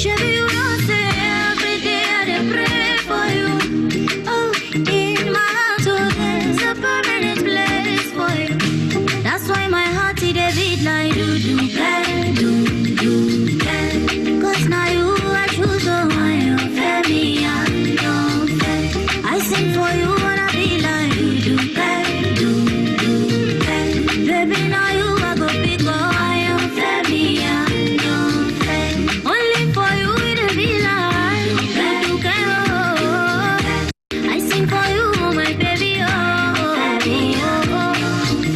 Chevy, you know, say every day I dey pray for you. Oh, in my heart, oh, there's a permanent place for you. That's why my heart it dey beat like do do bang, do do bang. 'Cause now you I choose, oh, I don't fair me, I don't fair. I sing for you and I be like do do bang, do do bang. Baby, now you I go pick, oh, I don't fair me, I don't fair. Only for you it be like do do bang, oh. I sing for you, oh, my baby, oh, oh, oh. Do do bang, do do bang, oh.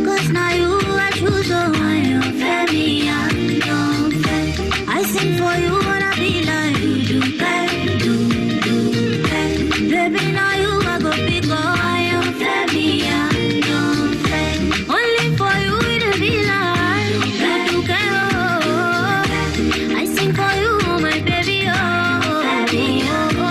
Cause now you I choose, oh, I am family, I don't fair. I sing for you, wanna be like you do, baby, now you I go big, oh, I am family, I don't fair. Only for you it'll be like you do, oh. I sing for you, my baby, oh, do, oh.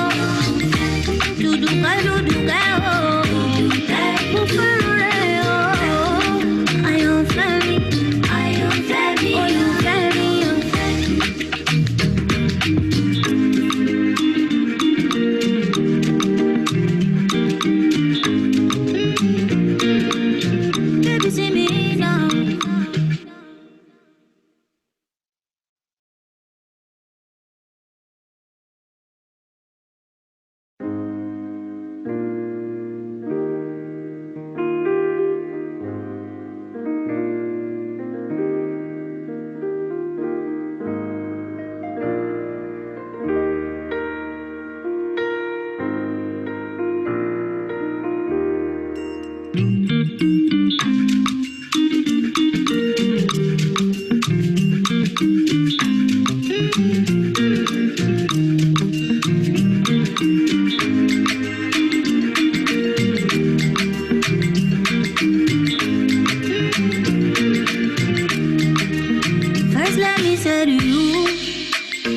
First, let me say to you,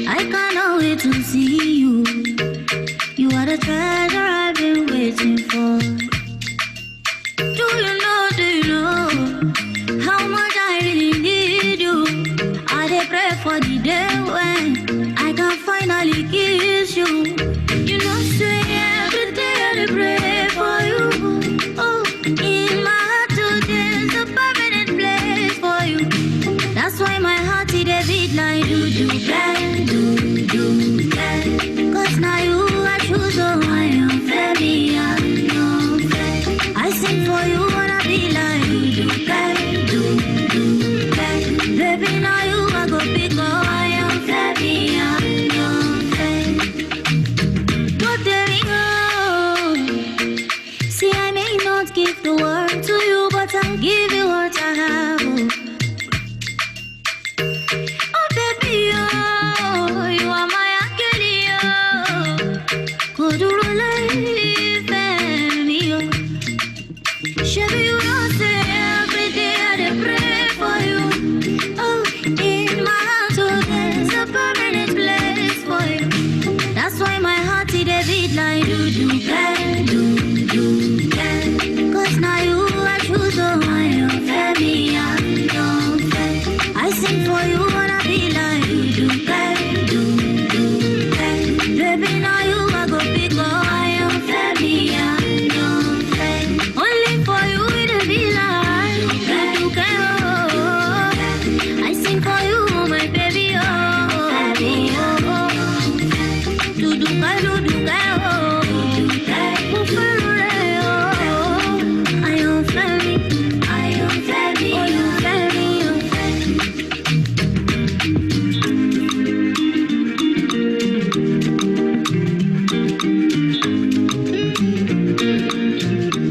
I cannot wait to see you. You are the treasure I've been waiting for. Do you know how much I really need you? I dey pray for the day when I can finally kiss you. You know, say every day I dey pray for you. Oh, in my heart today's a permanent place for you. That's why my heart it a beat like do. Cause now you I choose, oh, I am family, I know fair. I sing for you, wanna be like you do. Baby, now you I go big, oh, I am family, I know fair. But there we go. See, I may not give the world to you, but I'll give you what I have. Oh, baby, oh, you are my Achilles, oh. Could you relieve me, oh? Shabby, you know, say every day I dey pray for you. Oh, in my heart, oh, there's a permanent place for you. That's why my heart it a beat like do. Cause now you I choose, oh, I am family, I don't fair. I sing for you, wanna be like you do. Baby, now you I go big, oh, I am family, I don't fair. Only for you it'll be like you do, oh. I sing for you, my baby, oh. Do, oh. I am family, oh, you family, oh.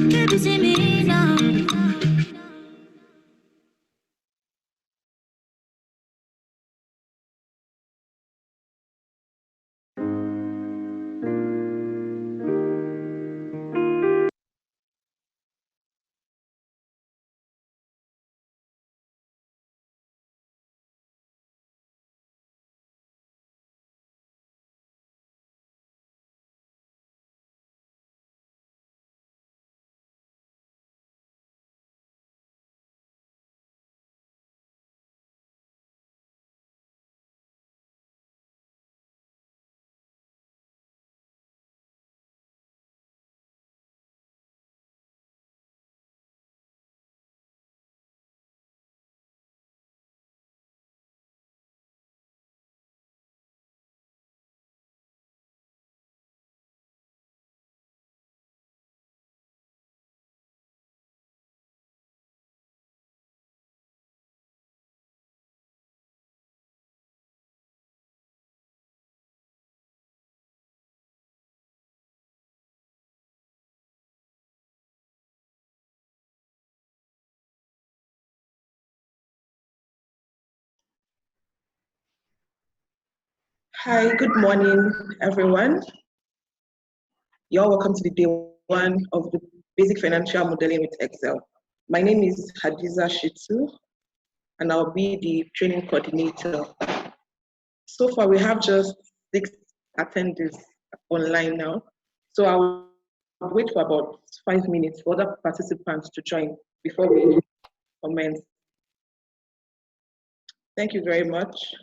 Baby, see me now. Hi, good morning, everyone. You're welcome to the day one of the Basic Financial Modeling with Excel. My name is Hadiza Shitsu, and I'll be the training coordinator. So far, we have just 6 attendees online now. So I'll wait for about 5 minutes for other participants to join before we commence. Thank you very much.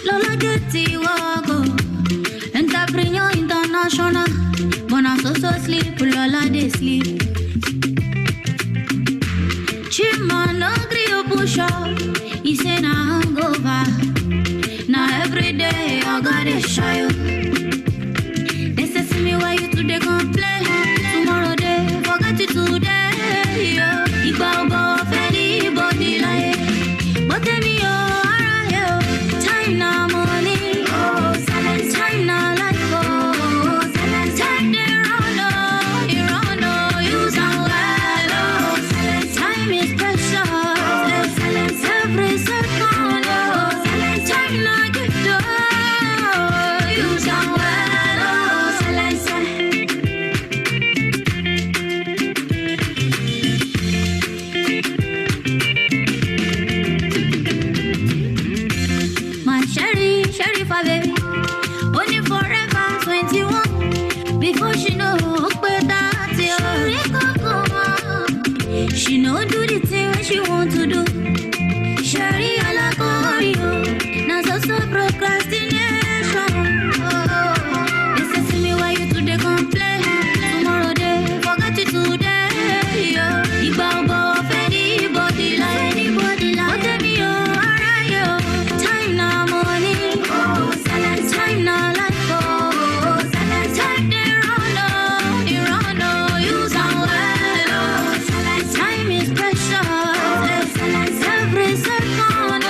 Lola Getty Wago, entrepreneur international. Bona so sleep, Lola they sleep. Chima no grill push up, he say na hangover. Now every day I got a shy. They say see me why you today complain. Tomorrow they forget it today. Yo, Igba go fairly body like, but tell me time now money. Oh, silence time now life. Oh, silence time they run oh, you run oh, use and well. Oh, silence time is precious. Oh, silence every second. Oh, silence time now gift oh, use and well. Oh, silence. My Sherifa baby, only forever 21. Before she know better, she know do the thing when she want to do. Sherry alakorio, now so procrastination. Oh, they say see me why you today complain. Tomorrow they forget it today. Yo, Igba fairly body like anybody like. But tell me alright yo, time now money. Oh, silence time now life. Oh, silence time they run oh, you run oh, use and well. Oh, silence time is precious. Silence every second.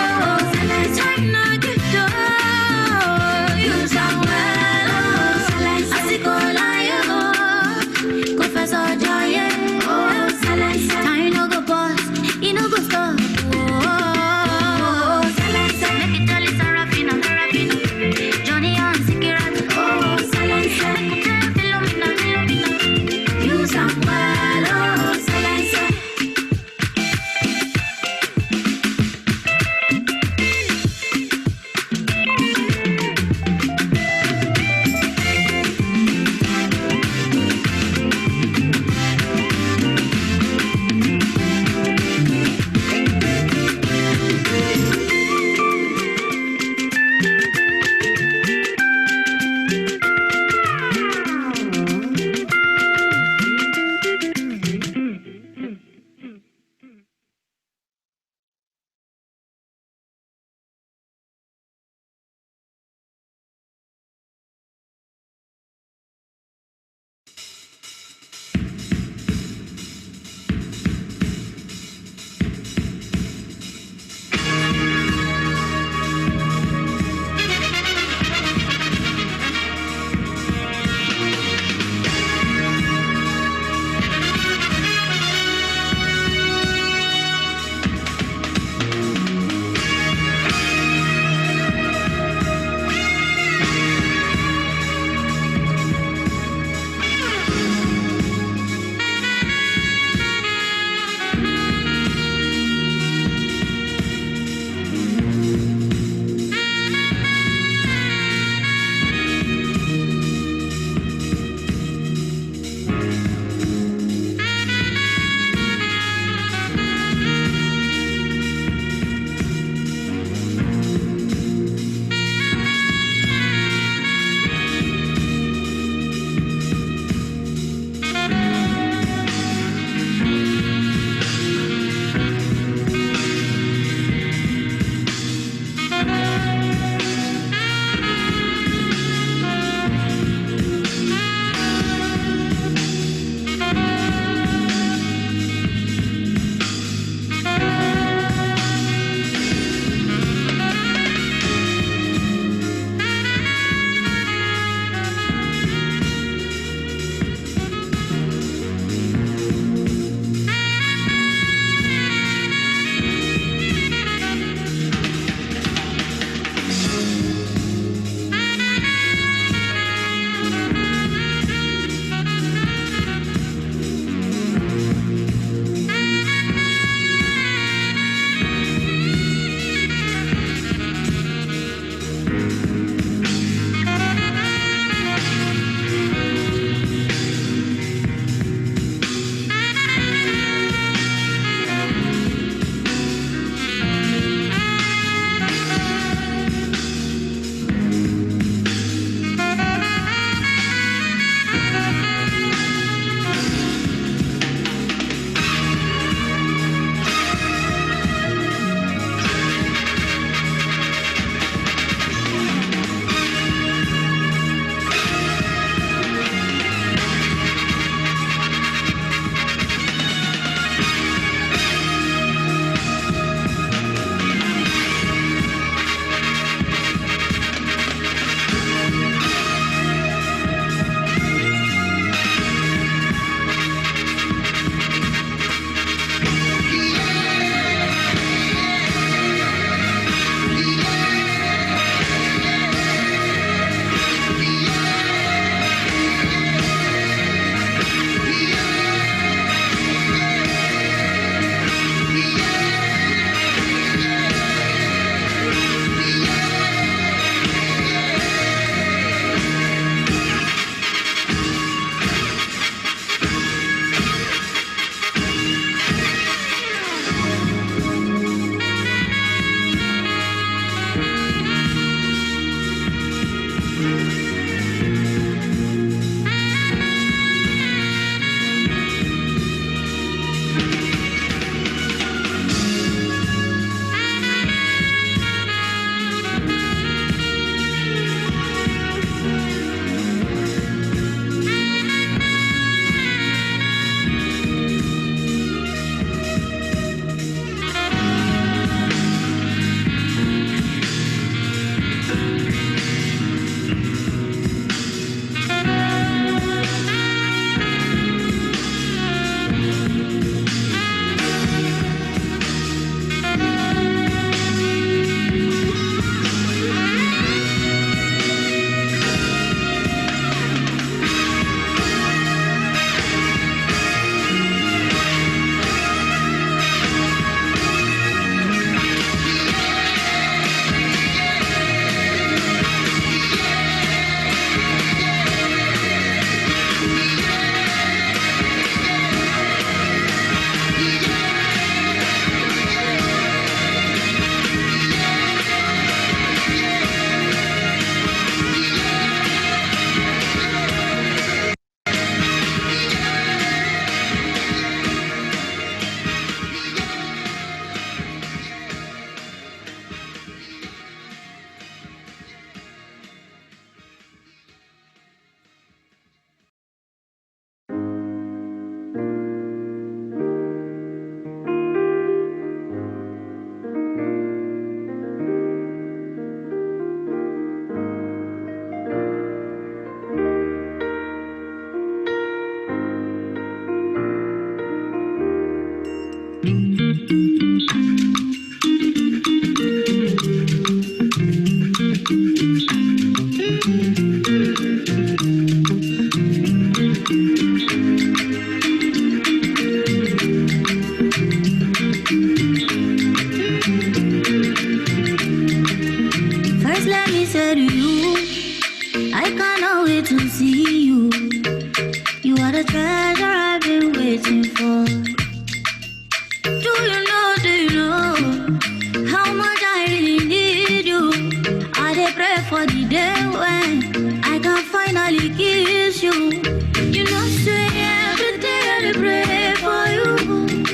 say to you, I cannot wait to see you. You are the treasure I've been waiting for. Do you know how much I really need you? I dey pray for the day when I can finally kiss you. You know, say every day I dey pray for you.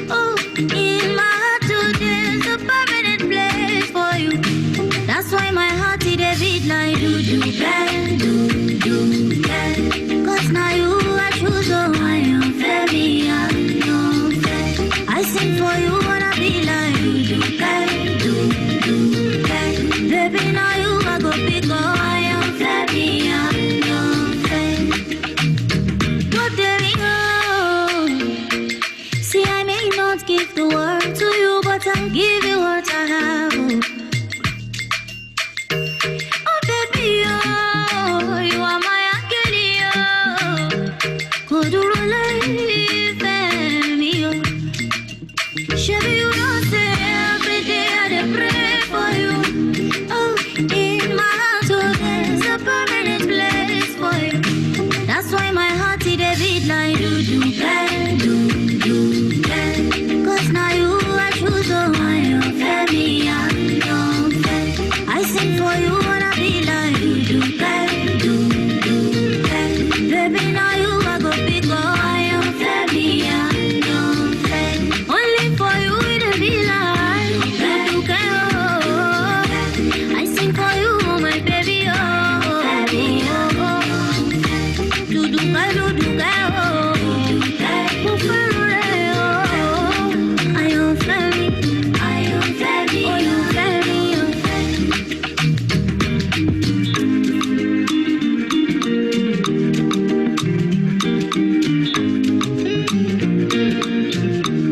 Oh, in my heart today's a permanent place for you. That's why my heart it dey beat like do bang, do bang. Cause now you I choose, oh I am very, I am fair. I sing for you wanna be like do bang, do bang. Baby now you I go pick, oh I am very, I am fair. But there we go. See I may not give the world to you, but I'll give you what I have. Oh baby, oh, you are my angel, oh. Could you relieve me, oh? Shabby, you know, say every day I dey pray for you. Oh, in my heart, oh, there's a permanent place for you. That's why my heart it dey beat like do bang, do bang. Cause now you I choose, oh, I am very, I am fair. I sing for you wanna be like do bang, do bang. Baby now you I go pick, oh I am very, I am fair. Only for you it be like do bang, oh. I sing for you, oh my baby, oh. Do bang, oh. Oh, very, oh. I am very, oh you very, oh.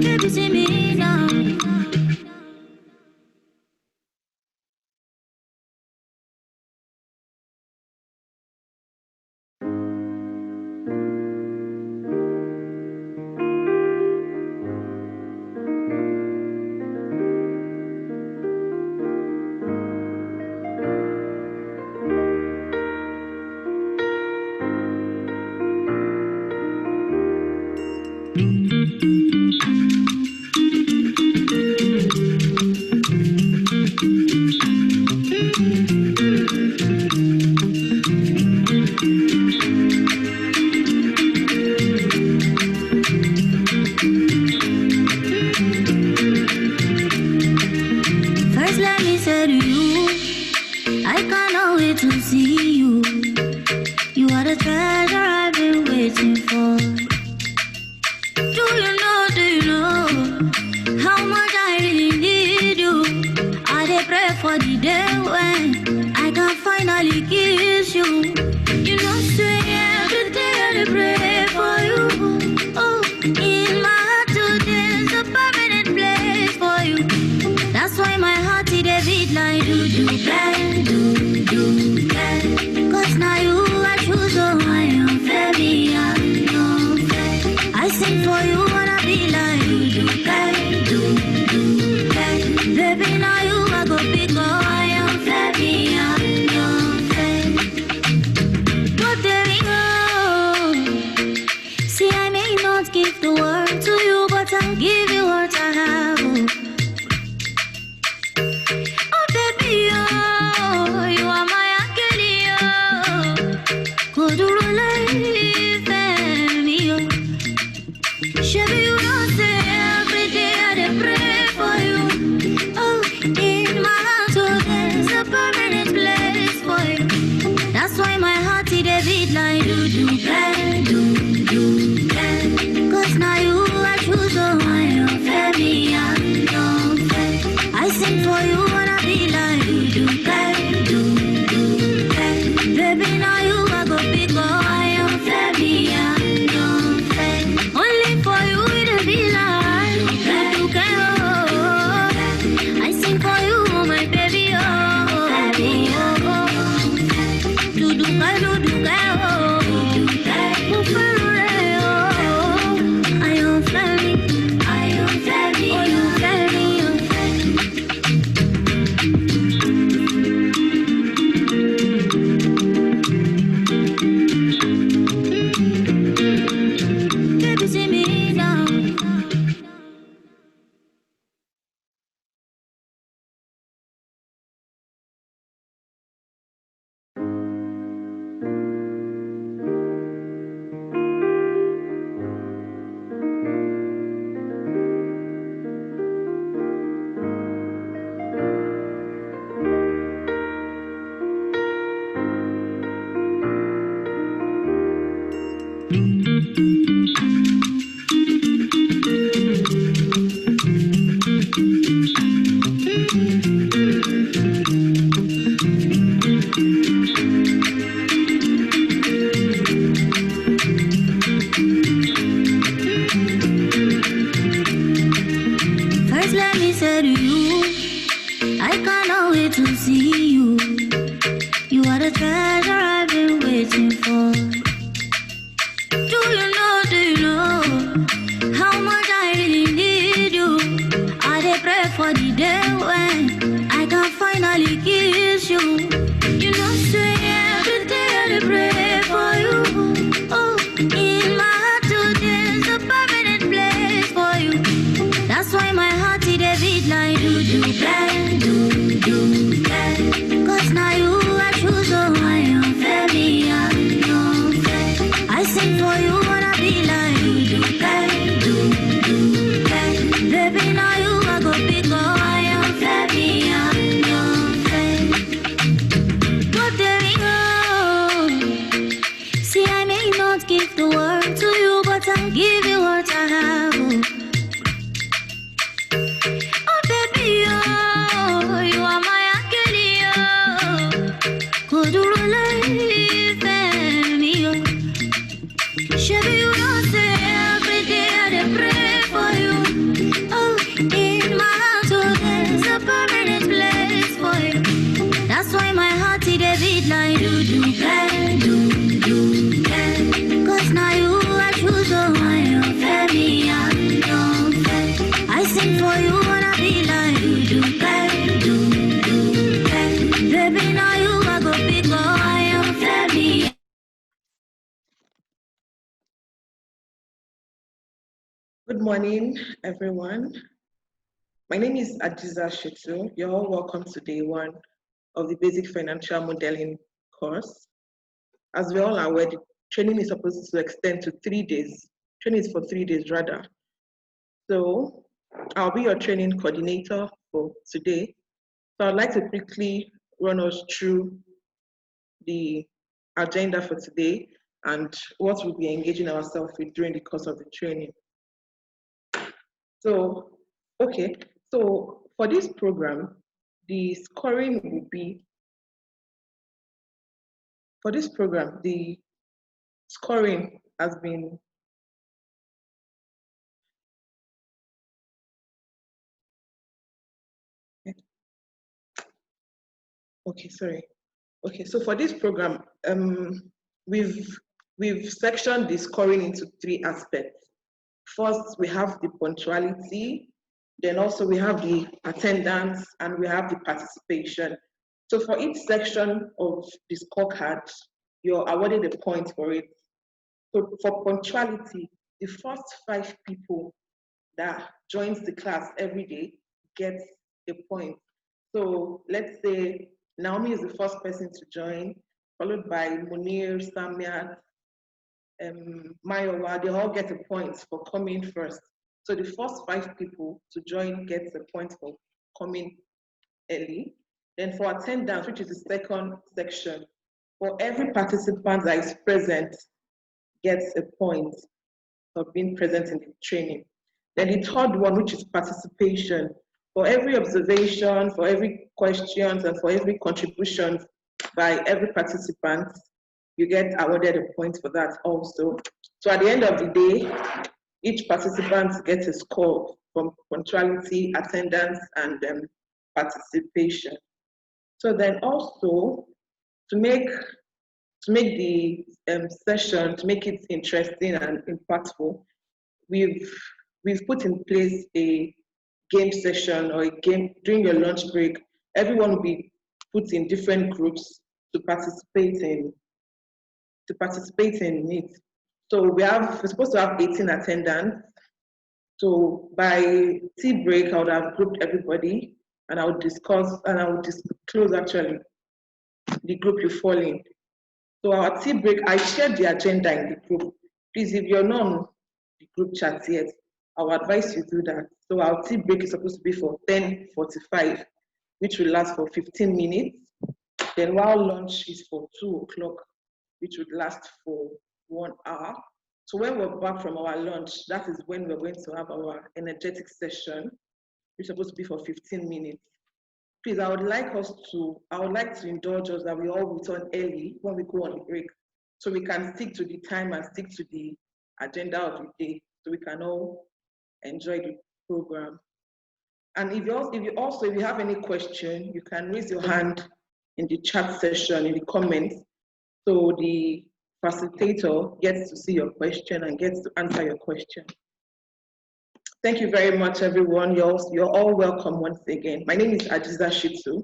Baby, see me now. First let me say to you, I cannot wait to see you. You are the treasure I've been waiting for. Do you know how much I really need you? I dey pray for the day when I can finally kiss you. You know, say every day I dey pray for you. Oh, in my heart today's a permanent place for you. That's why my heart it dey beat like do bang, do bang. Cause now you I choose, oh I am very, I am fair. I sing for you wanna be like do bang, do bang. Baby now you I go pick, oh I am very, I am fair. But there we go. See I may not give the world to you, but I'll give you what I have. Oh baby, oh, you are my angel, oh. Could you relieve me, oh? Shabby, you know, say every day I dey pray for you. Oh, in my heart, oh, there's a permanent place for you. That's why my heart it dey beat like do bang, do bang. Cause now you I choose, oh I am very, I am fair. I sing for you wanna be like do bang, do bang. Baby now you I go pick, oh I am very, I am fair. Only for you it be like do bang, oh. I sing for you, oh my baby, oh. Do bang, oh. Oh, very, oh. I am very, oh you very, oh. First, let me say to you, I cannot wait to see you. You are the treasure I've been waiting for. Do you know how much I really need you? I dey pray for the day when I can finally kiss you. You know, say every day I dey pray for you. Oh, in my heart today's a permanent place for you. That's why my heart it a beat like do bang. Cause now you I choose, oh I am fair, me I am fair. I sing for you wanna be like do bang. Baby now you I go pick, oh I am fair, me I am fair. But there we go. See I may not give the world to you, but I'll give you what I have. Oh baby, oh, you are my angel, oh. Could you believe me, oh? Shabby, you don't say every day I dey pray for you. Oh, in my heart, oh, there's a permanent place for you. That's why my heart it a beat like do bang. Cause now you I choose, oh I am fair, me I am fair. I sing for you wanna be like do bang. Baby now you I go pick, oh I am fair, me. Good morning, everyone. My name is Hadiza Shitu. You're all welcome to day one of the Basic Financial Modeling course. As we all are aware, the training is supposed to extend to 3 days. Training is for 3 days rather. So I'll be your training coordinator for today. So I'd like to quickly run us through the agenda for today and what we'll be engaging ourselves with during the course of the training. So, okay, so for this program, the scoring will be, for this program, the scoring has been, okay, sorry. Okay, so for this program, we've sectioned the scoring into 3 aspects. First, we have the punctuality, then also we have the attendance, and we have the participation. So for each section of the scorecard, you're awarded a point for it. So for punctuality, the first 5 people that joins the class every day gets a point. So let's say Naomi is the first person to join, followed by Munir, Samia, Mayowa. They all get a point for coming first. So the first 5 people to join gets a point for coming early. Then for attendance, which is the second section, for every participant that is present gets a point for being present in the training. Then the third one, which is participation, for every observation, for every question, and for every contribution by every participant, you get awarded a point for that also. So at the end of the day, each participant gets a score from punctuality, attendance, and participation. So then also, to make the session, to make it interesting and impactful, we've put in place a game session or a game during your lunch break. Everyone will be put in different groups to participate in it. So we're supposed to have 18 attendants. So by tea break, I would have grouped everybody and I would disclose actually the group you fall in. So our tea break, I shared the agenda in the group. Please, if you're not on the group chat yet, I would advise you do that. So our tea break is supposed to be for 10:45, which will last for 15 minutes. Then while lunch is for 2 o'clock, which would last for 1 hour. So when we're back from our lunch, that is when we're going to have our energetic session, which is supposed to be for 15 minutes. Please, I would like to indulge us that we all return early when we go on the break, so we can stick to the time and stick to the agenda of the day, so we can all enjoy the program. And if you have any question, you can raise your hand in the chat session, in the comments, so the facilitator gets to see your question and gets to answer your question. Thank you very much, everyone. You're all welcome once again. My name is Hadiza Shitu,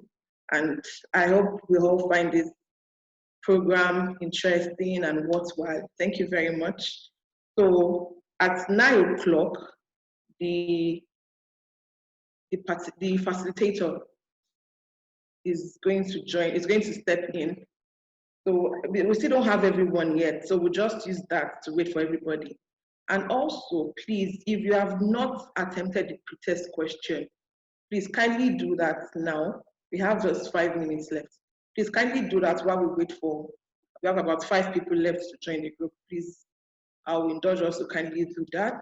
and I hope we all find this program interesting and worthwhile. Thank you very much. So at 9 o'clock, the facilitator is going to step in. So we still don't have everyone yet, so we'll just use that to wait for everybody. And also, please, if you have not attempted the pre-test question, please kindly do that now. We have just 5 minutes left. Please kindly do that while we wait we have about 5 people left to join the group. Please, I will indulge us to kindly do that.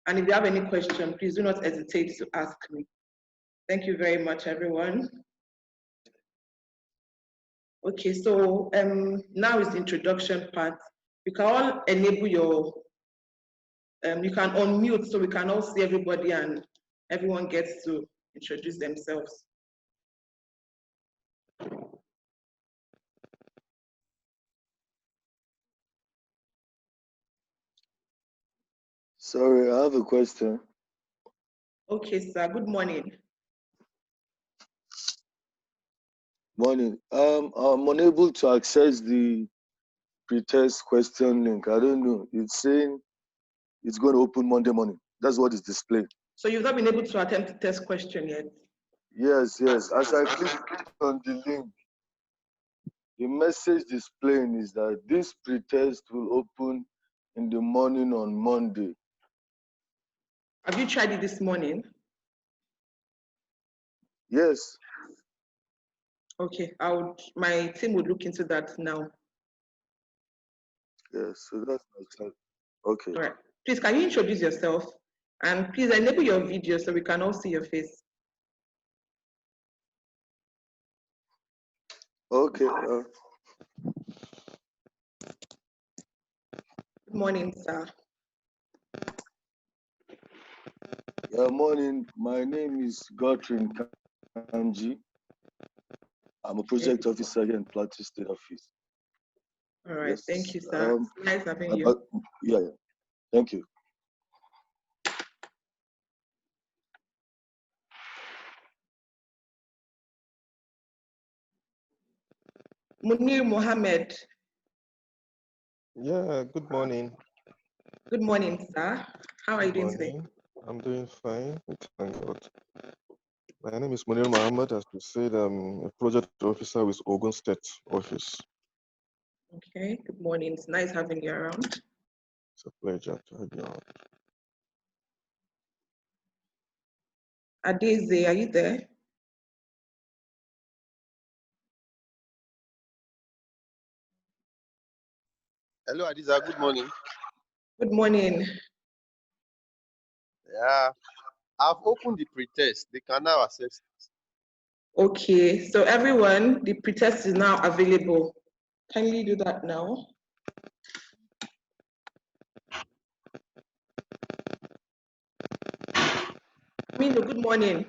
And if you have any question, please do not hesitate to ask me. Thank you very much, everyone. Okay, so now is the introduction part. We can all enable you can unmute so we can all see everybody and everyone gets to introduce themselves. Sorry, I have a question. Okay, sir, good morning. Morning. I'm unable to access the pre-test question link. I don't know. It's saying it's going to open Monday morning. That's what is displayed. So you've not been able to attempt the test question yet? Yes. As I click on the link, the message displaying is that this pre-test will open in the morning on Monday. Have you tried it this morning? Yes. Okay, my team would look into that now. Yes, so that's okay. All right. Please, can you introduce yourself? And please enable your video so we can all see your face. Okay. Good morning, sir. Yeah, morning. My name is Gotrin Kanji. I'm a project officer here in Plateau State Office. All right, yes. Thank you, sir. Nice having you. Yeah, thank you. Munir Mohammed. Yeah, good morning. Good morning, sir. How are you doing today? I'm doing fine, thank God. My name is Munir Mohammed. As you said, I'm a project officer with Ogun State Office. Okay, good morning. It's nice having you around. It's a pleasure to have you on. Adeze, are you there? Hello, Adiza. Good morning. Good morning. Yeah, I've opened the pre-test. They can now access it. Okay, so everyone, the pretest is now available. Kindly do that now. Aminu, good morning.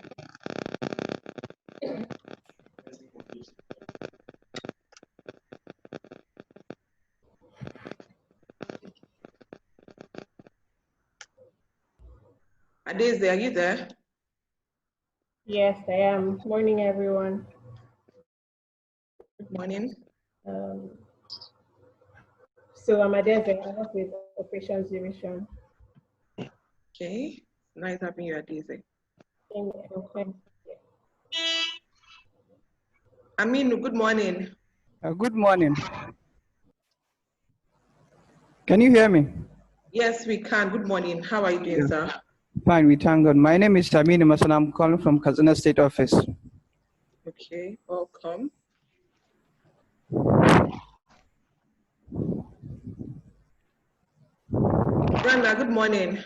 Adeze, are you there? Yes, I am. Morning, everyone. Good morning. So I'm Adeze. I work with Operations Division. Okay, nice having you, Adeze. Okay. Aminu, good morning. Good morning. Can you hear me? Yes, we can. Good morning. How are you doing, sir? Fine, we thank God. My name is Tamini Masan. I'm calling from Kazana State Office. Okay, welcome. Ghana, good morning.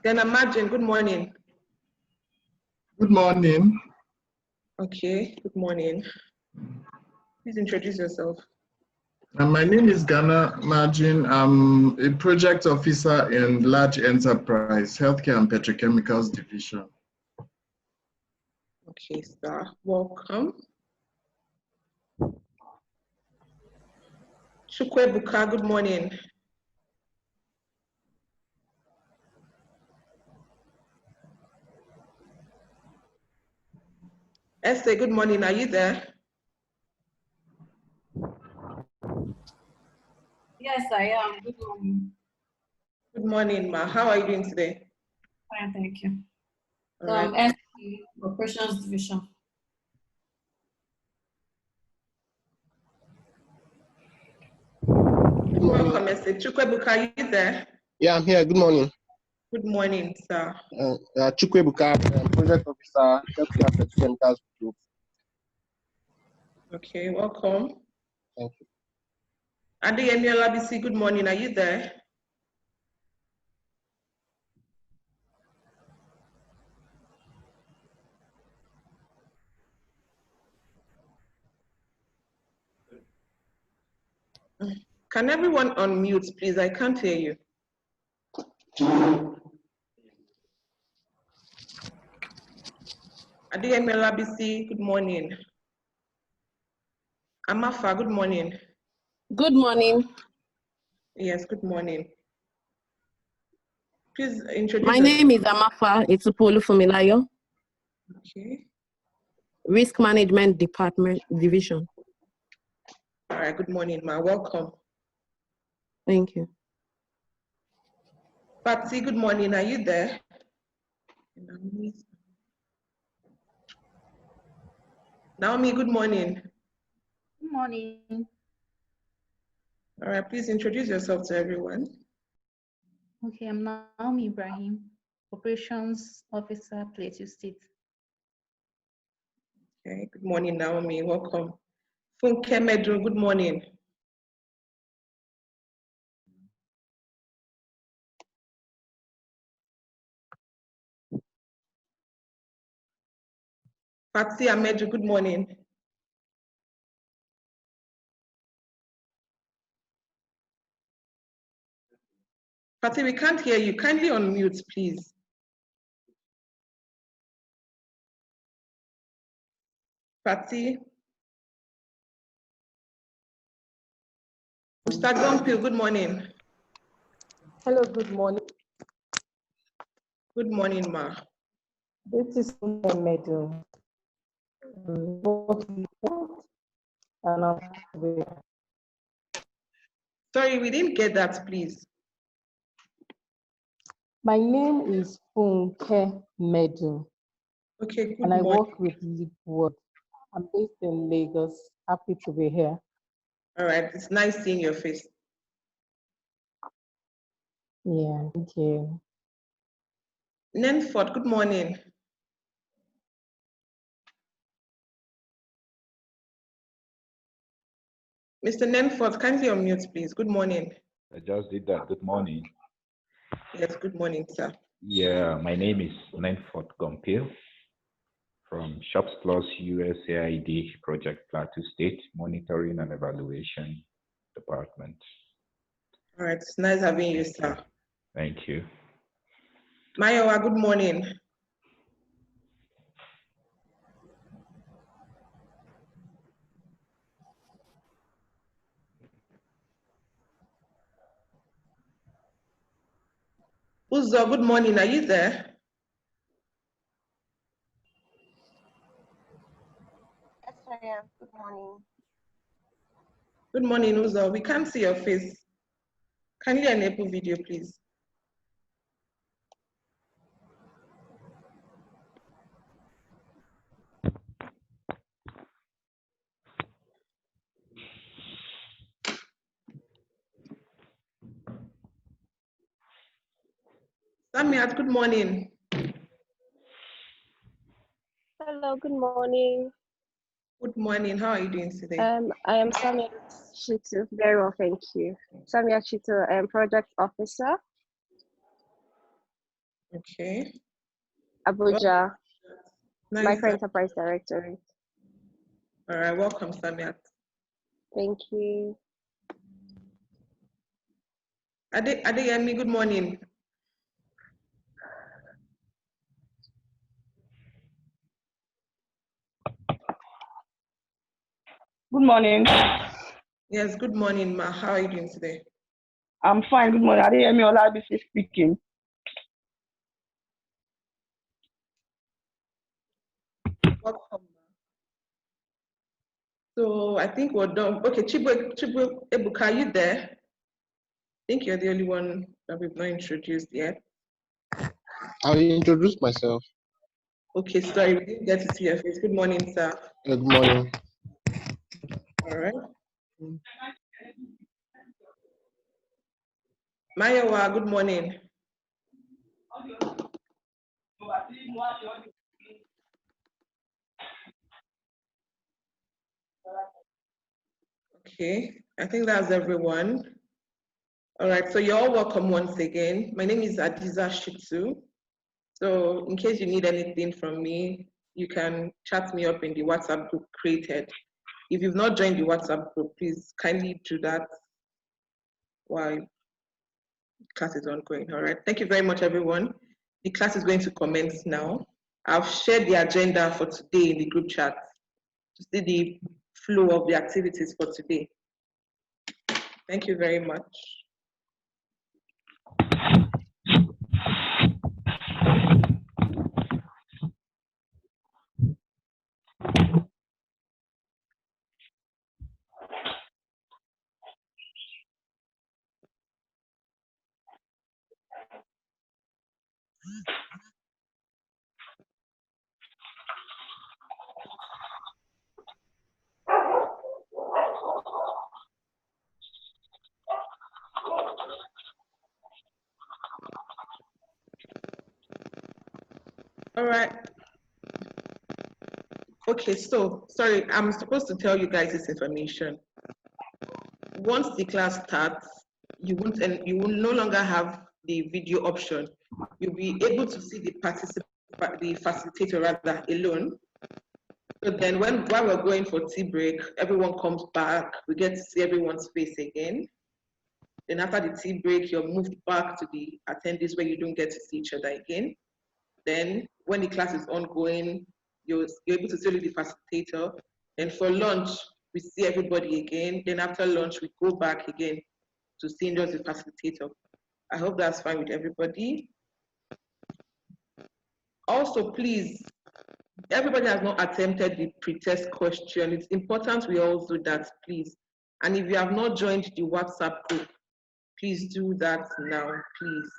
Ghana Margin, good morning. Good morning. Okay, good morning. Please introduce yourself. My name is Ghana Margin. I'm a project officer in Large Enterprise, Healthcare and Petrochemicals Division. Okay, sir. Welcome. Chukwebuka, good morning. Esther, good morning. Are you there? Yes, I am. Good morning. Good morning, ma. How are you doing today? Fine, thank you. All right. SP, Operations Division. Welcome, Esther. Chukwebuka, are you there? Yeah, I'm here. Good morning. Good morning, sir. Chukwebuka, project officer, Healthcare and Petrochemicals Group. Okay, welcome. Thank you. Adeyemi Olabisi, good morning. Are you there? Can everyone unmute, please? I can't hear you. Adeyemi Olabisi, good morning. Amafa, good morning. Good morning. Yes, good morning. Please introduce My yourself. name is Amafa Itupolu Fumilayo, Okay. Risk Management Department Division. All right, good morning, ma. Welcome. Thank you. Patsy, good morning. Are you there? Naomi, good morning. Good morning. All right, please introduce yourself to everyone. Okay, I'm Naomi Ibrahim, Operations Officer, Plateau State. Okay, good morning, Naomi. Welcome. Funke Medun, good morning. Patsy Ameju, good morning. Patsy, we can't hear you. Kindly unmute, please. Patsy. Mr. Gompil, good morning. Hello, good morning. Good morning, ma. This is Medal. Sorry, we didn't get that, please. My name is Funke Medal. Okay, good and I morning. work with LeapWord. I'm based in Lagos. Happy to be here. All right, it's nice seeing your face. Yeah, thank you. Nenford, good morning. Mr. Nenford, kindly unmute, please. Good morning. I just did that. Good morning. Yes, good morning, sir. Yeah, my name is Nenford Gompil from Shops Plus USAID Project Plateau State Monitoring and Evaluation Department. All right, it's nice having you, sir. Thank you. Mayowa, good morning. Uzo, good morning. Are you there? Yes, I am. Good morning. Good morning, Uzo. We can't see your face. Kindly enable video, please. Samiat, good morning. Hello, good morning. Good morning. How are you doing today? I am Samia Shitu. Very well, thank you. Samia Shitu, I am project officer, Okay. Abuja, Nice. Micro Enterprise Directorate. All right, welcome, Samia. Thank you. Adeyemi, good morning. Good morning. Yes, good morning, Ma. How are you doing today? I'm fine. Good morning. Adeyemi Olabisi speaking. Welcome. So I think we're done. Okay, Chibu Ebuka, are you there? I think you're the only one that we've not introduced yet. I'll introduce myself. Okay, sorry, we didn't get to see your face. Good morning, sir. Good morning. All right. Mayowa, good morning. Okay, I think that's everyone. All right, so you're all welcome once again. My name is Adiza Shitu. So in case you need anything from me, you can chat me up in the WhatsApp group created. If you've not joined the WhatsApp group, please kindly do that while class is ongoing. All right, thank you very much, everyone. The class is going to commence now. I've shared the agenda for today in the group chat to see the flow of the activities for today. Thank you very much. All right. Okay, so sorry, I'm supposed to tell you guys this information. Once the class starts, you will no longer have the video option. You'll be able to see the facilitator rather alone. So then while we're going for tea break, everyone comes back, we get to see everyone's face again. Then after the tea break, you're moved back to the attendees where you don't get to see each other again. Then when the class is ongoing, you're able to see the facilitator. And for lunch, we see everybody again. Then after lunch, we go back again to seeing just the facilitator. I hope that's fine with everybody. Also, please, everybody has not attempted the pre-test question. It's important we all do that, please. And if you have not joined the WhatsApp group, please do that now, please.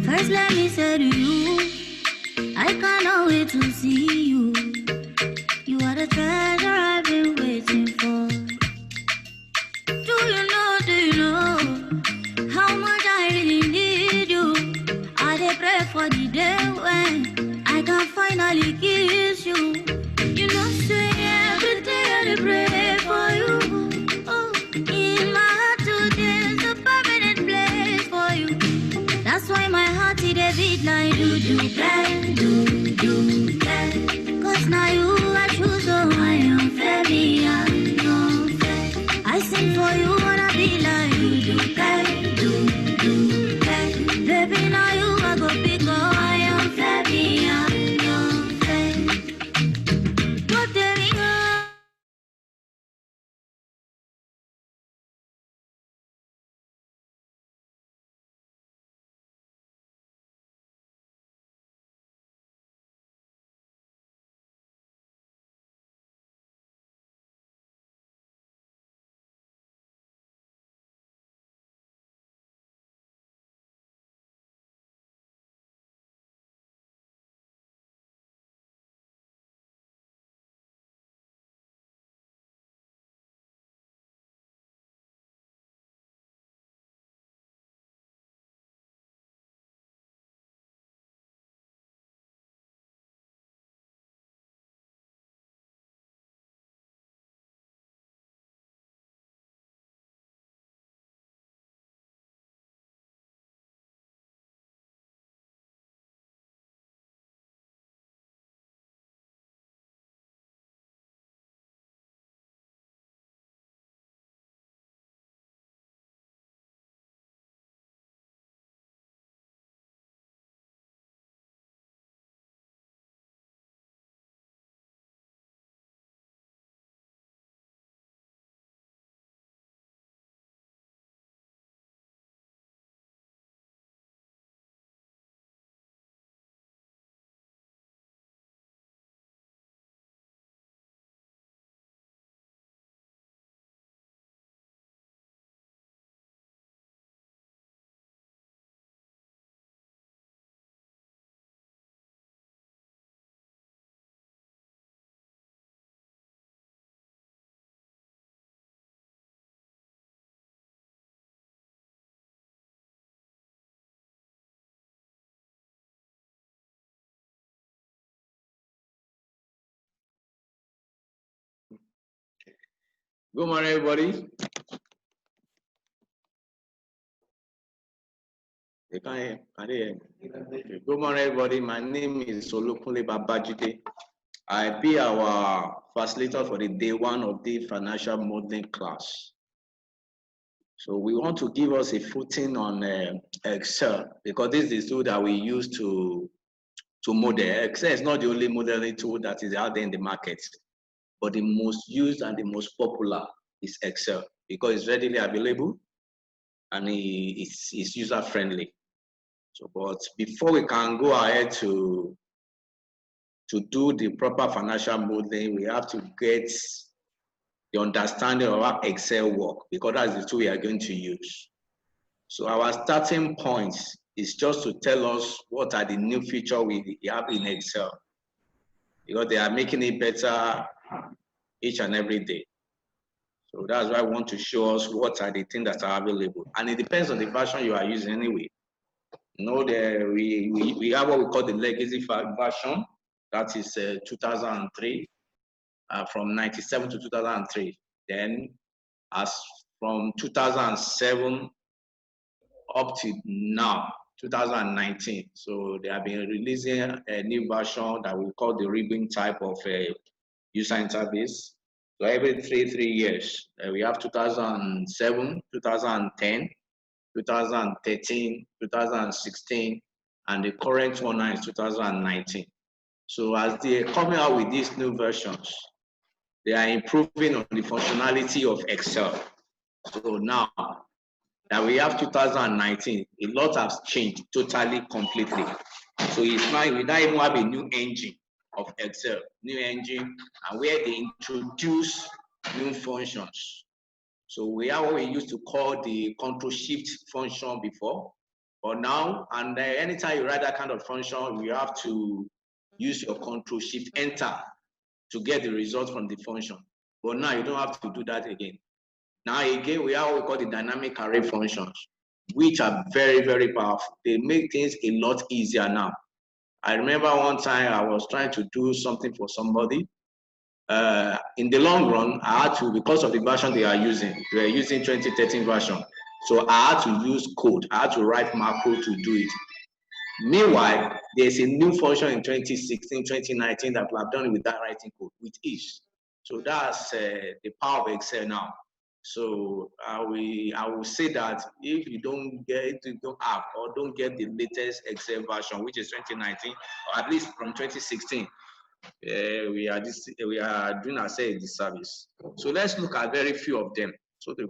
First, let me say to you, I cannot wait to see you. You are the treasure I've been waiting for. Good morning, everybody. They can't hear. Can they hear? Okay. Good morning, everybody. My name is Olukunle Babajide. I be our facilitator for the day one of the financial modeling class. So we want to give us a footing on Excel because this is the tool that we use to model. Excel is not the only modeling tool that is out there in the market, but the most used and the most popular is Excel because it's readily available and it's user friendly. So, but before we can go ahead to do the proper financial modeling, we have to get the understanding of how Excel works because that's the tool we are going to use. So our starting point is just to tell us what are the new features we have in Excel because they are making it better each and every day. So that's why I want to show us what are the things that are available. And it depends on the version you are using anyway. You know, we have what we call the legacy version, that is 2003, from 97 to 2003. Then as from 2007 up to now, 2019. So they have been releasing a new version that we call the ribbon type of user interface. So every three years, we have 2007, 2010, 2013, 2016, and the current one now is 2019. So as they are coming out with these new versions, they are improving on the functionality of Excel. So now that we have 2019, a lot has changed totally, completely. So it's now, we now even have a new engine of Excel, new engine, and where they introduce new functions. So we have what we used to call the Control-Shift function before, but now, and anytime you write that kind of function, you have to use your Control-Shift-Enter to get the result from the function. But now you don't have to do that again. Now again, we have what we call the dynamic array functions, which are very, very powerful. They make things a lot easier now. I remember one time I was trying to do something for somebody. In the long run, I had to, because of the version they are using 2013 version. So I had to use code. I had to write macro to do it. Meanwhile, there's a new function in 2016, 2019 that we have done with that writing code with ease. So that's the power of Excel now. So I will say that if you don't have or don't get the latest Excel version, which is 2019, or at least from 2016, we are doing ourselves a disservice. So let's look at very few of them so that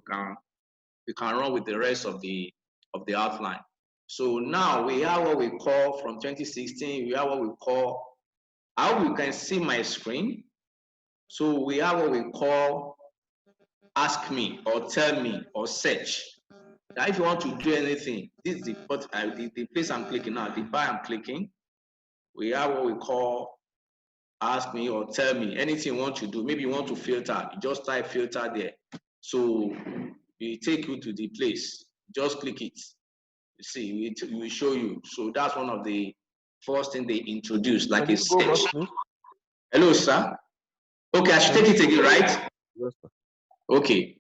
we can run with the rest of the outline. So now we have what we call from 2016, we have what we call, how you can see my screen. So we have what we call ask me or tell me or search. Now if you want to do anything, this is the place I'm clicking now, the bar I'm clicking. We have what we call ask me or tell me, anything you want to do. Maybe you want to filter, you just type filter there. So it take you to the place, just click it. You see, it will show you. So that's one of the first thing they introduced, like a search. Hello, sir. Okay, I should take it again, right? Yes, sir. Okay.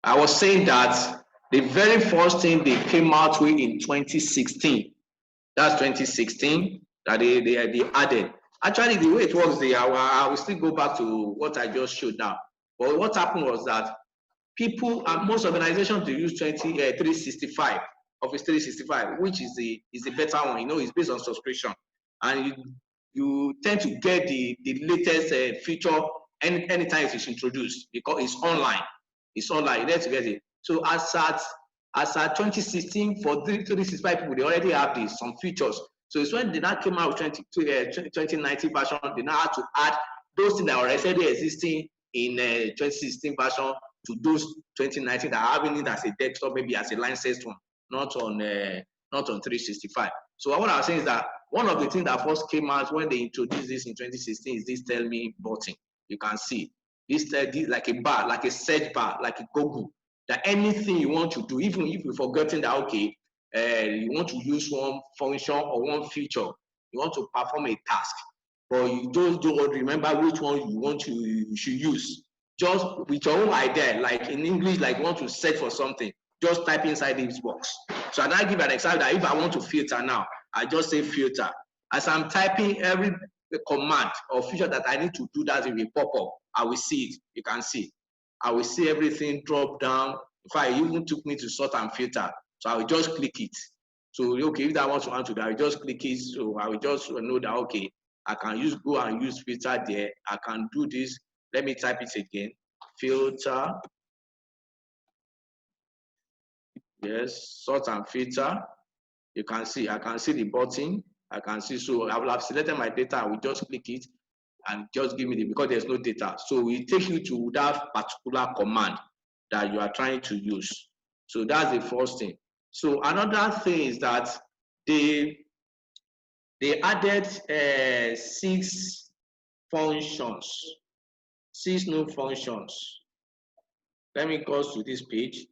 I was saying that the very first thing they came out with in 2016, that's 2016, that they added. Actually, the way it works, I will still go back to what I just showed now. But what happened was that people, most organizations, they use 365, Office 365, which is the better one. You know, it's based on subscription, and you tend to get the latest feature anytime it's introduced because it's online. It's online. You need to get it. So as at 2016, for 365 people, they already have some features. So it's when they now came out with 2019 version, they now had to add those things that were already existing in 2016 version to those 2019 that are having it as a desktop, maybe as a licensed one, not on 365. So what I was saying is that one of the things that first came out when they introduced this in 2016 is this tell me button. You can see this like a bar, like a search bar, like a Google, that anything you want to do, even if you've forgotten that, okay, you want to use one function or one feature, you want to perform a task, but you don't remember which one you should use. just with your own idea, like in English, like you want to search for something, just type inside this box. So I give an example that if I want to filter now, I just say filter. As I'm typing every command or feature that I need to do, that it will pop up. I will see it. You can see. I will see everything drop down. In fact, it even took me to sort and filter. So I will just click it. So okay, if I want to answer that, I will just click it. So I will just know that okay, I can go and use filter there. I can do this. Let me type it again. Filter. Yes, sort and filter. You can see, I can see the button. I can see, so I will have selected my data. I will just click it and just give me because there's no data. So it takes you to that particular command that you are trying to use. So that's the first thing. So another thing is that they added 6 functions, 6 new functions. Let me go to this page.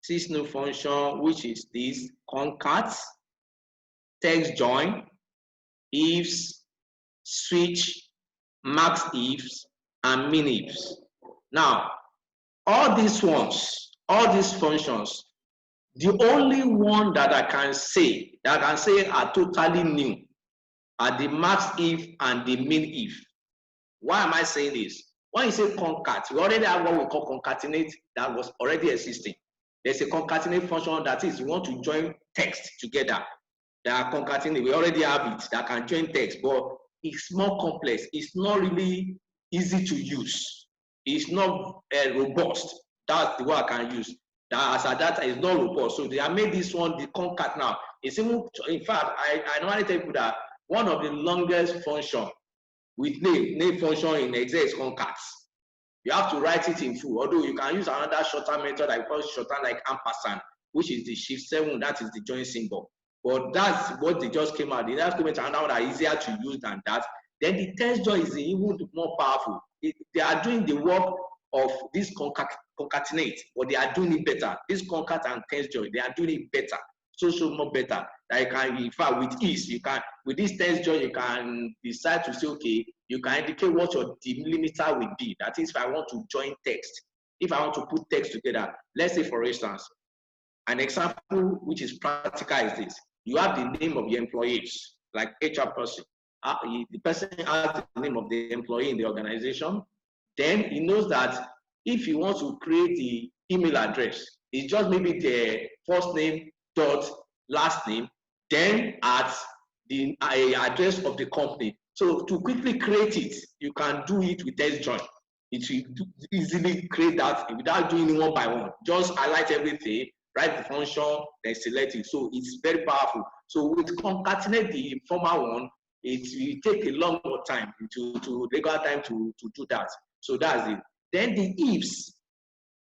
6 new function, which is this concat, text join, ifs, switch, max ifs, and min ifs. Now, all these ones, all these functions, the only one that I can say are totally new are the max if and the min if. Why am I saying this? When you say concat, we already have what we call concatenate that was already existing. There's a concatenate function that is you want to join text together. That are concatenate. We already have it that can join text, but it's more complex. It's not really easy to use. It's not robust. That's the word I can use. That as a data is not robust. So they have made this one the concat now. It's even, in fact, I normally tell people that one of the longest function with name function in Excel is concat. You have to write it in full, although you can use another shorter method I call shorthand like ampersand, which is the shift 7, that is the join symbol. But that's what they just came out. They just came out another one that are easier to use than that. Then the text join is even more powerful. They are doing the work of this concatenate, but they are doing it better. This concat and text join, they are doing it better. So more better. That you can, in fact, with ease, you can, with this text join, you can decide to say, okay, you can indicate what your delimiter will be. That is, if I want to join text, if I want to put text together, let's say, for instance, an example which is practical is this. You have the name of the employees, like HR person. The person has the name of the employee in the organization. Then he knows that if he wants to create the email address, it's just maybe the first name dot last name, then at the address of the company. So to quickly create it, you can do it with text join. It will easily create that without doing it one by one. Just highlight everything, write the function, then select it. So it's very powerful. So with concatenate the former one, it will take a long time to regular time to do that. So that's it. Then the ifs.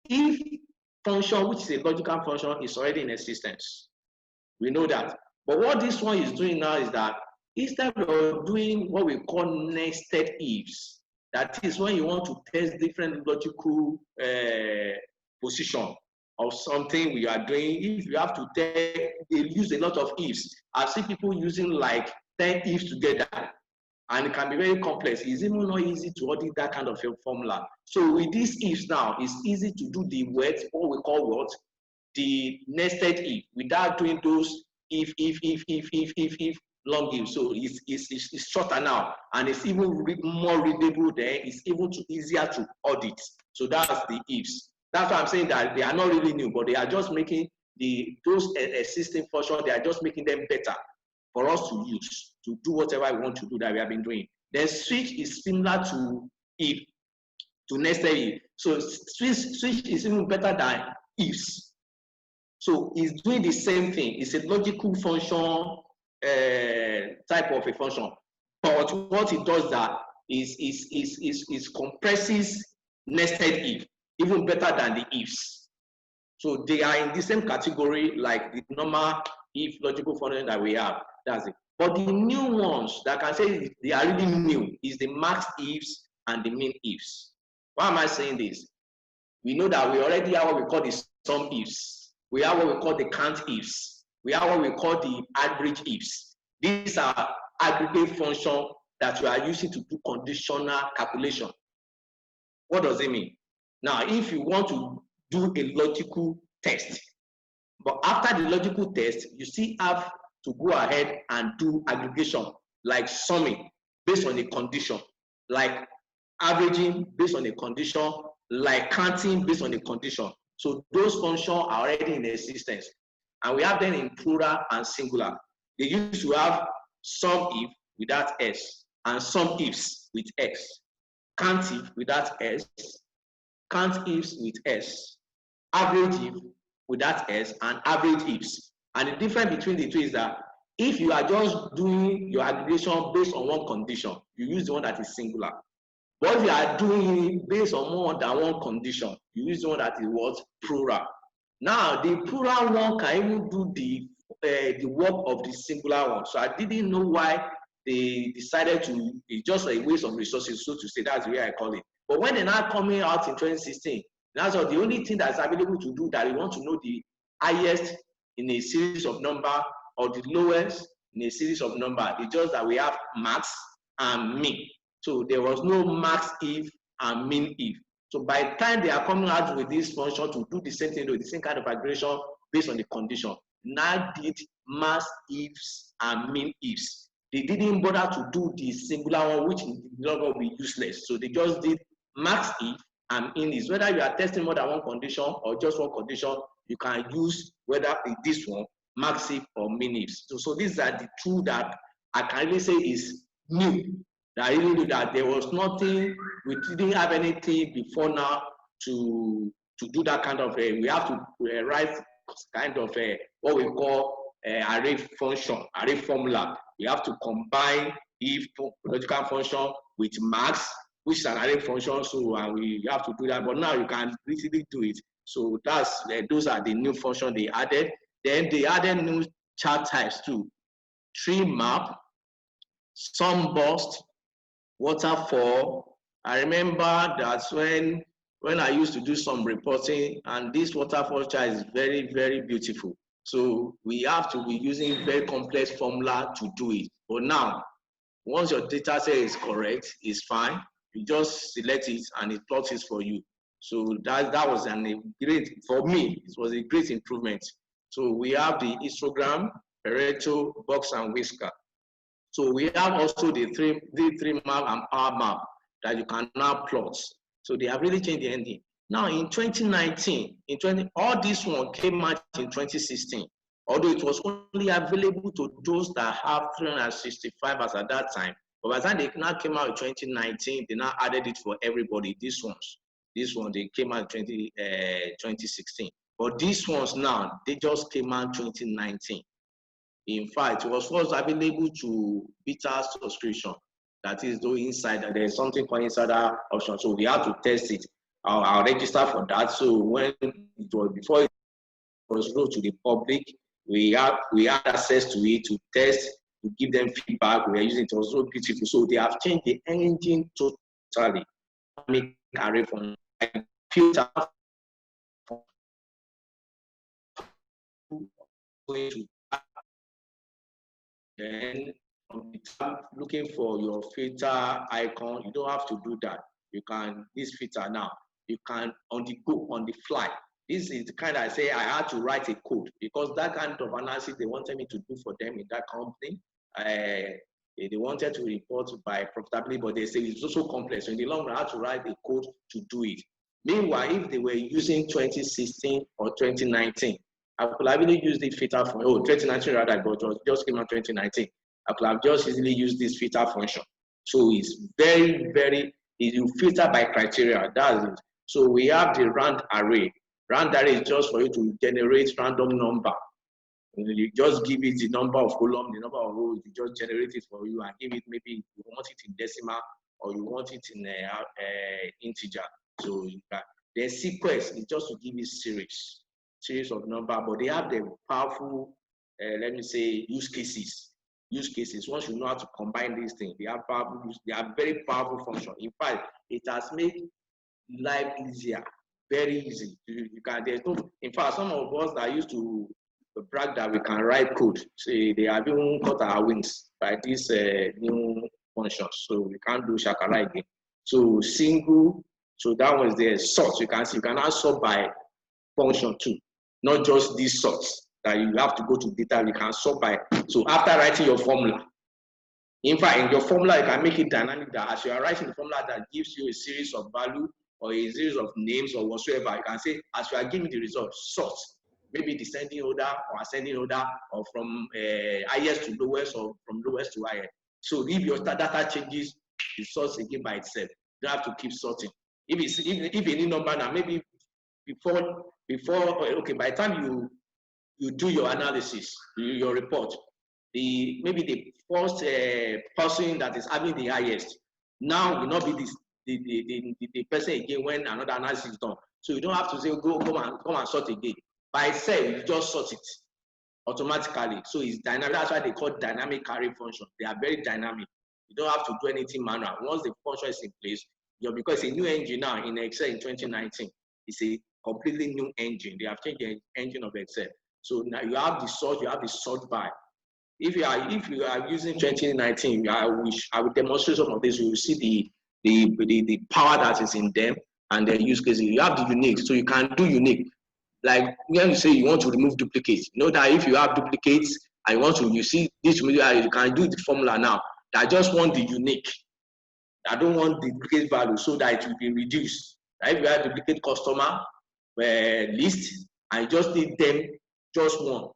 If function, which is a logical function, is already in existence. We know that. But what this one is doing now is that instead of doing what we call nested ifs, that is when you want to test different logical position of something we are doing. If you have to test, they use a lot of ifs. I've seen people using like 10 ifs together, and it can be very complex. It's even not easy to audit that kind of a formula. So with these ifs now, it's easy to do the words, what we call what? The nested if, without doing those if long if. So it's shorter now, and it's even more readable there. It's even easier to audit. So that's the ifs. That's why I'm saying that they are not really new, but they are just making those existing functions, they are just making them better for us to use, to do whatever we want to do that we have been doing. Then switch is similar to if, to nested if. So switch is even better than ifs. So it's doing the same thing. It's a logical function type of a function. But what it does that is compresses nested if, even better than the ifs. So they are in the same category like the normal if logical function that we have. That's it. But the new ones that I can say they are really new is the max ifs and the min ifs. Why am I saying this? We know that we already have what we call the sum ifs. We have what we call the count ifs. We have what we call the average ifs. These are aggregate functions that we are using to do conditional calculation. What does it mean? Now, if you want to do a logical test, but after the logical test, you still have to go ahead and do aggregation, like summing based on a condition, like averaging based on a condition, like counting based on a condition. So those functions are already in existence. And we have them in plural and singular. They used to have sum if without s, and sum ifs with x, count if without s, count ifs with s, average if without s, and average ifs. And the difference between the two is that if you are just doing your aggregation based on one condition, you use the one that is singular. But if you are doing it based on more than one condition, you use the one that is what? Plural. Now, the plural one can even do the work of the singular one. So I didn't know why they decided to, it's just a waste of resources, so to say, that's the way I call it. But when they're now coming out in 2016, that's all, the only thing that's available to do that, you want to know the highest in a series of number or the lowest in a series of number. It's just that we have max and min. So there was no max if and min if. So by the time they are coming out with this function to do the same thing, the same kind of aggregation based on the condition, now did max ifs and min ifs. They didn't bother to do the singular one, which is no longer be useless. So they just did max if and min ifs. Whether you are testing more than one condition or just one condition, you can use whether this one, max if or min ifs. So these are the two that I can really say is new. I really knew that there was nothing, we didn't have anything before now to do that kind of we have to write kind of what we call array function, array formula. We have to combine if logical function with max, which is an array function. So we have to do that. But now you can easily do it. So that's those are the new functions they added. Then they added new chart types too: tree map, sum burst, waterfall. I remember that when I used to do some reporting, and this waterfall chart is very, very beautiful. So we have to be using very complex formula to do it. But now, once your data set is correct, it's fine. You just select it and it plots it for you. So that was a great, for me, it was a great improvement. So we have the histogram, Pareto, box, and whisker. So we have also the three map and power map that you can now plot. So they have really changed the ending. Now in 2019, all this one came out in 2016, although it was only available to those that have 365 as at that time. But by the time they now came out in 2019, they now added it for everybody. This one, they came out in 2016. But these ones now, they just came out in 2019. In fact, it was first available to beta subscription. That is, though inside there's something called insider option. So we have to test it. I'll register for that. So when it was before it was rolled to the public, we had access to it to test, to give them feedback. We are using it. It was so beautiful. So they have changed the engine totally. Make array from filter going to then from the tab looking for your filter icon, you don't have to do that. You can, this filter now, you can on the go, on the fly. This is the kind I say I had to write a code because that kind of analysis they wanted me to do for them in that company. They wanted to report by profitability, but they say it's also complex. So in the long run, I had to write a code to do it. Meanwhile, if they were using 2016 or 2019, I could have really used the filter function. 2019 rather, but it just came out 2019. I could have just easily used this filter function. So it's very, very, you filter by criteria. That's it. So we have the rand array. Rand array is just for you to generate random number. You just give it the number of columns, the number of rows, you just generate it for you and give it, maybe you want it in decimal or you want it in integer. So you can, the sequence is just to give you series of number, but they have the powerful, let me say, use cases. Once you know how to combine these things, they have very powerful function. In fact, it has made life easier, very easy. You can, there's no, in fact, some of us that used to brag that we can write code, say they have even cut our wings by this new function. So we can't do shakara again. So single So that was the sort. You can see, you can now sort by function too, not just these sorts that you have to go to data, you can sort by. So after writing your formula, in fact, in your formula, you can make it dynamic that as you are writing the formula that gives you a series of value or a series of names or whatsoever, you can say, as you are giving the result, sort, maybe descending order or ascending order, or from highest to lowest or from lowest to higher. So if your data changes, it sorts again by itself. You don't have to keep sorting. If any number now, maybe before okay, by the time you do your analysis, your report, maybe the first person that is having the highest now will not be the person again when another analysis is done. So you don't have to say come and sort again. By itself, you just sort it automatically. So it's dynamic. That's why they call dynamic carry function. They are very dynamic. You don't have to do anything manual. Once the function is in place, because it's a new engine now in Excel in 2019. It's a completely new engine. They have changed the engine of Excel. So now you have the sort, you have the sort by. If you are using 2019, I will demonstrate some of this. You will see the power that is in them and their use cases. You have the unique, so you can do unique. Like when you say you want to remove duplicates, you know that if you have duplicates and you see this, you can do the formula now. I just want the unique. I don't want the duplicate value so that it will be reduced. Right? If you have duplicate customer list and you just need them just one,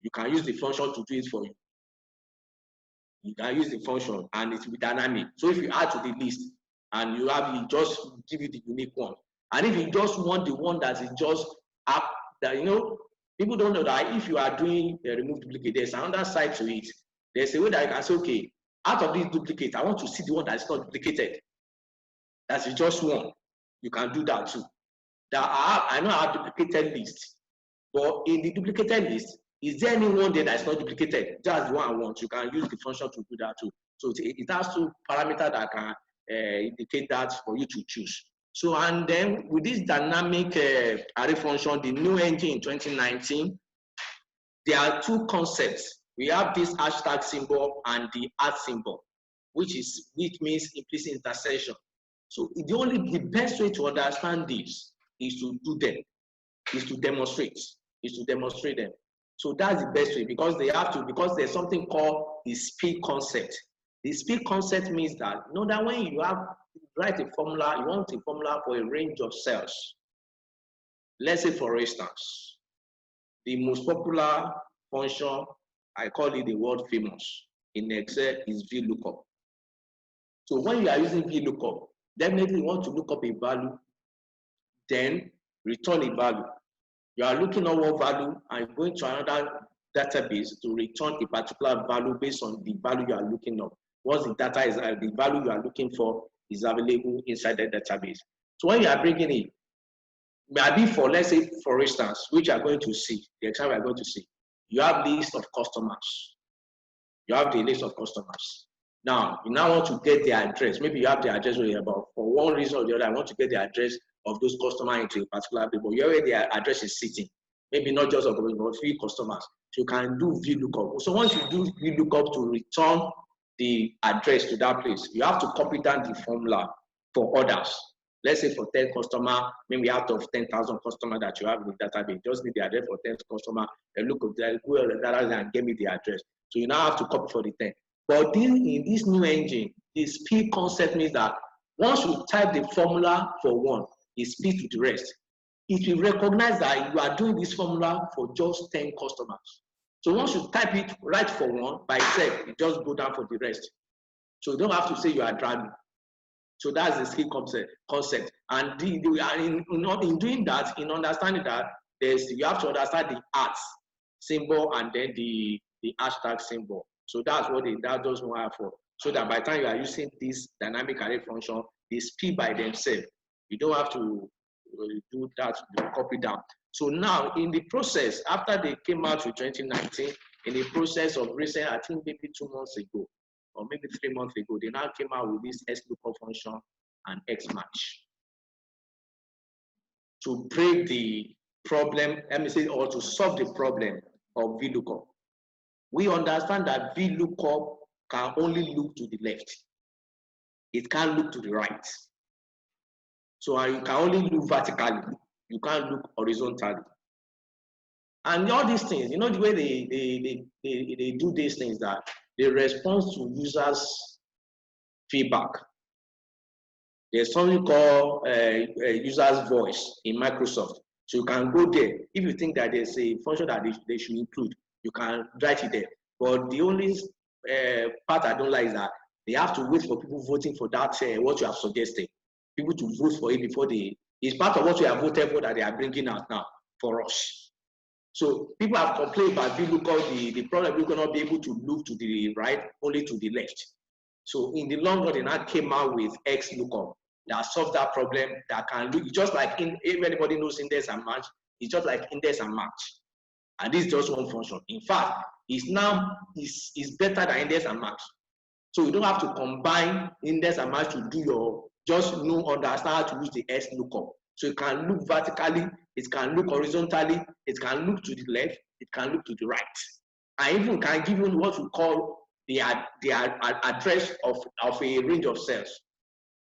you can use the function to do it for you. You can use the function and it will be dynamic. So if you add to the list and you just give you the unique one. And if you just want the one that is just up, that people don't know that if you are doing a remove duplicate, there's another side to it. There's a way that you can say, okay, out of these duplicates, I want to see the one that is not duplicated. That's just one. You can do that too. I know I have duplicated list, but in the duplicated list, is there anyone there that is not duplicated? That's the one I want. You can use the function to do that too. So it has two parameters that can indicate that for you to choose. So, and then with this dynamic array function, the new engine in 2019, there are two concepts. We have this hashtag symbol and the @ symbol, which means implicit intersection. So the best way to understand this is to do them, is to demonstrate them. So that's the best way, because there's something called the speed concept. The speed concept means that that when you write a formula, you want a formula for a range of cells. Let's say, for instance, the most popular function, I call it the world famous in Excel, is VLOOKUP. So when you are using VLOOKUP, definitely you want to look up a value, then return a value. You are looking at one value and going to another database to return a particular value based on the value you are looking up. Once the data is the value you are looking for is available inside the database. So when you are bringing it, maybe let's say, for instance, which you are going to see, the example you are going to see, you have list of customers. You have the list of customers. Now, you now want to get the address. Maybe you have the address where you're about. For one reason or the other, I want to get the address of those customers into a particular people. You know where their address is sitting. Maybe not just of but 3 customers. So you can do VLOOKUP. So once you do VLOOKUP to return the address to that place, you have to copy down the formula for others. Let's say for 10 customers, maybe out of 10,000 customers that you have in the database, just need the address for 10 customers, and look at the database and give me the address. So you now have to copy for the 10. But in this new engine, the speed concept means that once you type the formula for one, it speeds to the rest. It will recognize that you are doing this formula for just 10 customers. So once you type it right for one, by itself, it just go down for the rest. So you don't have to say you are dragging. So that's the speed concept. And in doing that, in understanding that, you have to understand the @ symbol and then the hashtag symbol. So that's what that does one for. So that by the time you are using this dynamic array function, they speed by themselves. You don't have to do that, copy down. So now in the process, after they came out with 2019, in the process of recent, I think maybe 2 months ago, or maybe 3 months ago, they now came out with this XLOOKUP function and XMatch to break the problem, or to solve the problem of VLOOKUP. We understand that VLOOKUP can only look to the left. It can't look to the right. So you can only look vertically. You can't look horizontally. And all these things, you know, the way they do these things, that they respond to users' feedback. There's something called user's voice in Microsoft. So you can go there. If you think that there's a function that they should include, you can write it there. But the only part I don't like is that they have to wait for people voting for that, what you have suggested. People to vote for it before it's part of what we have voted for that they are bringing out now for us. So people have complained about VLOOKUP, the problem we cannot be able to look to the right, only to the left. So in the long run, they now came out with XLOOKUP that solves that problem, that can look just like if anybody knows index and match, it's just like index and match. And this is just one function. In fact, it's better than index and match. So you don't have to combine index and match to do your, just understand how to use the XLOOKUP. So it can look vertically, it can look horizontally, it can look to the left, it can look to the right. And even can give you what we call the address of a range of cells.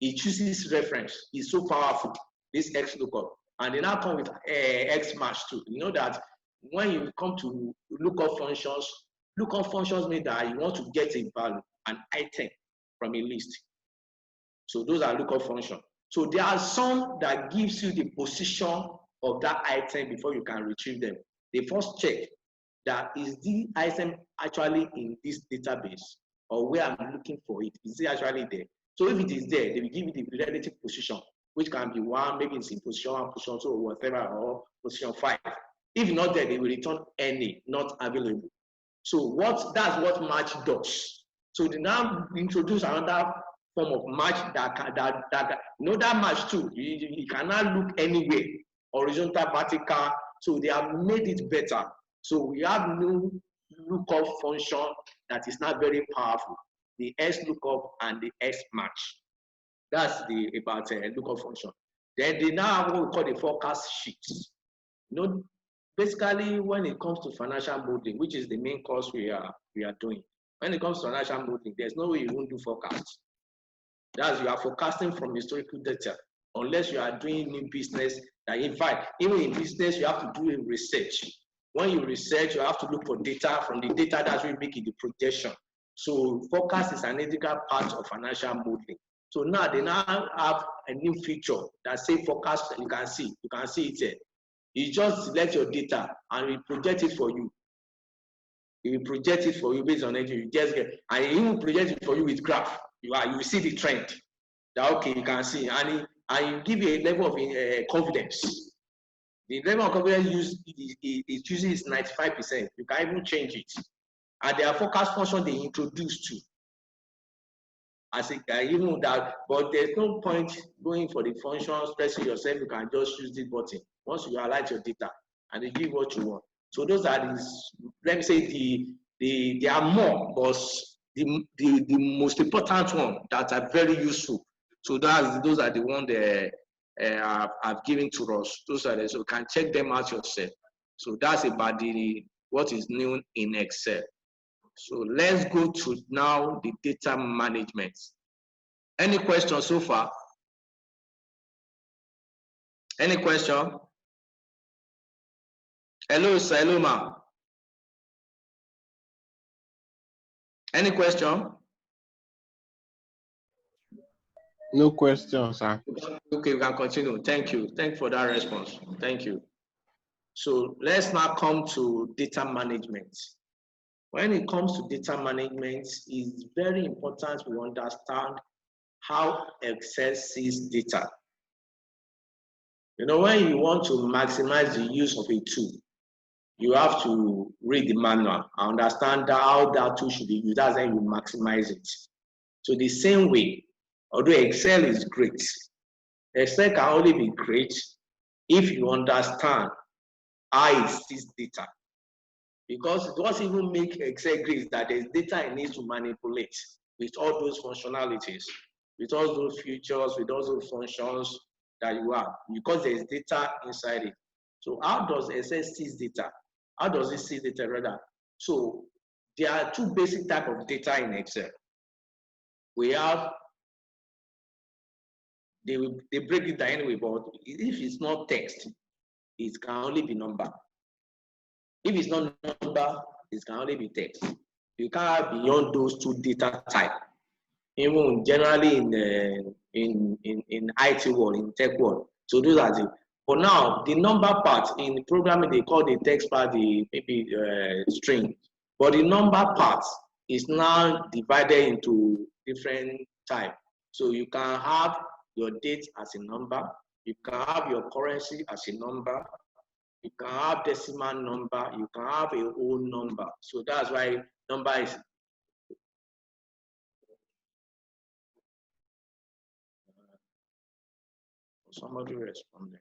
It chooses reference. It's so powerful, this XLOOKUP. And they now come with XMatch too. You know that when you come to lookup functions mean that you want to get a value, an item from a list. So those are lookup functions. So there are some that gives you the position of that item before you can retrieve them. They first check that is the item actually in this database, or where I'm looking for it. Is it actually there? So if it is there, they will give you the relative position, which can be 1, maybe it's in position 1, position 2, or whatever, or position 5. If not there, they will return any, not available. So that's what match does. So they now introduce another form of match that match too. You cannot look anywhere, horizontal, vertical. So they have made it better. So we have new lookup function that is not very powerful. The XLOOKUP and the XMatch. That's about lookup function. Then they now have what we call the forecast sheets. Basically, when it comes to financial modeling, which is the main course we are doing, when it comes to financial modeling, there's no way you won't do forecasts. That's, you are forecasting from historical data, unless you are doing new business. That in fact, even in business, you have to do a research. When you research, you have to look for data. From the data, that's where you make it the projection. So forecast is an integral part of financial modeling. So now they now have a new feature that say forecast. You can see it here. You just select your data and we project it for you. It will project it for you based on it. You just get, and it will project it for you with graph. You will see the trend. That okay, you can see, and you give you a level of confidence. The level of confidence it usually is 95%. You can even change it. And there are forecast function they introduced too. Even that, but there's no point going for the function, stressing yourself. You can just use this button once you highlight your data and they give what you want. So those are let me say there are more, but the most important one that are very useful. So those are the ones that I've given to us. Those are so you can check them out yourself. So that's about what is new in Excel. So let's go to now the data management. Any questions so far? Any question? Hello, sir. Hello, ma'am. Any question? No questions, sir. Okay, we can continue. Thank you. Thank you for that response. Thank you. So let's now come to data management. When it comes to data management, it's very important we understand how Excel sees data. When you want to maximize the use of a tool, you have to read the manual and understand how that tool should be used. That's how you maximize it. So the same way, although Excel is great, Excel can only be great if you understand how it sees data. Because what even makes Excel great is that there's data it needs to manipulate with all those functionalities, with all those features, with all those functions that you have, because there's data inside it. So how does Excel see data? How does it see data rather? So there are two basic types of data in Excel. We have they break it down anyway, but if it's not text, it can only be number. If it's not number, it can only be text. You can't have beyond those two data type. Even generally in IT world, in tech world. So those are the. For now, the number part in programming they call the text part the maybe string, but the number part is now divided into different type. So you can have your date as a number, you can have your currency as a number, you can have decimal number, you can have a whole number. So that's why number is. Somebody responded.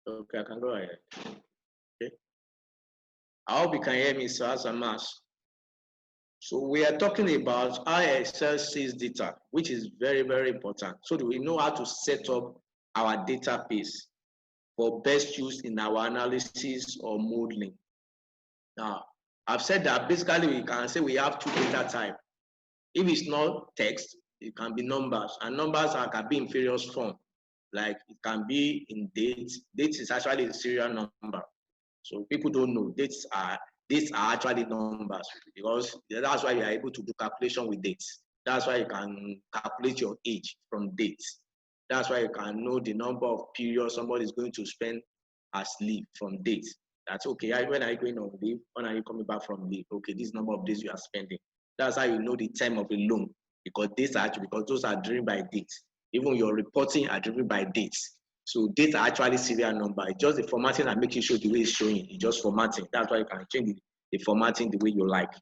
Okay, I can go ahead. Okay. I hope you can hear me, sir, as a mass. So we are talking about how Excel sees data, which is very, very important. So that we know how to set up our database for best use in our analysis or modeling. Now, I've said that basically we can say we have two data types. If it's not text, it can be numbers, and numbers can be in various form. Like it can be in dates. Dates is actually a serial number. So people don't know dates are actually numbers, because that's why you are able to do calculation with dates. That's why you can calculate your age from dates. That's why you can know the number of periods somebody is going to spend as leave from dates. That's okay. When are you going on leave? When are you coming back from leave? Okay, this number of days you are spending. That's how you know the time of a loan, because dates are actually, because those are driven by dates. Even your reporting are driven by dates. So dates are actually serial number. It's just the formatting that makes it show the way it's showing. It's just formatting. That's why you can change the formatting the way you like.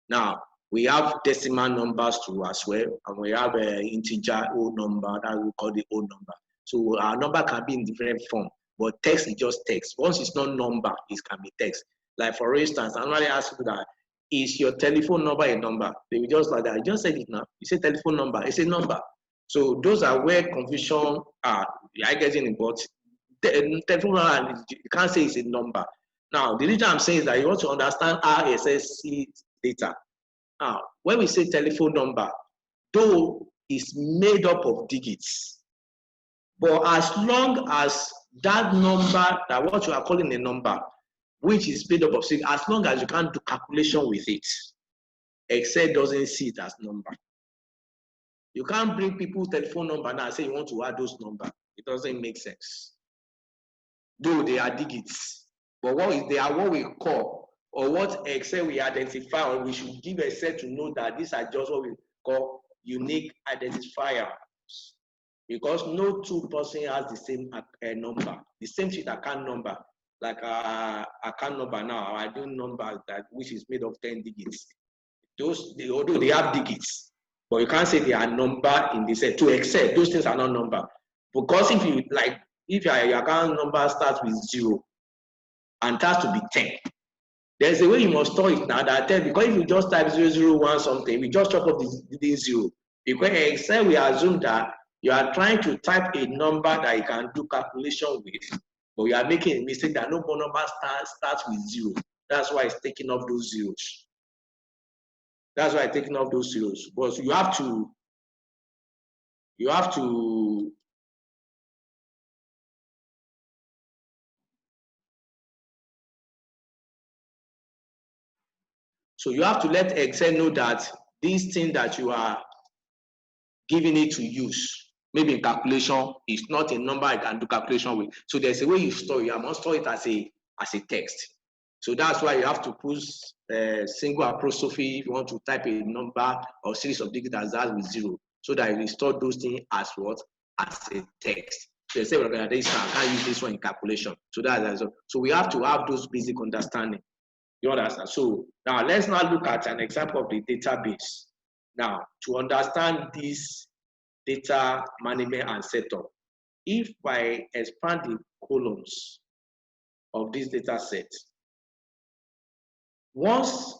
Now, we have decimal numbers too as well, and we have an integer whole number that we call the whole number. So our number can be in different form, but text is just text. Once it's not number, it can be text. Like for instance, I normally ask you that, is your telephone number a number? They will just like that. You just said it now. You say telephone number, it's a number. So those are where confusion are. I get in, but telephone number, you can't say it's a number. Now, the reason I'm saying is that you want to understand how SS sees data. Now, when we say telephone number, though it's made up of digits, but as long as that number, that what you are calling a number, which is made up of digits, as long as you can't do calculation with it, Excel doesn't see it as number. You can't bring people's telephone number now and say you want to add those numbers. It doesn't make sense. Though they are digits, but they are what we call, or what Excel we identify, or we should give Excel to know that these are just what we call unique identifiers. Because no two person has the same number, the same sheet account number, like account number now, our ID number that which is made of 10 digits. Although they have digits, but you can't say they are number in the set. To Excel, those things are not number. Because if your account number starts with 0 and it has to be 10, there's a way you must store it now that 10, because if you just type 001 something, we just chop up the 0. Because Excel, we assume that you are trying to type a number that you can do calculation with, but you are making a mistake that no more number starts with 0. That's why it's taking off those zeros. That's why I'm taking off those zeros. But you have to let Excel know that this thing that you are giving it to use, maybe in calculation, is not a number I can do calculation with. So there's a way you store it. You must store it as a text. So that's why you have to put single apostrophe if you want to type a number or series of digits that starts with 0, so that you store those things as what? As a text. So they say, well, I can't use this one in calculation. So we have to have those basic understanding. You understand? So now let's now look at an example of the database. Now, to understand this data management and setup, if I expand the columns of this data set, once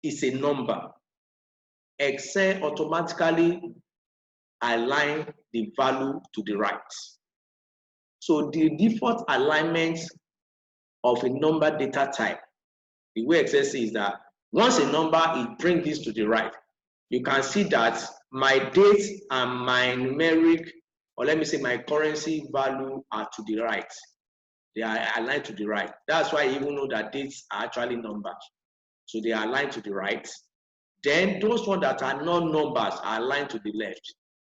it's a number, Excel automatically align the value to the right. So the default alignment of a number data type, the way Excel says that once a number, it brings this to the right. You can see that my date and my numeric, or let me say my currency value are to the right. They are aligned to the right. That's why you even know that dates are actually numbers. So they are aligned to the right. Then those ones that are non-numbers are aligned to the left.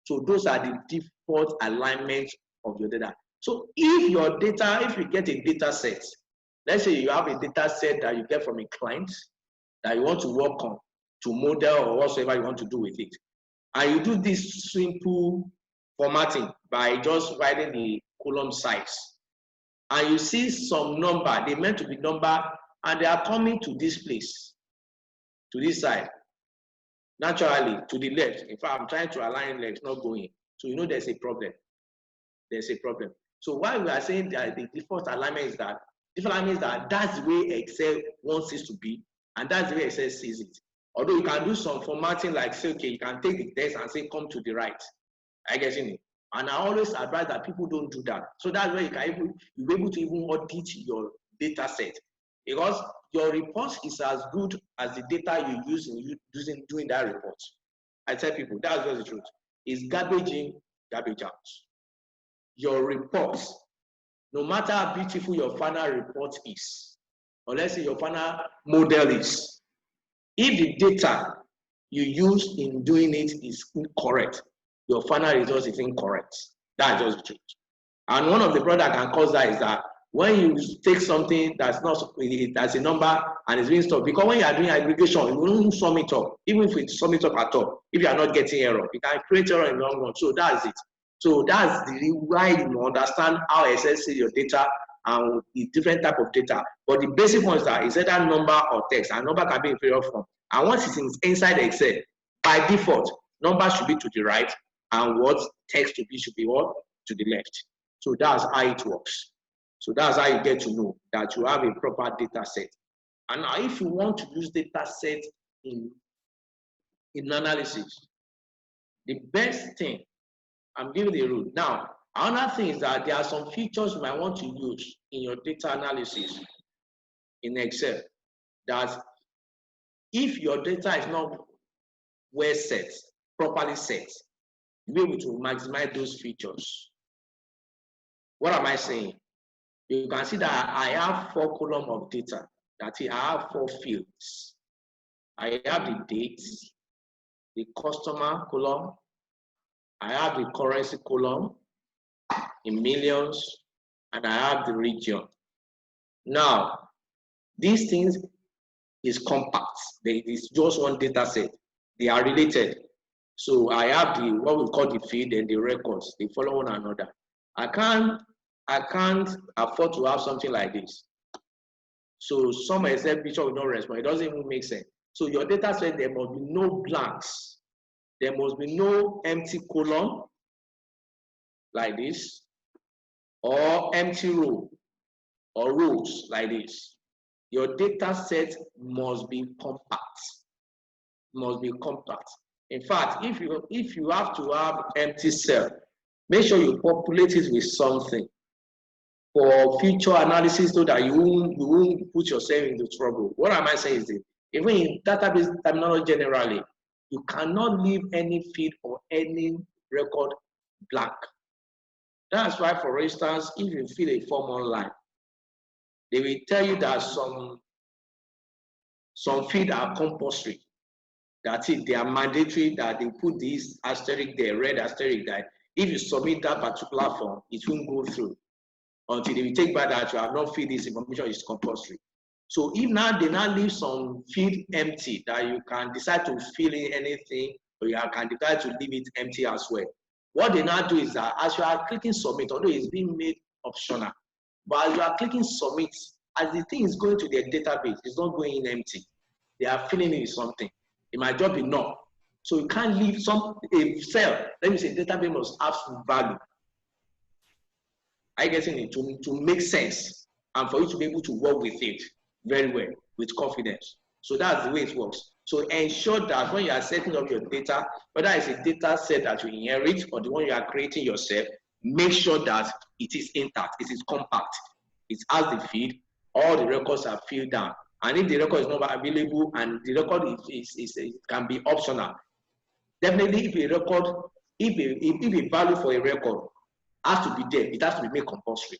So those are the default alignment of your data. So if your data, if you get a data set, let's say you have a data set that you get from a client that you want to work on, to model or whatsoever you want to do with it. And you do this simple formatting by just writing the column size. And you see some number, they meant to be number, and they are coming to this place, to this side. Naturally, to the left. In fact, I'm trying to align left, not going. So you know there's a problem. There's a problem. So why we are saying that the default alignment is that, that's the way Excel wants it to be, and that's the way Excel sees it. Although you can do some formatting like say, okay, you can take the text and say, come to the right. I guess in it. And I always advise that people don't do that. So that's where you'll be able to even audit your data set. Because your report is as good as the data you use in doing that report. I tell people, that's just the truth. It's garbage in, garbage out. Your reports, no matter how beautiful your final report is, or let's say your final model is, if the data you use in doing it is incorrect, your final result is incorrect. That's just the truth. And one of the problems that can cause that is that when you take something that's not, that's a number and it's being stored, because when you are doing aggregation, you won't sum it up. Even if you sum it up at all, if you are not getting error, you can create error in the long run. So that's it. So that's the why you understand how Excel sees your data and the different type of data. But the basic one is that it's either number or text, and number can be in various form. And once it's inside Excel, by default, number should be to the right, and what text should be what? To the left. So that's how it works. So that's how you get to know that you have a proper data set. And now if you want to use data set in analysis, the best thing, I'm giving the rule. Now, another thing is that there are some features you might want to use in your data analysis in Excel, that if your data is not well set, properly set, you'll be able to maximize those features. What am I saying? You can see that I have 4 columns of data. That is, I have 4 fields. I have the dates, the customer column, I have the currency column in millions, and I have the region. Now, these things is compact. It's just one data set. They are related. So I have the what we call the field and the records. They follow one another. I can't afford to have something like this. So some Excel picture will not respond. It doesn't even make sense. So your data set, there must be no blanks. There must be no empty column like this, or empty row, or rows like this. Your data set must be compact. Must be compact. In fact, if you have to have empty cell, make sure you populate it with something for future analysis so that you won't put yourself into trouble. What am I saying is that even in database terminology generally, you cannot leave any field or any record blank. That's why, for instance, if you fill a form online, they will tell you that some fields are compulsory. That is, they are mandatory, that they put this asterisk there, red asterisk there. If you submit that particular form, it won't go through until they will take back that you have not filled this information is compulsory. So if now they now leave some field empty, that you can decide to fill in anything, or you can decide to leave it empty as well. What they now do is that as you are clicking submit, although it's being made optional, but as you are clicking submit, as the thing is going to their database, it's not going in empty. They are filling in something. It might just be no. So you can't leave a cell. Let me say database must have some value. I get it to make sense and for you to be able to work with it very well with confidence. So that's the way it works. So ensure that when you are setting up your data, whether it's a data set that you inherit or the one you are creating yourself, make sure that it is intact, it is compact, it has the field, all the records are filled down. And if the record is not available and the record it can be optional, definitely if a record, if a value for a record has to be there, it has to be made compulsory.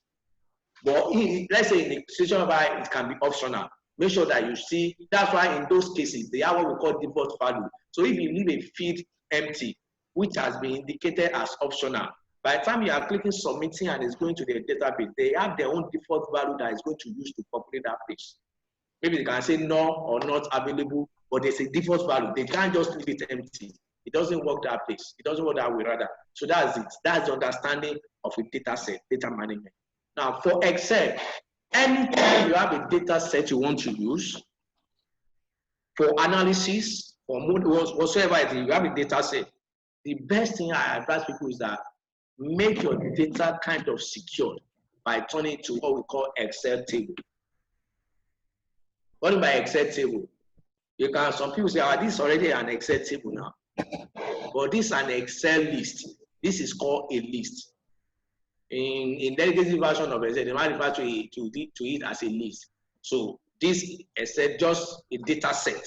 But let's say in a situation where it can be optional, make sure that you see, that's why in those cases, they have what we call default value. So if you leave a field empty, which has been indicated as optional, by the time you are clicking submitting and it's going to their database, they have their own default value that is going to use to populate that page. Maybe they can say no or not available, but there's a default value. They can't just leave it empty. It doesn't work that place. It doesn't work that way rather. So that's it. That's the understanding of a data set, data management. Now for Excel, anytime you have a data set you want to use for analysis, for whatsoever it is, you have a data set. The best thing I advise people is that make your data kind of secured by turning it to what we call Excel table. What do you mean by Excel table? You can, some people say, oh, this is already an Excel table now. But this is an Excel list. This is called a list. In delegated version of Excel, they might refer to it as a list. So this is just a data set.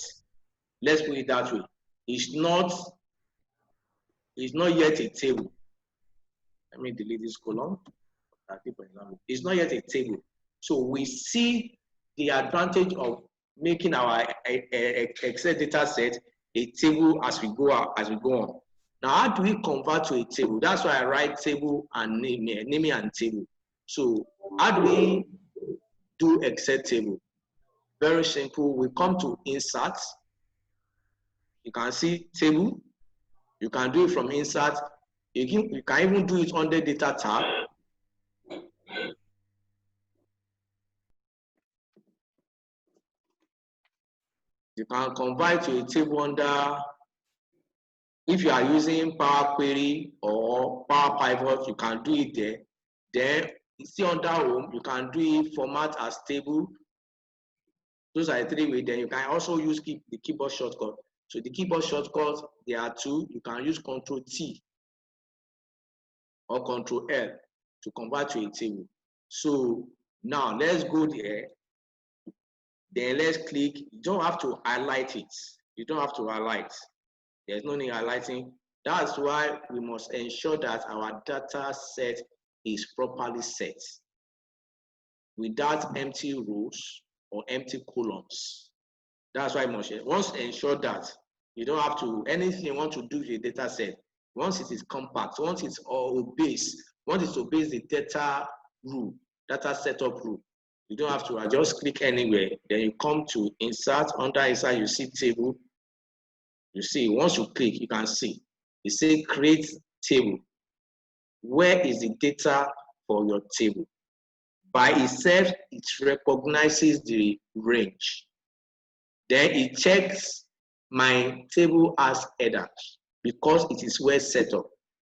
Let's put it that way. It's not yet a table. Let me delete this column. It's not yet a table. So we see the advantage of making our Excel data set a table as we go on. Now, how do we convert to a table? That's why I write table and naming and table. So how do we do Excel table? Very simple. We come to insert. You can see table. You can do it from insert. You can even do it under data tab. You can convert to a table under, if you are using Power Query or Power Pivot, you can do it there. Then you see under home, you can do it format as table. Those are the 3 ways. Then you can also use the keyboard shortcut. So the keyboard shortcut, there are 2. You can use Control T or Control L to convert to a table. So now let's go there. Then let's click. You don't have to highlight it. You don't have to highlight. There's no need highlighting. That's why we must ensure that our data set is properly set without empty rows or empty columns. That's why we must ensure that you don't have to, anything you want to do with your data set, once it is compact, once it obeys the data rule, data setup rule, you don't have to just click anywhere. Then you come to insert. Under insert, you see table. You see, once you click, you can see. You say create table. Where is the data for your table? By itself, it recognizes the range. Then it checks my table as headers because it is well set up.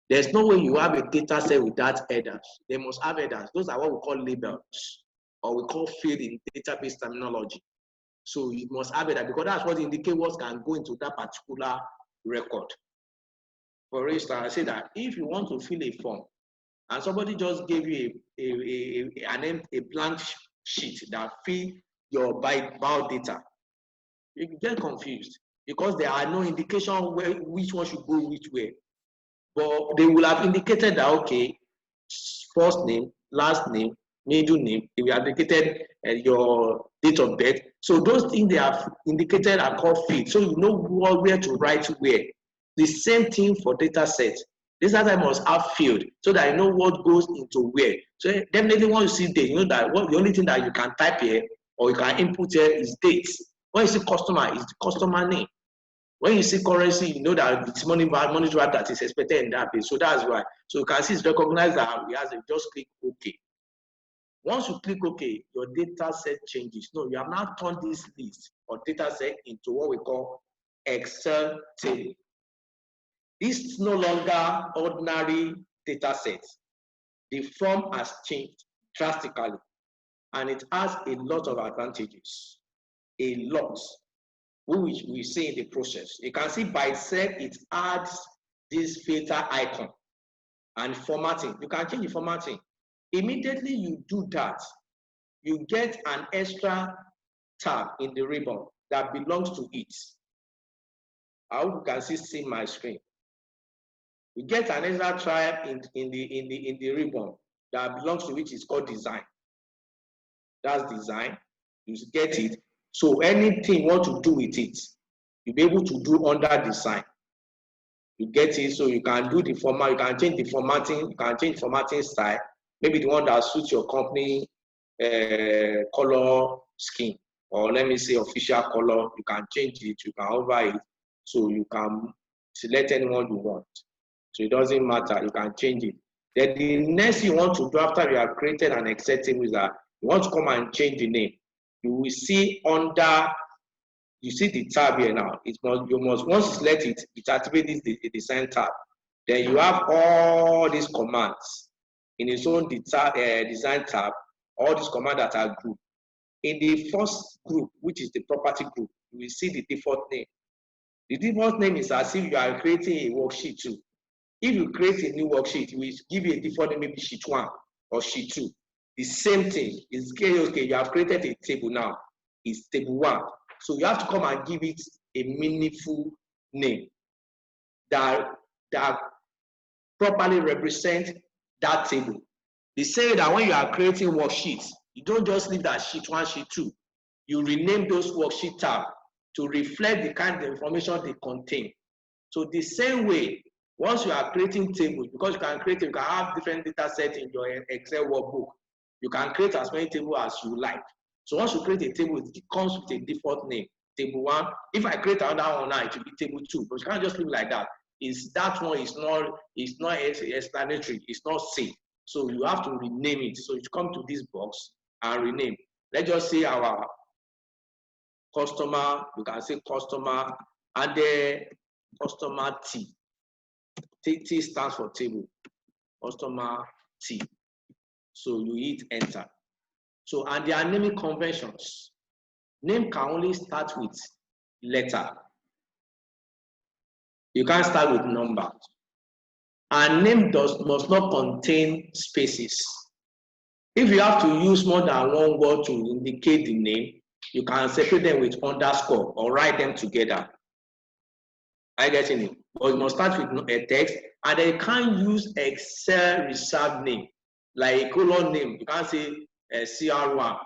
There's no way you have a data set without headers. They must have headers. Those are what we call labels, or we call field in database terminology. So you must have it because that's what indicates what can go into that particular record. For instance, I say that if you want to fill a form and somebody just gave you a blank sheet that fill your bio data, you get confused because there are no indication which one should go which way. But they will have indicated that, okay, first name, last name, middle name, they will have indicated your date of birth. So those things they have indicated are called fields. So you know where to write where. The same thing for data sets. This data must have field so that you know what goes into where. So definitely when you see date, you know that the only thing that you can type here or you can input here is dates. When you see customer, it's the customer name. When you see currency, you know that it's money that is expected in that place. So that's why. So you can see it's recognized that we have to just click OK. Once you click OK, your data set changes. No, you have now turned this list or data set into what we call Excel table. This is no longer ordinary data set. The form has changed drastically, and it has a lot of advantages. A lot. which we see in the process. You can see by itself, it adds this filter icon and formatting. You can change the formatting. Immediately you do that, you get an extra tab in the ribbon that belongs to it. I hope you can see my screen. You get an extra tab in the ribbon that belongs to which is called design. That's design. You get it. So anything you want to do with it, you'll be able to do under design. You get it. So you can do the format, you can change the formatting, you can change formatting style, maybe the one that suits your company color scheme, or let me say official color. You can change it, you can hover it, so you can select anyone you want. So it doesn't matter, you can change it. Then the next you want to do after you have created an Excel table is that you want to come and change the name. You will see under, you see the tab here now. You must once you select it, it activates the design tab. Then you have all these commands in its own design tab. All these commands that are grouped. In the first group, which is the property group, you will see the default name. The default name is as if you are creating a worksheet too. If you create a new worksheet, we give you a default name, maybe sheet 1 or sheet 2. The same thing is okay, you have created a table now, it's table 1. So you have to come and give it a meaningful name that properly represent that table. They say that when you are creating worksheets, you don't just leave that sheet 1, sheet 2. You rename those worksheet tabs to reflect the kind of information they contain. So the same way, once you are creating tables, because you can have different data sets in your Excel workbook. You can create as many tables as you like. So once you create a table, it comes with a default name. Table 1. If I create another one now, it will be table 2. But you can't just leave it like that. That one is not explanatory. It's not safe. So you have to rename it. So you come to this box and rename. Let's just say our customer. You can say customer and the customer T. T stands for table. Customer T. So you hit enter. So, and there are naming conventions. Name can only start with letter. You can't start with number. And name must not contain spaces. If you have to use more than one word to indicate the name, you can separate them with underscore or write them together. Are you getting it? But you must start with a text, and then you can't use Excel reserved name, like a colon name. You can't say CR1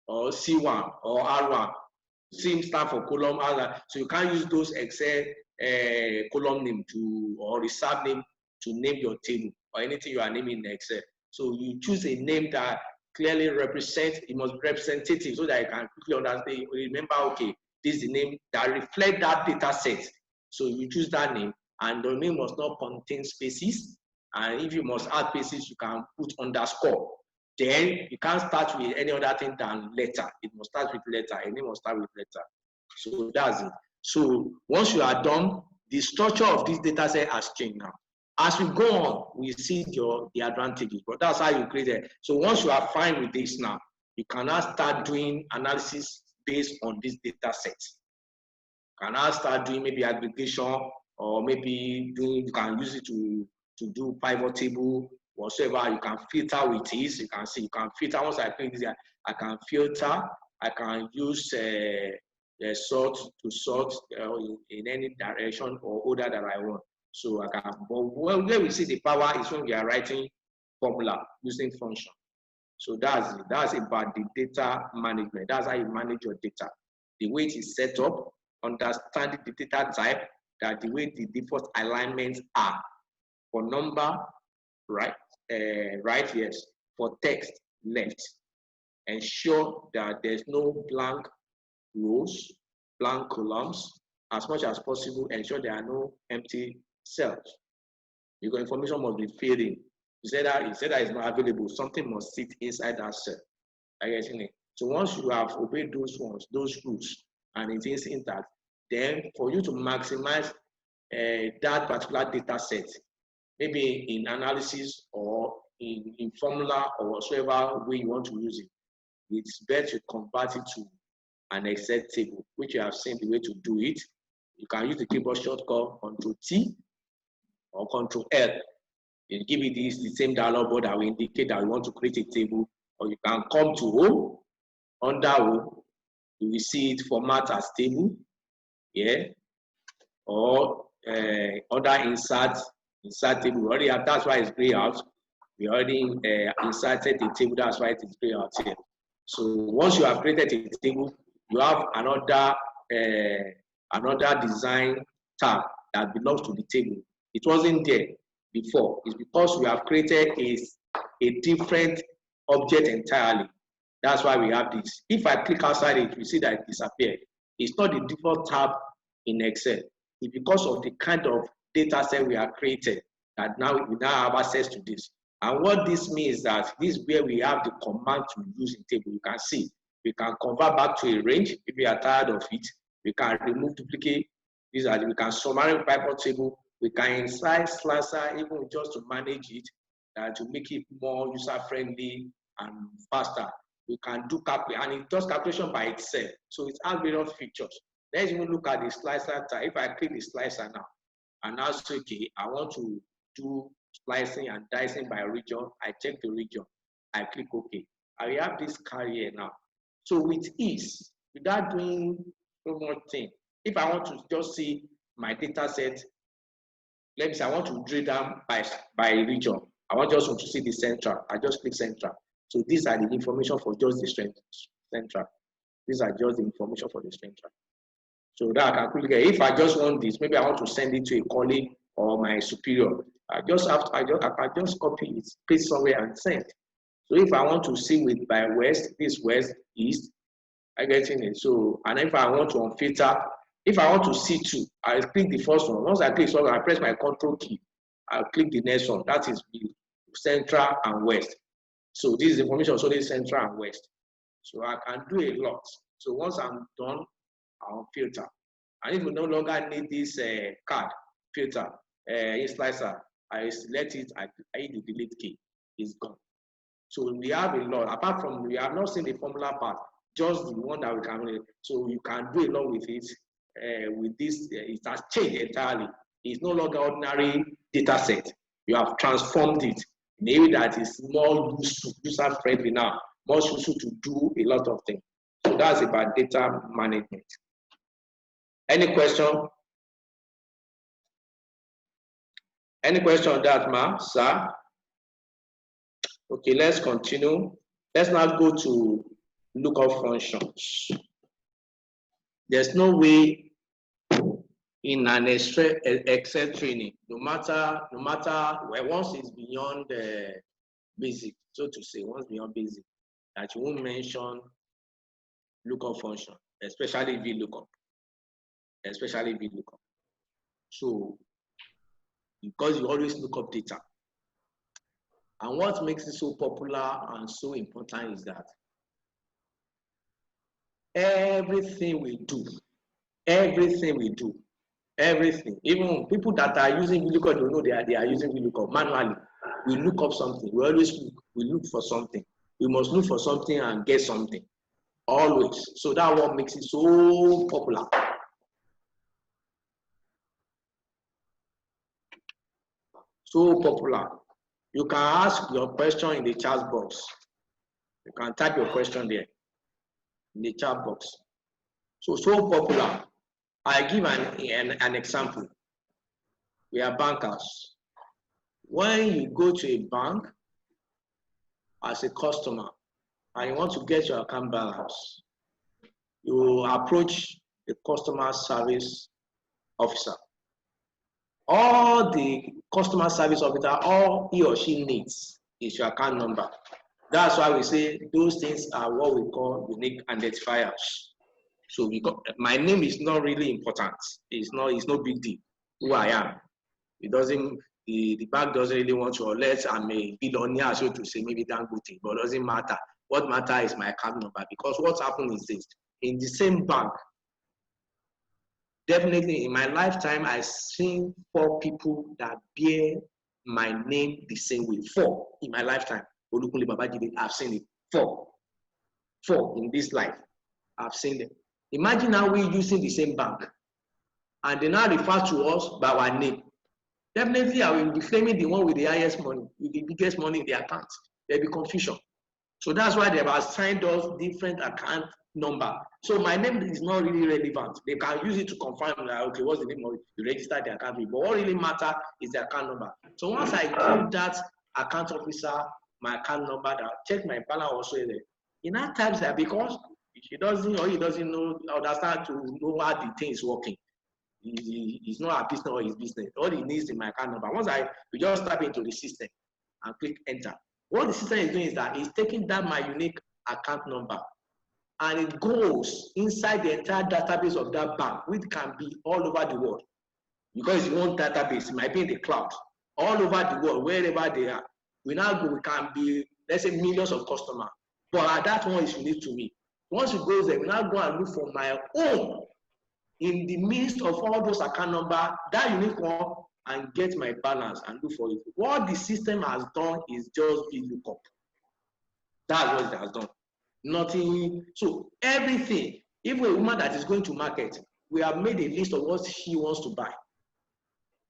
or C1 or R1. C stand for column, so you can't use those Excel column name or reserved name to name your table or anything you are naming in Excel. So you choose a name that clearly represents, it must be representative so that you can quickly understand, remember, okay, this is the name that reflects that data set. So you choose that name, and the name must not contain spaces. And if you must add spaces, you can put underscore. Then you can't start with any other thing than letter. It must start with letter. A name must start with letter. So that's it. So once you are done, the structure of this data set has changed now. As we go on, we see the advantages, but that's how you create it. So once you are fine with this now, you can now start doing analysis based on this data set. You can now start doing maybe aggregation, or maybe you can use it to do pivot table, whatsoever. You can filter with this. You can see, you can filter. Once I click this, I can filter. I can use sort in any direction or order that I want. So I can, but where we see the power is when we are writing formula using function. So that's it. That's about the data management. That's how you manage your data. The way it is set up, understanding the data type, that the way the default alignments are. For number, right, yes. For text, left. Ensure that there's no blank rows, blank columns. As much as possible, ensure there are no empty cells. Your information must be filled in. You said that it's not available. Something must sit inside that cell. Are you getting it? So once you have obeyed those rules, and it is intact, then for you to maximize that particular data set, maybe in analysis or in formula or whatsoever way you want to use it, it's better to convert it to an Excel table, which you have seen the way to do it. You can use the keyboard shortcut Ctrl+T or Ctrl+L. You give it the same dialog board that will indicate that we want to create a table, or you can come to Home. Under Home, you will see it format as table, yeah, or under insert table. We already have, that's why it's gray out. We already inserted the table, that's why it is gray out here. So once you have created a table, you have another design tab that belongs to the table. It wasn't there before. It's because we have created a different object entirely. That's why we have this. If I click outside it, you see that it disappeared. It's not the default tab in Excel. It's because of the kind of data set we have created that now we have access to this. And what this means is that this is where we have the command to use in table. You can see we can convert back to a range if we are tired of it. We can remove duplicate. We can summarize pivot table. We can insert slicer even just to manage it, to make it more user friendly and faster. We can do calculation, and it does calculation by itself. So it has various features. Let's even look at the slicer tab. If I click the slicer now, and now say, okay, I want to do slicing and dicing by region. I check the region. I click OK. I have this carrier now. So with ease, without doing so much thing, if I want to just see my data set, let me say I want to drill down by region. I want just to see the central. I just click central. So these are the information for just the central. These are just the information for the central. So that I can quickly, if I just want this, maybe I want to send it to a colleague or my superior. I can just copy it, paste somewhere and send. So if I want to see with by west, this west, east, I get in it. So, and if I want to unfilter, if I want to see two, I click the first one. Once I click, so I press my control key. I'll click the next one. That is central and west. So this is information, so this is central and west. So I can do a lot. So once I'm done, I'll filter. And if you no longer need this card filter, slicer, I select it, I hit the delete key, it's gone. So we have a lot. Apart from, we have not seen the formula part, just the one that we can, so you can do a lot with it. With this, it has changed entirely. It's no longer ordinary data set. You have transformed it in a way that is more useful, user friendly now, more useful to do a lot of things. So that's about data management. Any question? Any question on that, ma, sir? Okay, let's continue. Let's now go to lookup functions. There's no way in an Excel training, no matter well, once it's beyond the basic, so to say, once beyond basic, that you won't mention lookup function, especially VLOOKUP. Especially VLOOKUP. So, because you always look up data. And what makes it so popular and so important is that everything we do, everything, even people that are using VLOOKUP don't know they are using VLOOKUP manually. We look up something, we always look for something. We must look for something and get something, always. So that's what makes it so popular. So popular. You can ask your question in the chat box. You can type your question there in the chat box. So popular. I give an example. We are bankers. When you go to a bank as a customer and you want to get your account balance, you approach the customer service officer. All the customer service officer, all he or she needs is your account number. That's why we say those things are what we call unique identifiers. So my name is not really important. It's no big deal who I am. It doesn't, the bank doesn't really want to, unless I'm a billionaire, so to say, maybe Dangote, but it doesn't matter. What matters is my account number, because what's happened is this: in the same bank, definitely in my lifetime, I've seen 4 people that bear my name the same way. 4 in my lifetime. I've seen it. 4 in this life. I've seen them. Imagine now we using the same bank, and they now refer to us by our name. Definitely, I will be claiming the one with the highest money, with the biggest money in the account. There'll be confusion. So that's why they've assigned us different account number. So my name is not really relevant. They can use it to confirm that, okay, what's the name of it? You register the account. But what really matters is the account number. So once I give that account officer my account number, that check my balance also there. In that types that because he doesn't or he doesn't know, understand to know how the thing is working. It's not a business or his business. All he needs is my account number. Once we just tap into the system and click enter. What the system is doing is that it's taking that my unique account number and it goes inside the entire database of that bank, which can be all over the world. Because it's one database, it might be in the cloud, all over the world, wherever they are. We can be, let's say, millions of customers. But that one is unique to me. Once it goes there, we now go and look for my own in the midst of all those account number, that unique one, and get my balance and look for it. What the system has done is just VLOOKUP. That's what it has done. Nothing. So everything, even a woman that is going to market, we have made a list of what she wants to buy.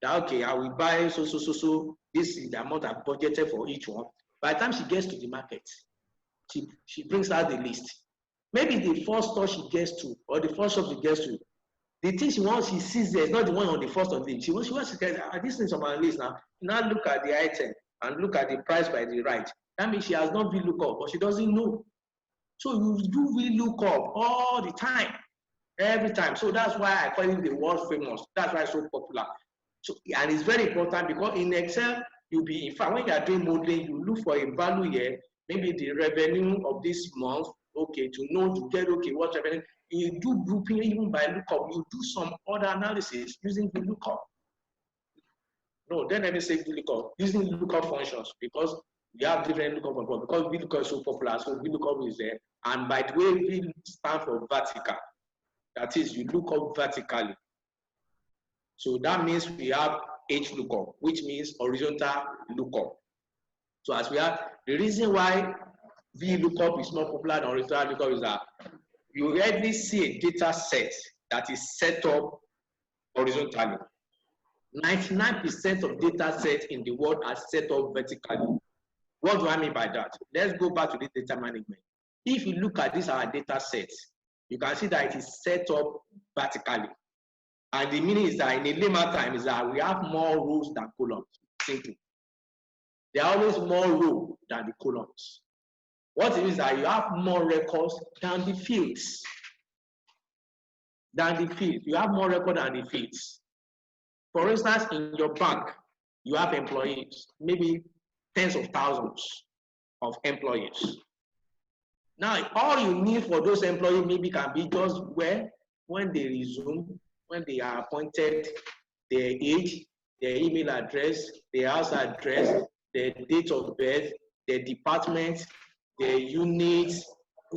That, okay, I will buy so. This is the amount I budgeted for each one. By the time she gets to the market, she brings out the list. Maybe the first store she gets to, or the first shop she gets to, the thing she wants, she sees there is not the one on the first of the list. She wants to get this is on my list now. Now look at the item and look at the price by the right. That means she has not been look up, but she doesn't know. So you do really look up all the time, every time. So that's why I call it the world famous. That's why it's so popular. So and it's very important because in Excel, you'll be, in fact, when you are doing modeling, you look for a value here, maybe the revenue of this month, okay, to know to get okay, what revenue. You do grouping even by lookup. You do some other analysis using the lookup. No, then let me say VLOOKUP, using lookup functions because we have different lookup functions. Because VLOOKUP is so popular, so VLOOKUP is there. And by the way, V stands for vertical. That is, you look up vertically. So that means we have HLOOKUP, which means horizontal lookup. So as we have, the reason why VLOOKUP is more popular than horizontal lookup is that you rarely see a data set that is set up horizontally. 99% of data sets in the world are set up vertically. What do I mean by that? Let's go back to the data management. If you look at this, our data sets, you can see that it is set up vertically. And the meaning is that in a layman time is that we have more rows than columns. Simple. There are always more rows than the columns. What it means is that you have more records than the fields. You have more records than the fields. For instance, in your bank, you have employees, maybe tens of thousands of employees. Now, all you need for those employees maybe can be just when they resume, when they are appointed, their age, their email address, their house address, their date of birth, their department, their units.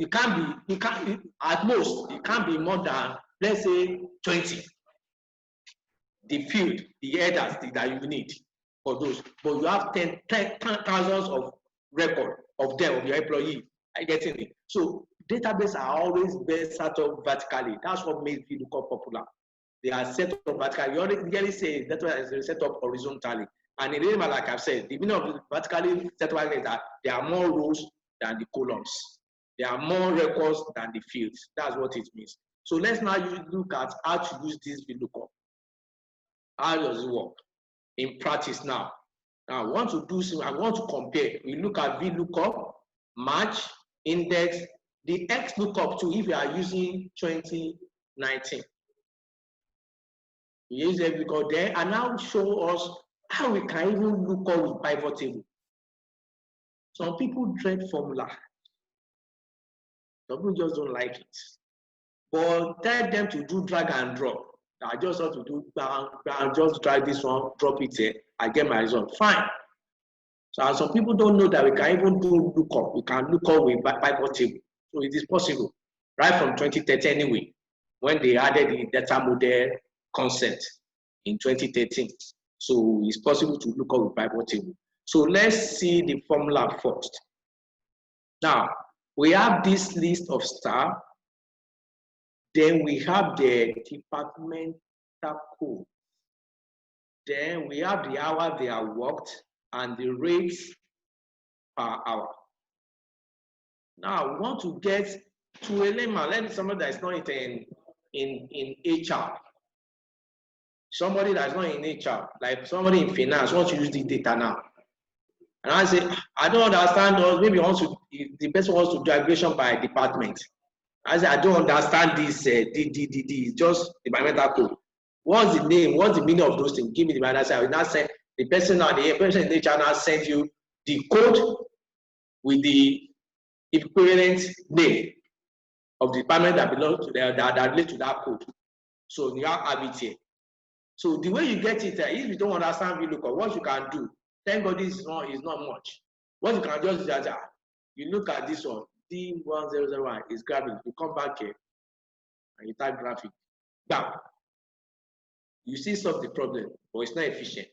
At most, it can't be more than, let's say, 20. The field, the headers that you need for those. But you have 10,000s of record of them, of your employee. I get it. So databases are always best set up vertically. That's what makes VLOOKUP popular. They are set up vertically. You already say that is set up horizontally. And in the like I've said, the meaning of vertically set up is that there are more rows than the columns. There are more records than the fields. That's what it means. So let's now look at how to use this VLOOKUP. How does it work in practice now? Now, I want to do something. I want to compare. We look at VLOOKUP, match, index, the XLOOKUP too, if you are using 2019. You use VLOOKUP there and now show us how we can even look up with pivot table. Some people dread formula. Some people just don't like it. But tell them to do drag and drop. I just want to do just try this one, drop it here, I get my result. Fine. So some people don't know that we can even do lookup. We can look up with pivot table. So it is possible. Right from 2013 anyway, when they added the data model concept in 2013. So it's possible to look up with pivot table. So let's see the formula first. Now, we have this list of star. Then we have the departmental code. Then we have the hour they are worked and the rates per hour. Now we want to get to a layman. Let me somebody that is not in HR. Somebody that's not in HR, like somebody in finance wants to use the data now. And I say, I don't understand, or maybe the person wants to do aggregation by department. I say, I don't understand this, just the environmental code. What's the name? What's the meaning of those things? Give me the man. I say, I will not send the person in HR now send you the code with the equivalent name of the department that belongs to that relate to that code. So you have it here. So the way you get it, if you don't understand VLOOKUP, what you can do, thank God this is not much. What you can just do is you look at this one, D1001 is grabbing. You come back here and you type graphic. Now, you see solve the problem, but it's not efficient.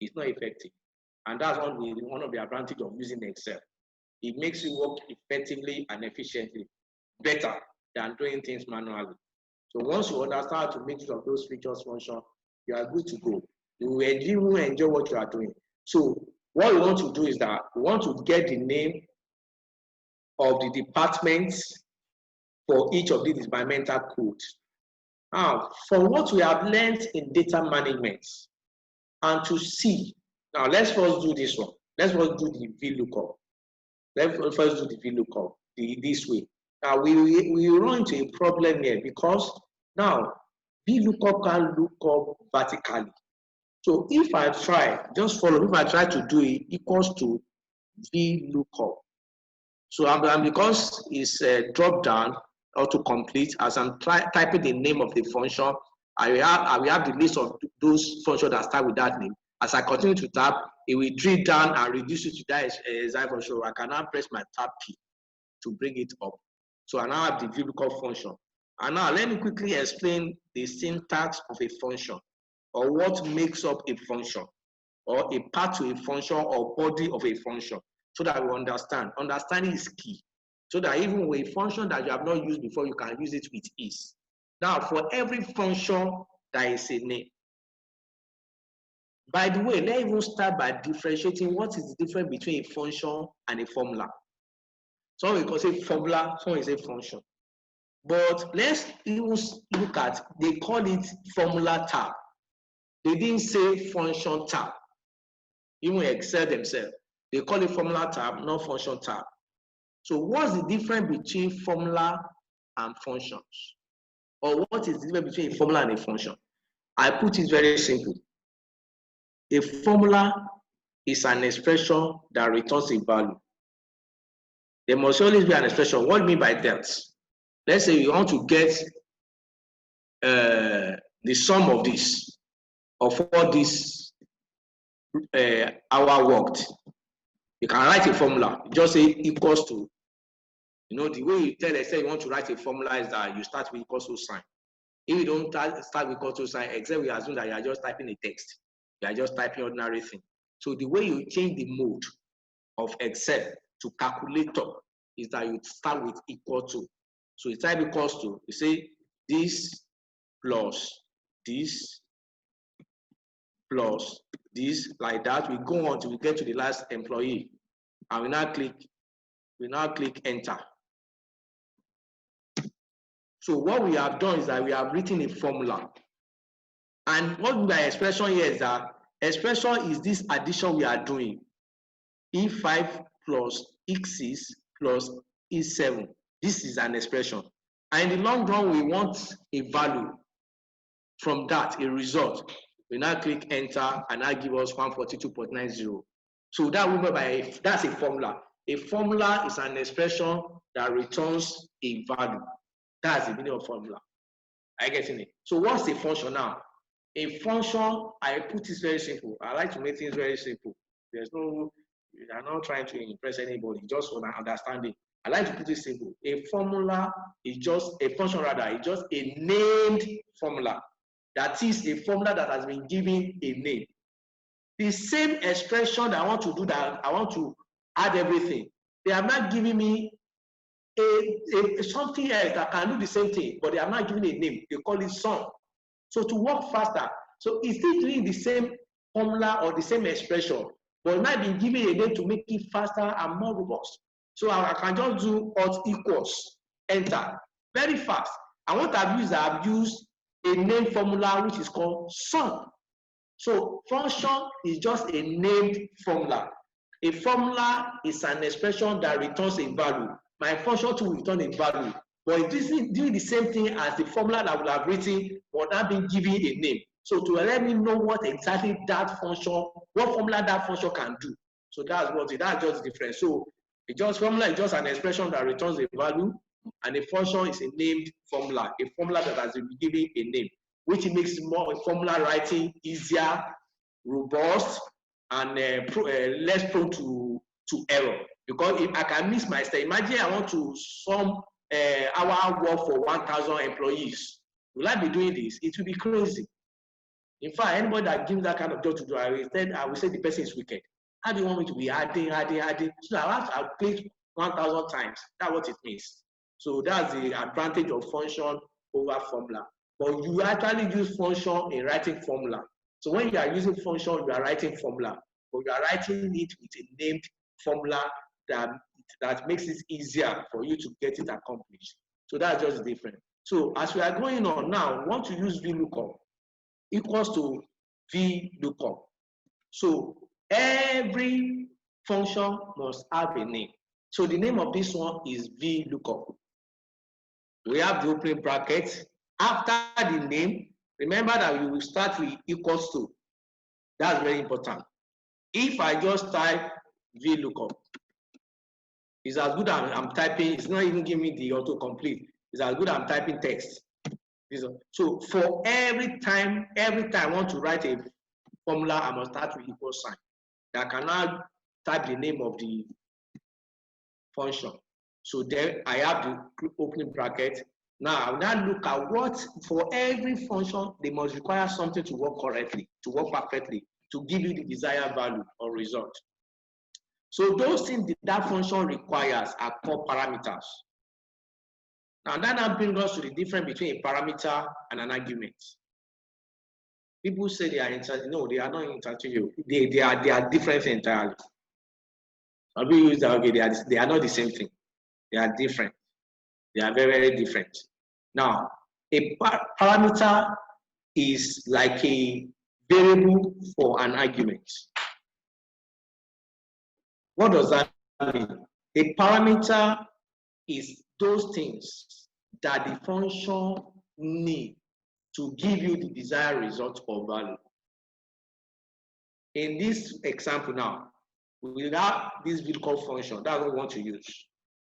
It's not effective. And that's one of the advantages of using Excel. It makes you work effectively and efficiently, better than doing things manually. So once you understand how to make use of those features function, you are good to go. You will enjoy what you are doing. So what we want to do is that we want to get the name of the departments for each of these environmental codes. Now, for what we have learned in data management, and to see, now let's first do this one. Let's first do the VLOOKUP. Let's first do the VLOOKUP this way. Now we run into a problem here because now VLOOKUP can look up vertically. So if I try, just follow, if I try to do it equals to VLOOKUP. So because it's drop down auto complete, as I'm typing the name of the function, I will have the list of those functions that start with that name. As I continue to tap, it will drill down and reduce it to that exact function. I can now press my tab key to bring it up. So I now have the VLOOKUP function. And now let me quickly explain the syntax of a function, or what makes up a function, or a part to a function, or body of a function, so that we understand. Understanding is key, so that even with a function that you have not used before, you can use it with ease. Now, for every function, there is a name. By the way, let's even start by differentiating what is the difference between a function and a formula. Some will say formula, some will say function. But let's even look at, they call it formula tab. They didn't say function tab. Even Excel themselves, they call it formula tab, not function tab. So what's the difference between formula and functions? Or what is the difference between a formula and a function? I put it very simple. A formula is an expression that returns a value. There must always be an expression. What do you mean by that? Let's say you want to get the sum of this, of all this hour worked. You can write a formula. Just say equals to, the way you tell Excel you want to write a formula is that you start with equals to sign. If you don't start with equals to sign, Excel will assume that you are just typing a text. You are just typing ordinary thing. So the way you change the mode of Excel to calculator is that you start with equal to. So you type equals to, you say this plus this plus this, like that. We go on till we get to the last employee, and we now click enter. So what we have done is that we have written a formula. And what by expression here is that expression is this addition we are doing. E5 plus E6 plus E7. This is an expression. And in the long run, we want a value from that, a result. We now click enter, and that gives us 142.90. So that's a formula. A formula is an expression that returns a value. That's the meaning of formula. Are you getting it? So what's a function now? A function, I put it very simple. I like to make things very simple. I'm not trying to impress anybody, just for my understanding. I like to put it simple. A formula is just a function, rather, it's just a named formula. That is a formula that has been given a name. The same expression that I want to do, that I want to add everything, they are not giving me something else that can do the same thing, but they are not giving a name. They call it son. So to work faster. So it's still doing the same formula or the same expression, but now been given a name to make it faster and more robust. So I can just do alt equals, enter, very fast. And what I've used a name formula which is called sum. So function is just a named formula. A formula is an expression that returns a value. My function too will return a value, but it isn't doing the same thing as the formula that I would have written, but not being given a name. So to let me know what exactly that function, what formula that function can do. So that's just different. So formula is just an expression that returns a value, and a function is a named formula, a formula that has been given a name, which makes more formula writing easier, robust, and less prone to error. Because if I can miss my step, imagine I want to sum our work for 1,000 employees. Will I be doing this? It will be crazy. In fact, anybody that gives that kind of job to do, I will say the person is wicked. How do you want me to be adding? So I have to update 1,000 times. That's what it means. So that's the advantage of function over formula. But you actually use function in writing formula. So when you are using function, you are writing formula, but you are writing it with a named formula that makes it easier for you to get it accomplished. So that's just different. So as we are going on now, we want to use VLOOKUP equals to VLOOKUP. So every function must have a name. So the name of this one is VLOOKUP. We have the opening bracket. After the name, remember that we will start with equals to. That's very important. If I just type VLOOKUP, it's as good as I'm typing, it's not even giving me the autocomplete. It's as good as I'm typing text. So for every time I want to write a formula, I must start with equal sign. I cannot type the name of the function. So then I have the opening bracket. Now I will now look at what, for every function, they must require something to work correctly, to work perfectly, to give you the desired value or result. So those things that function requires are called parameters. Now that now brings us to the difference between a parameter and an argument. People say they are no, they are not interchangeable. They are different entirely. Some people use that, okay, they are not the same thing. They are different. They are very, very different. Now, a parameter is like a variable for an argument. What does that mean? A parameter is those things that the function needs to give you the desired result or value. In this example now, we have this VLOOKUP function that we want to use.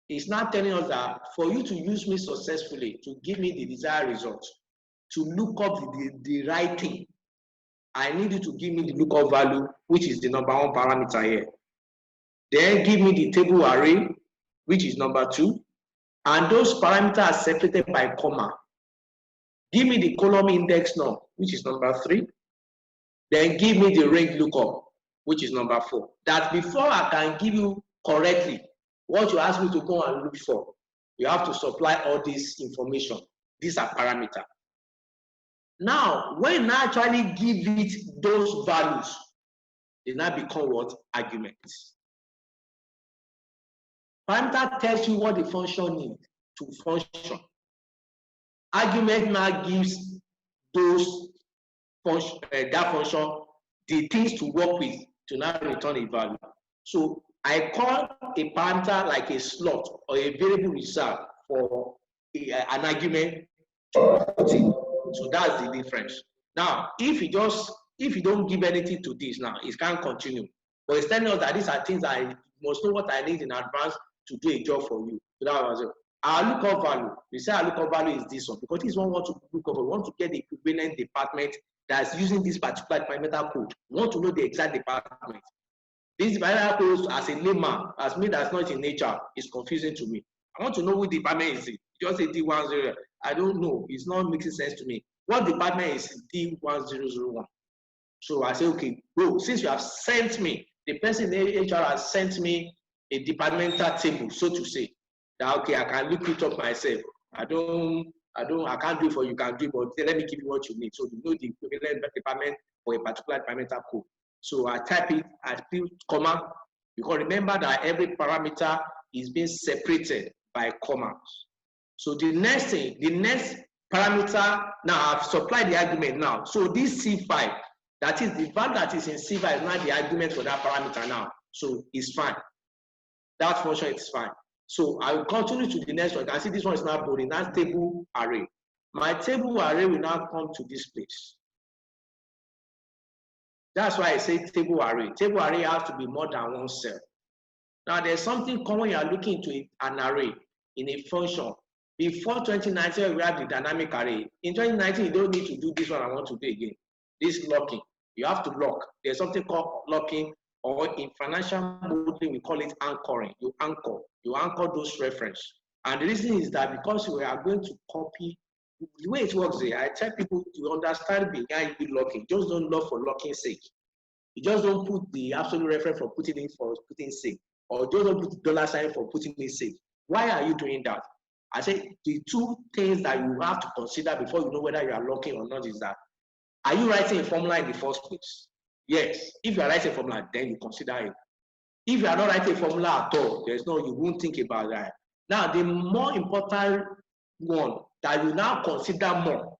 It's not telling us that for you to use me successfully to give me the desired result, to look up the right thing, I need you to give me the lookup value, which is the number one parameter here. Then give me the table array, which is number 2. And those parameters are separated by comma. Give me the column index now, which is number 3. Then give me the range lookup, which is number 4. That before I can give you correctly what you ask me to go and look for, you have to supply all this information. These are parameters. Now, when I actually give it those values, they now become what? Arguments. Parameter tells you what the function needs to function. Argument now gives those that function the things to work with to now return a value. So I call a parameter like a slot or a variable reserve for an argument to put in. So that's the difference. Now, if you don't give anything to this now, it can't continue. But it's telling us that these are things I must know what I need in advance to do a job for you. So that was it. Our lookup value, we say our lookup value is this one because this one want to look up. We want to get the equivalent department that's using this particular departmental code. We want to know the exact department. This departmental code, as a layman, as me that's not in nature, is confusing to me. I want to know which department is it. Just say D10. I don't know. It's not making sense to me. What department is D1001? So I say, okay, bro, since you have sent me, the person in HR has sent me a departmental table, so to say. That okay, I can look it up myself. I can't do it for you, can do it, but let me give you what you need. So you know the equivalent department for a particular departmental code. So I type it, I put comma, because remember that every parameter is being separated by commas. So the next thing, the next parameter, now I've supplied the argument now. So this C5, that is the value that is in C5 is not the argument for that parameter now. So it's fine. That function is fine. So I will continue to the next one. You can see this one is now bolding. That's table array. My table array will now come to this place. That's why I say table array. Table array has to be more than one cell. Now there's something common you are looking into an array in a function. Before 2019, we have the dynamic array. In 2019, you don't need to do this one I want to do again. This locking. You have to lock. There's something called locking, or in financial modeling, we call it anchoring. You anchor those reference. And the reason is that because we are going to copy, the way it works there, I tell people to understand behind locking. Just don't lock for locking's sake. You just don't put the absolute reference for putting in for putting sake, or just don't put the dollar sign for putting in sake. Why are you doing that? I say the two things that you have to consider before you know whether you are locking or not is that, are you writing a formula in the first place? Yes. If you are writing a formula, then you consider it. If you are not writing a formula at all, there's no, you won't think about that. Now, the more important one that you now consider more,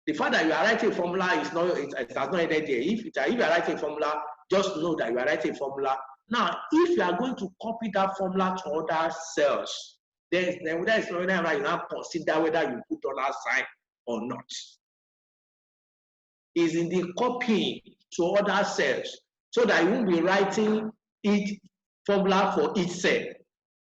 the fact that you are writing a formula is not, it has not ended there. If you are writing a formula, just know that you are writing a formula. Now, if you are going to copy that formula to other cells, then that is whether you now consider whether you put dollar sign or not. Is in the copying to other cells, so that you won't be writing each formula for each cell.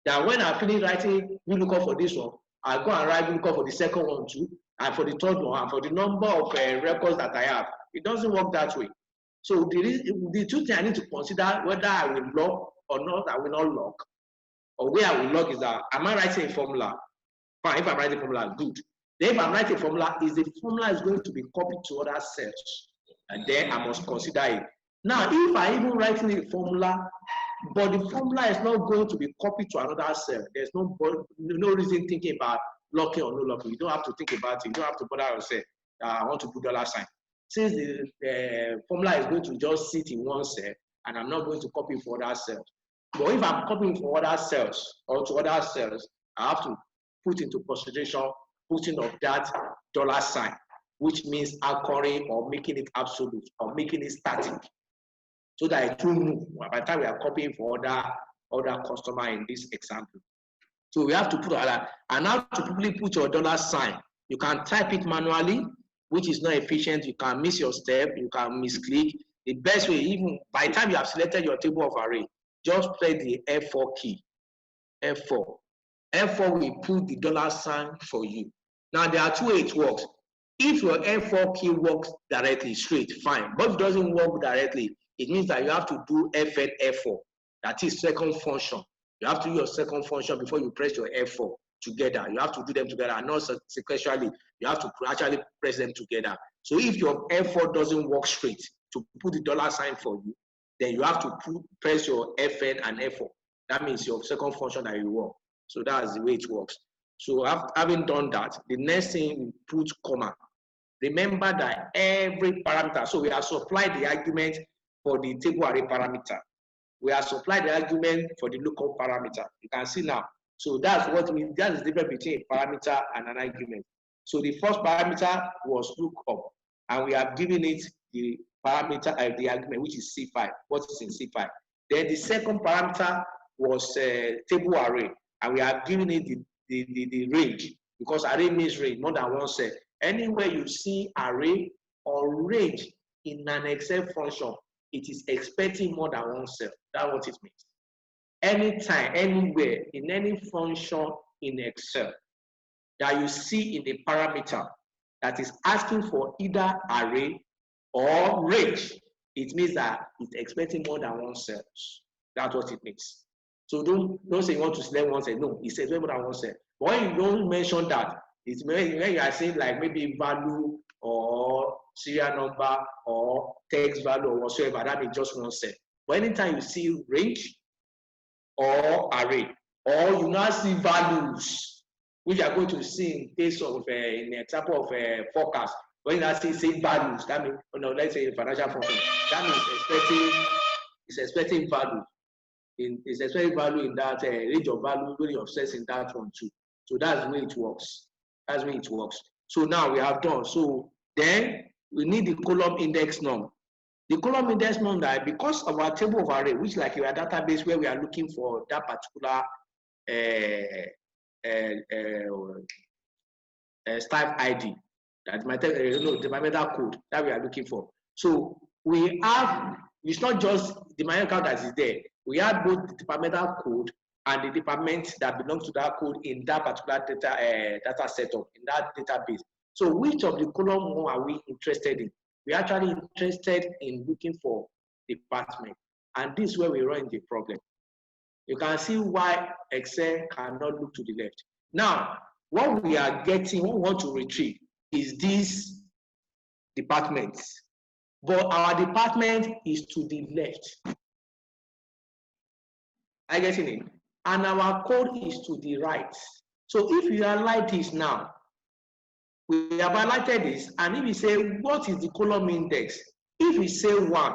That when I finish writing, we look up for this one, I go and write, we look up for the second one too, and for the third one, and for the number of records that I have. It doesn't work that way. So the two things I need to consider whether I will lock or not, I will not lock. Or where I will lock is that, am I writing a formula? Fine, if I'm writing a formula, good. Then if I'm writing a formula, is the formula is going to be copied to other cells? And then I must consider it. Now, if I even writing a formula, but the formula is not going to be copied to another cell, there's no reason thinking about locking or no locking. You don't have to think about it. You don't have to bother yourself. I want to put dollar sign. Since the formula is going to just sit in one cell, and I'm not going to copy for other cells. But if I'm copying for other cells or to other cells, I have to put into consideration putting of that dollar sign, which means anchoring or making it absolute or making it static, so that it will move by the time we are copying for other customer in this example. So we have to put that. And now to probably put your dollar sign, you can type it manually, which is not efficient. You can miss your step, you can misclick. The best way, even by the time you have selected your table of array, just play the F4 key. F4. F4 will put the dollar sign for you. Now there are two ways it works. If your F4 key works directly, straight, fine. But if it doesn't work directly, it means that you have to do F8, F4. That is second function. You have to do your second function before you press your F4 together. You have to do them together, and not sequentially. You have to actually press them together. So if your F4 doesn't work straight to put the dollar sign for you, then you have to press your F8 and F4. That means your second function that you work. So that's the way it works. So having done that, the next thing, put comma. Remember that every parameter, so we have supplied the argument for the table array parameter. We have supplied the argument for the lookup parameter. You can see now. So that's what means, that is the difference between a parameter and an argument. So the first parameter was lookup, and we have given it the parameter, the argument, which is C5, what is in C5. Then the second parameter was table array, and we have given it the range, because array means range, more than one cell. Anywhere you see array or range in an Excel function, it is expecting more than one cell. That's what it means. Anytime, anywhere, in any function in Excel that you see in the parameter that is asking for either array or range, it means that it's expecting more than one cell. That's what it means. So don't say you want to select one cell. No, it says more than one cell. But when you don't mention that, it's when you are saying like maybe value or serial number or text value or whatsoever, that means just one cell. But anytime you see range or array or you now see values, which you are going to see in case of in the example of forecast. When you now see values, that means, let's say financial forecast, that means it's expecting value. It's expecting value in that range of value, range of sales in that one too. So that's the way it works. That's the way it works. So now we have done. So then we need the column index norm. The column index norm, that because of our table of array, which is like your database where we are looking for that particular staff ID, that's my departmental code that we are looking for. So we have, it's not just the departmental code that is there. We have both the departmental code and the department that belongs to that code in that particular data setup, in that database. So which of the column one are we interested in? We're actually interested in looking for department. And this is where we run into the problem. You can see why Excel cannot look to the left. Now, what we are getting, what we want to retrieve is these departments. But our department is to the left. I get it? And our code is to the right. So if you highlight this now, we have highlighted this, and if you say, what is the column index? If we say 1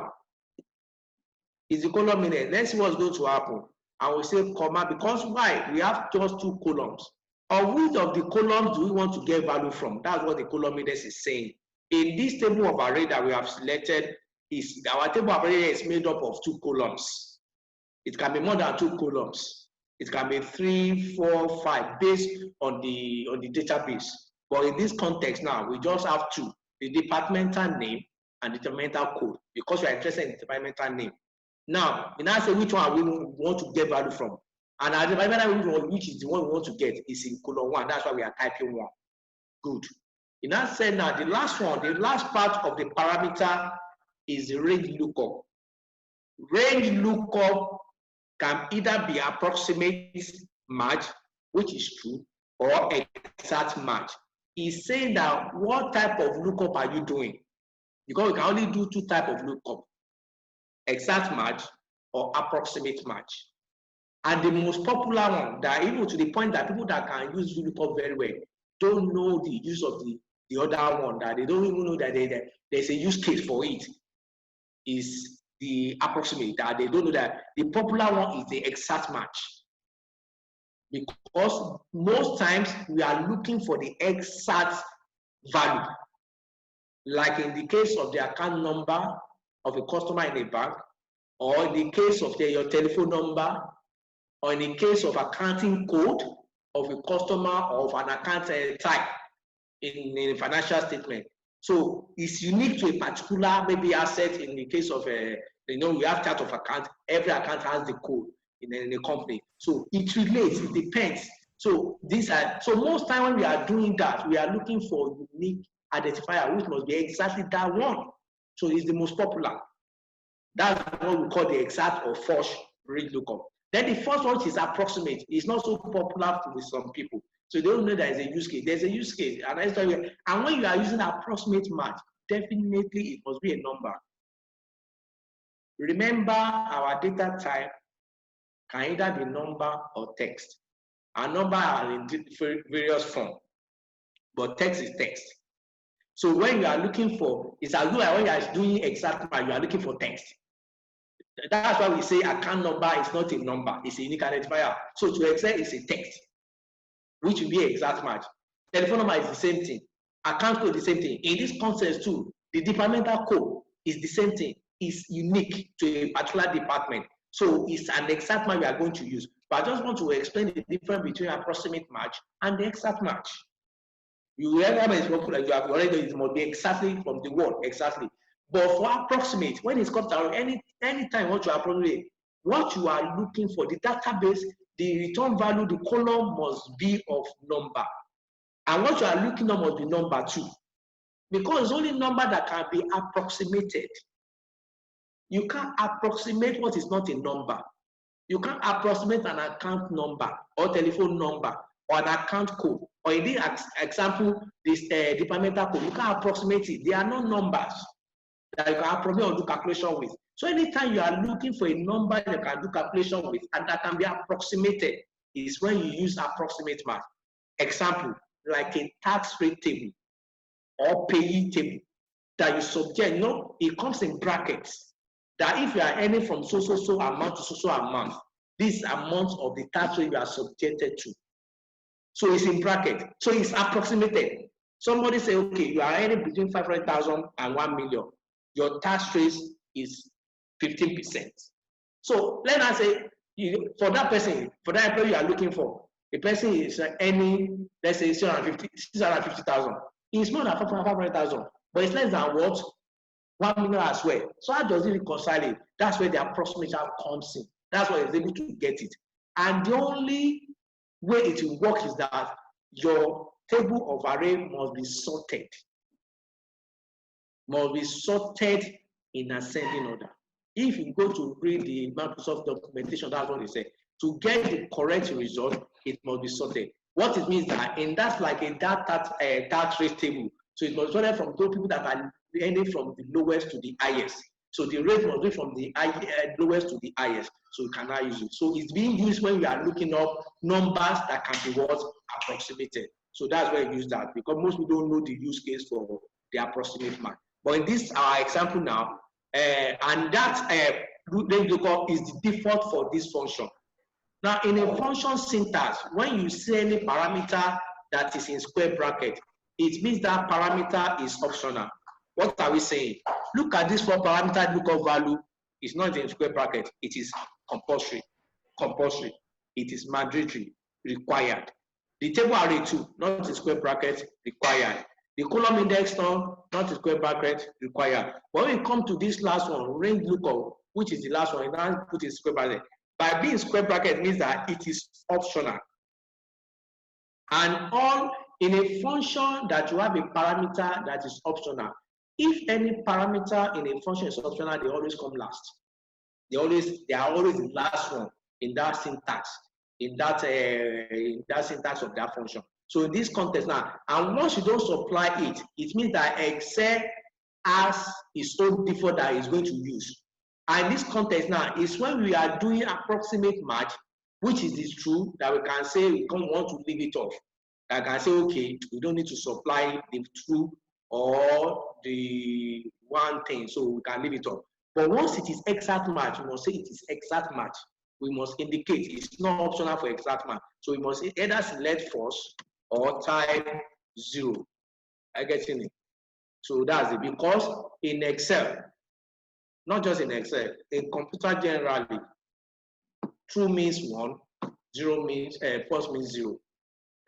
is the column index, let's see what's going to happen. And we say comma, because why? We have just 2 columns. Or which of the columns do we want to get value from? That's what the column index is saying. In this table of array that we have selected, our table of array is made up of 2 columns. It can be more than 2 columns. It can be 3, 4, 5, based on the database. But in this context now, we just have 2, the departmental name and the departmental code, because we are interested in the departmental name. Now, we now say which one we want to get value from. And our departmental name, which is the one we want to get, is in column 1. That's why we are typing 1. Good. In that sense now, the last one, the last part of the parameter is the range lookup. Range lookup can either be approximate match, which is true, or exact match. It's saying that what type of lookup are you doing? Because we can only do 2 types of lookup, exact match or approximate match. And the most popular one, that even to the point that people that can use lookup very well don't know the use of the other one, that they don't even know that there's a use case for it, is the approximate, that they don't know that the popular one is the exact match. Because most times we are looking for the exact value. Like in the case of the account number of a customer in a bank, or in the case of your telephone number, or in the case of accounting code of a customer of an account type in a financial statement. So it's unique to a particular maybe asset. In the case of we have chart of account, every account has the code in a company. So it relates, it depends. So most time when we are doing that, we are looking for unique identifier, which must be exactly that one. So it's the most popular. That's what we call the exact or false range lookup. Then the first one, which is approximate, is not so popular with some people. So they don't know there is a use case. There's a use case. And when you are using approximate match, definitely it must be a number. Remember, our data type can either be number or text. Our number are in various forms, but text is text. So when you are looking for, it's as though when you are doing exact match, you are looking for text. That's why we say account number is not a number, it's a unique identifier. So to Excel is a text, which will be exact match. Telephone number is the same thing. Account code is the same thing. In this context too, the departmental code is the same thing. It's unique to a particular department. So it's an exact match we are going to use. But I just want to explain the difference between approximate match and the exact match. You have already, it must be exactly from the word, exactly. But for approximate, when it comes down, anytime what you approximate, what you are looking for, the database, the return value, the column must be of number. And what you are looking at must be number 2. Because it's only number that can be approximated. You can't approximate what is not a number. You can't approximate an account number or telephone number or an account code. Or in this example, this departmental code, you can't approximate it. They are not numbers that you can approximate or do calculation with. So anytime you are looking for a number you can do calculation with and that can be approximated, is when you use approximate math. Example, like a tax rate table or payee table that you subject, it comes in brackets. That if you are earning from so amount to so amount, this amount of the tax rate you are subjected to. So it's in bracket. So it's approximated. Somebody say, okay, you are earning between 500,000 and 1 million. Your tax rate is 15%. So let us say, for that person, for that employee you are looking for, the person is earning, let's say, 650,000. It's more than 500,000, but it's less than what? 1 million as well. So how does it reconcile it? That's where the approximation comes in. That's why it's able to get it. And the only way it will work is that your table of array must be sorted. Must be sorted in ascending order. If you go to read the Microsoft documentation, that's what they say. To get the correct result, it must be sorted. What it means that in that like a tax rate table, so it must be sorted from those people that are earning from the lowest to the highest. So the rate must be from the lowest to the highest. So you cannot use it. So it's being used when you are looking up numbers that can be what? Approximated. So that's where you use that, because most people don't know the use case for the approximate math. But in this our example now, and that range lookup is the default for this function. Now in a function syntax, when you say any parameter that is in square bracket, it means that parameter is optional. What are we saying? Look at this for parameter lookup value. It's not in square bracket. It is compulsory. Compulsory. It is mandatory. Required. The table array too, not in square bracket. Required. The column index term, not in square bracket. Required. But when we come to this last one, range lookup, which is the last one, now put in square bracket. By being square bracket means that it is optional. And all in a function that you have a parameter that is optional. If any parameter in a function is optional, they always come last. They are always the last one in that syntax, in that syntax of that function. So in this context now, and once you don't supply it, it means that Excel has its own default that it's going to use. And this context now is when we are doing approximate match, which is this true, that we can say we don't want to leave it off. I can say, okay, we don't need to supply the true or the one thing, so we can leave it off. But once it is exact match, we must say it is exact match. We must indicate it's not optional for exact match. So we must either select false or type 0. I get it. So that's it. Because in Excel, not just in Excel, in computer generally, true means 1, 0 means false means 0.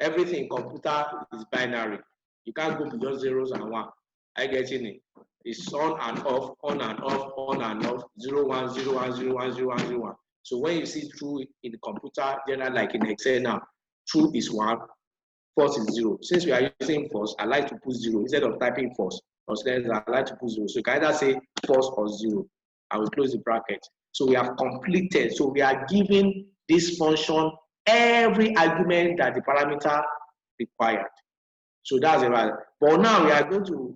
Everything in computer is binary. You can't go beyond zeros and 1. I get it. It's on and off, on and off, on and off, 0, 1, 0, 1, 0, 1, 0, 1, 0, 1. So when you see true in the computer general, like in Excel now, true is 1, false is 0. Since we are using false, I like to put 0 instead of typing false. Or I like to put 0. So you can either say false or 0. I will close the bracket. So we have completed. So we are giving this function every argument that the parameter required. So that's it. Right. But now we are going to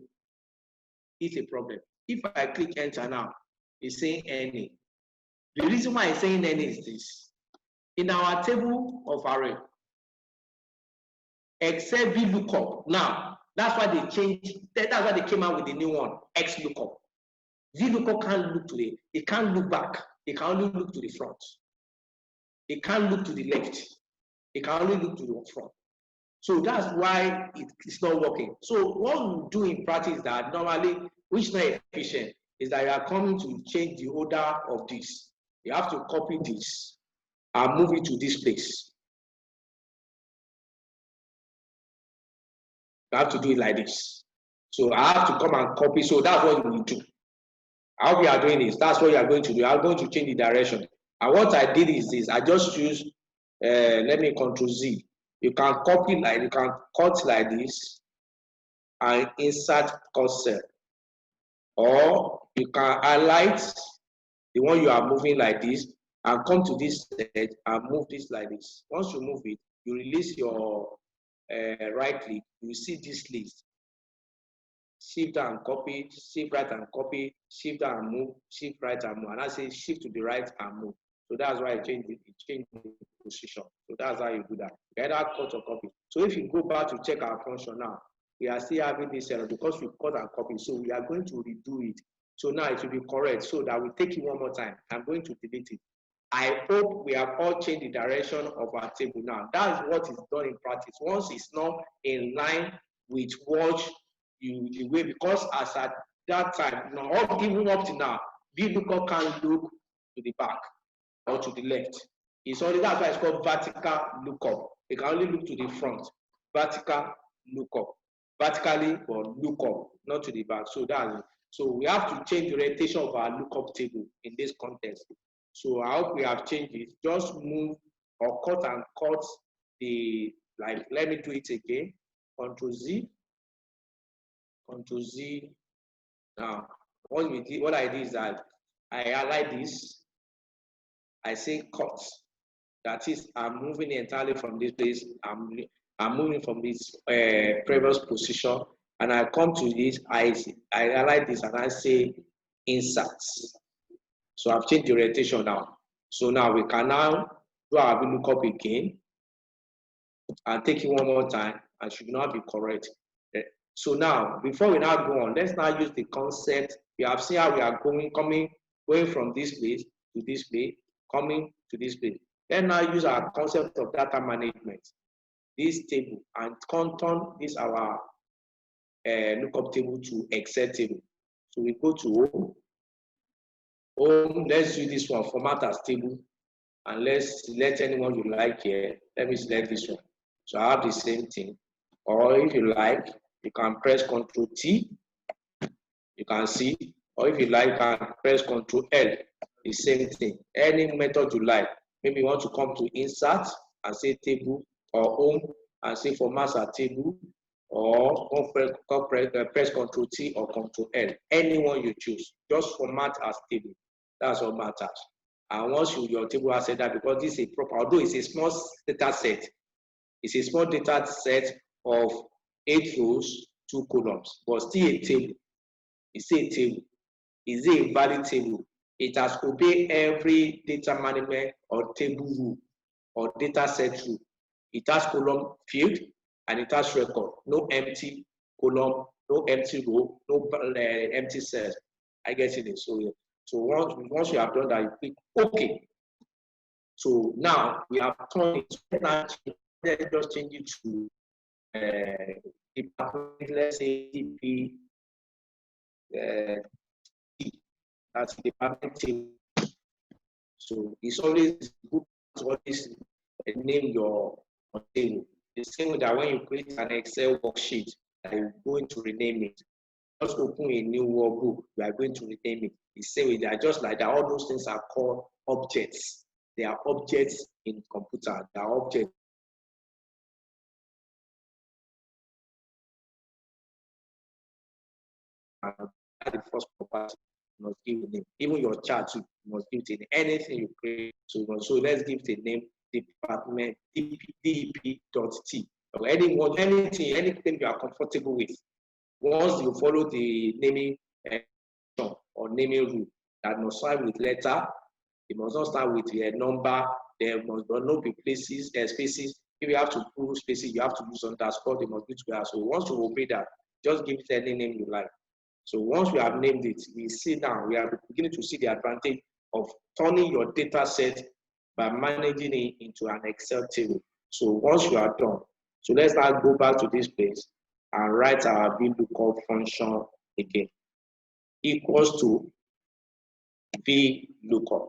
hit a problem. If I click enter now, it's saying any. The reason why it's saying any is this. In our table of array, except VLOOKUP. Now, that's why they changed, that's why they came out with the new one, XLOOKUP. VLOOKUP can't look to it can't look back. It can only look to the front. It can't look to the left. It can only look to the front. So that's why it's not working. So what we do in practice is that normally, which is not efficient, is that you are coming to change the order of this. You have to copy this and move it to this place. You have to do it like this. So I have to come and copy. So that's what we do. How we are doing this, that's what you are going to do. I'm going to change the direction. And what I did is this. I just use, let me Control Z. You can copy like, you can cut like this and insert cursor. Or you can highlight the one you are moving like this and come to this edge and move this like this. Once you move it, you release your right click, you see this list. Shift and copy, shift right and copy, shift and move, shift right and move. And I say shift to the right and move. So that's why I changed it, the position. So that's how you do that. You either cut or copy. So if you go back to check our function now, we are still having this error because we cut and copy. So we are going to redo it. So now it will be correct. So that we take it one more time. I'm going to delete it. I hope we have all changed the direction of our table now. That's what is done in practice. Once it's not in line with what the way, because as at that time, even up to now, VLOOKUP can't look to the back or to the left. It's only that's why it's called vertical lookup. It can only look to the front. Vertical lookup. Vertically or lookup, not to the back. So that's it. So we have to change the orientation of our lookup table in this context. So I hope we have changed it. Just move or cut and cut the, like, let me do it again. Control Z. Control Z. Now, what I did is that I highlight this. I say cut. That is, I'm moving entirely from this place. I'm moving from this previous position, and I come to this. I highlight this and I say insert. So I've changed the orientation now. So now we can now do our VLOOKUP again and take it one more time, and should now be correct. So now, before we now go on, let's now use the concept. We have seen how we are going from this place to this place, coming to this place. Let's now use our concept of data management, this table, and turn this our lookup table to Excel table. So we go to home. Let's use this one, format as table, and let's select anyone you like here. Let me select this one. So I have the same thing. Or if you like, you can press Ctrl T. You can see. Or if you like, you can press Ctrl L. The same thing. Any method you like. Maybe you want to come to insert and say table, or home and say format as table, or press Ctrl T or Ctrl L. Anyone you choose. Just format as table. That's what matters. And once your table has said that, because this is a proper, although it's a small data set, it's a small data set of 8 rows, 2 columns, but still a table. It's a table. It's a valid table. It has obeyed every data management or table rule or data set rule. It has column field and it has record. No empty column, no empty row, no empty cells. I get it. So once you have done that, you click OK. So now we have turned it. Let's just change it to department. Let's say DP. That's department team. So it's always good to always name your table. The same way that when you create an Excel worksheet, you're going to rename it. Just open a new workbook, you are going to rename it. The same way, they are just like that. All those things are called objects. They are objects in computer. They are objects. The first property must give a name. Even your chart you must give it a name. Anything you create. So let's give it a name. Department dep.t. Or anything you are comfortable with. Once you follow the naming or naming rule, that must start with letter. It must not start with a number. There must not be places, spaces. If you have to put spaces, you have to use underscore. They must be together. So once you obey that, just give it any name you like. So once we have named it, we see now, we are beginning to see the advantage of turning your data set by managing it into an Excel table. So once you are done, so let's now go back to this place and write our VLOOKUP function again. Equals to VLOOKUP.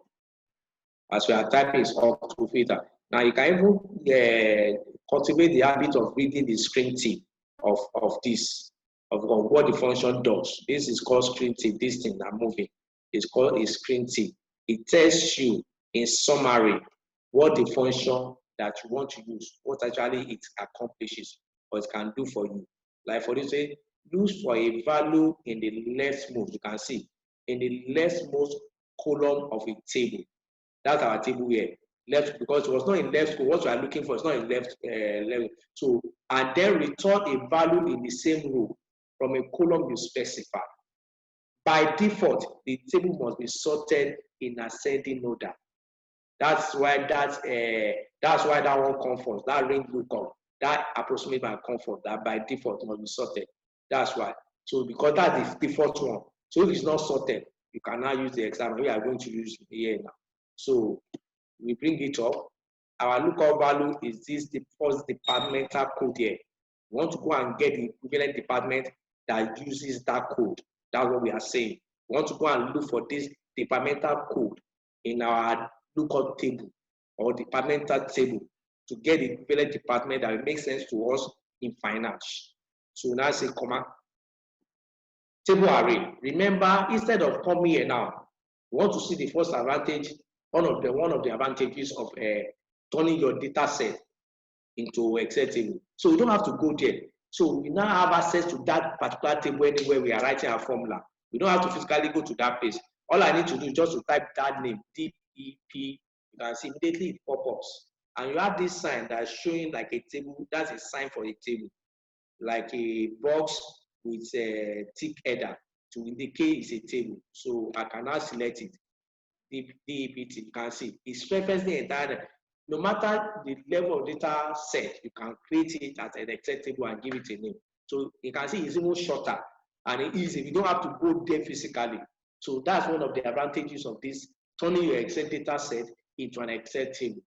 As we are typing, it's up to filter. Now you can even cultivate the habit of reading the screen tip of this. Of what the function does. This is called screen tip. This thing I'm moving is called a screen tip. It tells you in summary what the function that you want to use, what actually it accomplishes, or it can do for you. Like for this, say, look for a value in the leftmost. You can see in the leftmost column of a table. That's our table here. Left, because it was not in left, what you are looking for is not in left level. So, and then return a value in the same row from a column you specify. By default, the table must be sorted in ascending order. That's why that one comfort, that range lookup, that approximate by comfort, that by default must be sorted. That's why. So because that is the default one. So if it's not sorted, you can now use the example we are going to use here now. So we bring it up. Our lookup value is this the first departmental code here. We want to go and get the equivalent department that uses that code. That's what we are saying. We want to go and look for this departmental code in our lookup table or departmental table to get the equivalent department that will make sense to us in finance. So now say comma table array. Remember, instead of coming here now, we want to see the first advantage, one of the advantages of turning your data set into Excel table. So we don't have to go there. So we now have access to that particular table anywhere we are writing our formula. We don't have to physically go to that place. All I need to do is just to type that name, DEP. You can see immediately it pop-ups. And you have this sign that's showing like a table. That's a sign for a table, like a box with a tick header to indicate it's a table. So I can now select it. DEPT, you can see it's referencing the entire. No matter the level of data set, you can create it as an Excel table and give it a name. So you can see it's even shorter and easy. You don't have to go there physically. So that's one of the advantages of this, turning your Excel data set into an Excel table.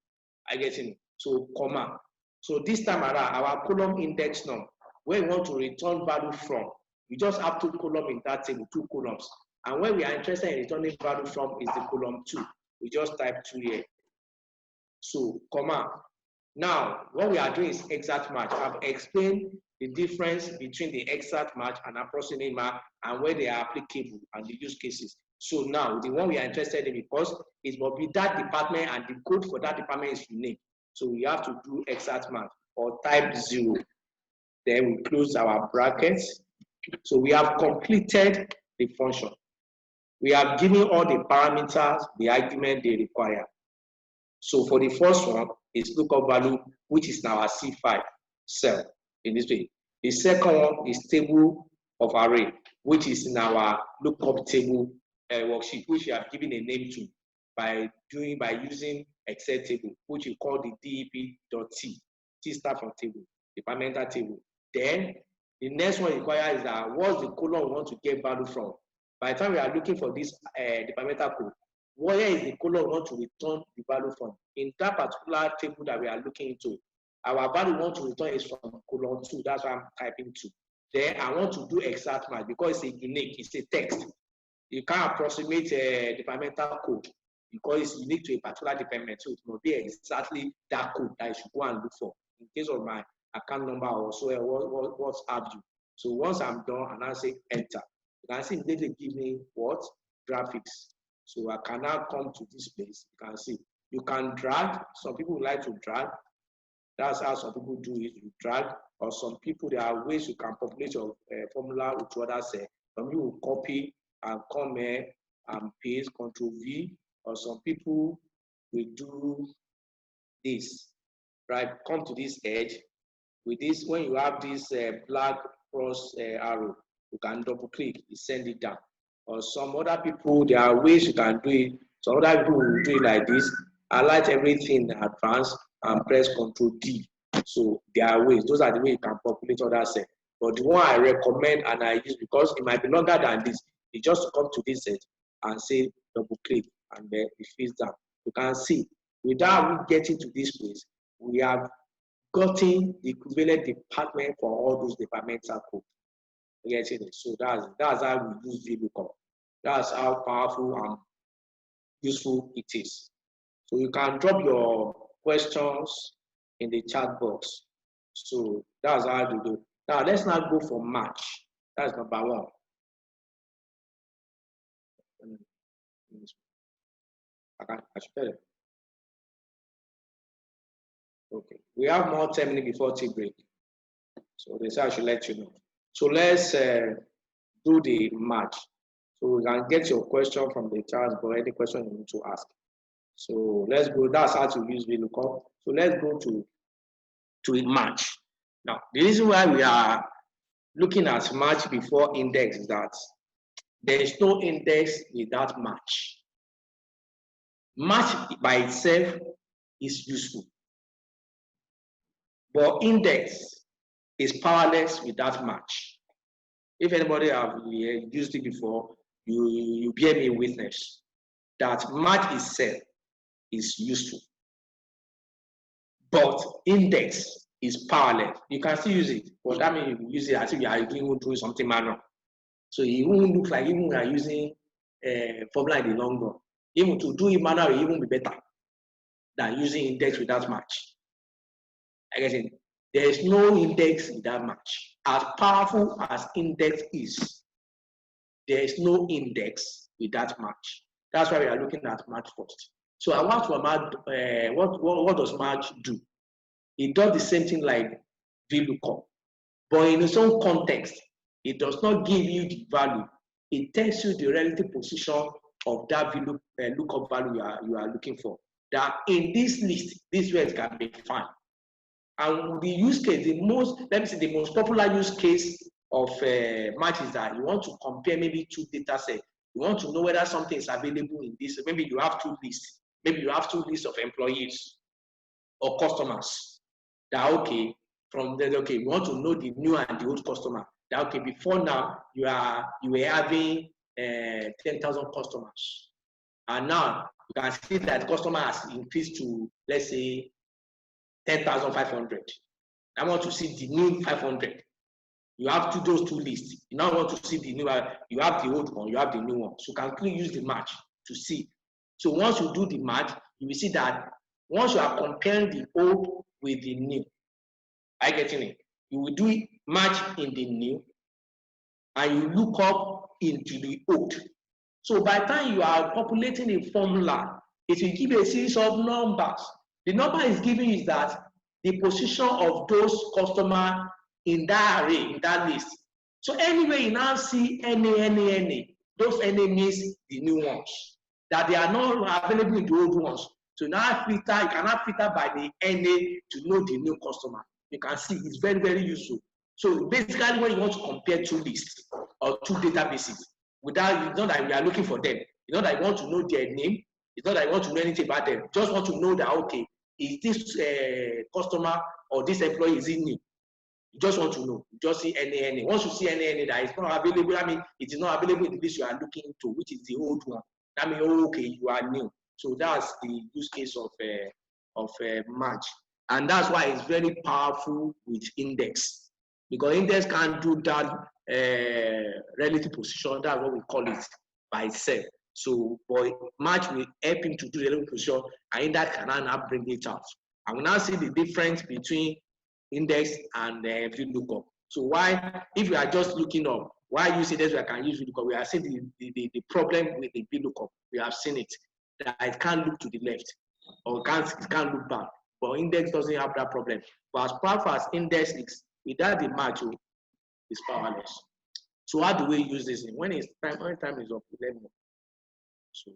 I get it. So comma. So this time around, our column index num, where we want to return value from, we just have 2 columns in that table, 2 columns. And when we are interested in returning value from is the column 2. We just type 2 here. So, comma. Now, what we are doing is exact match. I've explained the difference between the exact match and approximate match and where they are applicable and the use cases. So now, the one we are interested in, because it must be that department and the code for that department is unique. So we have to do exact match or type 0. Then we close our brackets. So we have completed the function. We have given all the parameters, the argument they require. So for the first one is lookup value, which is now a C5 cell in this way. The second one is table of array, which is in our lookup table worksheet, which we have given a name to by using Excel table, which we call the DEP.T. T stands for table, departmental table. Then the next one required is that what's the column we want to get value from. By the time we are looking for this departmental code, where is the column we want to return the value from? In that particular table that we are looking into, our value we want to return is from column 2. That's why I'm typing 2. Then I want to do exact match because it's a unique, it's a text. You can't approximate a departmental code because it's unique to a particular department. So it must be exactly that code that I should go and look for in case of my account number or so, what have you. So once I'm done and I say enter, you can see immediately give me what? Graphics. So I can now come to this place. You can see you can drag. Some people like to drag. That's how some people do it. You drag, or some people there are ways you can populate your formula with what I say. Some people will copy and come here and paste Control V, or some people will do this. Right? Come to this edge. With this, when you have this black cross arrow, you can double click, you send it down. Or some other people, there are ways you can do it. Some other people will do it like this. Highlight everything in advance and press Control D. So there are ways. Those are the way you can populate other cells. But the one I recommend and I use, because it might be longer than this, is just to come to this set and say double click and then it fills down. You can see without getting to this place, we have gotten the equivalent department for all those departmental codes. Getting it. So that's how we use VLOOKUP. That's how powerful and useful it is. So you can drop your questions in the chat box. So that's how to do. Now let's now go for match. That's number 1. I should tell you. Okay. We have more 10 minutes before tea break. So they say I should let you know. So let's do the match. So we can get your question from the chat, but any question you need to ask. So let's go. That's how to use VLOOKUP. So let's go to a match. Now, the reason why we are looking at match before index is that there is no index without match. Match by itself is useful, but index is powerless without match. If anybody have used it before, you bear me witness that match itself is useful, but index is powerless. You can still use it, but that means you use it as if you are doing something manual. So it won't look like even you are using formula in the long run. Even to do it manual, it won't be better than using index without match. I guess it. There is no index without match. As powerful as index is, there is no index without match. That's why we are looking at match first. So I want to match. What does match do? It does the same thing like VLOOKUP, but in its own context, it does not give you the value. It tells you the relative position of that lookup value you are looking for. That in this list, this way it can be found. And the use case, the most popular use case of match is that you want to compare maybe two data sets. You want to know whether something is available in this. Maybe you have two lists. Maybe you have two lists of employees or customers. That okay, from there, okay, you want to know the new and the old customer. That okay, before now you were having 10,000 customers, and now you can see that customer has increased to, let's say, 10,500. I want to see the new 500. You have those two lists. You now want to see the new. You have the old one. You have the new one. So you can quickly use the match to see. So once you do the match, you will see that once you are comparing the old with the new, I getting it. You will do it match in the new, and you look up into the old. So by the time you are populating a formula, it will give a series of numbers. The number is given is that the position of those customers in that array, in that list. So anyway, you now see any, those any means the new ones, that they are not available in the old ones. So now filter, you cannot filter by the NA to know the new customer. You can see it's very, very useful. So basically, when you want to compare two lists or two databases, without, it's not that we are looking for them. It's not that you want to know their name. It's not that you want to know anything about them. Just want to know that, okay, is this customer or this employee, is it new? You just want to know. You just see any. Once you see any that is not available, I mean, it is not available in the list you are looking into, which is the old one. That means, oh, okay, you are new. So that's the use case of match. And that's why it's very powerful with index. Because index can't do that relative position. That's what we call it by itself. So, but match will help him to do the relative position, and index can now bring it out. I will now see the difference between index and VLOOKUP. So why, if you are just looking up, why use index? We can use VLOOKUP. We have seen the problem with the VLOOKUP. We have seen it, that it can't look to the left or it can't look back. But index doesn't have that problem. But as powerful as index is, without the match, it's powerless. So how do we use this? When time is up, let me know. So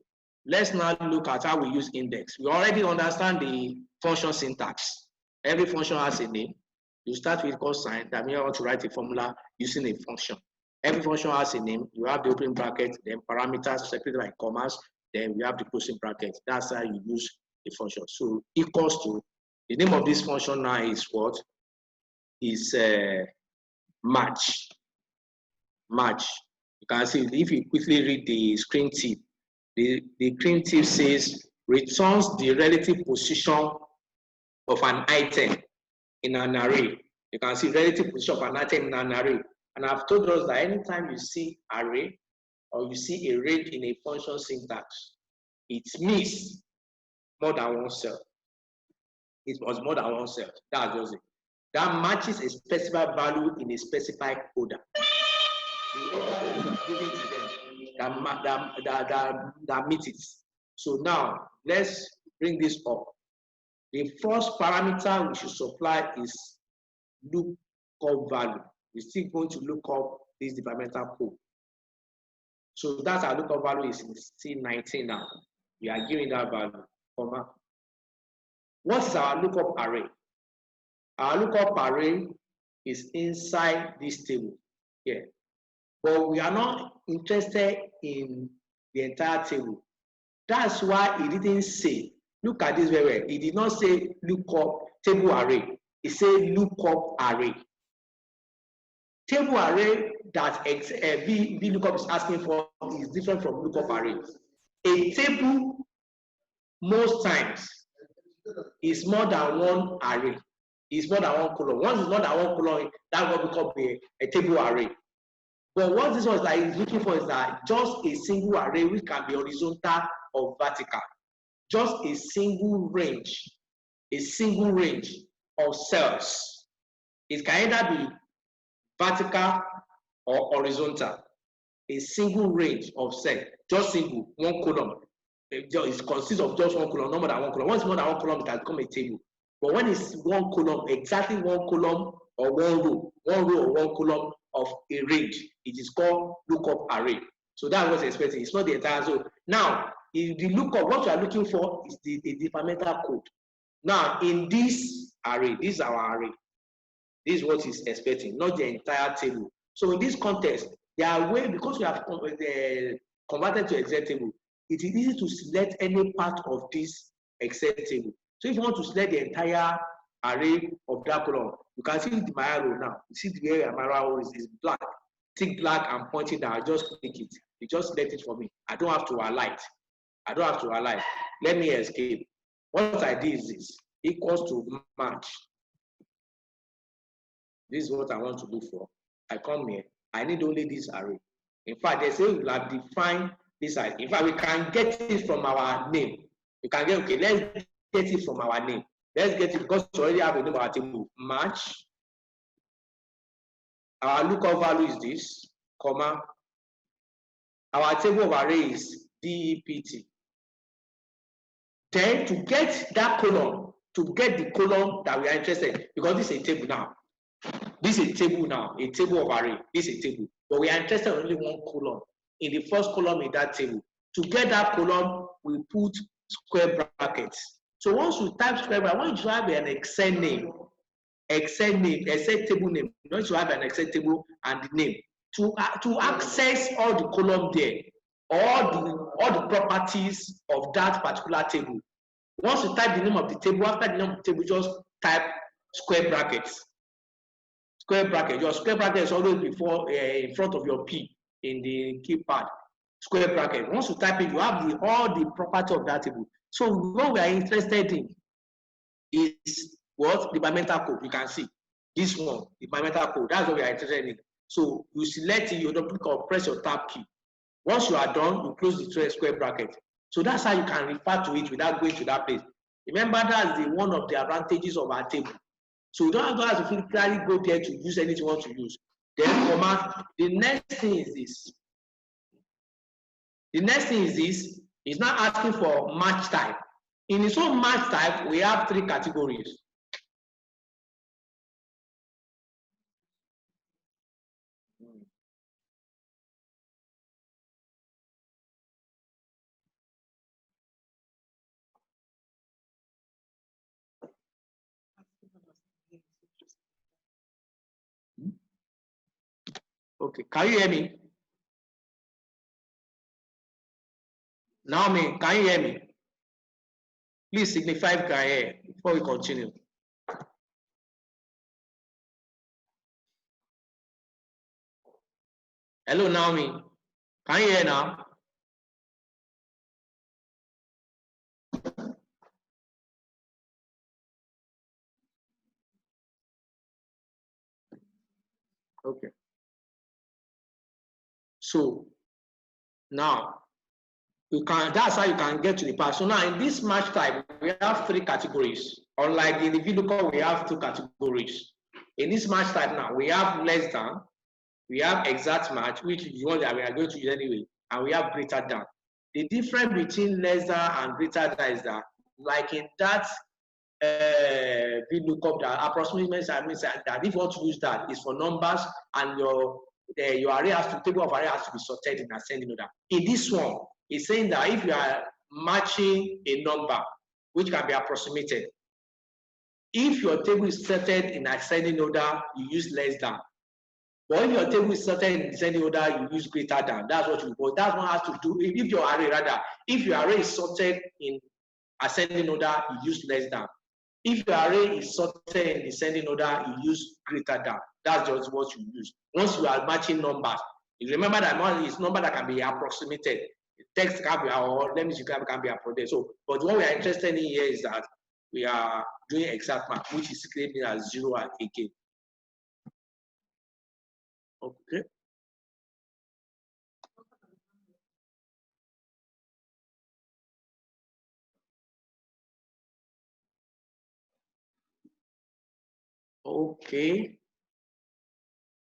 let's now look at how we use index. We already understand the function syntax. Every function has a name. You start with cosine. That means I want to write a formula using a function. Every function has a name. You have the opening bracket, then parameters separated by commas. Then we have the closing bracket. That's how you use a function. So equals to, the name of this function now is what? Is match. Match. You can see if you quickly read the screen tip. The screen tip says returns the relative position of an item in an array. You can see relative position of an item in an array. And I've told us that anytime you see array or you see a range in a function syntax, it means more than one cell. It was more than one cell. That's just it. That matches a specified value in a specified order. The order is given to them that meet it. So now let's bring this up. The first parameter we should supply is lookup value. We're still going to look up this developmental code. So that's our lookup value is in C19 now. We are giving that value, comma. What is our lookup array? Our lookup array is inside this table here. But we are not interested in the entire table. That's why he didn't say, look at this very well. He did not say lookup table array. He said lookup array. Table array that VLOOKUP is asking for is different from lookup array. A table most times is more than one array. It's more than one column. Once it's more than one column, that's what we call a table array. But what this one is looking for is that just a single array which can be horizontal or vertical. Just a single range of cells. It can either be vertical or horizontal. A single range of cells, just single, one column. It consists of just one column, no more than one column. Once more than one column, it has become a table. But when it's one column, exactly one column or one row or one column of a range, it is called lookup array. So that's what's expecting. It's not the entire. So now, if the lookup, what you are looking for is the departmental code. Now, in this array, this is our array. This is what it's expecting, not the entire table. So in this context, there are ways, because we have converted to Excel table, it is easy to select any part of this Excel table. So if you want to select the entire array of that column, you can see my arrow now. You see the area my arrow is black. Tick black and pointing down. I just click it. It just select it for me. I don't have to alight. Let me escape. What I did is this equals to match. This is what I want to look for. I come here. I need only this array. In fact, they say we'll have defined this array. In fact, we can get it from our name. You can get, okay, let's get it from our name. Let's get it because we already have a name of our table. Match. Our lookup value is this, comma. Our table of array is DEPT. Then to get that column, to get the column that we are interested in, because this is a table now. This is a table now, a table of array. This is a table. But we are interested in only one column. In the first column in that table. To get that column, we put square brackets. So once you type square bracket, I want you to have an Excel name, Excel table name. You want to have an Excel table and the name. To access all the column there, all the properties of that particular table. Once you type the name of the table, after the name of the table, just type square brackets. Square bracket. Your square bracket is always before in front of your P in the keypad. Square bracket. Once you type it, you have all the property of that table. So what we are interested in is what? Departmental code. You can see this one, departmental code. That's what we are interested in. So you select it, you duplicate or press your tab key. Once you are done, you close the square bracket. So that's how you can refer to it without going to that place. Remember, that's one of the advantages of our table. So you don't have to physically go there to use anything you want to use. Then, comma, the next thing is this. The next thing is this. It's not asking for match type. In its own match type, we have 3 categories. Okay, can you hear me? Naomi, can you hear me? Please signify if you can hear before we continue. Hello, Naomi. Can you hear now? Okay. So now that's how you can get to the part. So now in this match type, we have 3 categories. Unlike in the VLOOKUP, we have 2 categories. In this match type now, we have less than, we have exact match, which is one that we are going to use anyway, and we have greater than. The difference between less than and greater than is that, like in that VLOOKUP, that approximately means that if you want to use that, is for numbers and your array has to, table of array has to be sorted in ascending order. In this one, it's saying that if you are matching a number which can be approximated, if your table is sorted in ascending order, you use less than. But if your table is sorted in descending order, you use greater than. That's what you. But that one has to do if your array if your array is sorted in ascending order, you use less than. If your array is sorted in descending order, you use greater than. That's just what you use. Once you are matching numbers, you remember that it's number that can be approximated. Text can be, or let me see, can be approximated. So, but what we are interested in here is that we are doing exact math, which is claiming as 0 and again. Okay. Okay.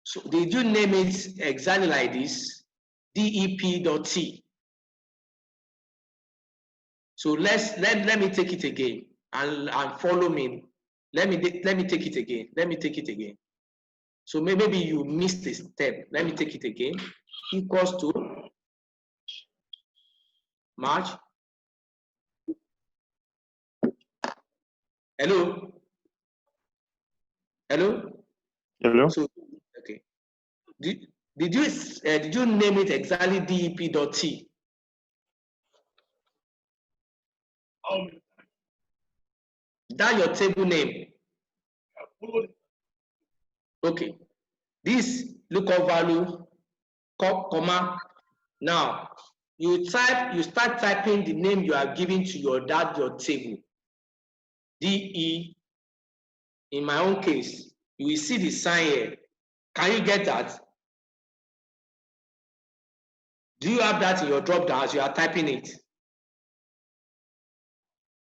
So did you name it exactly like this? DEP.T. So let me take it again and follow me. Let me take it again. Let me take it again. So maybe you missed a step. Let me take it again. Equals to March. Hello. Hello. Hello. So okay. Did you name it exactly DEP.T? That's your table name. Okay. This lookup value, comma. Now you start typing the name you are giving to your table. DE. In my own case, you will see the sign here. Can you get that? Do you have that in your drop down as you are typing it?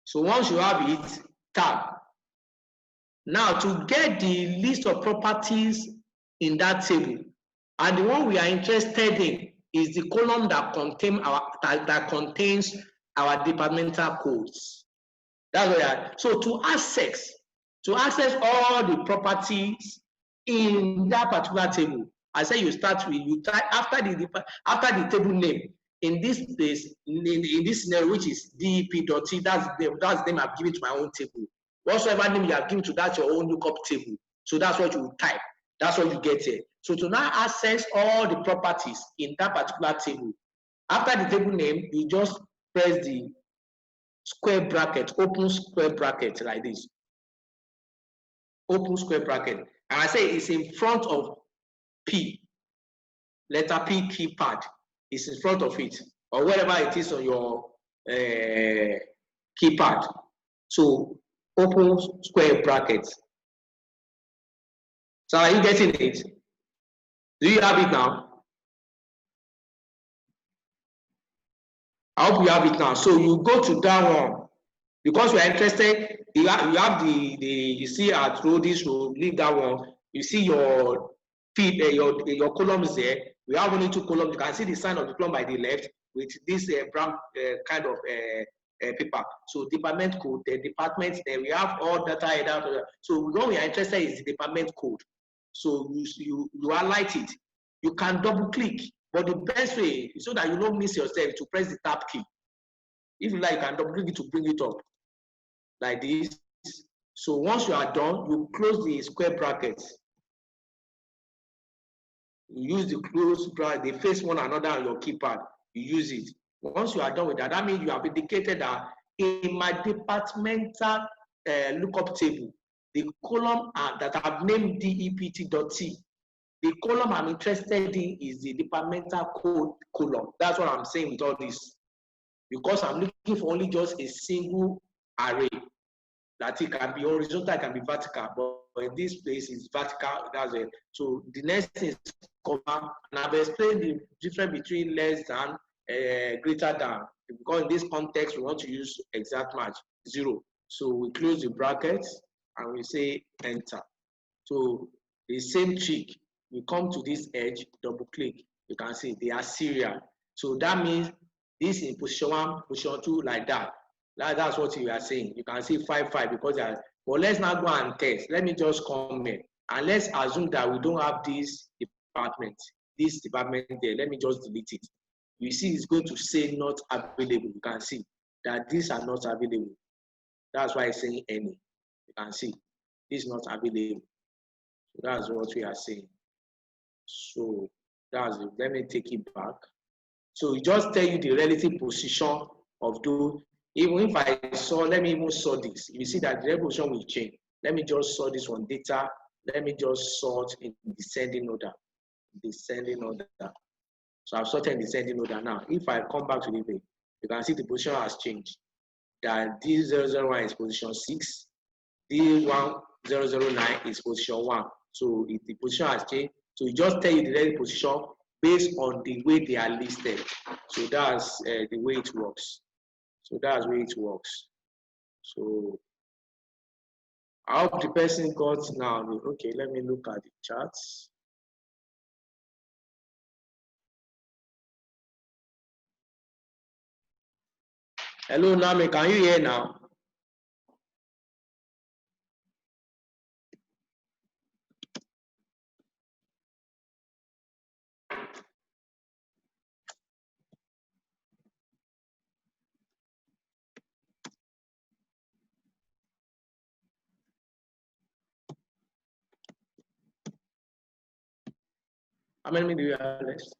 So once you have it, tab. Now to get the list of properties in that table, and the one we are interested in is the column that contains our departmental codes. That's what we are. So to access all the properties in that particular table, I say you start with type after the table name. In this place, in this scenario, which is DEP.T, that's the name I've given to my own table. Whatsoever name you have given to that, your own lookup table. So that's what you type. That's what you get here. So to now access all the properties in that particular table, after the table name, you just press the square bracket, open square bracket like this. Open square bracket. And I say it's in front of P. Letter P keypad is in front of it, or wherever it is on your keypad. So open square bracket. So are you getting it? Do you have it now? I hope you have it now. So you go to that one because we are interested. You have you see at row this row. Leave that one. You see your feed your columns there. We have only 2 columns. You can see the sign of the column by the left with this brown kind of paper. So department code, the department there. We have all data. So what we are interested in is the department code. So you highlight it. You can double click, but the best way so that you don't miss yourself to press the tab key. If you like, you can double click it to bring it up like this. So once you are done, you close the square brackets. You use the close bracket, they face one another on your keypad. You use it. Once you are done with that, that means you have indicated that in my departmental lookup table, the column that I've named DEPT.T, the column I'm interested in is the departmental code column. That's what I'm saying with all this. Because I'm looking for only just a single array. That it can be horizontal, it can be vertical, but in this place it's vertical. That's it. So the next thing is comma, and I've explained the difference between less than, greater than. Because in this context, we want to use exact match 0. So we close the brackets and we say enter. So the same trick. We come to this edge, double click. You can see they are serial. So that means this in position 1, position 2, like that. That's what you are saying. You can see 5, 5 because they are. But let's not go and test. Let me just come here and let's assume that we don't have this department there. Let me just delete it. You see, it's going to say not available. You can see that these are not available. That's why it's saying any. You can see this is not available. So that's what we are saying. So that's it. Let me take it back. So it just tell you the relative position of those. Even if I saw, let me even saw this. You see that the relative position will change. Let me just sort this one data. Let me just sort in descending order. Descending order. So I've sorted in descending order now. If I come back to the page, you can see the position has changed. That D001 is position 6, D1009 is position 1. So the position has changed. So it just tell you the relative position based on the way they are listed. So that's the way it works. So that's the way it works. So I hope the person got now. Okay, let me look at the charts. Hello, Nami, can you hear now? How many minutes do you have left?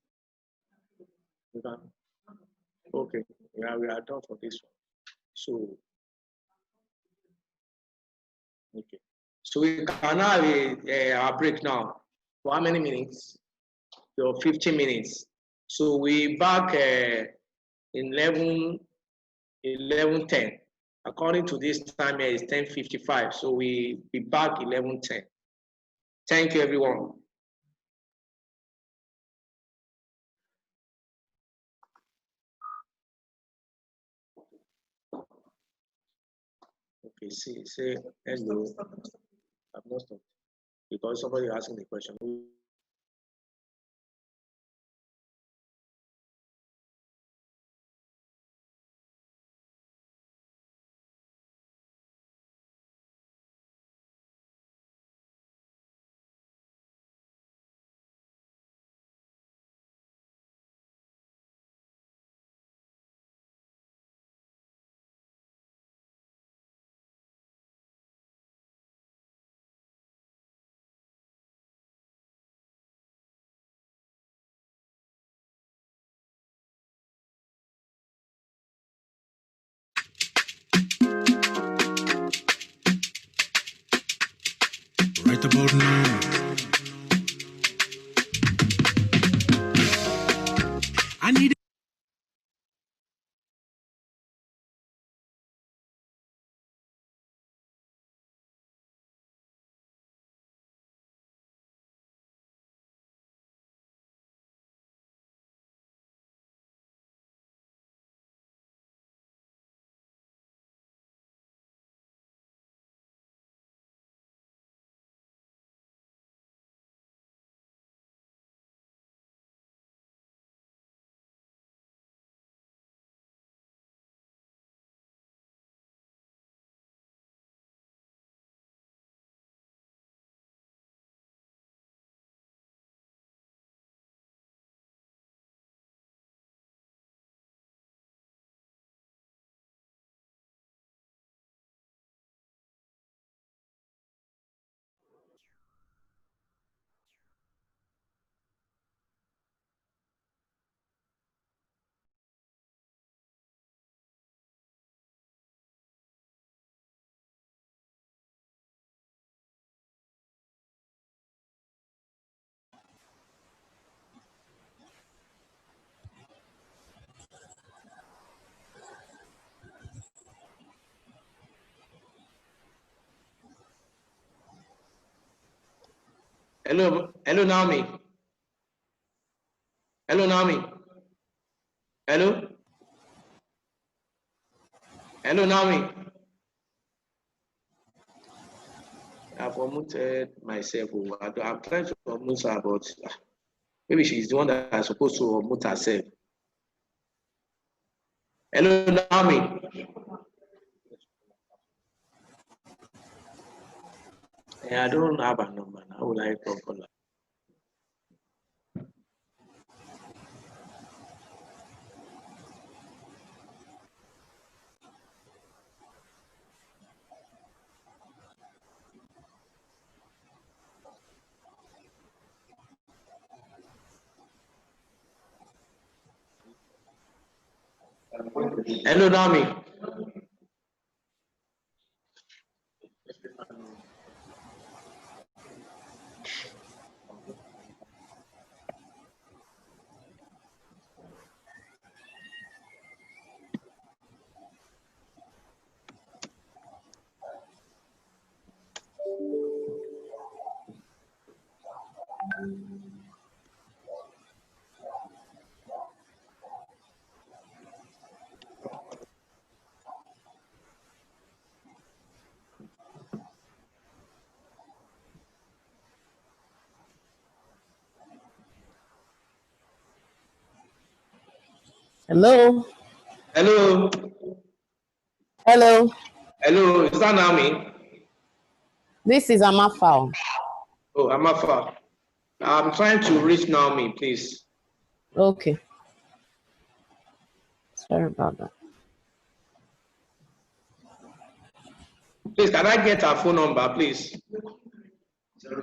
Okay, yeah, we are done for this one. So, okay. So we can have a break now. For how many minutes? So 15 minutes. So we back in 11:10. According to this time here, it's 10:55. So we be back 11:10. Thank you, everyone. Okay, say hello. I've not stopped because somebody asking the question. Right about now, I need. Hello, Naomi. Hello, Naomi. Hello. Hello, Naomi. I've unmuted myself. I'm trying to unmute her, but maybe she's the one that is supposed to unmute herself. Hello, Naomi. I don't have a number. How will I call her? Hello, Naomi. Hello. Hello. Hello. Hello, is that Naomi? This is Amafao. Oh, Amafa. I'm trying to reach Naomi, please. Okay. Sorry about that. Please, can I get her phone number, please?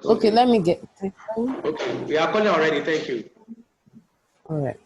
Okay, let me get. Okay, we are calling already. Thank you. All right.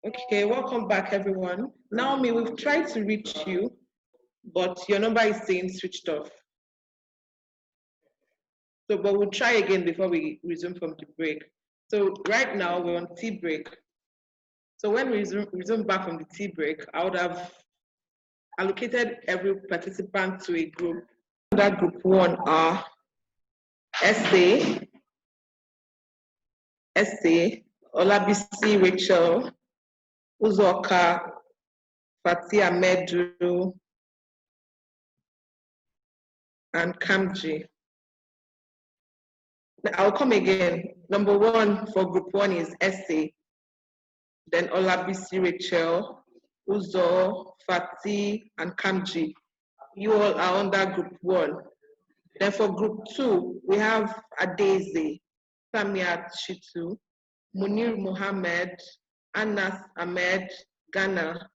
Okay, welcome back, everyone. Naomi, we've tried to reach you, but your number is saying switched off. So, but we'll try again before we resume from the break. So right now we're on tea break. So when we resume back from the tea break, I would have allocated every participant to a group. That group one are SA, Olabisi Rachel, Uzoka, Fatia Medru, and Kamji. I'll come again. Number one for group one is SA, then Olabisi Rachel, Uzo, Fati, and Kamji. You all are under group one. Then for group two, we have Adeze, Samiat Shitu, Munir Mohammed, Anas Ahmed, Ghana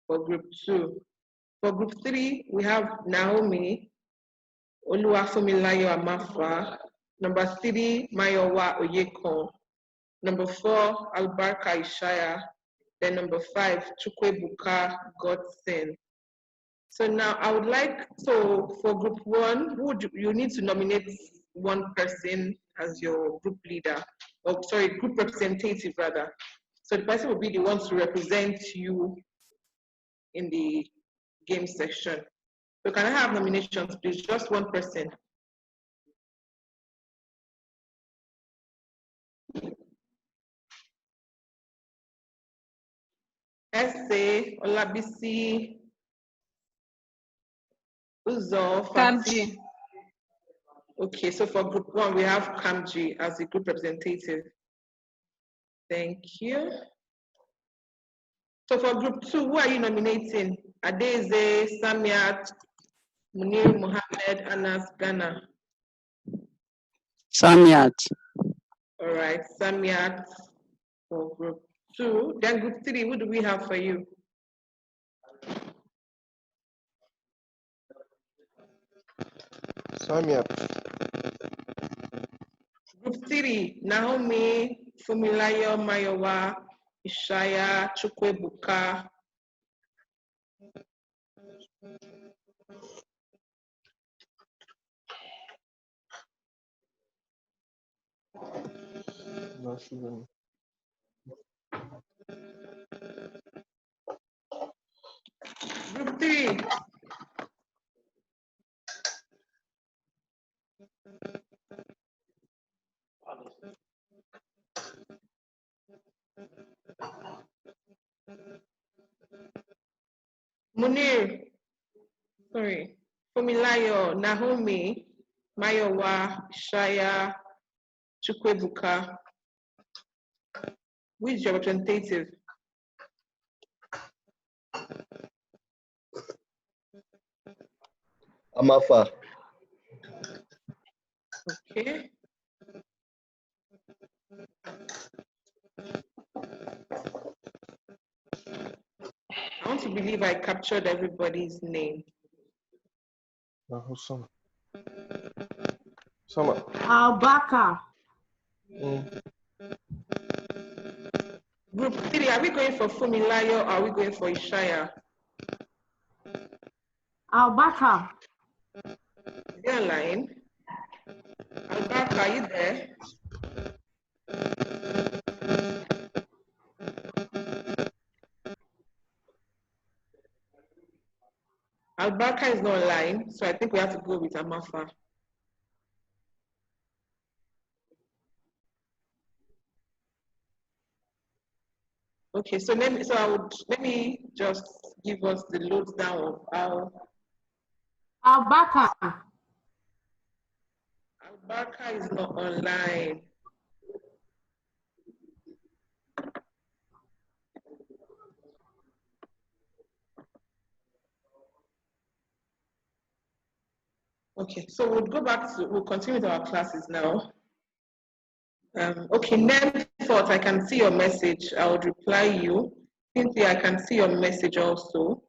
for group two. For group three, we have Naomi, Oluwafumilayo Amafa, number three, Mayowa Oyekon, number four, Albarka Ishaya, then number five, Chukwebuka Godson. So now I would like, so for group one, you need to nominate one person as your group leader, or sorry, group representative rather. So the person will be the one to represent you in the game section. So can I have nominations, please? Just one person. SA, Olabisi, Uzo, Kamji. Okay, so for group one, we have Kamji as the group representative. Thank you. So for group two, who are you nominating? Adeze, Samiat, Munir Mohammed, Anas, Ghana. Samiat. All right, Samiat for group two. Then group three, who do we have for you? Samiat. Group three, Naomi, Fumilayo Mayowa Ishaya Chukwebuka. Group 3. Munir, sorry, Fumilayo, Naomi, Mayowa, Shaya, Chukwebuka. Who is your representative? Amafa. Okay. I want to believe I captured everybody's name. Sama. Albaka. Group 3, are we going for Fumilayo or are we going for Ishaya? Albaka. Is he online? Albaka, are you there? Albaka is not online, so I think we have to go with Amafa. Okay, so let me just give us the lowdown of how Albaka. Albaka is not online. Okay, so we'll continue with our classes now. Okay, Nemfort, I can see your message. I would reply you. Cynthia, I can see your message also.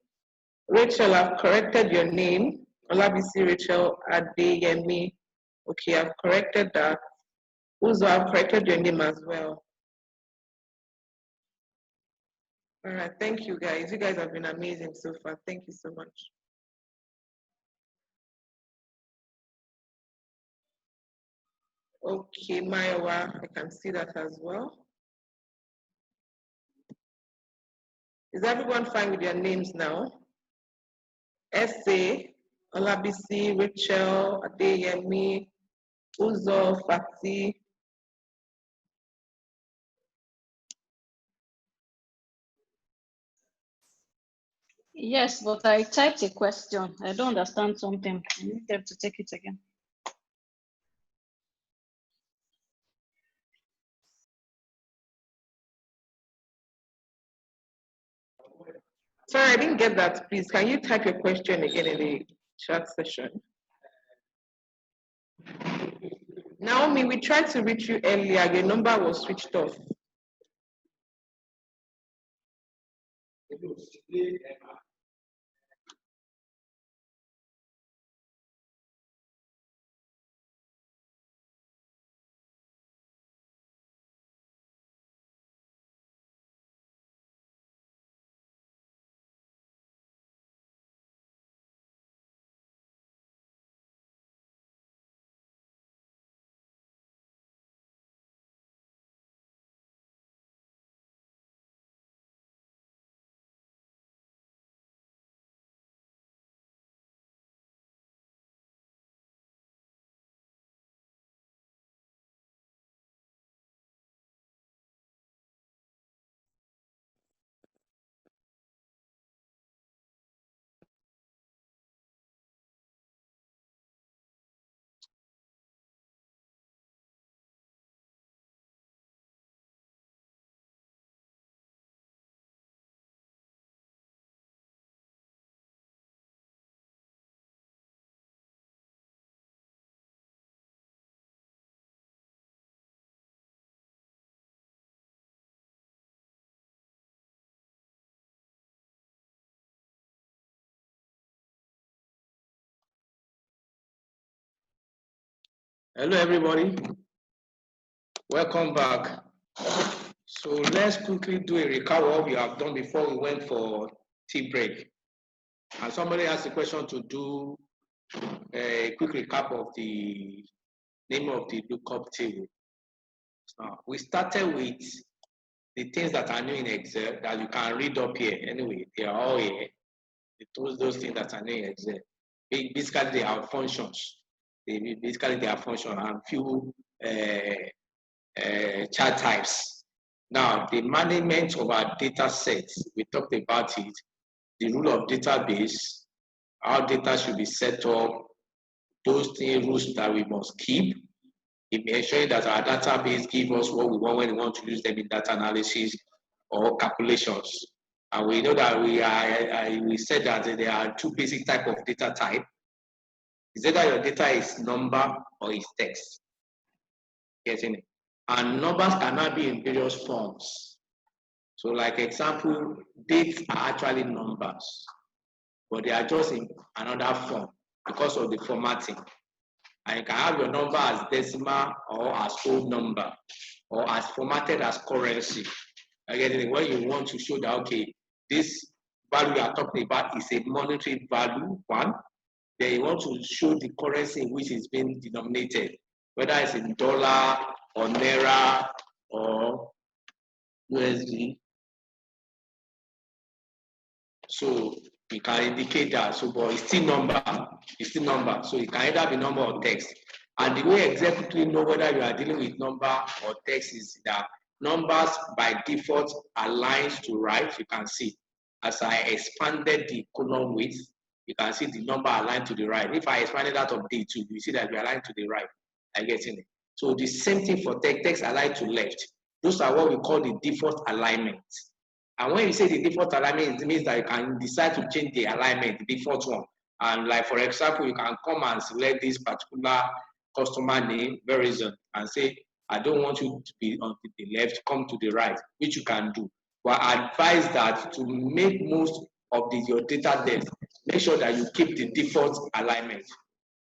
Rachel, I've corrected your name. Olabisi Rachel Adeyemi. Okay, I've corrected that. Uzo, I've corrected your name as well. All right, thank you guys. You guys have been amazing so far. Thank you so much. Okay, Mayowa, I can see that as well. Is everyone fine with your names now? Essay, Olabisi, Rachel, Adeyemi, Uzo, Fati. Yes, but I typed a question. I don't understand something. I need them to take it again. Sorry, I didn't get that. Please, can you type your question again in the chat session? Naomi, we tried to reach you earlier. Your number was switched off. Hello, everybody. Welcome back. So let's quickly do a recap of what we have done before we went for tea break. And somebody asked a question to do a quick recap of the name of the lookup table. We started with the things that are new in Excel that you can read up here. Anyway, they are all here. Those things that are new in Excel. Basically, they are functions. Basically, they are functions and few chart types. Now, the management of our data sets, we talked about it. The rule of database, how data should be set up, those things, rules that we must keep, ensuring that our database gives us what we want when we want to use them in data analysis or calculations. And we know that we said that there are two basic types of data type. Is either your data is number or is text. Getting it? And numbers cannot be in various forms. So like example, dates are actually numbers, but they are just in another form because of the formatting. And you can have your number as decimal or as whole number or as formatted as currency. Again, when you want to show that, okay, this value you are talking about is a monetary value, one, then you want to show the currency in which it's being denominated, whether it's in dollar or naira or USD. So you can indicate that. So, but it's still number. It's still number. So it can either be number or text. And the way executives know whether you are dealing with number or text is that numbers by default aligns to right. You can see as I expanded the column width, you can see the number aligned to the right. If I expanded that of D2, you see that we align to the right. I get it. So the same thing for text aligned to left. Those are what we call the default alignment. And when you say the default alignment, it means that you can decide to change the alignment, the default one. And like, for example, you can come and select this particular customer name, Verizon, and say, I don't want you to be on the left, come to the right, which you can do. But I advise that to make most of your data depth, make sure that you keep the default alignment.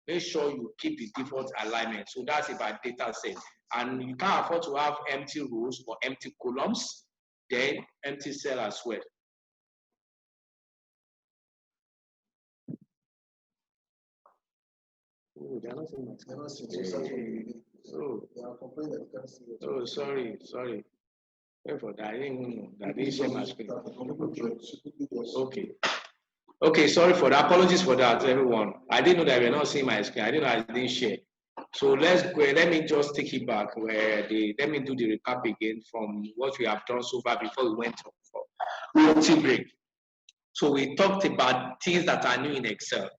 Make sure you keep the default alignment. So that's about data set. And you can't afford to have empty rows or empty columns, then empty cell as well. Oh, they're not saying oh, sorry. Wait for that. I didn't know that they share my screen. Okay, sorry for that. Apologies for that, everyone. I didn't know that we're not seeing my screen. I didn't know I didn't share. So let's go. Let me just take it back let me do the recap again from what we have done so far before we went for tea break. So we talked about things that are new in Excel.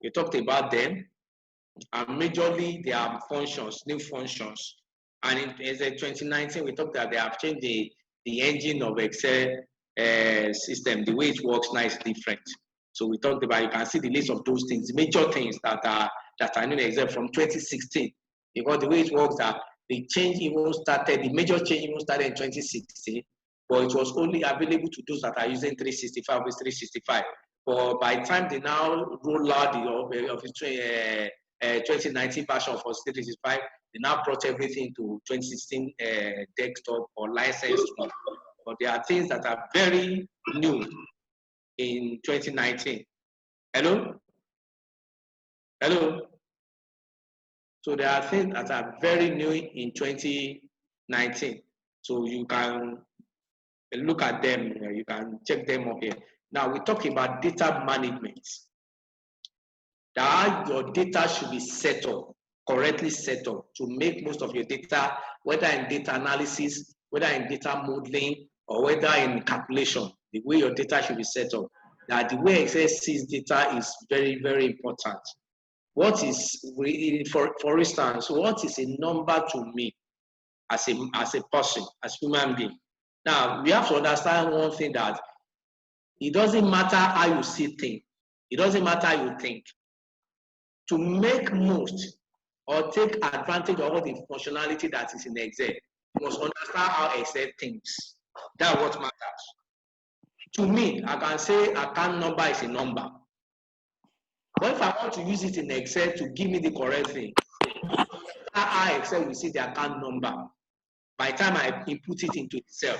We talked about them, and majorly they are functions, new functions. And in 2019, we talked that they have changed the engine of Excel system. The way it works now is different. So we talked about, you can see the list of those things, major things that are new in Excel from 2016. Because the way it works, that the major change even started in 2016, but it was only available to those that are using 365 with 365. But by the time they now roll out the 2019 version for 365, they now brought everything to 2016 desktop or licensed one. But there are things that are very new in 2019. Hello? So there are things that are very new in 2019. So you can look at them, you can check them up here. Now we talk about data management. That your data should be set up, correctly set up to make most of your data, whether in data analysis, whether in data modeling, or whether in calculation, the way your data should be set up. That the way Excel sees data is very, very important. What is, for instance, what is a number to me as a person, as human being? Now, we have to understand one thing, that it doesn't matter how you see things. It doesn't matter how you think. To make most or take advantage of all the functionality that is in Excel, you must understand how Excel thinks. That's what matters. To me, I can say account number is a number. But if I want to use it in Excel to give me the correct thing, how Excel will see the account number. by the time I input it into Excel.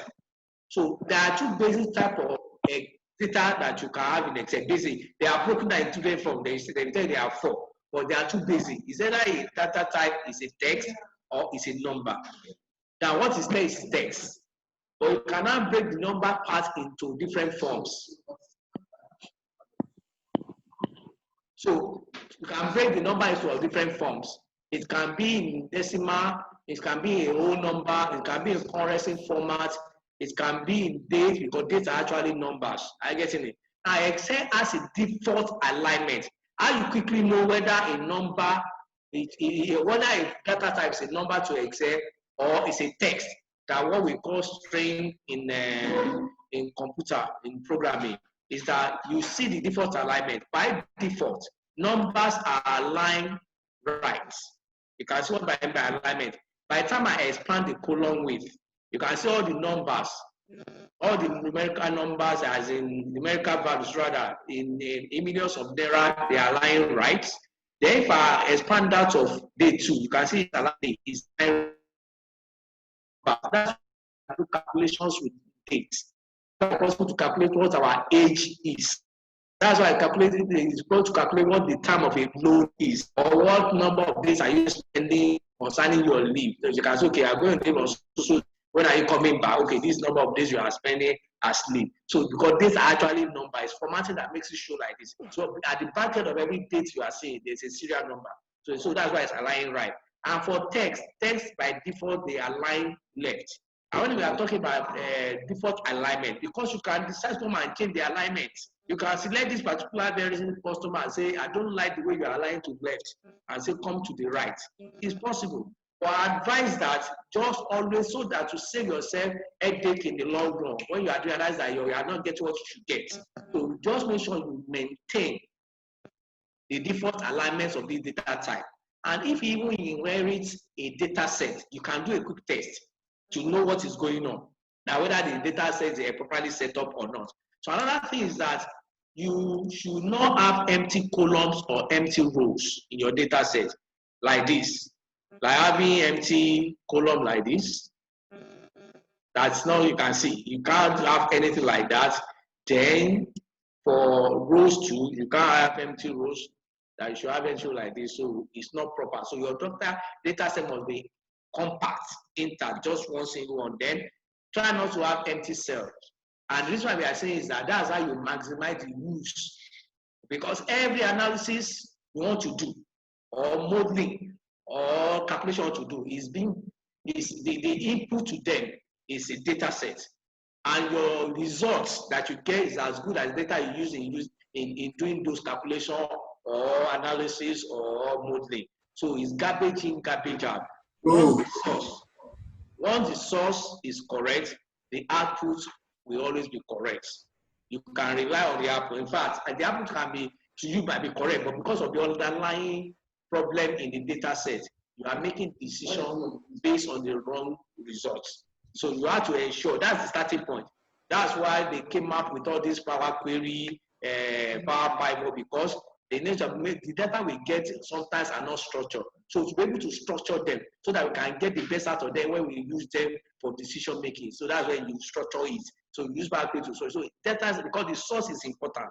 So there are two basic type of data that you can have in Excel. Basic, they are broken down into different forms. They tell you there are 4, but they are two basic. Is either a data type is a text or is a number. Now what is text is text. But you cannot break the number part into different forms. So you can break the number into different forms. It can be in decimal, it can be a whole number, it can be in currency format, it can be in dates because dates are actually numbers. I get it. Now Excel has a default alignment. How you quickly know whether a number, whether a data type is a number to Excel or it's a text, that what we call string in computer, in programming, is that you see the default alignment. By default, numbers are aligned right. You can see what by alignment. By the time I expand the column width, you can see all the numbers, all the numerical numbers, as in numerical values rather, in millions of naira, they are aligned right. Then if I expand that of day 2, you can see it's aligned. It's that's calculations with dates. It's possible to calculate what our age is. That's why I calculated it's going to calculate what the time of a loan is, or what number of days are you spending concerning your leave. So you can say, okay, I'm going to leave on so when are you coming back? Okay, this number of days you are spending as leave. So because these are actually numbers, formatting that makes it show like this. So at the back end of every date you are seeing, there's a serial number. So that's why it's aligning right. And for text by default they align left. And when we are talking about default alignment, because you can decide to come and change the alignment. You can select this particular very customer and say, I don't like the way you are aligned to left, and say, come to the right. It's possible. But I advise that just always, so that you save yourself headache in the long run when you realize that you are not getting what you should get. So just make sure you maintain the default alignments of this data type. And if you even inherit a data set, you can do a quick test to know what is going on. Now, whether the data sets are properly set up or not. So another thing is that you should not have empty columns or empty rows in your data set like this. Like having empty column like this. That's not, you can see. You can't have anything like that. Then for rows too, you can't have empty rows. That you should have empty like this. So it's not proper. So your data set must be compact, intact, just one single one. Then try not to have empty cells. And the reason why we are saying is that that's how you maximize the use. Because every analysis you want to do, or modeling, or calculation to do, is the input to them is a data set. And your results that you get is as good as data you use in doing those calculations or analysis or modeling. So it's garbage in, garbage out. Once the source is correct, the output will always be correct. You can rely on the output. In fact, the output can be to you might be correct, but because of the underlying problem in the data set, you are making decisions based on the wrong results. So you have to ensure that's the starting point. That's why they came up with all this Power Query, Power Pivot, because the nature of the data we get sometimes are not structured. So to be able to structure them so that we can get the best out of them when we use them for decision making. So that's when you structure it. So you use Power Query to so data, because the source is important.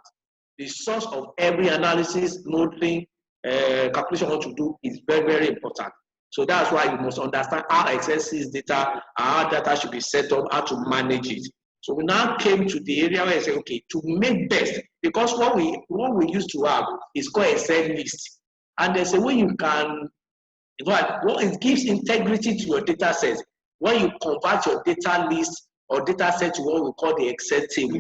The source of every analysis, modeling, calculation what to do is very, very important. So that's why you must understand how Excel sees data, how data should be set up, how to manage it. So we now came to the area where I say, okay, to make best, because what we used to have is called Excel list. And there's a way you can, what it gives integrity to your data set when you convert your data list or data set to what we call the Excel table.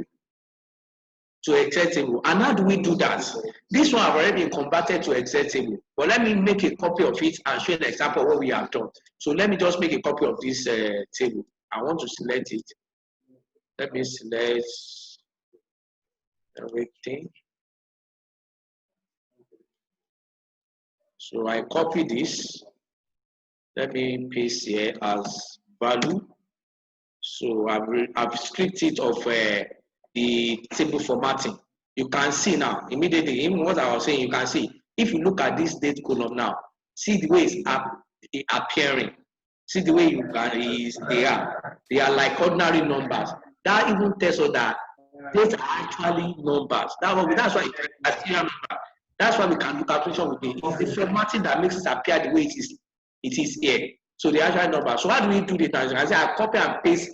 To Excel table. And how do we do that? This one have already been converted to Excel table. But let me make a copy of it and show an example of what we have done. So let me just make a copy of this table. I want to select it. Let me select everything. So I copy this. Let me paste here as value. So I've stripped it of the table formatting. You can see now immediately, even what I was saying, you can see if you look at this date column now, see the way it's appearing. See the way you can is they are like ordinary numbers. That even tells us that these are actually numbers. That's why it's a serial number. That's why we can do calculation with it. It's the formatting that makes it appear the way it is here. So the actual number. So how do we do the transaction? I copy and paste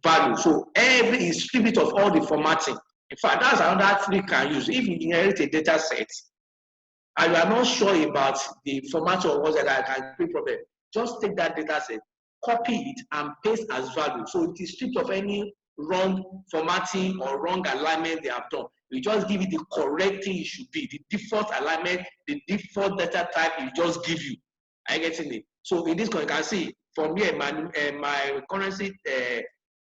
value. So every is strip it of all the formatting. In fact, that's another trick you can use. If you inherit a data set and you are not sure about the format or what that can create problem, just take that data set, copy it, and paste as value. So it is stripped of any wrong formatting or wrong alignment they have done. You just give it the correct thing it should be, the default alignment, the default data type it just give you. Are you getting it? So in this one, you can see from here my currency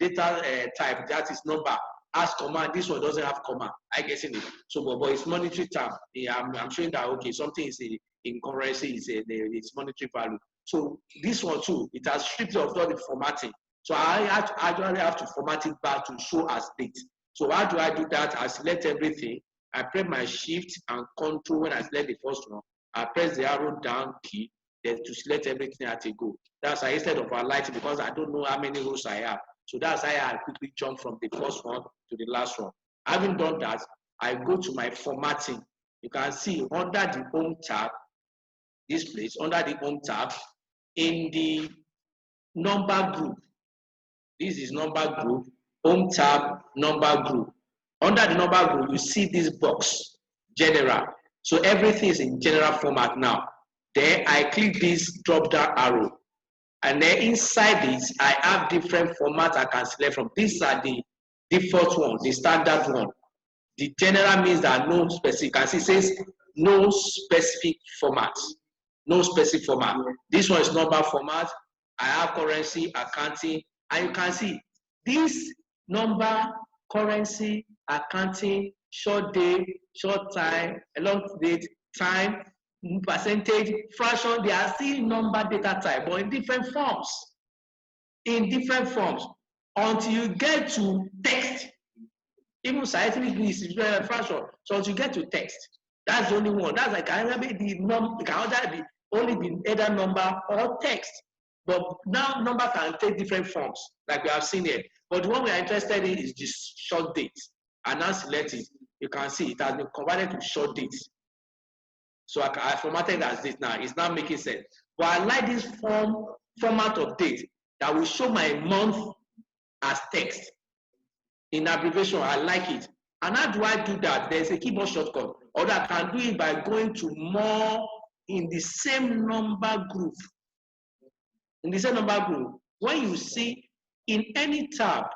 data type, that is number, has comma. This one doesn't have comma. I guess in it. So, but it's monetary term. Yeah, I'm showing that okay, something is in currency is it's monetary value. So this one too, it has stripped off all the formatting. So I actually have to format it back to show as date. So how do I do that? I select everything. I press my shift and control when I select the first one. I press the arrow down key, then to select everything at a go. That's why instead of highlighting, because I don't know how many rows I have. So that's how I quickly jump from the first one to the last one. Having done that, I go to my formatting. You can see under the home tab, this place, under the home tab, in the number group. This is number group, home tab, number group. Under the number group, you see this box, general. So everything is in general format now. Then I click this drop down arrow. And then inside this, I have different formats I can select from. These are the default ones, the standard one. The general means that no specific, as it says, no specific format. No specific format. This one is number format. I have currency, accounting, and you can see this number, currency, accounting, short day, short time, long date, time, percentage, fraction, they are still number data type, but in different forms. In different forms. Until you get to text. Even scientific is very fraction. So until you get to text, that's the only one. That's like it can either be only be either number or text. But now number can take different forms, like we have seen here. But the one we are interested in is this short date. And now select it. You can see it has been converted to short dates. So I formatted as this now. It's not making sense. But I like this format of date that will show my month as text. In abbreviation, I like it. And how do I do that? There's a keyboard shortcut. Or I can do it by going to more in the same number group. In the same number group, when you see in any tab,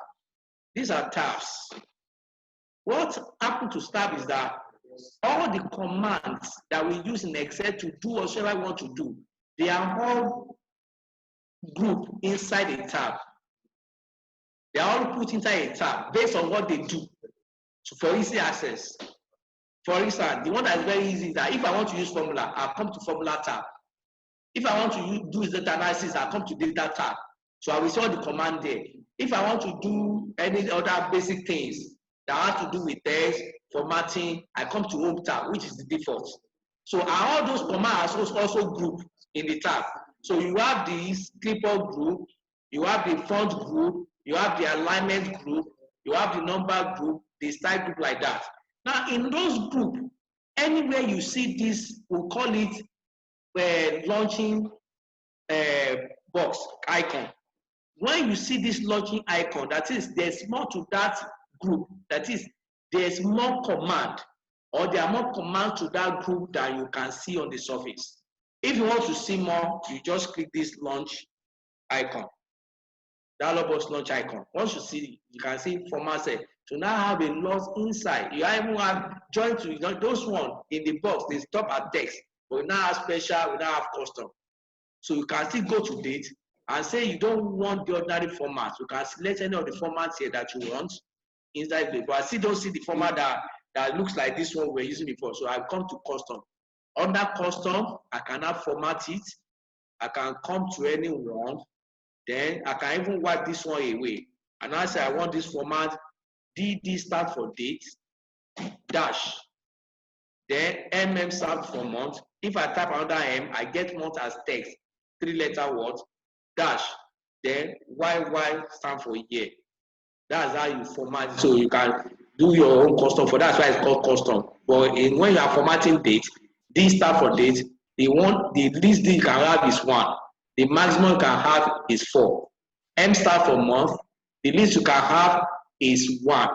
these are tabs. What happened to tab is that all the commands that we use in Excel to do whatever I want to do, they are all grouped inside a tab. They are all put inside a tab based on what they do. So for easy access. For instance, the one that is very easy is that if I want to use formula, I'll come to formula tab. If I want to do data analysis, I'll come to data tab. So I will see all the command there. If I want to do any other basic things that have to do with text, formatting, I come to home tab, which is the default. So all those commands are also grouped in the tab. So you have the clipboard group, you have the font group, you have the alignment group, you have the number group, the style group like that. Now in those groups, anywhere you see this, we'll call it launching box icon. When you see this launching icon, that is, there's more to that group. That is, there's more command, or there are more commands to that group than you can see on the surface. If you want to see more, you just click this launch icon. Dialog box launch icon. Once you see, you can see format set. So now have a lot inside. You even have join to those one in the box. They stop at text, but we now have special. We now have custom. So you can still go to date and say you don't want the ordinary format. You can select any of the formats here that you want inside the. But I still don't see the format that looks like this one we're using before. So I come to custom. Under custom, I can now format it. I can come to any one. Then I can even wipe this one away. And I say I want this format. DD stand for date, dash. Then MM stand for month. If I type another M, I get month as text, 3-letter word. dash, then YY stand for year. That's how you format it. So you can do your own custom for that's why it's called custom. But when you are formatting date, this stand for date, the least you can have is 1. The maximum you can have is 4. M stand for month, the least you can have is 1.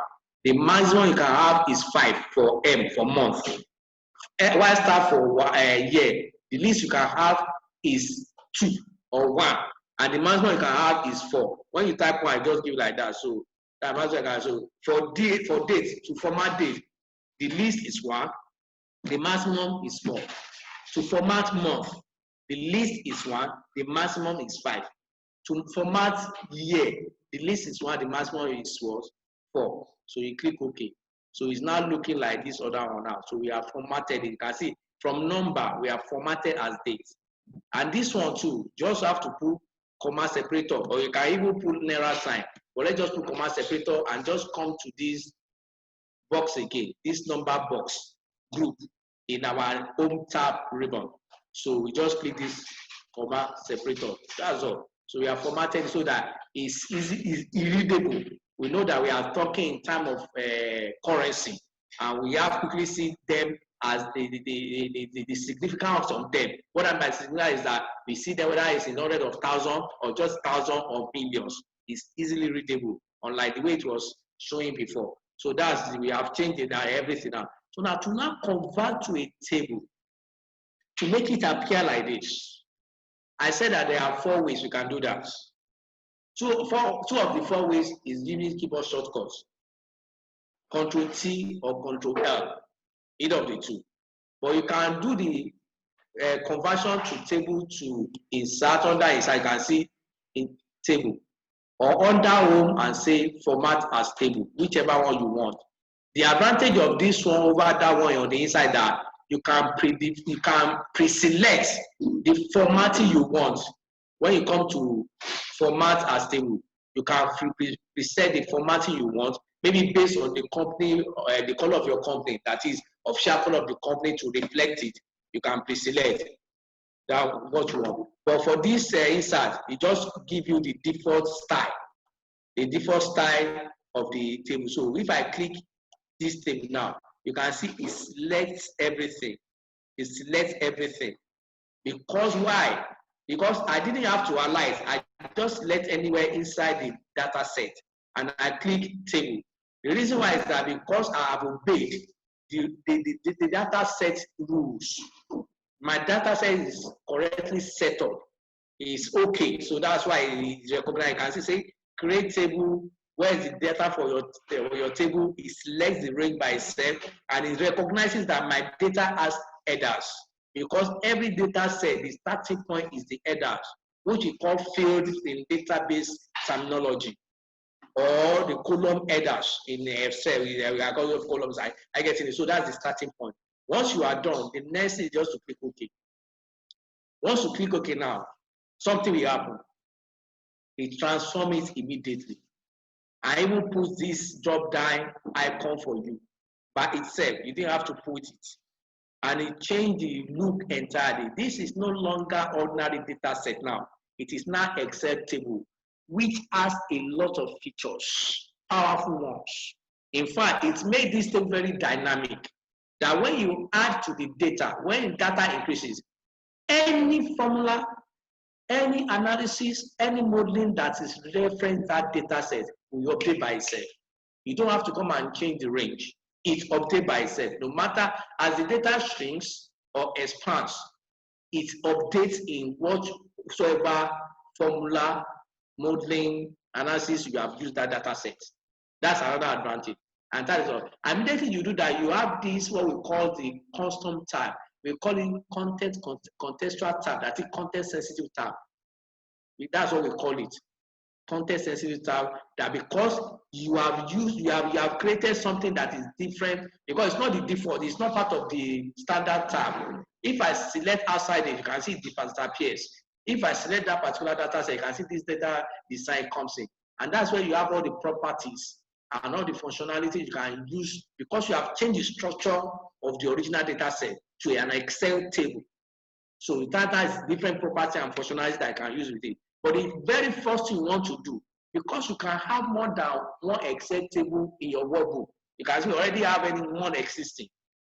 The maximum you can have is 5 for M for month. Y stand for year, the least you can have is 2 or 1, and the maximum you can have is 4. When you type 1, I just give like that. So that maximum you can. So for date to format date, the least is 1, the maximum is 4. To format month, the least is 1, the maximum is 5. To format year, the least is 1, the maximum is 4. So you click OK. So it's now looking like this other one now. So we have formatted it. You can see from number, we have formatted as date. And this one too, just have to put comma separator, or you can even put naira sign. But let's just put comma separator and just come to this box again, this number box group in our home tab ribbon. So we just click this comma separator. That's all. So we are formatted so that it's easy, it's readable. We know that we are talking in terms of currency, and we have quickly see them as the significance of them. What I mean is that we see them whether it's in hundreds of thousands or just thousands or millions. It's easily readable, unlike the way it was showing before. So that's we have changed it now, everything now. So now to now convert to a table, to make it appear like this, I said that there are 4 ways we can do that. Two of the 4 ways is using keyboard shortcuts. Control T or Control L, either of the 2. But you can do the conversion to table to insert under inside. You can see in table, or under home and say format as table, whichever one you want. The advantage of this one over that one on the inside that you can pre-select the formatting you want. When you come to format as table, you can preset the formatting you want, maybe based on the company, the color of your company, that is official color of the company to reflect it. You can pre-select that what you want. But for this insert, it just give you the default style of the table. So if I click this table now, you can see it selects everything. Because why? Because I didn't have to analyze. I just select anywhere inside the data set and I click table. The reason why is that because I have obeyed the data set rules. My data set is correctly set up. It's okay. So that's why it's recognized. You can see create table. Where is the data for your table? It selects the range by itself and it recognizes that my data has headers. Because every data set, the starting point is the headers, which we call fields in database terminology, or the column headers in Excel. We are calling columns. I get it. So that's the starting point. Once you are done, the next thing is just to click OK. Once you click OK now, something will happen. It transforms it immediately. I even put this drop down icon for you by itself. You didn't have to put it. And it changed the look entirely. This is no longer ordinary data set now. It is now Excel table, which has a lot of features, powerful ones. In fact, it made this table very dynamic. That when you add to the data, when data increases, any formula, any analysis, any modeling that is referenced that data set will update by itself. You don't have to come and change the range. It updates by itself. No matter as the data shrinks or expands, it updates in whatsoever formula, modeling, analysis you have used that data set. That's another advantage. And that is all. Immediately you do that, you have this what we call the custom tab. We call it contextual tab, that is content sensitive tab. That's what we call it. Content sensitive tab, that because you have created something that is different, because it's not the default, it's not part of the standard tab. If I select outside it, you can see it disappears. If I select that particular data set, you can see this data design comes in. And that's where you have all the properties and all the functionality you can use, because you have changed the structure of the original data set to an Excel table. So data is different property and functionality that I can use with it. But the very first thing you want to do, because you can have more than one Excel table in your workbook, because you already have any one existing.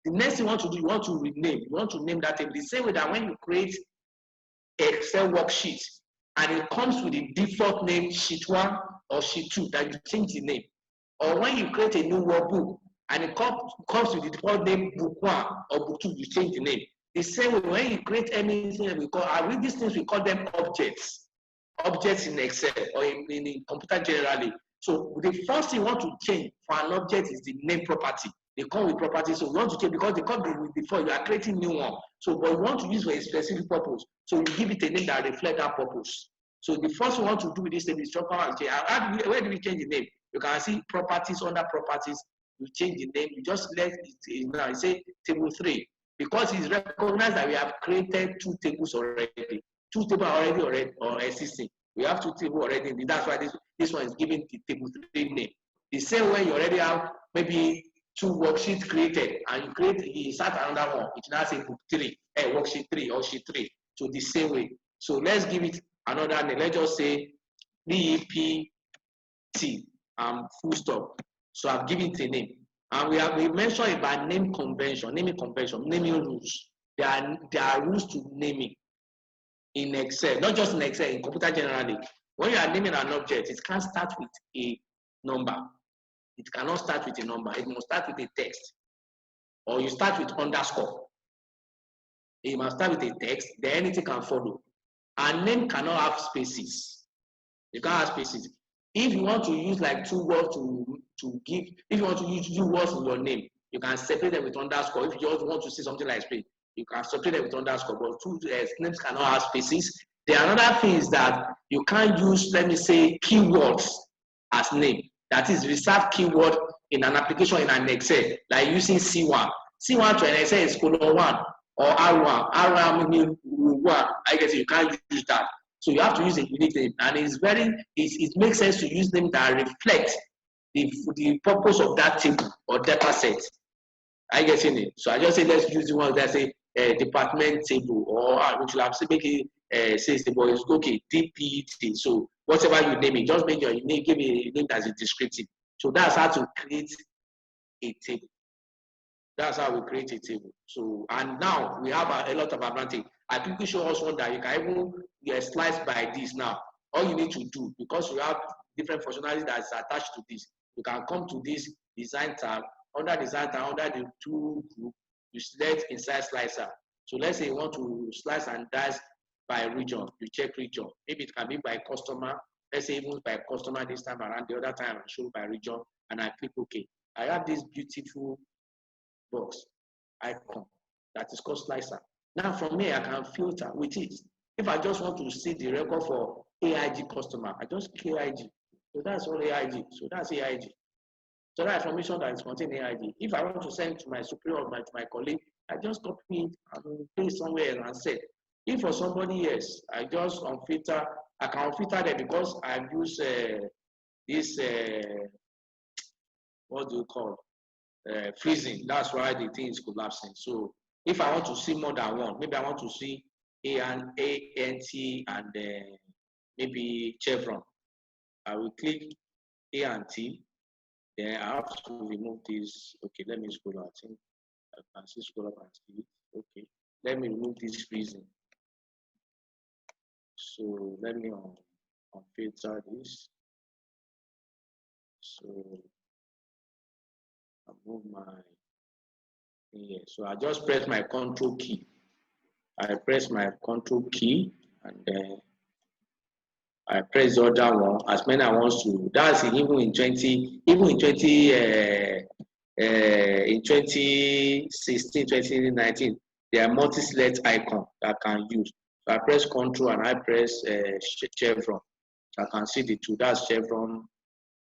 The next thing you want to do, you want to rename. You want to name that table the same way that when you create Excel worksheet and it comes with the default name sheet 1 or sheet 2, that you change the name. Or when you create a new workbook and it comes with the default name book 1 or book 2, you change the name. The same way when you create anything, we call, these things, we call them objects. Objects in Excel or in computer generally. So the first thing you want to change for an object is the name property. They come with properties, so you want to change because they come with before you are creating new one. So, but you want to use for a specific purpose. So you give it a name that reflects that purpose. So the first thing you want to do with this name is drop and change. Where do we change the name? You can see properties under properties. You change the name. You just let it now. You say table 3 because it's recognized that we have created 2 tables already. 2 tables already or existing. We have 2 tables already. That's why this one is given the table 3 name. The same way you already have maybe 2 worksheets created and you start another one. It now say book 3, worksheet 3 or sheet 3. So the same way. So let's give it another name. Let's just say DEPT full stop. So I've given it a name. And we mentioned about naming convention, naming rules. There are rules to naming in Excel, not just in Excel, in computer generally. When you are naming an object, it can't start with a number. It cannot start with a number. It must start with a text. Or you start with underscore. You must start with a text, then anything can follow. And name cannot have spaces. You can't have spaces. If you want to use like 2 words to give, if you want to use 2 words in your name, you can separate them with underscore. If you just want to say something like space, you can separate them with underscore. But 2 names cannot have spaces. The another thing is that you can't use, let me say, keywords as name. That is reserved keyword in an application in an Excel, like using C1. C1 to an Excel is :1 or R1. R1 means 1. I guess you can't use that. So you have to use a unique name, and it makes sense to use names that reflect the purpose of that table or data set. I get it. So I just say let's use the one that say department table, or which will have to make it says the boy is okay DPT. So whatever you name it, just make your name, give me a name that's descriptive. So that's how to create a table. That's how we create a table. So, and now we have a lot of advantage. I quickly show us one that you can even slice by this now. All you need to do, because you have different functionalities that is attached to this, you can come to this design tab. Under design tab, under the tool group, you select inside slicer. So let's say you want to slice and dice by region. You check region. Maybe it can be by customer. Let's say even by customer this time around. The other time I show by region, and I click OK. I have this beautiful box icon that is called slicer. Now from here I can filter with it. If I just want to see the record for AIG customer, I just click AIG. So that's all AIG. So that's AIG. So that information that is contained in AIG. If I want to send to my superior or to my colleague, I just copy it and paste somewhere and send. If for somebody else, I just unfilter. I can unfilter them because I've used this what do you call freezing. That's why the thing is collapsing. So if I want to see more than one, maybe I want to see ANT and maybe Chevron. I will click ANT. Then I have to remove this. Okay, let me scroll up. I think I can see scroll up and see it. Okay, let me remove this freezing. So let me unfilter this. So I move my here. So I just press my control key. I press my control key and then I press the other one as many I want to. That's even in 2016, 2019, there are multi-select icon that I can use. So I press control and I press chevron. So I can see the two. That's chevron.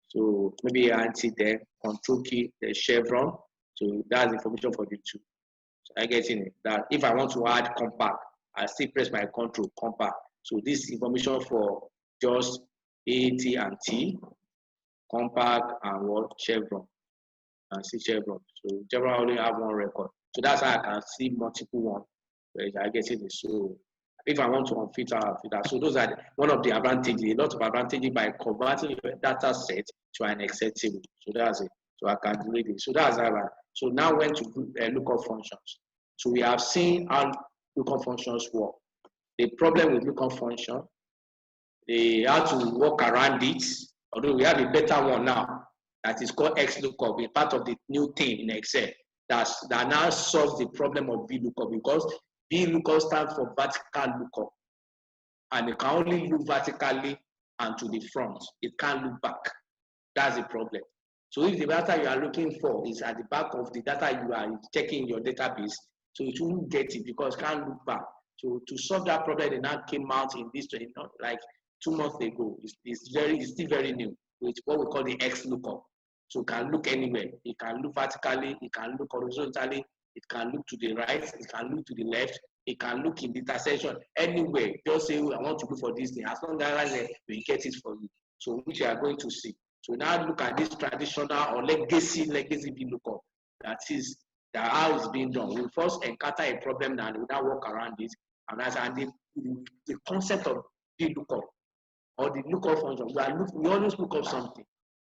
So maybe I see there, control key, the chevron. So that's information for the two. So I get in it. That if I want to add compact, I still press my control compact. So this information for just AT&T, compact, and what chevron, and see chevron. So chevron only have one record. So that's how I can see multiple ones. I get it. So if I want to unfit that. So those are one of the advantages, a lot of advantages by converting your data set to an Excel table. So that's it. So I can read it. So that's how so now when to lookup functions. So we have seen how lookup functions work. The problem with lookup function, they have to work around it, although we have a better one now that is called XLOOKUP, a part of the new thing in Excel that now solves the problem of VLOOKUP, because VLOOKUP stands for vertical lookup, and it can only look vertically and to the front. It can't look back. That's the problem. So if the data you are looking for is at the back of the data you are checking in your database, so it won't get it because it can't look back. So to solve that problem, they now came out in this, like 2 months ago. It's still very new. It's what we call the XLOOKUP. So it can look anywhere. It can look vertically. It can look horizontally. It can look to the right. It can look to the left. It can look in the intersection anywhere. Just say, I want to look for this thing. As long as we get it for you. So which you are going to see. So now look at this traditional or legacy VLOOKUP. That is how it's being done. We first encounter a problem and we now work around it. And the concept of VLOOKUP or the lookup function, we always look up something.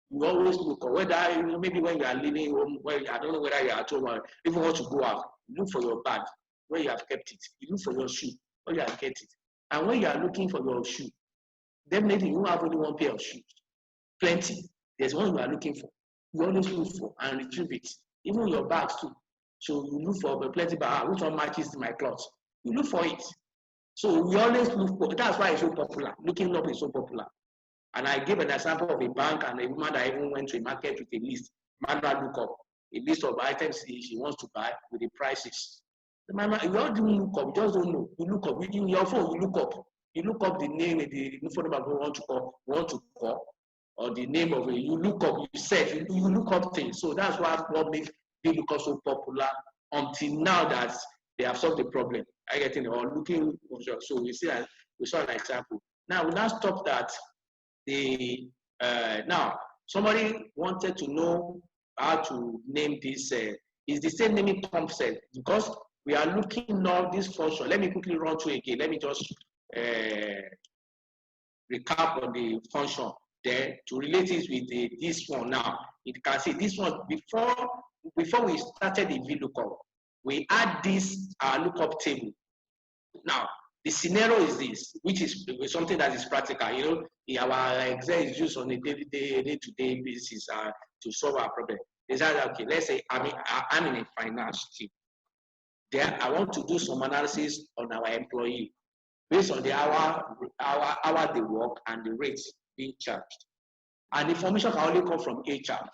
We always look up, whether maybe when you are leaving home, I don't know whether you are at home or if you want to go out, look for your bag where you have kept it. You look for your shoe where you have kept it. And when you are looking for your shoe, definitely you won't have only one pair of shoes. Plenty. There's one you are looking for. You always look for and retrieve it. Even your bags too. So you look for plenty bag. Which one matches my clothes? You look for it. So we always look for. That's why it's so popular. Looking up is so popular. And I gave an example of a bank and a woman that even went to a market with a list. Manual lookup, a list of items she wants to buy with the prices. The man, you all don't look up. You just don't know. You look up. In your phone, you look up. You look up the name, the phone number you want to call. Or the name of it, you look up, you search, you look up things. So that's what makes VLOOKUP so popular until now that they have solved the problem. I get in or looking. So we saw an example. Now we now stop that. Now somebody wanted to know how to name this. Is the same naming concept because we are looking now this function. Let me quickly run through again. Let me just recap on the function. Then to relate it with this one now, you can see this one before we started the VLOOKUP, we add this lookup table. Now the scenario is this, which is something that is practical. Our Excel is used on a day-to-day basis to solve our problem. Is that okay? Let's say I'm in a finance team. Then I want to do some analysis on our employee based on the hour they work and the rates being charged. And the information can only come from HR.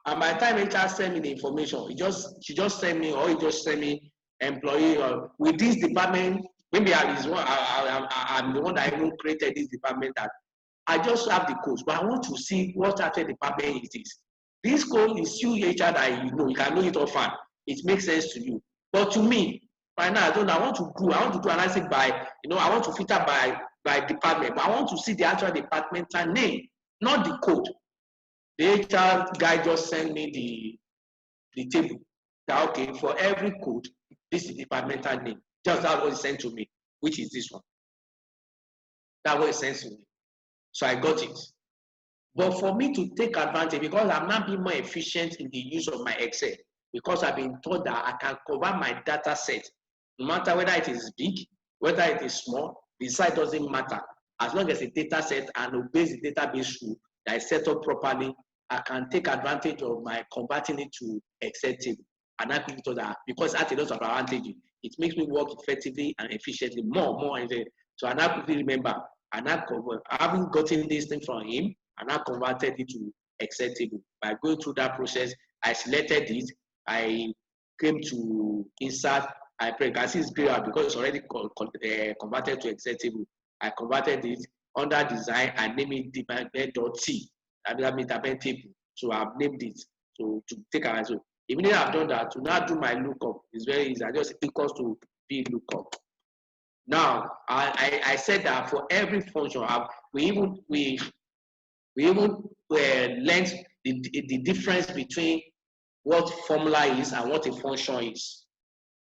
And by the time HR send me the information, she just send me, or he just send me employee or with this department. Maybe I'm the one that even created this department. That I just have the codes, but I want to see what actual department it is. This code is you HR that you can know it often. It makes sense to you. But to me, right now, I want to do analysis by, I want to filter by department, but I want to see the actual departmental name, not the code. The HR guy just sent me the table. That okay, for every code, this is the departmental name. Just that was sent to me, which is this one. That was sent to me. So I got it. But for me to take advantage, because I'm not being more efficient in the use of my Excel, because I've been told that I can cover my data set, no matter whether it is big, whether it is small, the size doesn't matter. As long as the data set and obeys the database rule that is set up properly, I can take advantage of my converting it to Excel table. And I think that because at a lot of advantage, it makes me work effectively and efficiently more. So I now quickly remember, having gotten this thing from him, and I converted it to Excel table. By going through that process, I selected it. I came to insert. I press it's clear because it's already converted to Excel table. I converted it under design and named it department.t. That means department table. So I've named it. So to take an answer. Immediately I've done that, to now do my lookup is very easy. I just equals to VLOOKUP. Now I said that for every function, we even learned the difference between what formula is and what a function is.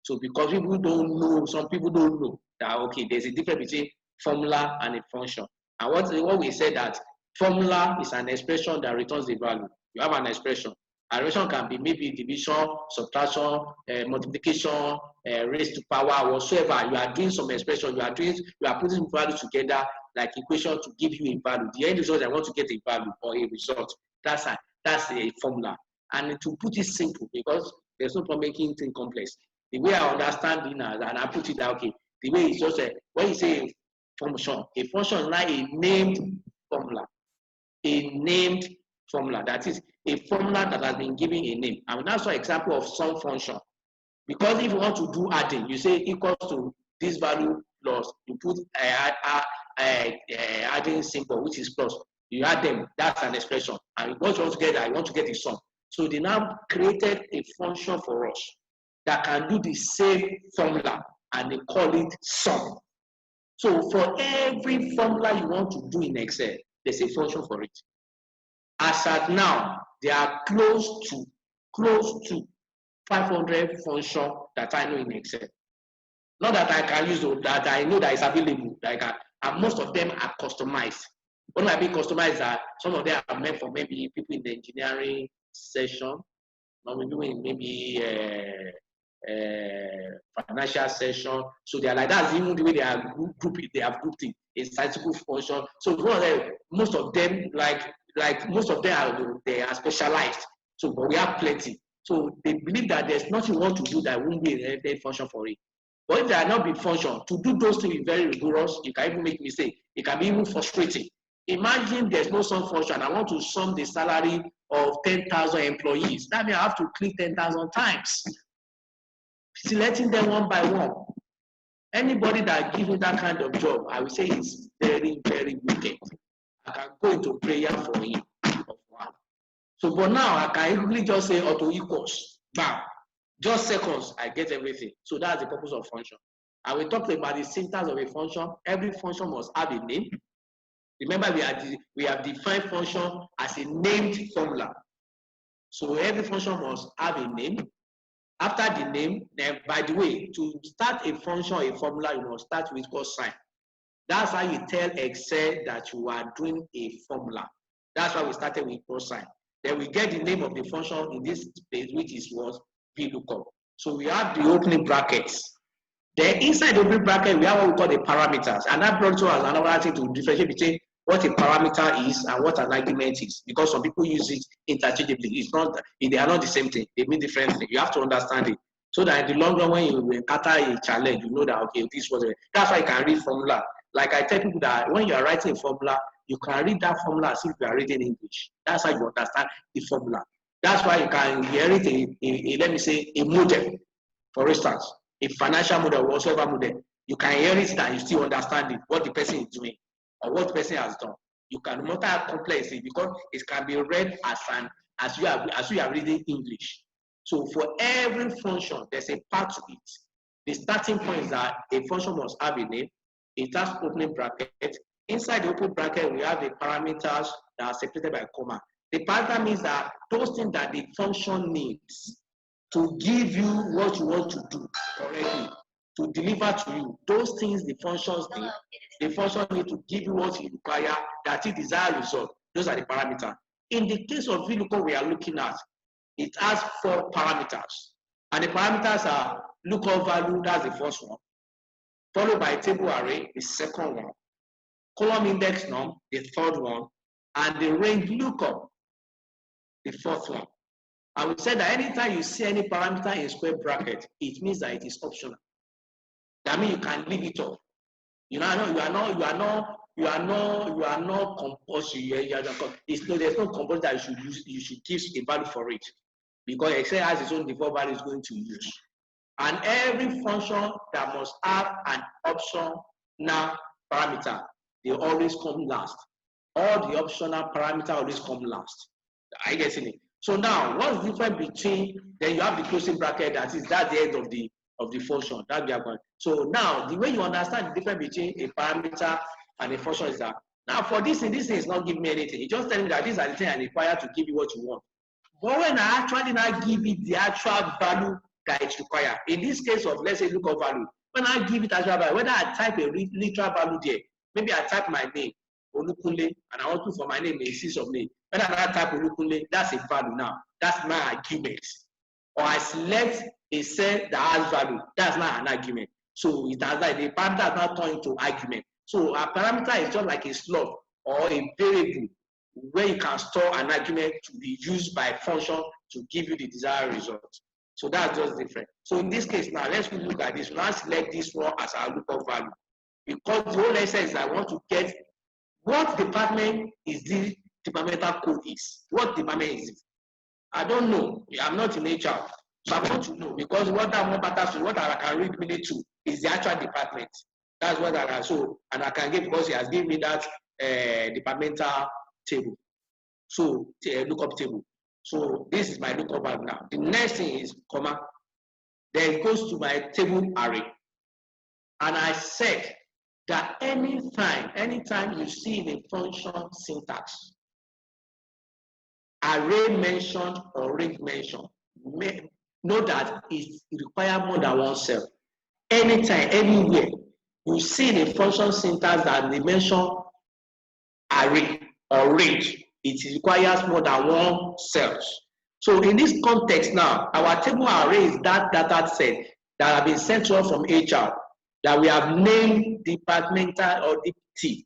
So because people don't know, some people don't know that, okay, there's a difference between formula and a function. And what we said that formula is an expression that returns the value. You have an expression. An expression can be maybe division, subtraction, multiplication, raised to power, whatsoever. You are doing some expression. You are putting values together like equation to give you a value. The end result, I want to get a value or a result. That's a formula. And to put it simple, because there's no point making things complex. The way I understand it now, and I put it that, okay, the way it's just when you say a function is like a named formula. A named formula. That is a formula that has been given a name. And that's an example of some function. Because if you want to do adding, you say equals to this value plus, you put adding symbol, which is plus. You add them, that's an expression. And what you want to get, I want to get a sum. So they now created a function for us that can do the same formula, and they call it sum. So for every formula you want to do in Excel, there's a function for it. As at now, there are close to 500 functions that I know in Excel. Not that I can use, that I know that is available. And most of them are customized. What might be customized are some of them are meant for maybe people in the engineering session, or maybe financial session. So they are like that's even the way they are grouped it. A statistical function. So most of them they are specialized. So but we have plenty. So they believe that there's nothing you want to do that won't be a function for it. But if they are not being function, to do those things is very rigorous. You can even make mistake. It can be even frustrating. Imagine there's no sum function. I want to sum the salary of 10,000 employees. That means I have to click 10,000 times, selecting them one by one. Anybody that gives me that kind of job, I will say it's very, very wicked. I can go into prayer for him. So, but now I can really just say auto equals. Bam. Just seconds, I get everything. So that's the purpose of function. And we talked about the syntax of a function. Every function must have a name. Remember, we have defined function as a named formula. So every function must have a name. After the name, then by the way, to start a function or a formula, you must start with equals sign. That's how you tell Excel that you are doing a formula. That's why we started with equals sign. Then we get the name of the function in this place, which is what VLOOKUP. So we have the opening brackets. Then inside the opening bracket, we have what we call the parameters. And that brought to us another thing to differentiate between what a parameter is and what an argument is. Because some people use it interchangeably. It's not, they are not the same thing. They mean different things. You have to understand it. So that in the long run, when you encounter a challenge, you know that, okay, this was it. That's why you can read formula. Like I tell people that when you are writing a formula, you can read that formula as if you are reading English. That's how you understand the formula. That's why you can inherit let me say, a model. For instance, a financial model, whatsoever model, you can inherit that, you still understand it, what the person is doing or what the person has done. You can no matter how complex it, because it can be read as you are reading English. So for every function, there's a part to it. The starting point is that a function must have a name. It has opening bracket. Inside the open bracket, we have the parameters that are separated by a comma. The parameter means that those things that the function needs to give you what you want to do correctly, to deliver to you, those things the functions need. The function need to give you what you require, that it desired result. Those are the parameters. In the case of VLOOKUP we are looking at, it has 4 parameters. And the parameters are lookup value, that's the first one, followed by table array, the second one, column index norm, the third one, and the range lookup, the fourth one. I would say that anytime you see any parameter in square bracket, it means that it is optional. That means you can leave it off. You are not compulsory. There's no compulsion that you should give a value for it, because Excel has its own default value it's going to use. And every function that must have an optional parameter, they always come last. All the optional parameter always come last. Are you getting it? So now, what's the difference between, then you have the closing bracket, that's the end of the function. That we are going. So now, the way you understand the difference between a parameter and a function is that, now for this thing is not giving me anything. It just telling me that these are the things I require to give you what you want. But when I actually now give it the actual value that it requires. In this case of, let's say, lookup value, when I give it actual value, whether I type a literal value there, maybe I type my name, Olukunle, and I want to for my name a series of name. When I type Olukunle, that's a value now. That's my argument. Or I select a cell that has value, that's not an argument. So it has like the parameter has now turned into argument. So a parameter is just like a slot or a variable where you can store an argument to be used by function to give you the desired result. So that's just different. So in this case now, let's look at this. Now select this one as our lookup value. Because the whole essence is I want to get what department is this departmental code is. What department is it? I don't know. I'm not in HR. So I want to know because what that one matters, what I can read really to is the actual department. That's what I can show, and I can give because he has given me that departmental table. So lookup table. So this is my lookup value now. The next thing is comma. Then it goes to my table array, and I said that anytime you see in a function syntax, array mentioned or range mentioned, know that it requires more than one cell. Anytime, anywhere, you see in a function syntax that they mention array or range, it requires more than one cells. So in this context now, our table array is that data set that have been sent to us from HR that we have named departmental or DT.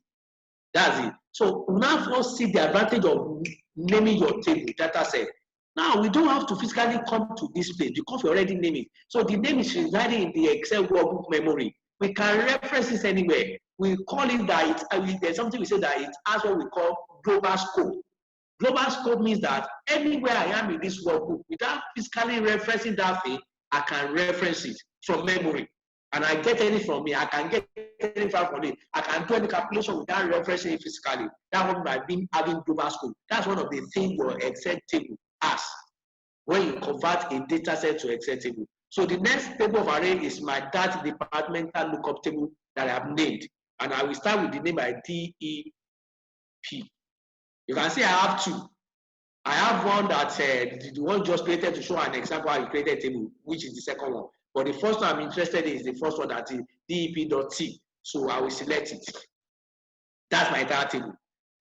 That's it. So now first see the advantage of naming your table data set. Now we don't have to physically come to this place because we already named it. So the name is residing in the Excel workbook memory. We can reference this anywhere. We call it that there's something we say that it has what we call global scope. Global scope means that anywhere I am in this workbook, without physically referencing that thing, I can reference it from memory. And I get any from me, I can get any from it. I can do any calculation without referencing it physically. That's what I've been having global scope. That's one of the things your Excel table has when you convert a data set to Excel table. So the next table of array is my that departmental lookup table that I have named. And I will start with the name by DEP. You can see I have two. I have one that the one just created to show an example how you created a table, which is the second one. But the first one I'm interested in is the first one that is DEP.T. So I will select it. That's my entire table.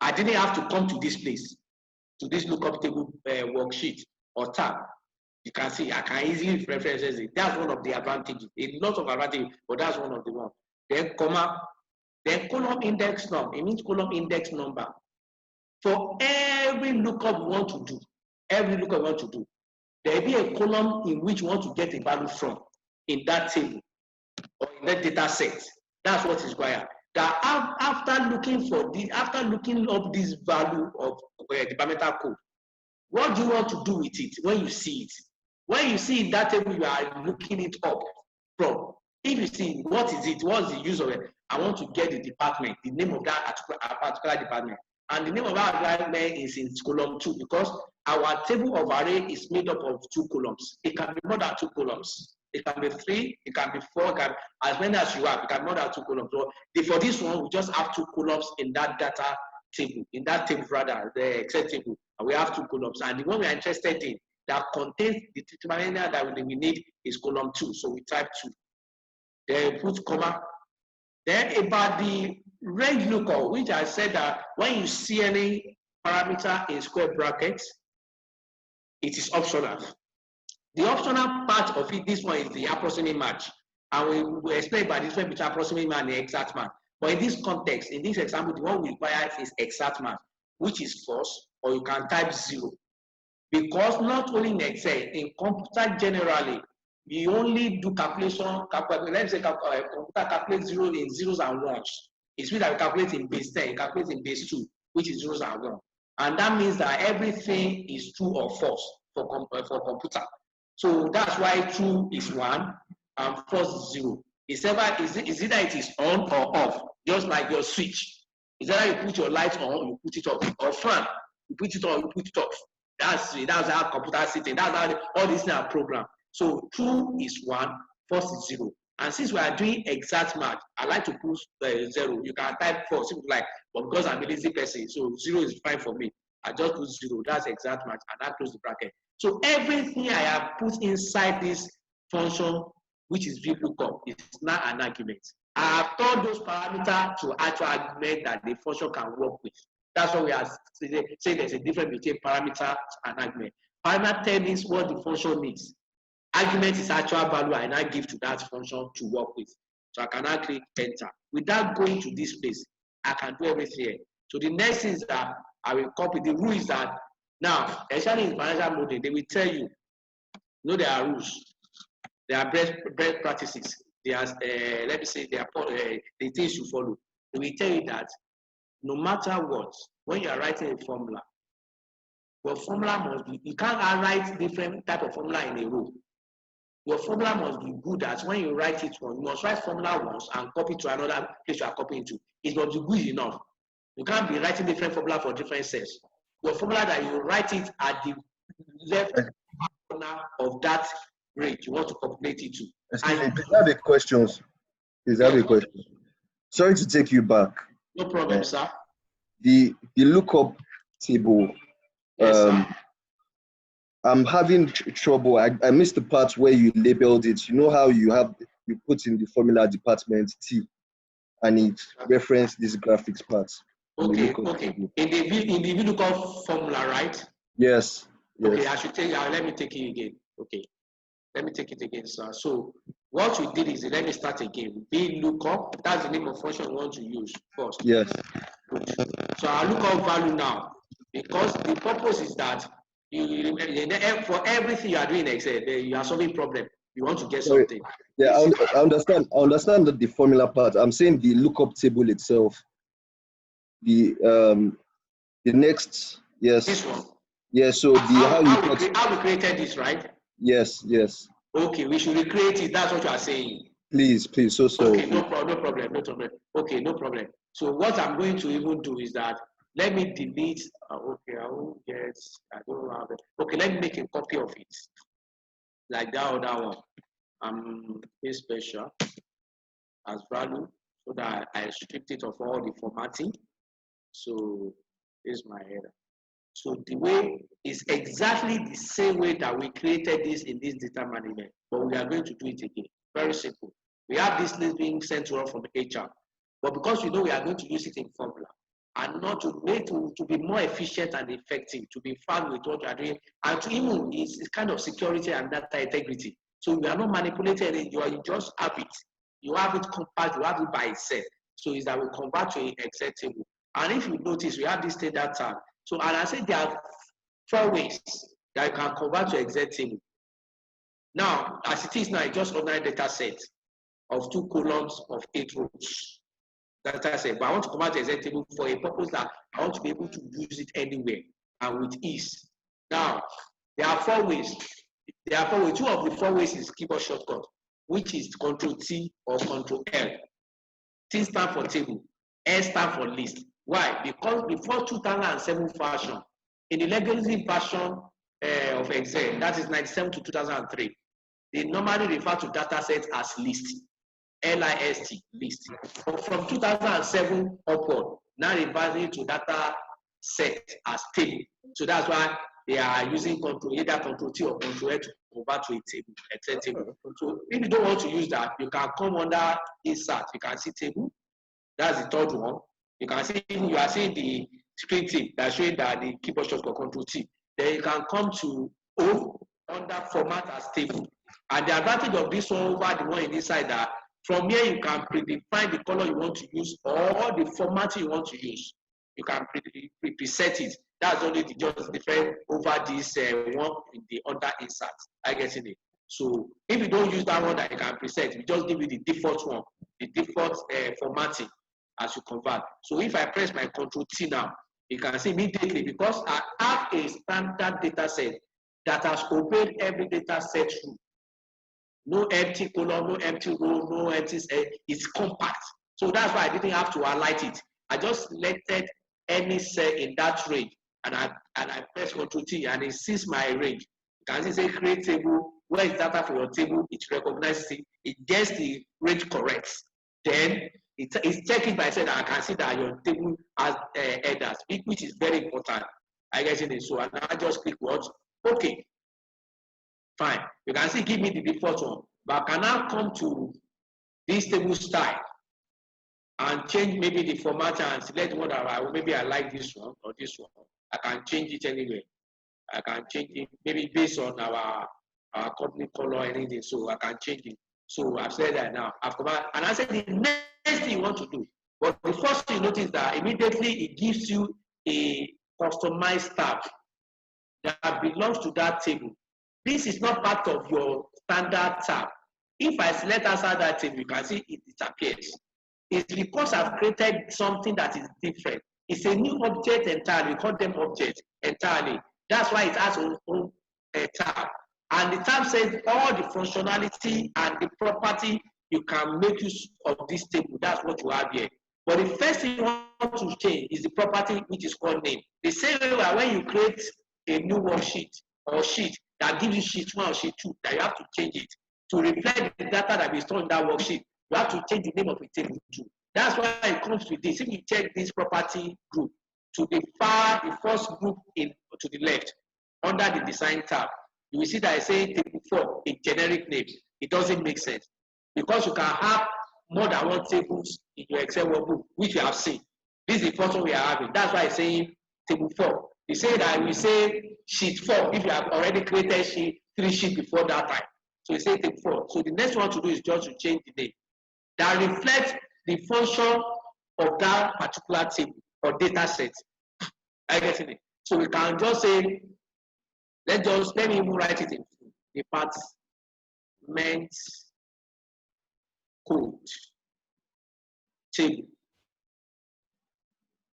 I didn't have to come to this place, to this lookup table worksheet or tab. You can see I can easily reference it. That's one of the advantages. A lot of advantages, but that's one of the ones. Then comma, then column index number. It means column index number. For every lookup we want to do, there will be a column in which you want to get a value from in that table or in that data set. That's what is required. That after looking up this value of departmental code, what do you want to do with it when you see it? When you see that table, you are looking it up from. If you see what is it, what's the use of it, I want to get the department, the name of that particular department. And the name of our department is in column 2 because our table of array is made up of 2 columns. It can be more than 2 columns. It can be 3, it can be 4, as many as you have, it can be more than 2 columns. So for this one, we just have 2 columns in that data table, the Excel table, and we have 2 columns. And the one we are interested in that contains the department that we need is column 2. So we type 2. Then put comma. Then about the range lookup, which I said that when you see any parameter in square brackets, it is optional. The optional part of it, this one is the approximate match. And we will explain about the difference between approximate match and the exact match. But in this context, in this example, the one we require is exact match, which is false, or you can type 0. Because not only in Excel, in computer generally, we only do calculation, let's say computer calculates 0 in zeros and ones. It's means that we calculate in base 10, it calculates in base 2, which is zeros and 1. And that means that everything is true or false for computer. So that's why true is 1 and false is 0. It's either it is on or off, just like your switch. It's either you put your light on, you put it off, or fan, you put it on, you put it off. That's how computer sitting. That's how all these things are programmed. So true is 1, false is 0. And since we are doing exact match, I like to put 0. You can type 4, simple like, but because I'm a lazy person, so 0 is fine for me. I just put 0. That's exact match, and I close the bracket. So everything I have put inside this function, which is VLOOKUP, is not an argument. I have turned those parameters to actual argument that the function can work with. That's why we are saying there's a difference between parameter and argument. Parameter means what the function needs. Argument is actual value I now give to that function to work with. So I can now click enter. Without going to this place, I can do everything here. So the next thing is that I will copy. The rule is that now, especially in financial modeling, they will tell you, there are rules. There are best practices. There are, let me say, there are the things you follow. They will tell you that no matter what, when you are writing a formula, your formula must be, you can't write different type of formula in a row. Your formula must be good as when you write it once, you must write formula once and copy to another place you are copying to. It must be good enough. You can't be writing different formula for different cells. Your formula that you write it at the left corner of that range you want to populate it to. Excuse me, please have a question. Please have a question. Sorry to take you back. No problem, sir. The lookup table. Yes, I'm having trouble. I missed the part where you labeled it. You know how you put in the formula department T, and it referenced this graphics part. Okay. In the VLOOKUP formula, right? Yes. Okay, I should take. Let me take it again. Okay, let me take it again, sir. So what we did is, let me start again. VLOOKUP. That's the name of function we want to use first. Yes. Good. So I look up value now, because the purpose is that for everything you are doing in Excel, you are solving problem. You want to get something. Yeah, I understand. I understand the formula part. I'm saying the lookup table itself. The next, yes. This one. Yes. So how we created this, right? Yes. Okay, we should recreate it. That's what you are saying. Please. So sorry. Okay, no problem. Okay, no problem. So what I'm going to even do is that, let me delete. Okay, I won't get. I don't have it. Okay, let me make a copy of it, like that or that one. Special as value, so that I stripped it of all the formatting. So this is my header. So the way is exactly the same way that we created this in this data management, but we are going to do it again. Very simple. We have this list being sent to us from HR, but because we know we are going to use it in formula, and not to make to be more efficient and effective, to be fun with what you are doing, and to even it's kind of security and data integrity. So we are not manipulating it, you just have it. You have it compact, you have it by itself. So is that we convert to an Excel table. And if you notice, we have this standard tab. So, and I said there are 4 ways that you can convert to Excel table. Now, as it is now, it's just ordinary data set of 2 columns of 8 rows. Data set, but I want to convert to Excel table for a purpose that I want to be able to use it anywhere and with ease. Now, there are 4 ways. 2 of the 4 ways is keyboard shortcut, which is Ctrl+T or Ctrl+L. T stands for table, L stands for list. Why? Because before 2007 version, in the legacy version of Excel, that is 97 to 2003, they normally refer to data sets as list, L-I-S-T, list. But from 2007 upward, now referring to data set as table. So that's why they are using either Ctrl+T or Ctrl+L to convert to a table, Excel table. So if you don't want to use that, you can come under insert. You can see table. That's the 3rd one. You can see, you are seeing the screen tip that's showing that the keyboard shortcut Ctrl+T. Then you can come to O under format as table. And the advantage of this one over the one inside that from here you can predefine the color you want to use or the format you want to use. You can preset it. That's only just different over this one in the under insert. I get it. So if you don't use that one that you can preset, we just give you the default one, the default formatting as you convert. So if I press my Ctrl+T now, you can see immediately, because I have a standard data set that has obeyed every data set rule. No empty column, no empty row, no empty, it's compact. So that's why I didn't have to highlight it. I just selected any cell in that range, and I press Ctrl+T, and it sees my range. You can see say create table. Where is data for your table? It recognizes it. It gets the range correct. Then it's checking by itself that I can see that your table has headers, which is very important. I guess in it. So I just click what? Okay. Fine. You can see give me the default one. But I can now come to this table style and change maybe the format and select what maybe I like this one or this one. I can change it anyway. I can change it maybe based on our company color or anything. So I can change it. So I've said that now. I've come out, and I said the next thing you want to do. But the first thing you notice that immediately it gives you a customized tab that belongs to that table. This is not part of your standard tab. If I select outside that table, you can see it disappears. It's because I've created something that is different. It's a new object entirely. We call them objects entirely. That's why it has its own tab. And the tab says all the functionality and the property you can make use of this table. That's what you have here. But the first thing you want to change is the property which is called name. The same way when you create a new worksheet or sheet that gives you sheet 1 or sheet 2, that you have to change it to reflect the data that is stored in that worksheet. You have to change the name of the table too. That's why it comes with this. If you check this property group to the first group to the left under the design tab, you will see that I say table 4, a generic name. It doesn't make sense because you can have more than one tables in your Excel workbook, which you have seen. This is the first one we are having. That's why I'm saying table 4. You say that we say sheet 4 if you have already created 3 sheets before that time. So you say table 4. So the next one to do is just to change the name that reflects the function of that particular table or data set. I get it. So we can just say, let me even write it in department code table.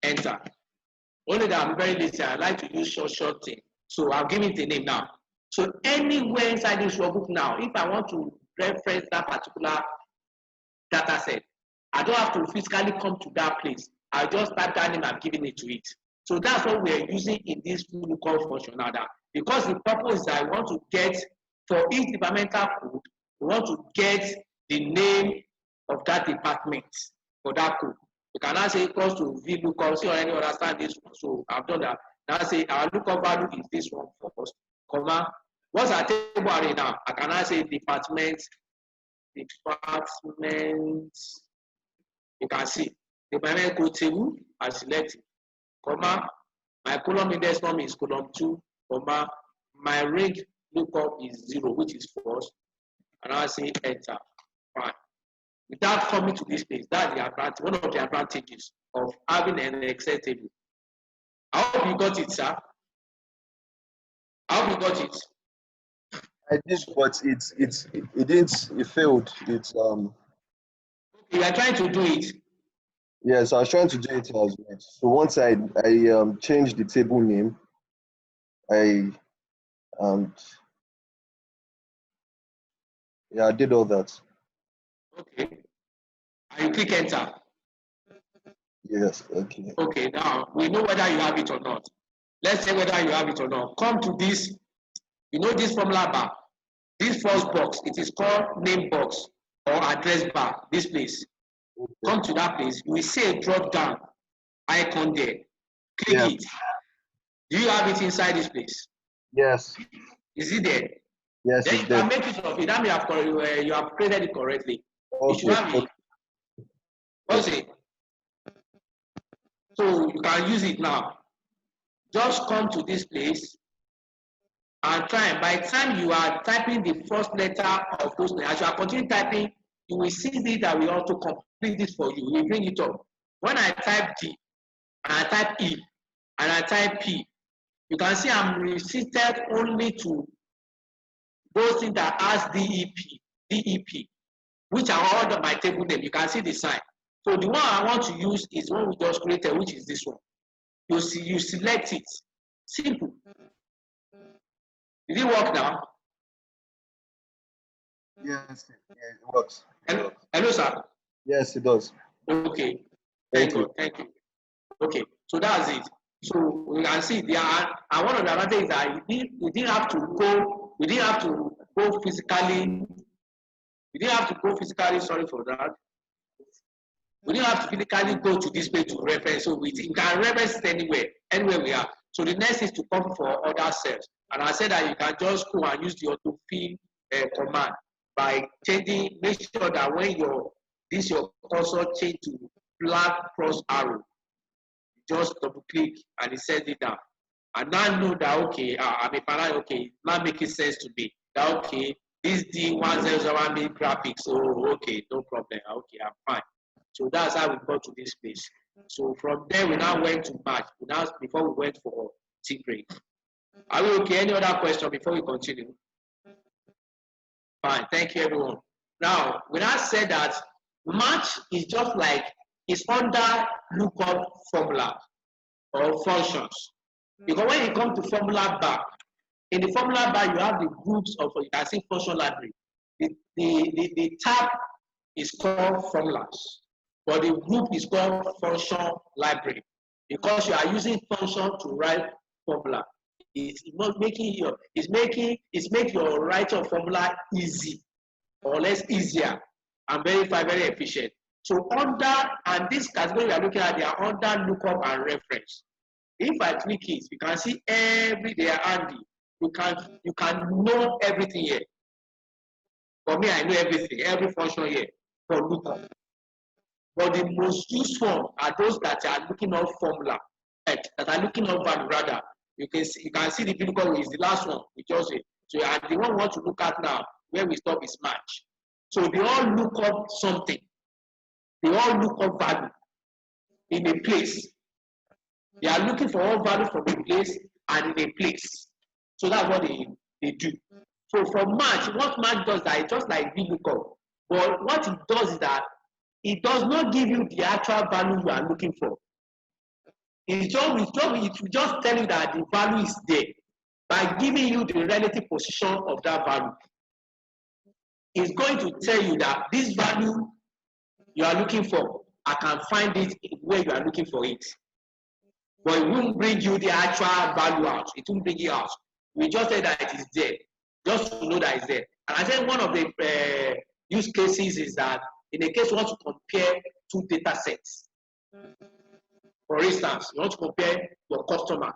Enter. Only that I'm very lazy, I like to use short thing. So I'll give it a name now. So anywhere inside this workbook now, if I want to reference that particular data set, I don't have to physically come to that place. I just type that name and giving it to it. So that's what we're using in this lookup function now. That because the purpose is that I want to get for each departmental code, we want to get the name of that department for that code. You can now say equals to VLOOKUP. See already understand this one. So I've done that. Now say our lookup value is this one first, comma. What's our table array now? I can now say department. You can see the department code table. I select it, comma. My column index name is column 2, comma. My range lookup is 0, which is false. And I say enter. Fine. Without coming to this place, that's the advantage, one of the advantages of having an Excel table. I hope you got it, sir. I hope you got it. I did, but it failed. You are trying to do it. Yes, I was trying to do it as well. So once I changed the table name, I did all that. Okay. And you click enter. Yes, okay. Okay, now we know whether you have it or not. Let's say whether you have it or not. Come to this, this formula bar, this first box, it is called name box or address bar, this place. Okay. Come to that place, you will see a drop down icon there. Click it. Do you have it inside this place? Yes. Is it there? Yes, then it's you there. can make use of it. That means you have created it correctly. Okay. You should have it. What's it? So you can use it now. Just come to this place and try. By the time you are typing the first letter of those names, as you are continuing typing, you will see that we also complete this for you. We bring it up. When I type D and I type E and I type P, you can see I'm restricted only to those things that has DEP, which are all of my table name. You can see the sign. So the one I want to use is one we just created, which is this one. You select it. Simple. Did it work now? Yes, it works. Hello, sir. Yes, it does. Okay. Thank you. Okay, so that's it. So we can see there are, and one of the advantages is that we didn't have to go physically. We didn't have to go physically. Sorry for that. We didn't have to physically go to this page to reference. So we can reference it anywhere we are. So the next is to come for other cells. And I said that you can just go and use the autofill command by changing, make sure that when your cursor change to black cross arrow, just double click and it sends it down. And now know that, okay, I'm a parent, okay, now making sense to me. That, okay, this D1001 mean graphics, so okay, no problem, okay, I'm fine. So that's how we got to this place. So from there, we now went to March. Before we went for tea break. Are we okay? Any other question before we continue? Fine, thank you, everyone. Now, we now said that March is just like, it's under lookup formula or functions. Because when you come to formula bar, in the formula bar, you have the groups of, you can see function library. The tab is called formulas, but the group is called function library because you are using function to write formula. It's making your writing of formula easy or less easier and very efficient. So and this category we are looking at, they are under lookup and reference. If I click it, you can see every they are handy. You can know everything here. For me, I know everything, every function here for lookup. But the most useful are those that are looking at formula, that are looking at value rather. You can see the lookup is the last one we just did. So and the one we want to look at now, where we stop is match. So they all look up something. They all look up value in a place. They are looking for all value from a place and in a place. So that's what they do. So from match, what match does that, it's just like VLOOKUP. But what it does is that it does not give you the actual value you are looking for. It will just tell you that the value is there by giving you the relative position of that value. It's going to tell you that this value you are looking for, I can find it where you are looking for it. But it won't bring you the actual value out. It won't bring it out. We just say that it is there, just to know that it's there. And I think one of the use cases is that in a case you want to compare two data sets. For instance, you want to compare your customer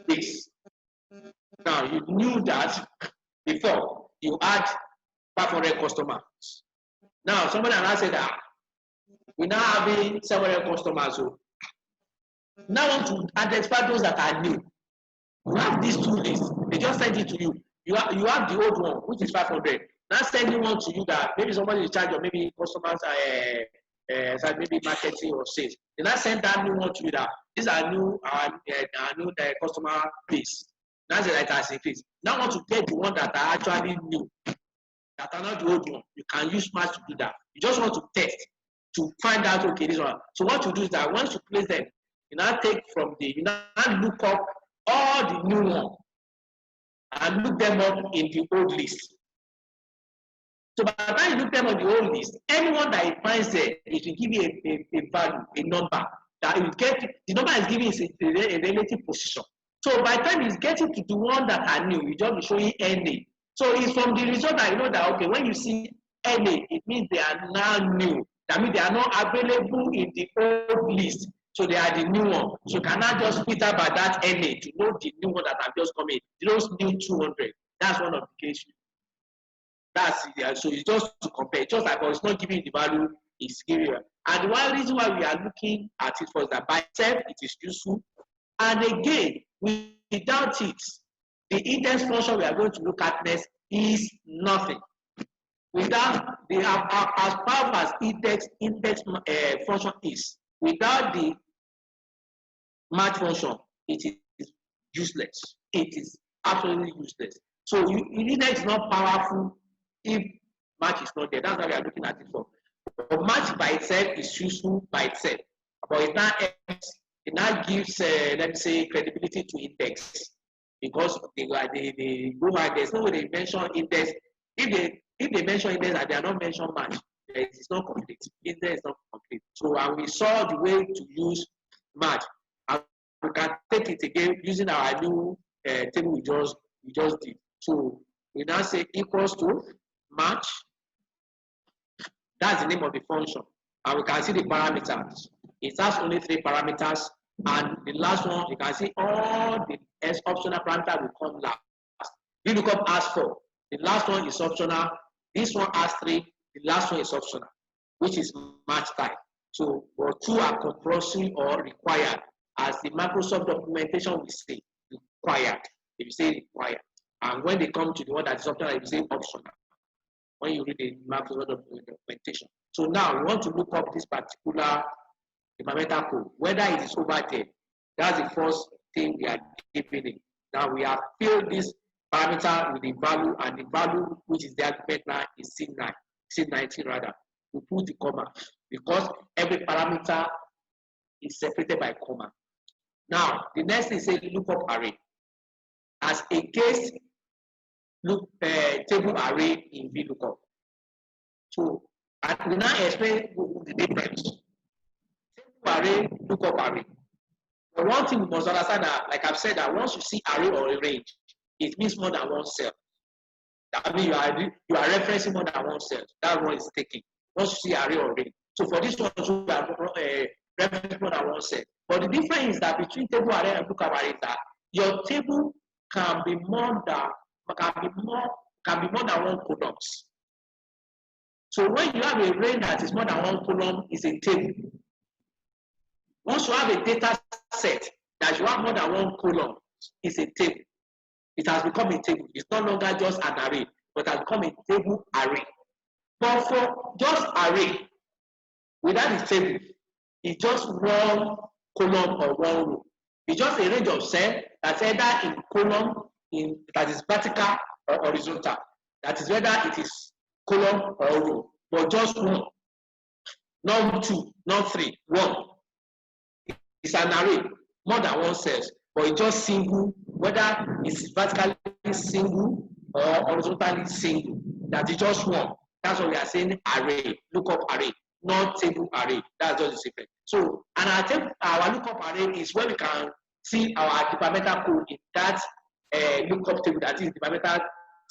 base. Now, you knew that before you had 500 customers. Now, somebody has said that we now having 700 customers. So now want to identify those that are new. You have these two lists. They just send it to you. You have the old one, which is 500. Now sending one to you that maybe somebody is charged or maybe customers are maybe marketing or sales. They now send that new one to you that these are new customer base. That's the right as it is. Now want to get the one that are actually new, that are not the old one. You can use Match to do that. You just want to test to find out, okay, this one. So what you do is that once you place them, you now take from you now look up all the new ones and look them up in the old list. So by the time you look them on the old list, anyone that it finds there, it will give you a value, a number that you get. The number is giving a relative position. So by the time it's getting to the one that are new, you just be showing NA. So it's from the result that you know that, okay, when you see NA, it means they are now new. That means they are not available in the old list. So they are the new one. So you cannot just filter by that NA to know the new one that have just come in. Those new 200. That's one of the cases. That's it. So it's just to compare. Just like it's not giving you the value, it's giving you. And one reason why we are looking at it was that by itself it is useful. And again, without it, the index function we are going to look at next is nothing. Without the as powerful as index function is, without the match function, it is useless. It is absolutely useless. So index is not powerful if match is not there. That's why we are looking at it for. But match by itself is useful by itself. But it now gives let me say credibility to index because they go back. There's no way they mention index. If they mention index and they are not mention match, it's not complete. Index is not complete. So we saw the way to use match. And we can take it again using our new table we just did. So we now say equals to match. That's the name of the function. And we can see the parameters. It has only 3 parameters. And the last one, you can see all the S optional parameter will come last. VLOOKUP has 4. The last one is optional. This one has 3. The last one is optional, which is match type. So, but 2 are compulsory or required, as the Microsoft documentation will say required. If you say required, and when they come to the one that is optional, you say optional. When you read the Microsoft documentation. So now we want to look up this particular environmental code, whether it is over 10. That's the first thing we are giving it. Now we have filled this parameter with the value, and the value which is there now is C9, C19 rather. We put the comma because every parameter is separated by comma. Now the next thing is a lookup array as against table array in VLOOKUP. So and we now explain the difference. Table array, lookup array. But one thing we must understand that, like I've said, that once you see array or a range, it means more than one cell. That means you are referencing more than one cell. That's what it's taking. Once you see array or range. So for this one, you are referencing more than one cell. But the difference is that between table array and lookup array is that your table can be more than one columns. So when you have a range that is more than one column, is a table. Once you have a data set that you have more than one column, is a table. It has become a table. It's no longer just an array, but has become a table array. But for just array, without the table, it's just one column or one row. It's just a range of cells that's either in column, that is vertical or horizontal. That is whether it is column or row, but just one. Not 2, not 3, 1. It's an array, more than one cells, but it's just single, whether it's vertically single or horizontally single. That is just one. That's what we are saying array, lookup array, not table array. That's just the secret. So, and our lookup array is where we can see our departmental code in that lookup table, that is departmental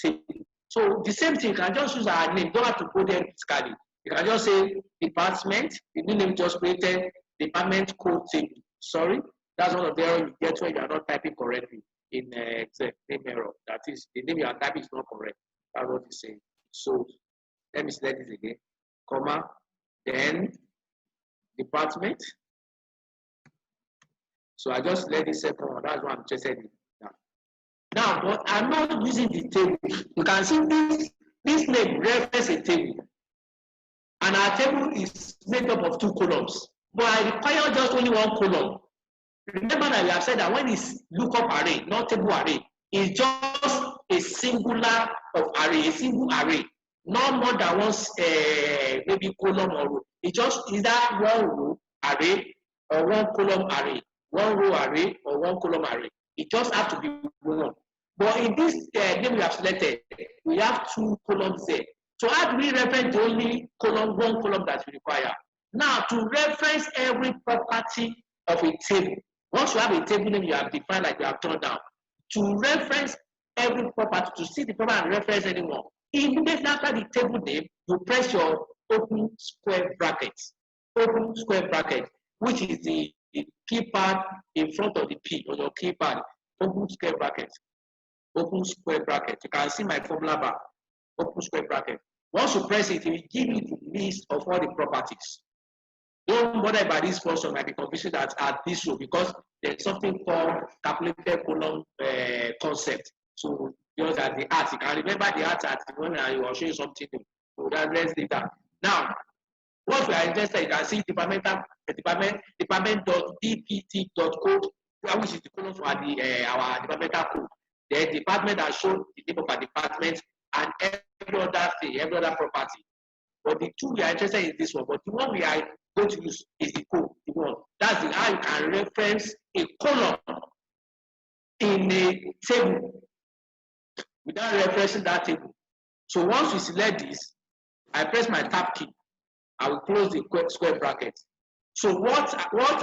table. So the same thing, you can just use our name. You don't have to go there physically. You can just say department, the new name just created, department code table. Sorry, that's one of the errors you get when you are not typing correctly in name error. That is, the name you are typing is not correct. That's what it's saying. So let me select this again, comma, then department. So I just let this second one. That's what I'm interested in. Now, but I'm not using the table. You can see this name reference a table. And our table is made up of 2 columns. But I require just only 1 column. Remember that we have said that when it's lookup array, not table array, it's just a singular of array, a single array. Not more than one maybe column or row. It's just either 1 row array or 1 column array. 1 row array or 1 column array. It just has to be 1. But in this name we have selected, we have 2 columns there. So how do we reference the only column, 1 column that we require? Now to reference every property of a table, once you have a table name you have defined like you have turned down, to reference every property, to see the property and reference anyone, immediately after the table name, you press your open square bracket, which is the keypad in front of the P on your keypad, open square bracket. Open square bracket. You can see my formula bar. Open square bracket. Once you press it, it will give you the list of all the properties. Don't bother about this first one, might be confusing that at this row because there's something called calculated column concept. So just at the art, you can remember the art at when I will show you something new. So that's let's leave that. Now, what we are interested, you can see department.dpt.code, which is the column for the our departmental code. The department has shown the name of our department and every other thing, every other property. But the 2 we are interested in this one, but the one we are going to use is the code, the one. That's the how you can reference a column in a table without referencing that table. So once we select this, I press my tab key. I will close the square bracket. So what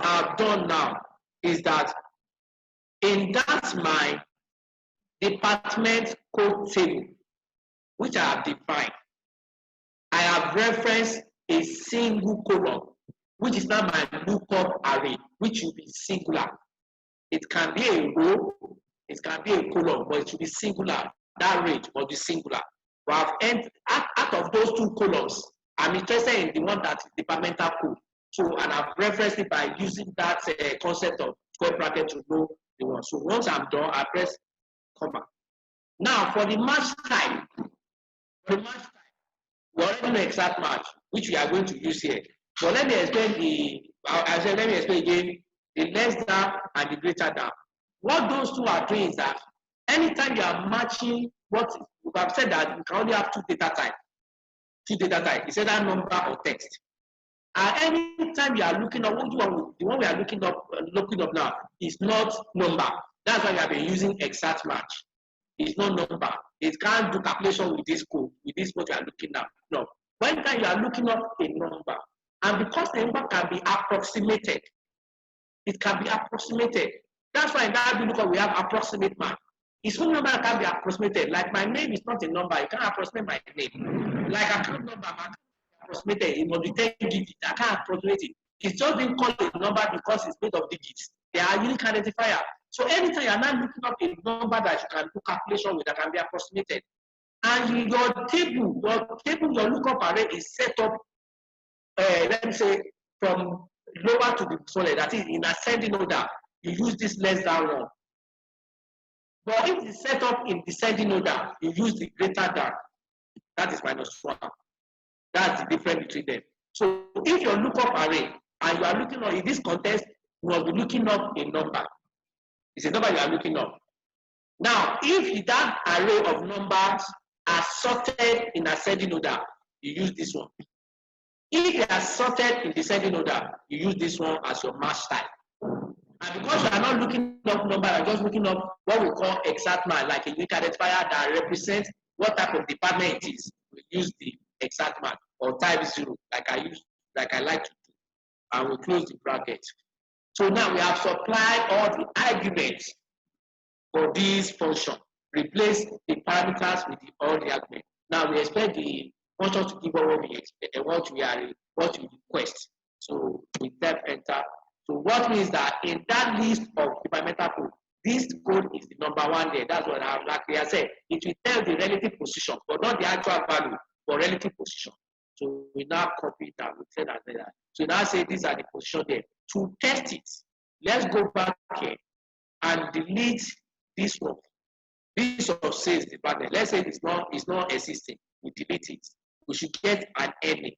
I've done now is that in that my department code table, which I have defined, I have referenced a single column. which is now my lookup array, which will be singular. It can be a row, it can be a column, but it should be singular. That range must be singular. But out of those two columns, I'm interested in the one that is departmental code. So, and I've referenced it by using that concept of square bracket to know the one. So once I'm done, I press comma. Now for the match type, we already know exact match, which we are going to use here. So let me explain let me explain again the less than and the greater than. What those two are doing is that anytime you are matching what we have said that you can only have two data types. Two data types, it's either number or text. And anytime you are looking up, the one we are looking up now is not number. That's why we have been using exact match. It's not number. It can't do calculation with this code, with this what you are looking at. No. When you are looking up a number, and because the number can be approximated, it can be approximated. That's why in that lookup we have approximate match. It's one number that can be approximated. Like my name is not a number, you can't approximate my name. Like account number, I can't approximate it must be 10 digits. I can't approximate it. It's just being called a number because it's made of digits. They are unique identifier. So anytime you are now looking up a number that you can do calculation with that can be approximated, and your lookup array is set up, let me say, from lower to the solid, that is in ascending order, you use this less than one. But if it's set up in descending order, you use the greater than. That is -1. That's the difference between them. So if your lookup array and you are looking up in this context, you must be looking up a number. It's a number you are looking up. Now, if that array of numbers are sorted in ascending order, you use this one. If they are sorted in descending order, you use this one as your match type. And because you are not looking up number, you are just looking up what we call exact match, like a unique identifier that represents what type of department it is. We use the exact match or type 0, like I like to do. And we close the bracket. So now we have supplied all the arguments for this function. Replace the parameters with all the arguments. Now we expect the function to give us what we request. So we type enter. So what means that in that list of departmental code, this code is the number one there. That's what I said. It will tell the relative position, but not the actual value, but relative position. So we now copy that. We say that there. So now say these are the position there. To test it, let's go back here and delete this one. This one says department. Let's say it's not existing. We delete it. We should get an ending.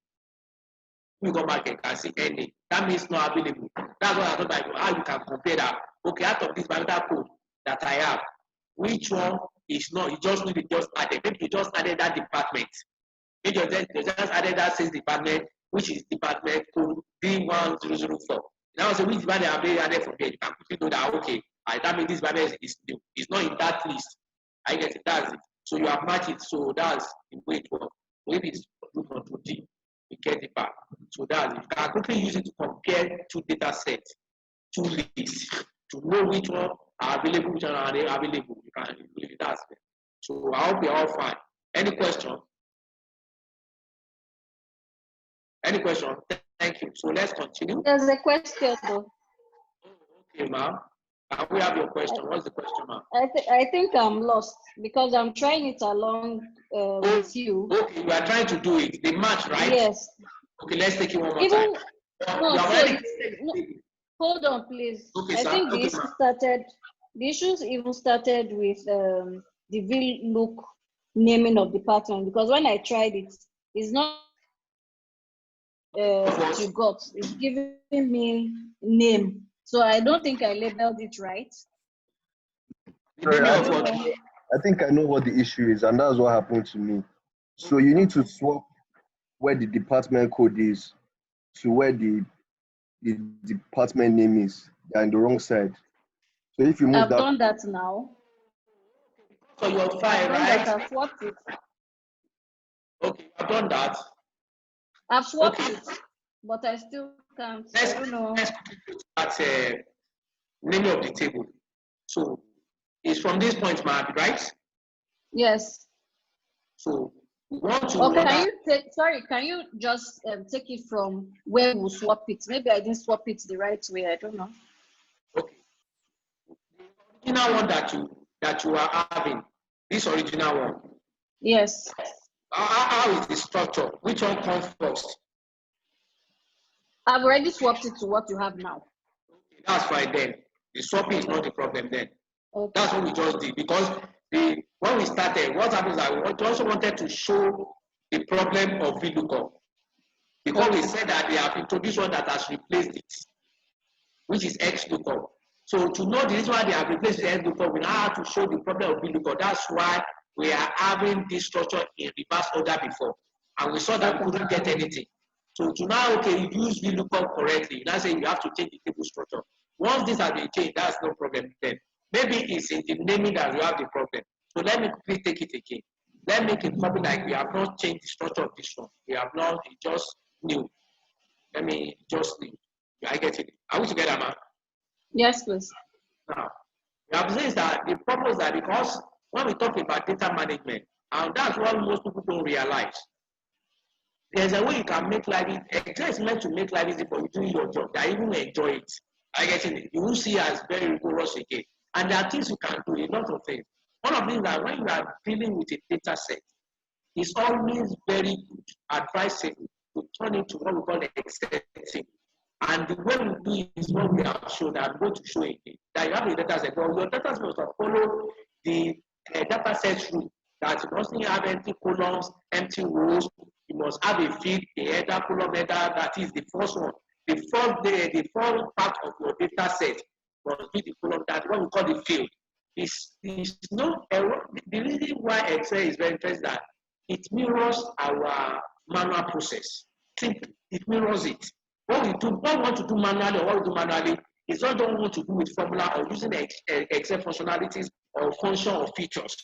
We go back and can see ending. That means not available. That's what I thought about how you can compare that. Okay, out of this parameter code that I have, which one is not? You just need to just add it. Maybe you just added that department. Maybe you just added that sales department, which is department code D1004. Now say which department have they added from here? You can quickly know that okay, that means this department is not in that list. I get it. That's it. So you have matched it. So that's the way it works. Maybe it's Control D. We get it back. So that you can quickly use it to compare two data sets, two lists, to know which one are available, which one are available. You can do that. So I hope you're all fine. Any question? Any question? Thank you. So let's continue. There's a question though. Okay, ma'am. We have your question. What's the question, ma'am? I think I'm lost because I'm trying it along with you. Okay, we are trying to do it. The match, right? Yes. Okay, let's take it one more time. Hold on, please. Okay, I think the issues even started with the VLOOK naming of department, because when I tried it, it's not you got. It's giving me name. So I don't think I labeled it right. Sorry, I think I know what the issue is, and that's what happened to me. So you need to swap where the department code is to where the department name is. They're on the wrong side. So if you move I've done that now. So you're fine, right? I've swapped it. Okay, I've done that. I've swapped it, but I still can't. I don't know. That's name of the table. So it's from this point, ma'am, right? Yes. So We want to. Okay, can you just take it from where we'll swap it? Maybe I didn't swap it the right way. I don't know. Okay. The original one that you are having, this original one. Yes. How is the structure? Which one comes first? I've already swapped it to what you have now. Okay, that's fine then. The swapping is not the problem then. Okay. That's what we just did because when we started, what happens is that we also wanted to show the problem of VLOOKUP because we said that they have introduced one that has replaced it, which is XLOOKUP. So to know the reason why they have replaced the XLOOKUP, we now have to show the problem of VLOOKUP. That's why we are having this structure in reverse order before, and we saw that we couldn't get anything. So to now, okay, use VLOOKUP correctly. Now say you have to change the table structure. Once this has been changed, that's no problem then. Maybe it's in the naming that we have the problem. So let me quickly take it again. Let's make it copy like we have not changed the structure of this one. We have not, it just new. Let me just new. I get it. Are we together, man? Yes, please. Now, we have said that the purpose that because when we talk about data management, and that's what most people don't realize. There's a way you can make life easy. Excel is meant to make life easy for you doing your job. That even enjoy it. I get it. You will see as very rigorous again. And there are things you can do, a lot of things. One of the things that when you are dealing with a data set, it's always very good, advisable to turn it to what we call Excel thing. And the way we do it is what we have shown. I'm going to show again. That you have a data set. Well, your data set must follow the data set rule. That you mustn't have empty columns, empty rows. You must have a field, a header, column header. That is the first one. The fourth part of your data set must be the column that what we call the field. Is no error. The reason why Excel is very interesting that it mirrors our manual process. Simply, it mirrors it. What we want to do manually or what we do manually is not what we want to do with formula or using Excel functionalities or function or features.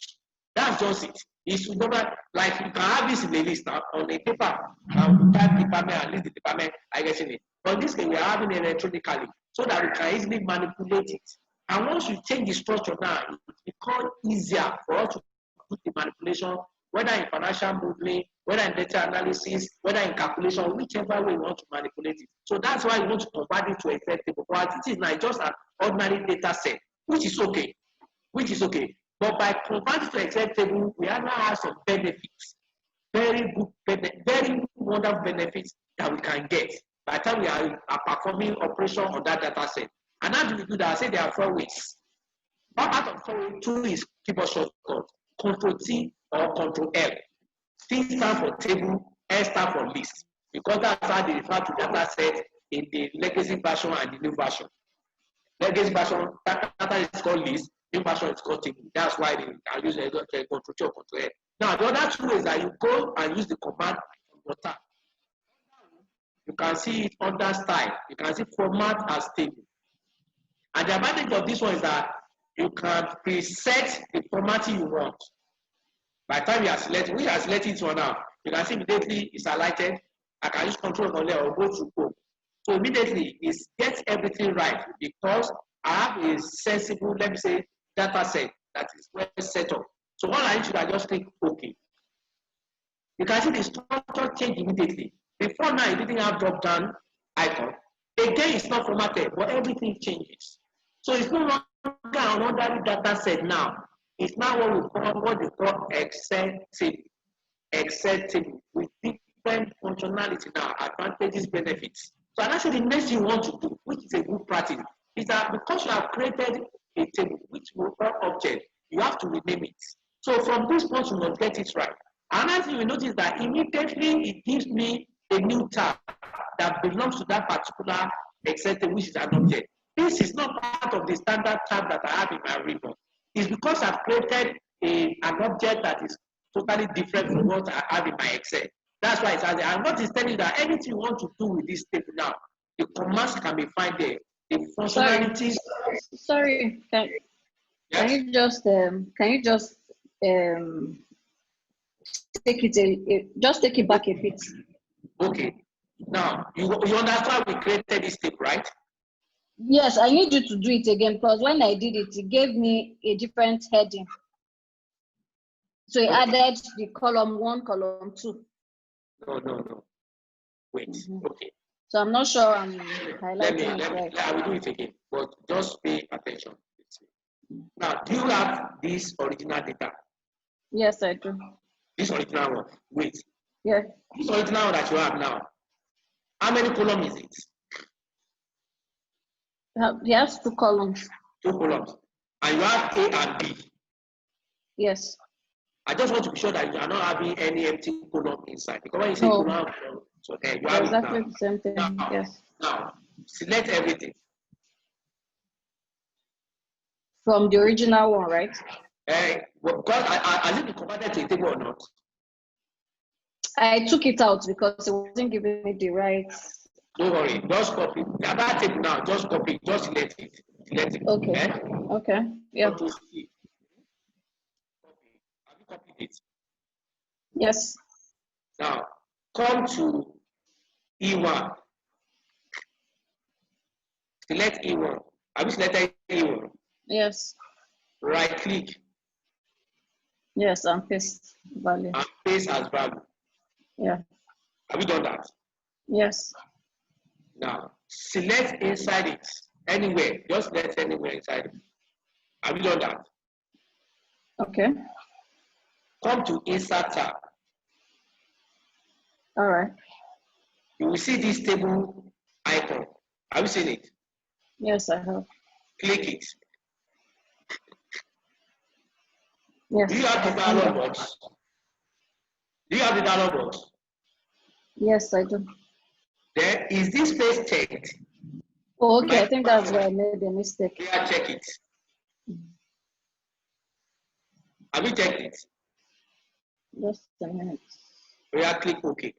That's just it. It's never like you can have this in a list on a paper and type department and list the department, I guess in it. But in this case, we are having it electronically so that we can easily manipulate it. And once you change the structure now, it becomes easier for us to do the manipulation, whether in financial modeling, whether in data analysis, whether in calculation, whichever way you want to manipulate it. So that's why you want to convert it to Excel table. But it is now just an ordinary data set, which is okay. But by converting to Excel table, we now have some benefits, very good, very wonderful benefits that we can get by the time we are performing operation on that data set. And how do we do that? I say there are 4 ways. One out of 4 ways, 2 is keyboard shortcut, Control-T or Control-L. T stands for table, L stands for list, because that's how they refer to data set in the legacy version and the new version. Legacy version, data is called list, new version is called table. That's why they are using Control-T or Control-L. Now, the other 2 is that you go and use the command on your tab. You can see it under style. You can see format as table. And the advantage of this one is that you can preset the formatting you want. By the time you are selecting, we are selecting it now. You can see immediately it's highlighted. I can use Control or go to Go. So immediately it gets everything right because I have a sensible, let me say, data set that is well set up. So all I need to just click OK. You can see the structure change immediately. Before now, it didn't have drop down icon. Again, it's not formatted, but everything changes. So it's no longer another data set now. It's now what we call Excel table. Excel table with different functionality now, advantages, benefits. So actually the next thing you want to do, which is a good practice, is that because you have created a table which will call object, you have to rename it. So from this point, you must get it right. Another thing you notice that immediately it gives me a new tab that belongs to that particular Excel table, which is an object. This is not part of the standard tab that I have in my ribbon. It's because I've created an object that is totally different from what I have in my Excel. That's why it's out there. And what is telling you that anything you want to do with this table now, the commands can be found there. The functionalities. Sorry. Can you just take it back a bit? Okay. Now you understand we created this table, right? Yes, I need you to do it again because when I did it, it gave me a different heading. So you added the column 1, column 2. No. Wait. Okay. So I'm not sure I'm Let me. highlighting it right. I will do it again, but just pay attention. Now, do you have this original data? Yes, I do. This original one. Wait. Yeah. This original one that you have now. How many columns is it? It has 2 columns. 2 columns. And you have A and B. Yes. I just want to be sure that you are not having any empty column inside. Because when you say No. column, so you have Exactly it now. the same thing. Now, yes. Now, select everything. From the original one, right? Because I need to convert it to a table or not. I took it out because it wasn't giving me the right. Don't worry, just copy. That table now, just copy, just select it. Select it. Okay. Eh? Okay. Yeah. Control C. Copy. Have you copied it? Yes. Now, come to E1. Select E1. Have you selected E1? Yes. Right click Yes, and paste value. and paste as value. Yeah. Have you done that? Yes. Now, select inside it. Anywhere. Just select anywhere inside it. Have you done that? Okay. Come to Insert tab. All right. You will see this table icon. Have you seen it? Yes, I have. Click it. Yes. Do you have the dialog box? Do you have the dialog box? Yes, I do. Then is this space checked? Oh, okay. I think that's where I made a mistake. Yeah, check it. Have you checked it? Just a minute. Yeah, click OK.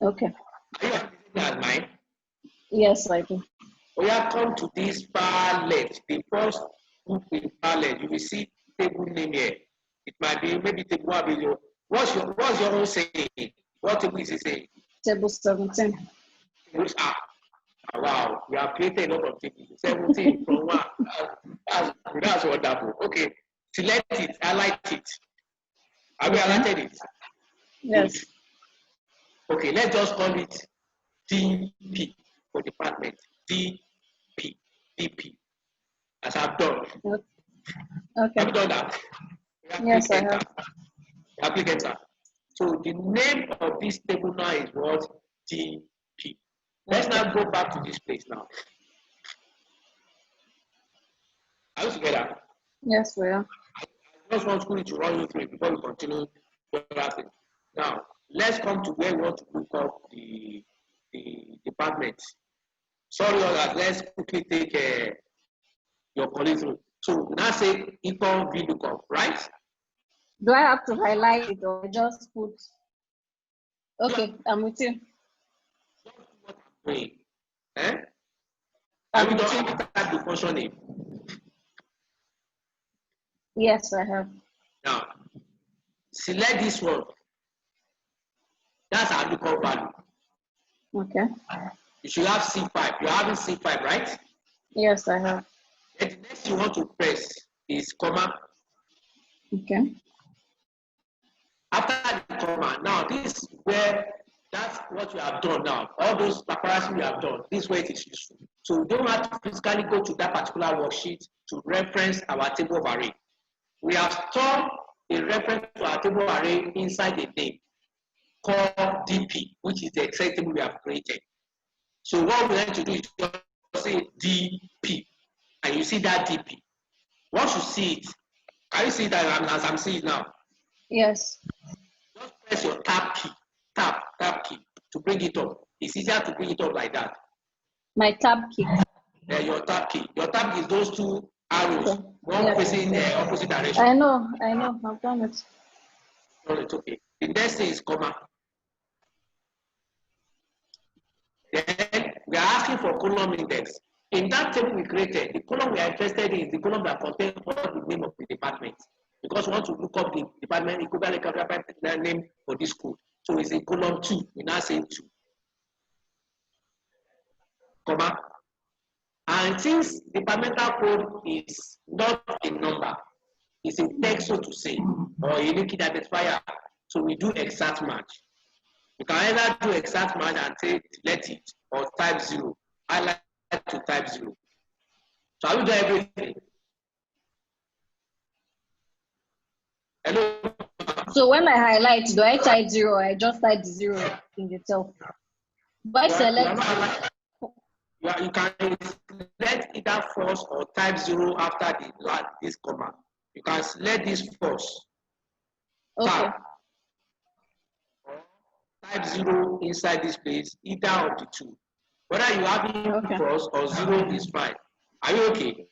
Okay. Are you having as mine? Yes, I do. We have come to this far left. The first group in far left. You will see table name here. It might be maybe table 1 video. What's your own saying? What table is it saying? Table 17. Tables are. Wow, we have created a lot of tables. 17 from 1. That's wonderful. Okay, select it, highlight it. Have you highlighted it? Yes. Okay, let's just call it DP for department. DP. As I've done. Okay. Have you done that? Yes, I have. Applicant. So the name of this table now is what? DP. Let's now go back to this place now. Are you together? Yes, we are. I just want School to run you through it before we continue the other thing. Now, let's come to where we want to look up the department. Sorry, others, let's quickly take your colleague through. So now say equal VLOOKUP, right? Do I have to highlight it or just put? Okay, I'm with you. Wait. Have you done type the function name? Yes, I have. Now, select this one. That's our lookup value. Okay. You should have C5. You're having C5, right? Yes, I have. And the next you want to press is comma. Okay. After the comma, now this is where that's what you have done now. All those paparazzi you have done, this way it is useful. So you don't have to physically go to that particular worksheet to reference our table of array. We have stored a reference to our table array inside the name called DP, which is the Excel table we have created. So what we need to do is just say DP, and you see that DP. Once you see it, can you see that as I'm seeing it now? Yes. Just press your tab key, tab key to bring it up. It's easier to bring it up like that. My tab key. Your tab key. Your tab key is those two arrows, one facing the opposite direction. I know, I've done it. No, it's okay. The next thing is comma. Then we are asking for column index. In that table we created, the column we are interested in is the column that contains all the name of the department. Because we want to look up the department equivalent name for this code. So it's in column 2. We now say 2. Comma. And since departmental code is not a number, It's a text, so to say, or a unique identifier. So we do exact match. You can either do exact match and say let it, or type 0. I like to type 0. So I will do everything. Hello. So when I highlight, do I type 0 or I just type 0 in itself? But select. You can select either false or type 0 after this comma. You can select this false. Okay. Type 0 inside this place, either of the two. Whether you have it false or 0 is fine. Are you okay?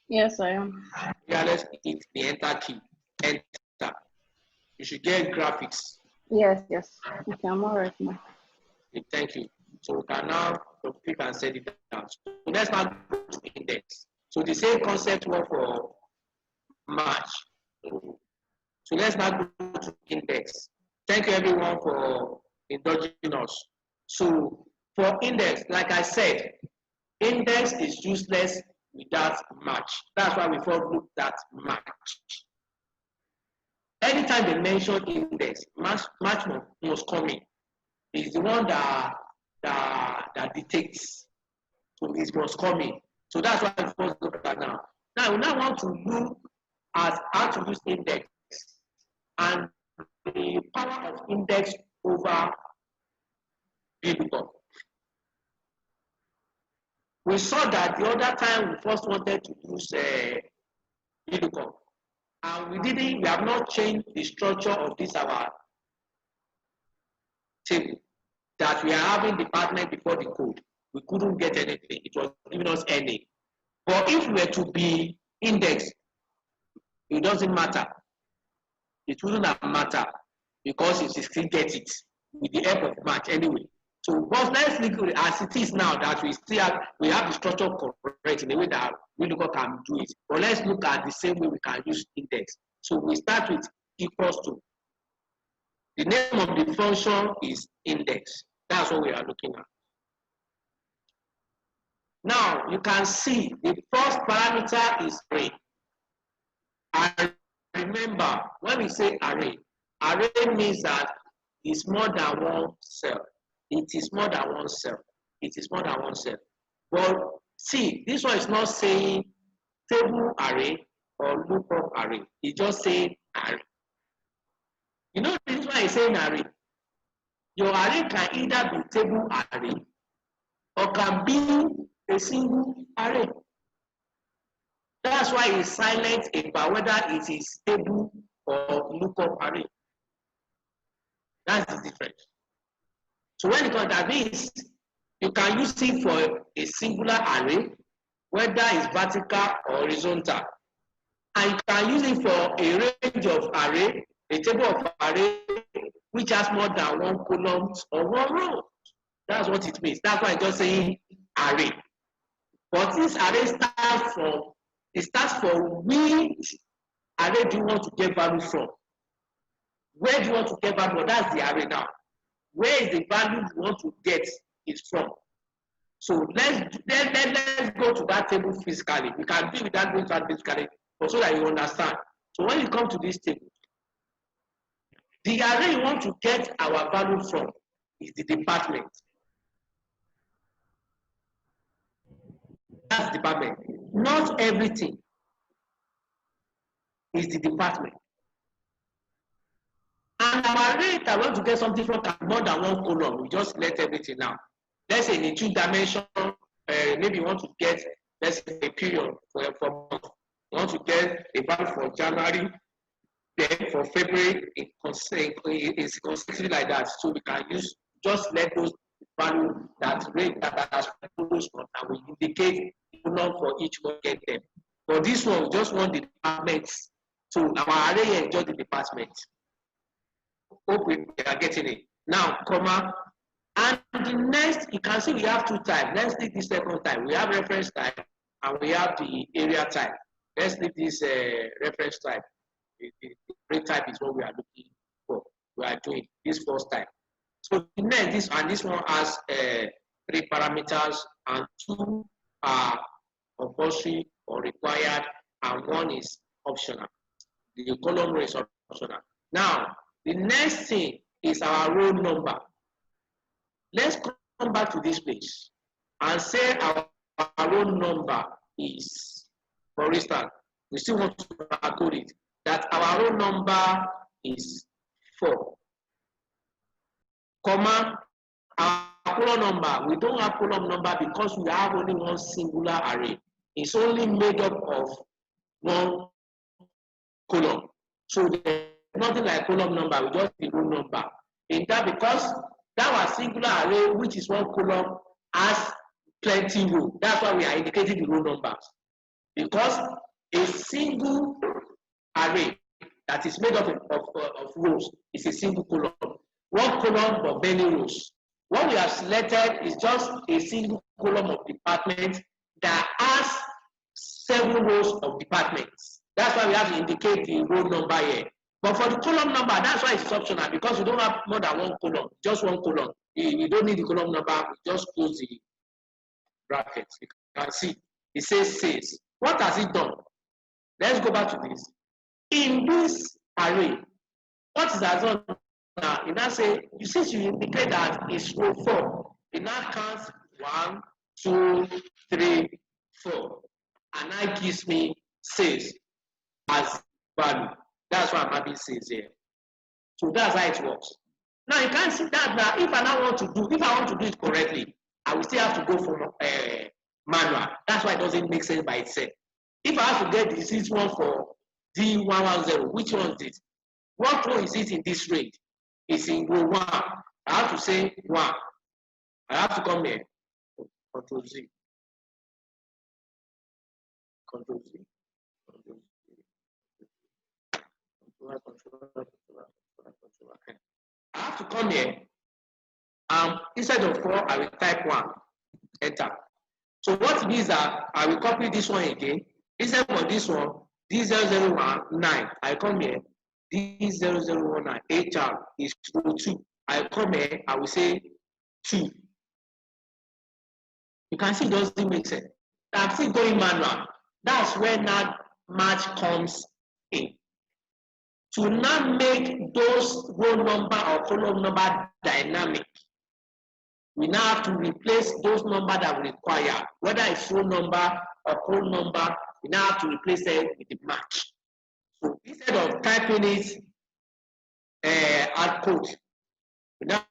Yes, I am. Yeah, let's hit the enter key. Enter. You should get graphics. Yes. Okay, I'm all right now. Okay, thank you. So we can now click and set it down. So let's now go to index. So the same concept work for March. So let's now go to index. Thank you everyone for indulging us. So for index, like I said, index is useless without match. That's why we first looked at match. Anytime they mention index, match must come in. It's the one that dictates. So it must come in. So that's why we first look at now. Now we now want to look at how to use index and the power of index over VLOOKUP. We saw that the other time we first wanted to use VLOOKUP, and we have not changed the structure of this our table that we are having department before the code. We couldn't get anything. It was giving us any. But if we were to be indexed, it doesn't matter. It wouldn't have matter because it still gets it with the help of match anyway. So, but let's look as it is now that we have the structure correct in the way that VLOOKUP can do it. But let's look at the same way we can use index. So we start with equals to. The name of the function is index. That's what we are looking at. Now you can see the first parameter is array. And remember, when we say array means that it's more than one cell. It is more than one cell. It is more than one cell. But see, this one is not saying table array or lookup array. It's just saying array. You know, this one is saying array. Your array can either be table array or can be a single array. That's why it's silent about whether it is table or lookup array. That's the difference. So when it comes to this, you can use it for a singular array, whether it's vertical or horizontal. And you can use it for a range of array, a table of array, which has more than one column or one row. That's what it means. That's why I'm just saying array. But this array starts from which array do you want to get value from? Where do you want to get value? That's the array now. Where is the value you want to get is from? So let's go to that table physically. We can do without going to that physically, but so that you understand. So when you come to this table, the array you want to get our value from is the department. That's the department. Not everything is the department. And our array that we want to get something from can more than one column. We just select everything now. Let's say in a 2-dimension, maybe you want to get, let's say, a period for month. You want to get a value for January, then for February, it's consecutively like that. So we can use, just let those value that rate that has those ones, and we indicate column for each one get them. For this one, we just want the departments. So our array is just the department. Hope we are getting it. Now, comma. And the next, you can see we have two types. Let's take the second type. We have reference type and we have the area type. Let's take this reference type. The rate type is what we are looking for. We are doing this first type. So the next, this one has 3 parameters and 2 are compulsory or required, and 1 is optional. The column row is optional. Now, the next thing is our row number. Let's come back to this place and say our row number is, for instance, we still want to code it, that our row number is 4, comma, our column number, we don't have column number because we have only one singular array. It's only made up of one column. So there's nothing like column number, we just the row number. In that, because that was singular array, which is one column, has plenty row. That's why we are indicating the row numbers. Because a single array that is made up of rows is a single column. One column but many rows. What we have selected is just a single column of departments that has 7 rows of departments. That's why we have to indicate the row number here. But for the column number, that's why it's optional, because you don't have more than one column, just one column. You don't need the column number, just close the brackets. You can see it says sales. What has it done? Let's go back to this. In this array, what is has done now? It now say, you see, you indicate that it's row 4. It now counts 1, 2, 3, 4, and now gives me sales as value. That's why I'm having sales here. So that's how it works. Now you can't see that now. If I want to do it correctly, I will still have to go for manual. That's why it doesn't make sense by itself. If I have to get this one for D110, which one is it? What row is it in this range? It's in row 1. I have to say 1. I have to come here. Control Z. Control Z. Control Z. Control. I have to come here. Instead of 4, I will type 1. Enter. So what it means that I will copy this one again. Instead of this one, D0019, I come here. D0019, HR is row 2. I come here, I will say 2. You can see it doesn't make sense. I'm still going manual. That's where that match comes in. To now make those row number or column number dynamic, we now have to replace those numbers that we require, whether it's row number or column number, we now have to replace them with the match. So instead of typing it, add code, we now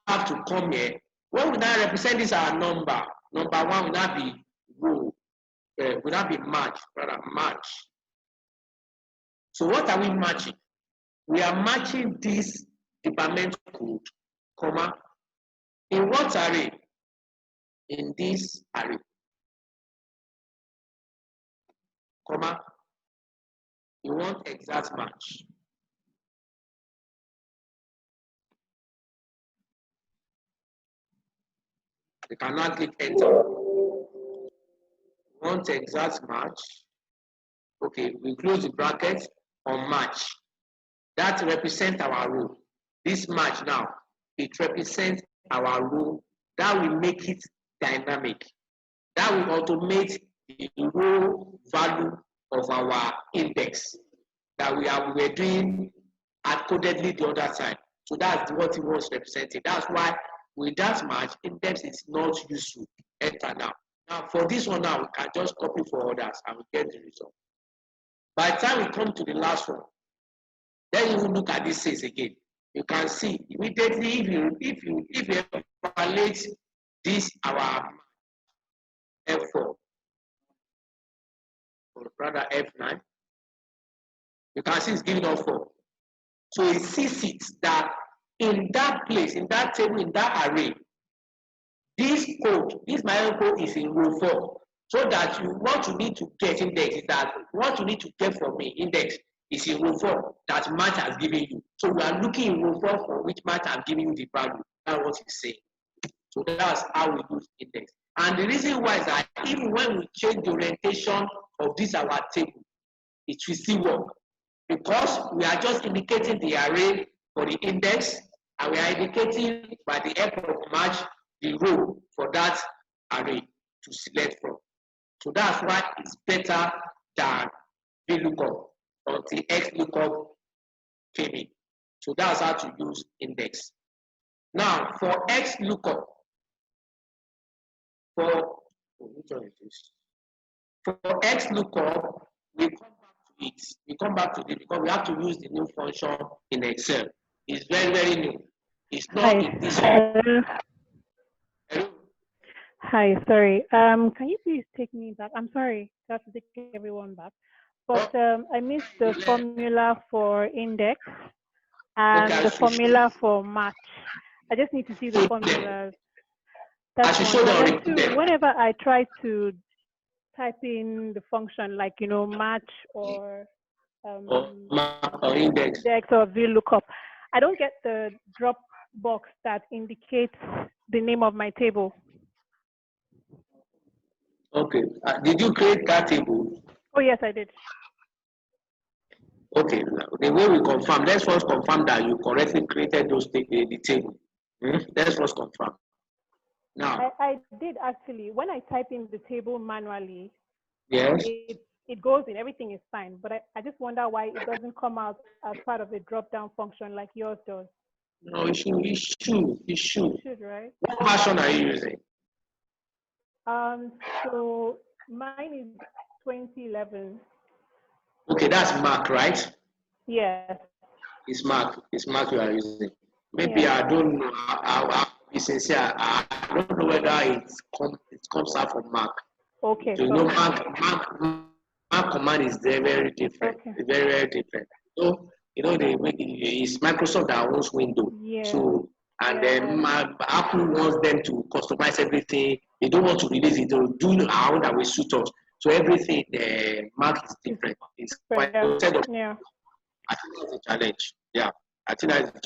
have to come here. What we now represent is our number. Number 1 will now be row, will now be match, rather match. So what are we matching? We are matching this department code, comma, in what array? In this array, comma, you want exact match. You cannot click enter. You want exact match. Okay, we close the bracket on match. That represents our row. This match now, it represents our row. That will make it dynamic. That will automate the row value of our index that we were doing accordingly the other side. So that's what it was representing. That's why with that match, index is not useful. Enter now. Now for this one now, we can just copy for others and we get the result. By the time we come to the last one, then you will look at this sales again. You can see immediately if you evaluate this our F4 or rather F9, you can see it's giving us 4. So it sees it that in that place, in that table, in that array, this code, this my code is in row 4. So that what you need to get index is that what you need to get for me index is in row 4 that match has given you. So we are looking in row 4 for which match I'm giving you the value. That's what it's saying. So that's how we use index. And the reason why is that even when we change the orientation of this our table, it will still work. Because we are just indicating the array for the index, and we are indicating by the help of match the row for that array to select from. So that's why it's better than VLOOKUP. until X lookup came in. So that's how to use index. Now for X lookup, which one is this? For X lookup, we come back to it. We come back to it because we have to use the new function in Excel. It's very, very new. It's not in this one. Hi, sorry. Can you please take me back? I'm sorry, I have to take everyone back. But I missed the formula for index and the formula for match. I just need to see the formulas. That's one. And then two, whenever I try to type in the function like, match or index or VLOOKUP, I don't get the drop box that indicates the name of my table. Okay. Did you create that table? Oh, yes, I did. Okay. The way we confirm, let's first confirm that you correctly created the table. Let's first confirm. Now, I did actually. When I type in the table manually, yes, it goes in, everything is fine. But I just wonder why it doesn't come out as part of the drop-down function like yours does. No, it should. It should, right? What version are you using? So mine is 2011. Okay, that's Mac, right? Yes. It's Mac you are using. Maybe I don't know. I'll be sincere. I don't know whether it comes out from Mac. Okay. So, Mac command is very, very different. Okay. It's very, very different. So, it's Microsoft that owns Windows. Yeah. So, and then Apple wants them to customize everything. They don't want to release it. They'll do how that will suit us. So everything, Mac is different. It's quite yeah. I think that's a challenge. Yeah, I think that's a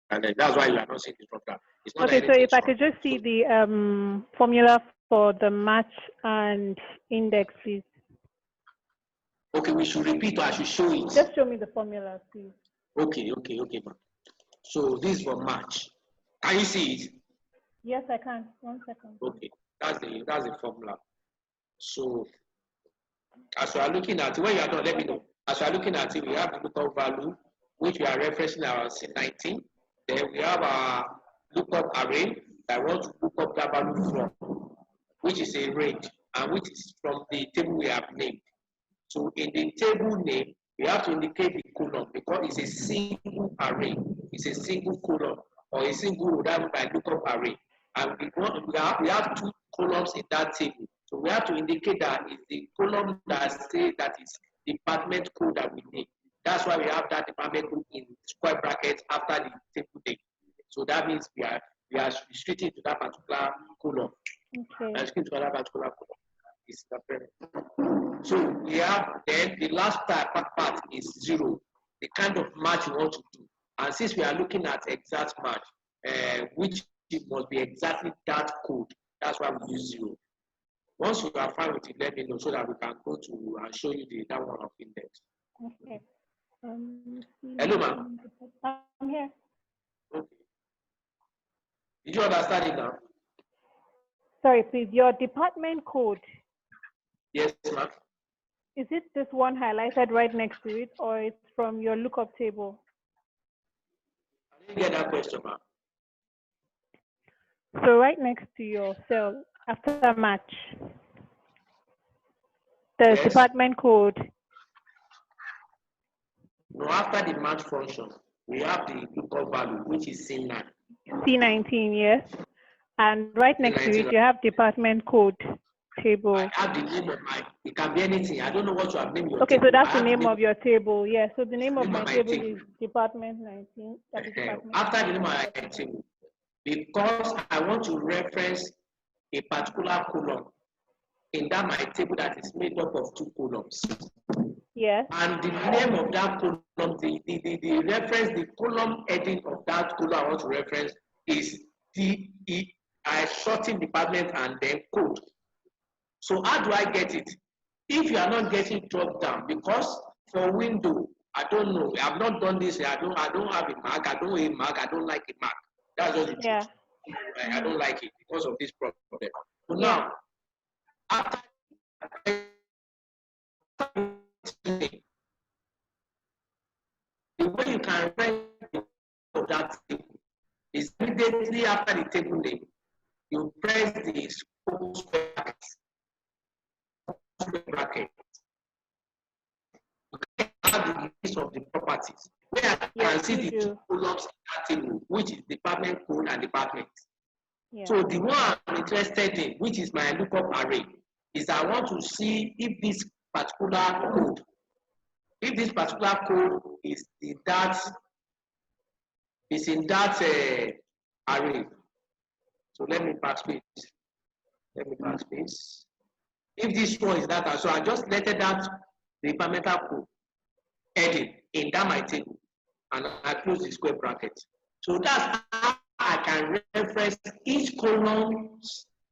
challenge. That's why you are not seeing this program. It's not Okay, so if I could just see the formula for the match and index, please. Okay, we should repeat or I should show it. Just show me the formula, please. Okay, ma'am. So this is for match. Can you see it? Yes, I can. 1 second. Okay, that's the formula. So as we are looking at it, when you are done, let me know. As we are looking at it, we have the lookup value, which we are referencing our C19. Then we have our lookup array that I want to look up that value from, which is a range, and which is from the table we have named. So in the table name, we have to indicate the column because it's a single array. It's a single column or a single row that by lookup array. And we have two columns in that table. So we have to indicate that it's the column that says that is department code that we need. That's why we have that department code in square brackets after the table name. So that means we are restricting to that particular column. Okay. Restricting to that particular column. Is the so we have then the last part is 0, the kind of match you want to do. And since we are looking at exact match, which it must be exactly that code, that's why we use 0. Once you are fine with it, let me know so that we can go to and show you that one of index. Okay. Hello, ma'am. I'm here. Okay. Did you understand it now? Sorry, please. Your department code. Yes, ma'am. Is it this one highlighted right next to it, or it's from your lookup table? I didn't get that question, ma'am. So right next to your cell, after match, the department code. No, after the match function, we have the lookup value, which is C9. C19, yes. And right next to it, you have department code table. I have the name of it can be anything. I don't know what you have named your okay, table. So that's the name of your table. Yeah, so the name of my table is department 19. After the name of my table, because I want to reference a particular column in that my table that is made up of 2 columns. Yes. And the name of that column, the reference, the column heading of that column I want to reference is DE. I shorten department and then code. So how do I get it? If you are not getting drop down, because for window, I don't know. I've not done this. I don't have a Mac. I don't have a Mac. I don't like a Mac. That's just the truth. I don't like it because of this problem. So now, after can reference of that table is immediately after the table name, you press the square bracket. You can have the list of the properties. Where I can see the two columns in that table, which is department code and department. So the one I'm interested in, which is my lookup array, is I want to see if this particular code, is in that array. So let me backspace. If this one is that, so I just letted that departmental code heading in that my table, and I close the square bracket. So that's how I can reference each column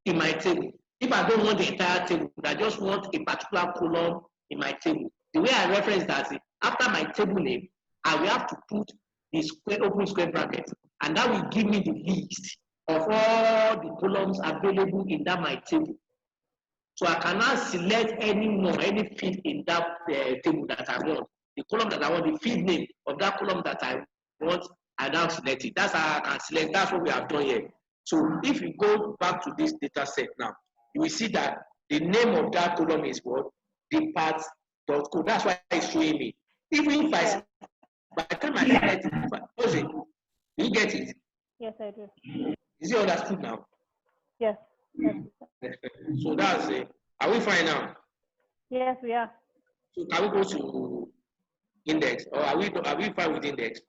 in my table. If I don't want the entire table, I just want a particular column in my table. The way I reference that is after my table name, I will have to put the open square bracket, and that will give me the list of all the columns available in that my table. So I cannot select any field in that table that I want. The column that I want, the field name of that column that I want, I now select it. That's how I can select. That's what we have done here. So if you go back to this data set now, you will see that the name of that column is what? Depart.code. That's why it's showing me. Even if I, by the time I select it, if I close it, you get it? Yes, I do. Is it understood now? Yes. So that's it. Are we fine now? Yes, we are. So can we go to index, or are we fine with index?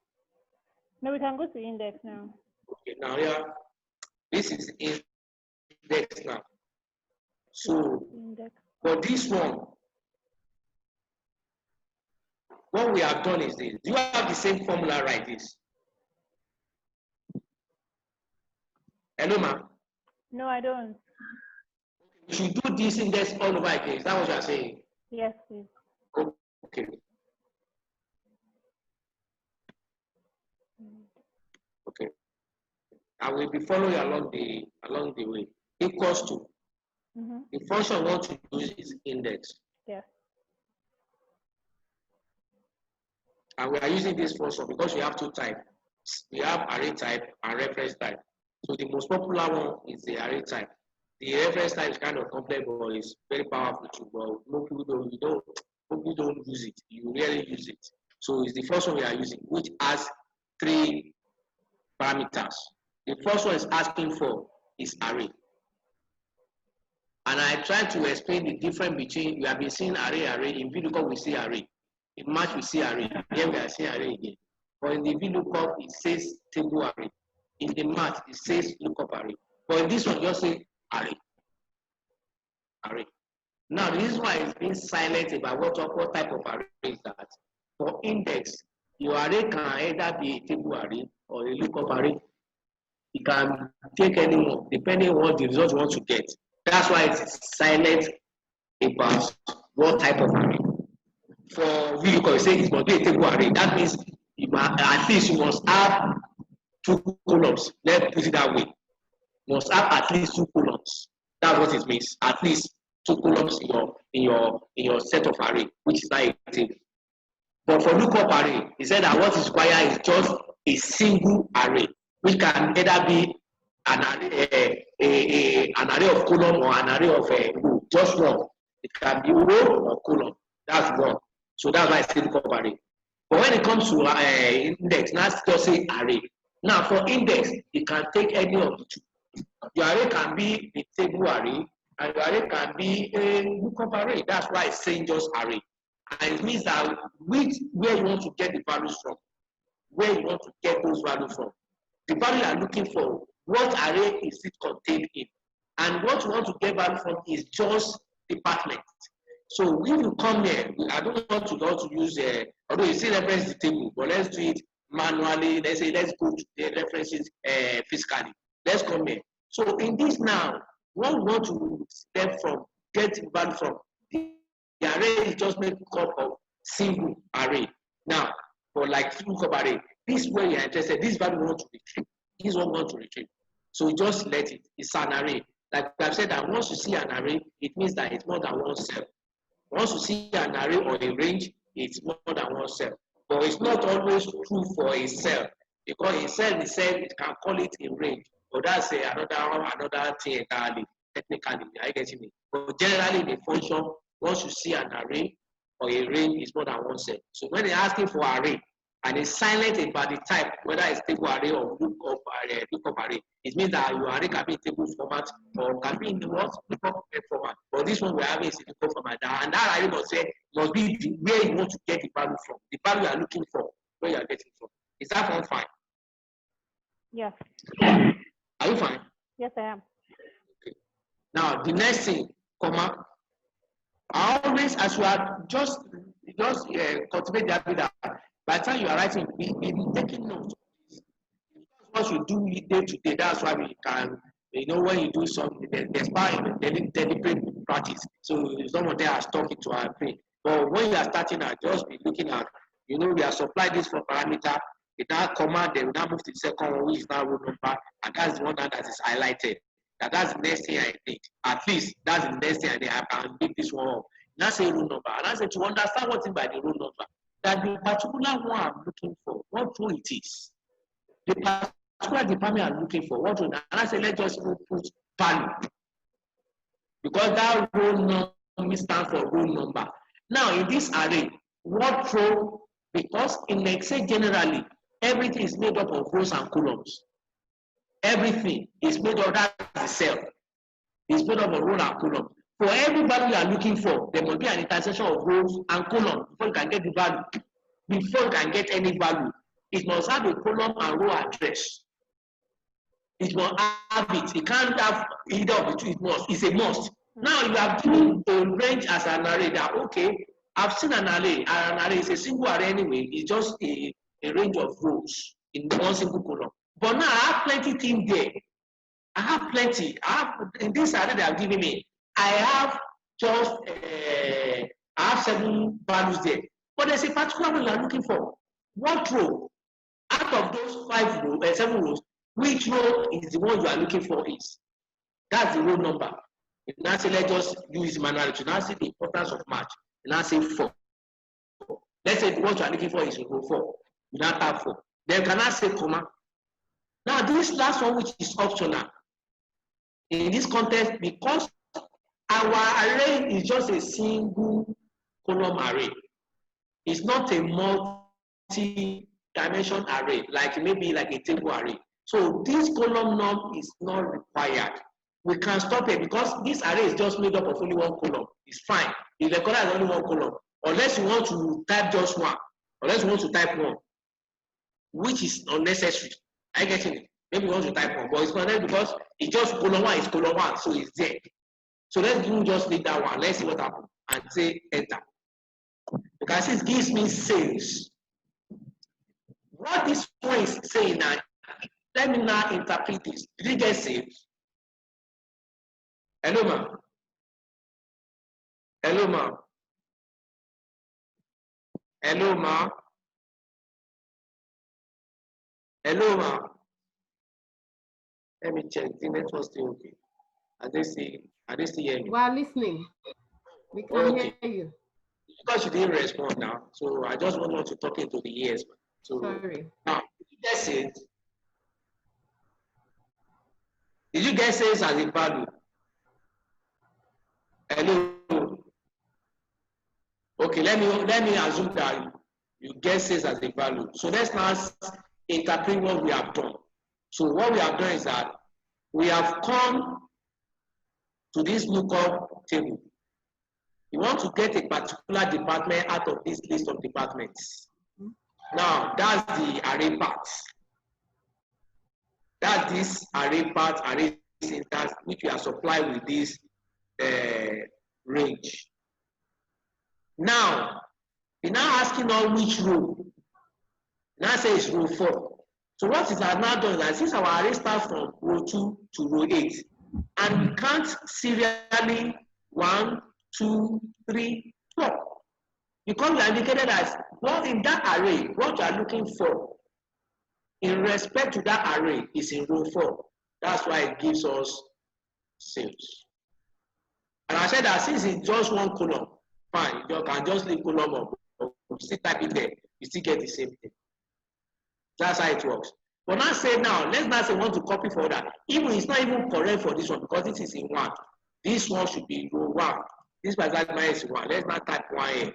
No, we can go to index now. Okay, now yeah, this is index now. So index. For this one, what we have done is this. Do you have the same formula like this? Hello, ma'am. No, I don't. We should do this index all over again. Is that what you are saying? Yes, please. Okay. Okay. I will be following along the way. Equals to. The function we want to use is index. Yes. And we are using this function because we have two types. We have array type and reference type. So the most popular one is the array type. The reference type is kind of complex, but it's very powerful too. But most people don't use it. You rarely use it. So it's the first one we are using, which has 3 parameters. The first one is asking for is array. And I try to explain the difference between, we have been seeing array. In VLOOKUP we see array. In match we see array. Here we are seeing array again. But in the VLOOKUP it says table array. In the match it says lookup array. But in this one just say array. Now the reason why it's being silent about what type of array is that for index, your array can either be a table array or a lookup array. It can take any more depending on what the result you want to get. That's why it's silent about what type of array. For VLOOKUP, you say it must be a table array. That means at least you must have 2 columns. Let's put it that way. You must have at least 2 columns. That's what it means. At least 2 columns in your set of array, which is not a table. But for lookup array, he said that what is required is just a single array, which can either be an array of column or an array of row. Just one. It can be row or column. That's one. So that's why I say lookup array. But when it comes to index, now just say array. Now for index, it can take any of the 2. Your array can be a table array, and your array can be a lookup array. That's why it's saying just array. And it means that where you want to get the values from, where you want to get those values from. The value you are looking for, what array is it contained in? And what you want to get value from is just department. So if you come here, I don't want to use, although you see reference the table, but let's do it manually. Let's go to the references physically. Let's come here. So in this now, what we want to get value from, the array is just made up of single array. Now, for like lookup array, this is where you are interested. This value we want to retrieve. This is what we want to retrieve. So just let it. It's an array. Like I've said that once you see an array, it means that it's more than one cell. Once you see an array or a range, it's more than one cell. But it's not always true for a cell, because a cell it can call it a range. But that's another thing entirely, technically. Are you getting me? But generally, in a function, once you see an array or a range, is more than one cell. So when they're asking for array, and it's silent about the type, whether it's table array or lookup array, it means that your array can be in table format or can be in the what lookup format. But this one we're having is in lookup format, and that array must be where you want to get the value from, the value you are looking for, where you are getting from. Is that one fine? Yes. Are you fine? Yes, I am. Okay. Now the next thing, comma. I always, as you are just cultivate the habit that by the time you are writing, be taking notes. What you do day to day, that's why we can, when you do something, there's power in deliberate practice. So some of them are stuck into our brain. But when you are starting out, just be looking at, we are supplying this for parameter, it now comma, then we now move to the second one, which is now row number, and that's the one that is highlighted. That's the next thing I think. At least that's the next thing I think. I can pick this one up. Now say row number. And I say to understand what is by the row number, that the particular one I'm looking for, what row it is. The particular department I'm looking for, what row. And I say let's just put value. Because that row number stands for row number. Now in this array, what row? Because in Excel generally, everything is made up of rows and columns. Everything is made of that cell. It's made up of row and column. For every value you are looking for, there must be an intersection of rows and columns before you can get the value. Before you can get any value, it must have a column and row address. It must have it. It can't have either of the two. It must. It's a must. Now you have given a range as an array that, okay, I've seen an array. An array is a single array anyway. It's just a range of rows in one single column. But now I have plenty things there. I have plenty. In this array they have given me, I have just I have 7 values there. But there's a particular one you are looking for. What row? Out of those 7 rows, which row is the one you are looking for is? That's the row number. You now say let's just use manually to now see the importance of match. You now say 4. Let's say what you are looking for is row 4. You now type 4. Then can I say comma? Now this last one, which is optional. In this context, because our array is just a single column array. It's not a multi-dimension array, like maybe like a table array. So this column num is not required. We can stop it because this array is just made up of only one column. It's fine. If the column is only one column, unless you want to type just one, unless you want to type one, which is unnecessary. I get it. Maybe you want to type one, but it's not there because it's just column 1 is column 1, so it's there. So let's just leave that one. Let's see what happens and say enter. You can see it gives me sales. What this one is saying now, let me now interpret this. Did you get sales? Hello, ma'am. Hello, ma'am. Hello, ma'am. Hello, ma'am. Let me check. The network still okay. Are they still hear me? We are listening. We can hear you. Because you didn't respond now, so I just want to talk into the ears. So sorry. Now, did you get sales? Did you get sales as a value? Hello. Okay, let me assume that you get sales as a value. So let's now interpret what we have done. So what we have done is that we have come to this lookup table. You want to get a particular department out of this list of departments. Now, that's the array part. That's this array part, array syntax, which we are supplied with this range. Now, we're now asking on which row. Now say it's row 4. So what is our now done is that since our array starts from row 2 to row 8, and we can't serially 1, 2, 3, 4. Because we are indicated as what in that array, what you are looking for in respect to that array is in row 4. That's why it gives us sales. And I said that since it's just one column, fine, you can just leave column up, or still type it there. You still get the same thing. That's how it works. But now say now, let's not say want to copy for that. Even it's not even correct for this one because this is in 1. This one should be row 1. This particular is 1. Let's not type 1 here,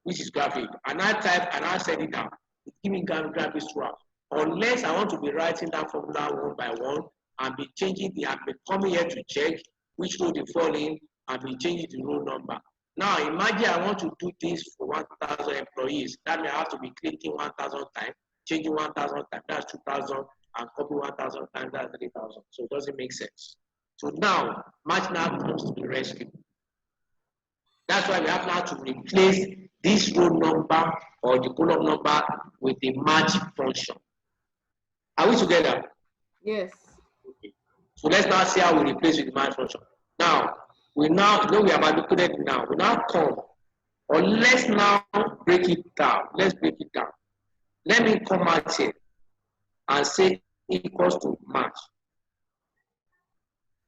which is graphic. And I type and I set it down. It give me graphics throughout. Unless I want to be writing that formula one by one and be changing the, and be coming here to check which row they fall in and be changing the row number. Now imagine I want to do this for 1,000 employees. That means I have to be clicking 1,000 times, changing 1,000 times, that's 2,000, and copy 1,000 times, that's 3,000. So it doesn't make sense. So now, match now comes to the rescue. That's why we have now to replace this row number or the column number with the match function. Are we together? Yes. Okay. So let's now see how we replace with the match function. Now, we now know we have allocated now. We now come, or let's now break it down. Let's break it down. Let me come out here and say equals to match.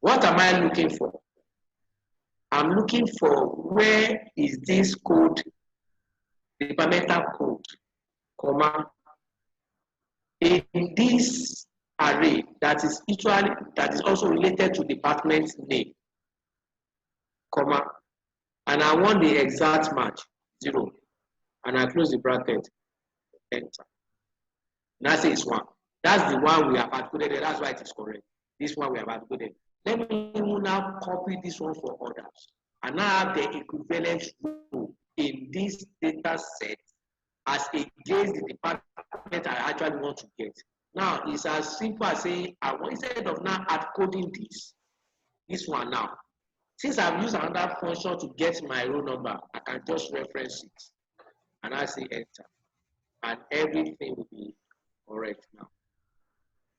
What am I looking for? I'm looking for where is this code, departmental code, comma, in this array that is also related to department name, comma, and I want the exact match, 0, and I close the bracket, enter. Now say it's 1. That's the one we have calculated. That's why it is correct. This one we have calculated. Let me now copy this one for others. And now have the equivalent row in this data set as against the department I actually want to get. Now it's as simple as saying, I want, instead of now hard coding this one now, since I've used another function to get my row number, I can just reference it. And I say enter. And everything will be correct now.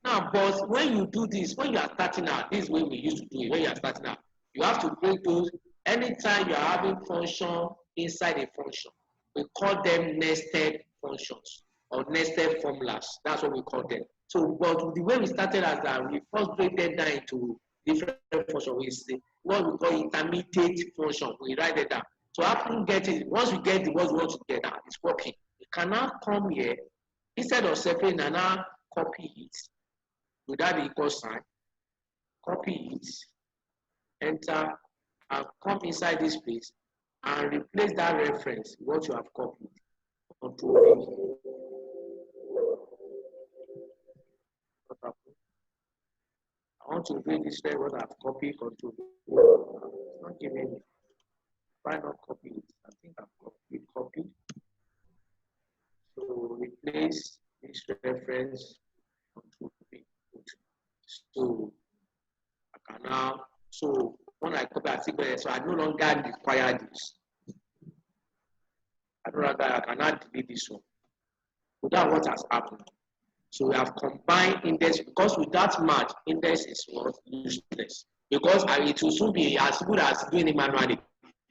Now, but when you do this, when you are starting out, this is the way we used to do it. When you are starting out, you have to break those. Anytime you are having function inside a function, we call them nested functions or nested formulas. That's what we call them. So, but the way we started as that, we first break them down into different functions. We see what we call intermediate function. We write it down. So after we get it, once we get the what we want to get out, it's working. You can now come here instead of separating and now copy it. Without the equal sign, copy it, enter, and come inside this place and replace that reference, what you have copied. Control V. I want to bring this way what I've copied, control V. It's not giving me. Why not copy it? I think I've copied. So replace this reference, control V. So I can now, so when I copy a sequence, so I no longer require this. I no longer, I cannot delete this one. So that's what has happened. So we have combined index because without match, index is what useless. Because it will soon be as good as doing it manually.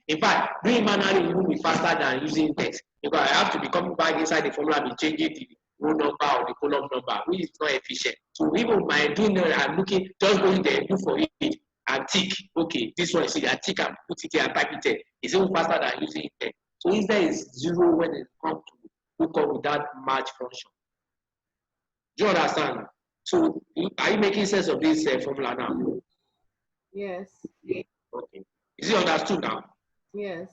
In fact, doing it manually will be faster than using index because I have to be coming back inside the formula and be changing the row number or the column number, which is not efficient. So even by doing that, I'm looking, just going there, look for it, and tick. Okay, this one is it, I tick and put it here and type it there. It's even faster than using it. So instead is 0 when it comes to look up with that match function. Do you understand? So are you making sense of this formula now? Yes. Okay. Is it understood now? Yes.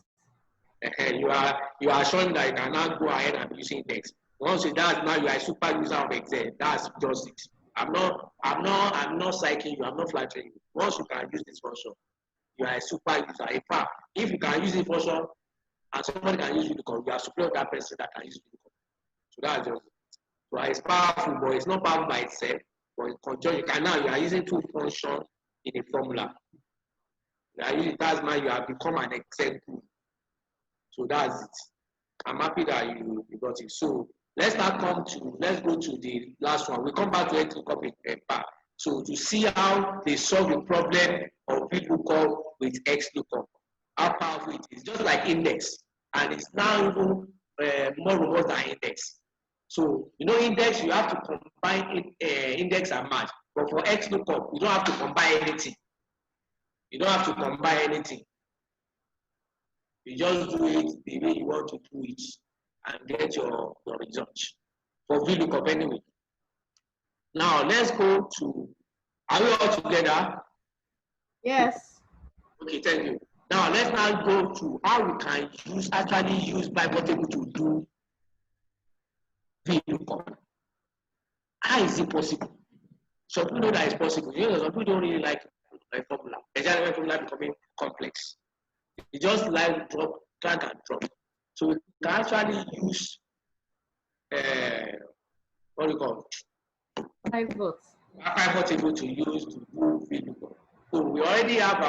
You are showing that you can now go ahead and use index. Once you that, now you are a super user of Excel. That's just it. I'm not psyching you. I'm not flattering you. Once you can use this function, you are a super user. In fact, if you can use this function and somebody can use it, you are superior to that person that can use it. So that's just it. So it's powerful, but it's not powerful by itself. But in conjunction, you are using two functions in a formula. You are using that's now you have become an Excel tool. So that's it. I'm happy that you got it. So let's go to the last one. We come back to it to copy part. So to see how they solve the problem of VLOOKUP with XLOOKUP, how powerful it is, just like index, and it's now even more robust than index. So you know index, you have to combine index and match, but for XLOOKUP, you don't have to combine anything. You don't have to combine anything. You just do it the way you want to do it. and get your results for VLOOKUP anyway. Now let's go to, are we all together? Yes. Okay, thank you. Now let's now go to how we can actually use pivot table to do VLOOKUP. How is it possible? Some people know that it's possible. You know, some people don't really like formula. Especially when formula becoming complex. You just like drop, drag and drop. So we can actually use what do you call it? Pivot table to use to do VLOOKUP. So we already have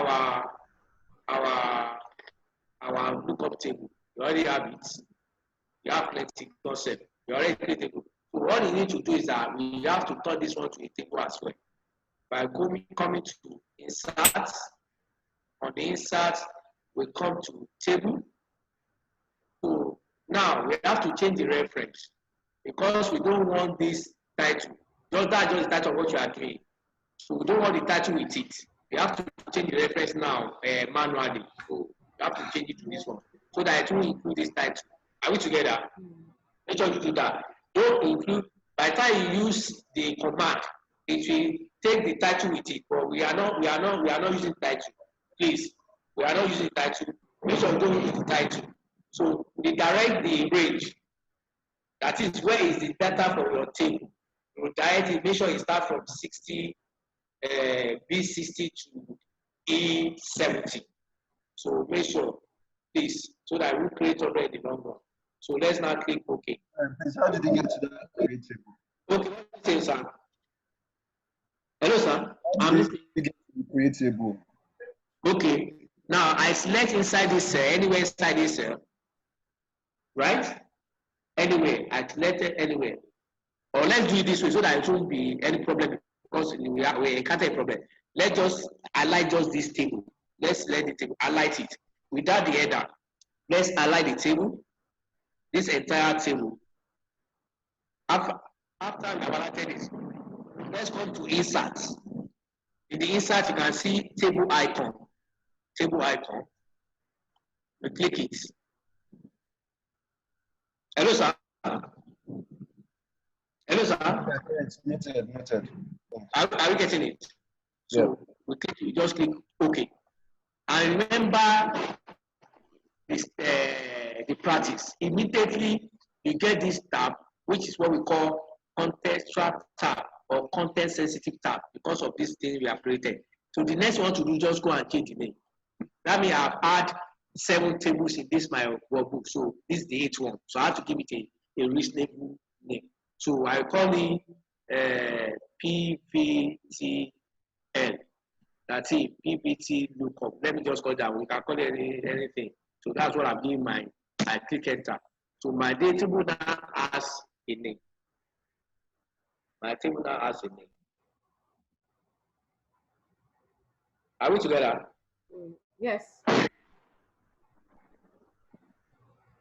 our lookup table. We already have it. We have plenty concept. We already create a table. So what you need to do is that we have to turn this one to a table as well. By coming to insert. On the insert, we come to table. So now we have to change the reference because we don't want this title. That's just the title of what you are doing. So we don't want the title with it. We have to change the reference now manually. So you have to change it to this one so that it will include this title. Are we together? Make sure you do that. Don't include, by the time you use the command, it will take the title with it, but we are not using title. Please, we are not using title. Make sure you don't use the title. So we direct the range. That is, where is the data from your table? You direct it, make sure you start from 60, B60 to E70. So make sure, please, so that we create already the long one. So let's now click OK. Please, how did you get to that create table? Okay, what do you say, sir? Hello, sir. How did you get to the create table? Okay. Now I select inside this cell, anywhere inside this cell, right? Anywhere, I select it anywhere. Or let's do it this way so that it won't be any problem because we encounter a problem. Let's just highlight just this table. Let's select the table, highlight it. Without the header, let's highlight the table, this entire table. After we have highlighted it, let's come to insert. In the insert, you can see table icon. Table icon. We click it. Hello, sir. Hello, sir. Noted. Are we getting it? So we click. We just click OK. And remember this, the practice. Immediately you get this tab, which is what we call contextual tab or content sensitive tab because of this thing we have created. So the next one to do, just go and change the name. That means I've had 7 tables in this my workbook. So this is the 8th one. So I have to give it a reasonable name. So I call it PVTL. That's it, PVT lookup. Let me just call that. We can call it anything. So that's what I'm giving mine. I click enter. So my table now has a name. My table now has a name. Are we together? Yes.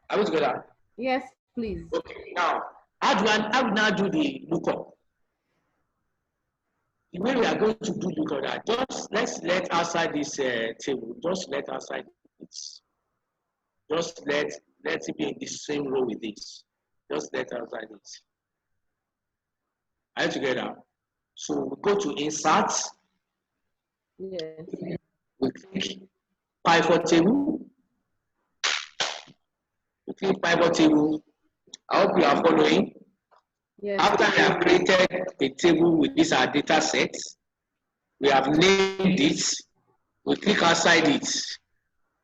Are we together? Yes, please. Okay. Now, how do now do the lookup? The way we are going to do lookup, that just let's let outside this table. Just let outside it. Just let it be in the same row with this. Just let outside it. Are you together? So we go to insert. Yes. We click pivot table. We click pivot table. I hope you are following. Yes. After we have created a table with this our data set, we have named it. We click outside it.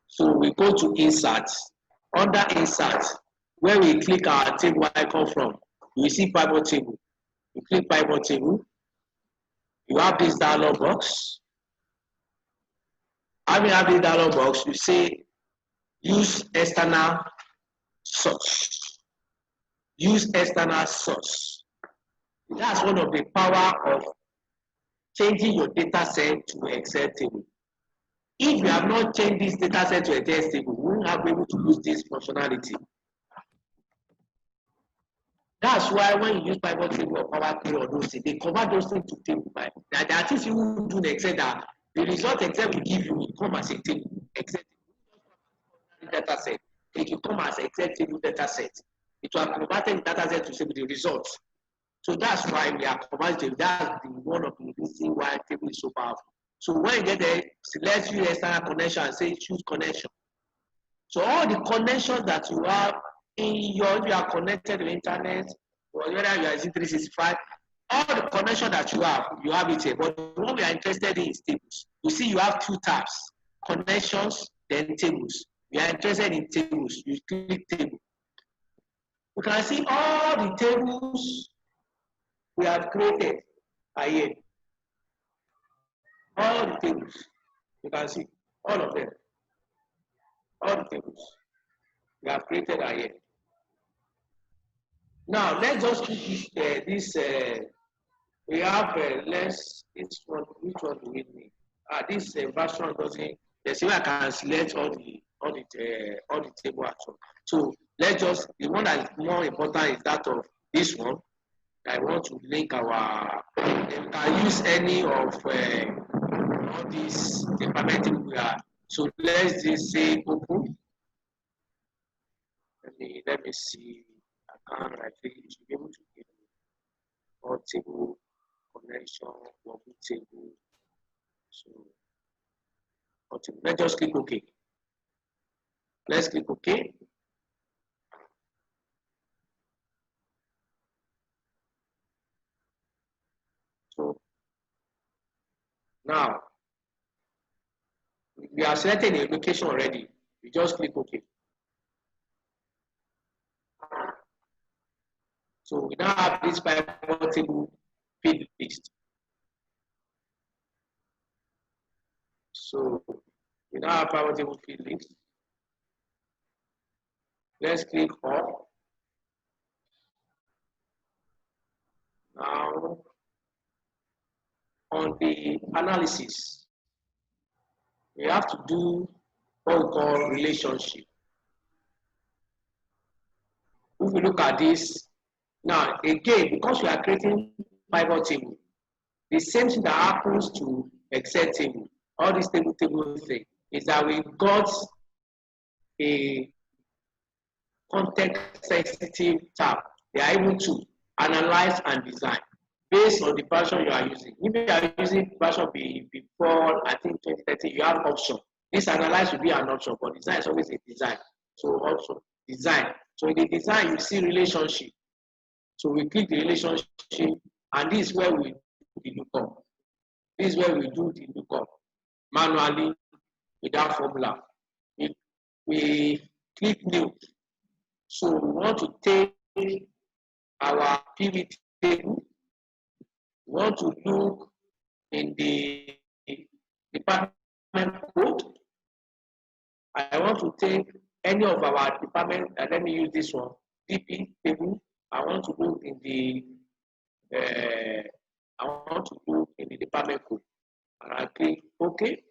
So we go to insert. Under insert, where we click our table icon from, we see pivot table. You click pivot table. You have this dialog box. Having have this dialog box, you say use external source. Use external source. That's one of the power of changing your data set to Excel table. If you have not changed this data set to Excel table, you won't have been able to use this functionality. That's why when you use pivot table or power query or those things, they convert those things to table type. There are things you will do in Excel that the result Excel will give you will come as a table. Excel data set. It will come as Excel table data set. It will have converted the data set to say the results. So that's why we are converting. That's one of the reasons why table is so powerful. So when you get there, select use external connection and say choose connection. So all the connections that you have in your, if you are connected to the internet, or whether you are using 365, all the connections that you have it here. But what we are interested in is tables. You see, you have two tabs: connections, then tables. We are interested in tables. You click table. You can see all the tables we have created are here. All the tables. You can see all of them. All the tables we have created are here. Now let's just keep this. We have this one. Which one do we need? This version doesn't. Let's see if I can select all the table actually. So let's just, the one that is more important is that of this one. I want to link our. We can use any of all these department we are. So let's just say open. Let me see. I think you should be able to give me all table connection, working table. So let's just click OK. Let's click OK. So now we are selecting a location already. We just click OK. So we now have this pivot table field list. So we now have pivot table field list. Let's click on. Now on the analysis, we have to do what we call relationship. If we look at this, now again, because we are creating pivot table, the same thing that happens to Excel table, all this table thing, is that we got a context sensitive tab. They are able to analyze and design based on the version you are using. If you are using version before, I think 2030, you have option. This analyze will be an option, but design is always a design. So also design. So in the design, you see relationship. So we click the relationship, and this is where we do the lookup. This is where we do the lookup manually without formula. We click new. So we want to take our pivot table. We want to look in the department code. I want to take any of our department, and let me use this one, DP table. I want to look in the department code, and I click OK.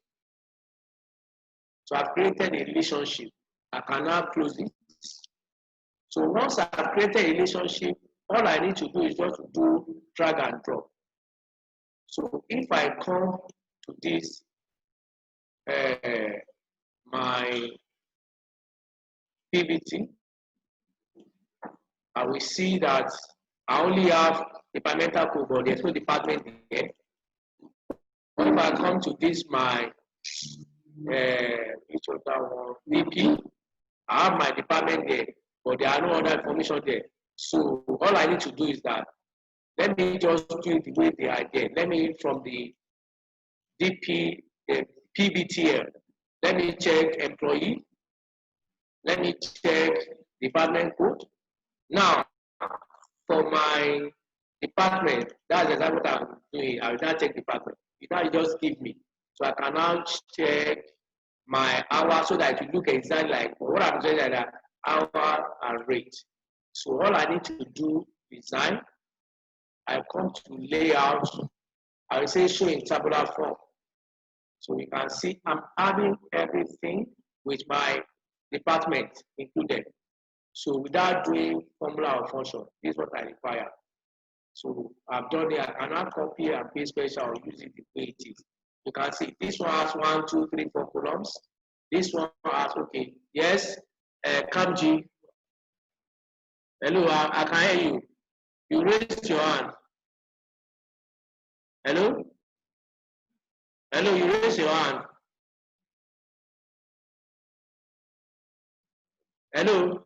So I've created a relationship. I can now close it. So once I've created a relationship, all I need to do is just to do drag and drop. So if I come to this, my PVT, I will see that I only have departmental code, but there's no department here. If I come to this, my which of that one, VP, I have my department there, but there are no other information there. So all I need to do is that, let me just do it the way they are there. Let me, from the DP, PBTL, let me check employee. Let me check department code. Now, for my department, that's exactly what I'm doing. I will now check department. You now just give me. So I can now check my hour so that it will look exactly like what I'm saying, like that hour and rate. So all I need to do is design. I come to layout. I will say show in tabular form. So we can see I'm having everything with my department included. So without doing formula or function, this is what I require. So I've done it. I cannot copy and paste special or use it the way it is. You can see this one has 1, 2, 3, 4 columns. This one has, okay, yes, CAMG. Hello, I can hear you. You raised your hand. Hello? Hello, you raised your hand. Hello?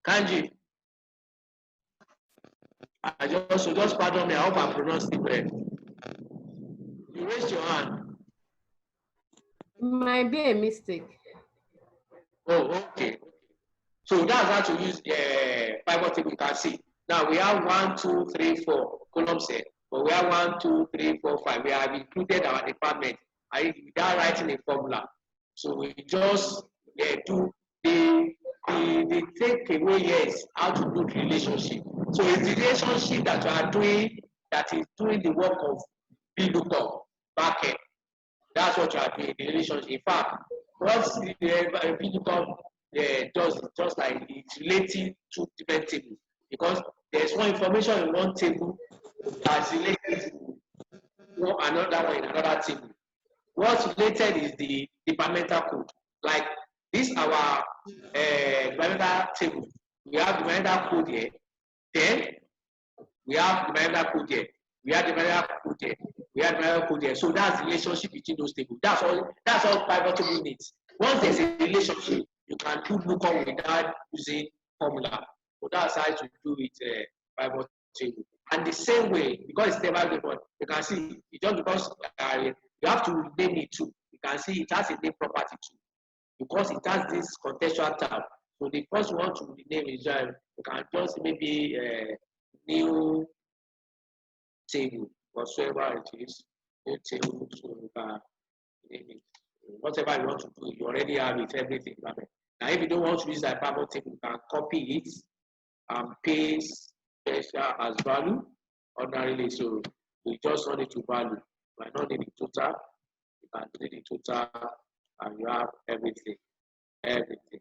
Kanji. Just pardon me. I hope I pronounced it well. You raised your hand. Might be a mistake. Oh, okay. So that's how to use pivot table. You can see. Now we have 1, 2, 3, 4 columns here. But we have 1, 2, 3, 4, 5. We have included our department without writing a formula. So we just do the takeaway here is how to do the relationship. So it's the relationship that you are doing that is doing the work of VLOOKUP backend. That's what you are doing, the relationship. In fact, what the VLOOKUP does is just like it's relating to different tables, because there's one information in one table that's related to another one in another table. What's related is the departmental code. Like this, our departmental table. We have departmental code here. Then we have departmental code here. We have departmental code here. We have departmental code here. So that's the relationship between those tables. That's all pivot table needs. Once there's a relationship, you can do lookup without using formula. So that's how to do it pivot table. And the same way, because it's never different, you can see it just because you have to name it too. You can see it has a name property too, because it has this contextual tab. So the first one to rename is you can just maybe new table, whatsoever it is, new table, so you can name it. Whatever you want to do, you already have it, everything. Now, if you don't want to use that pivot table, you can copy it and paste special as value ordinarily. So we just run it to value. You might not need the total, you can do the total, and you have everything. Everything.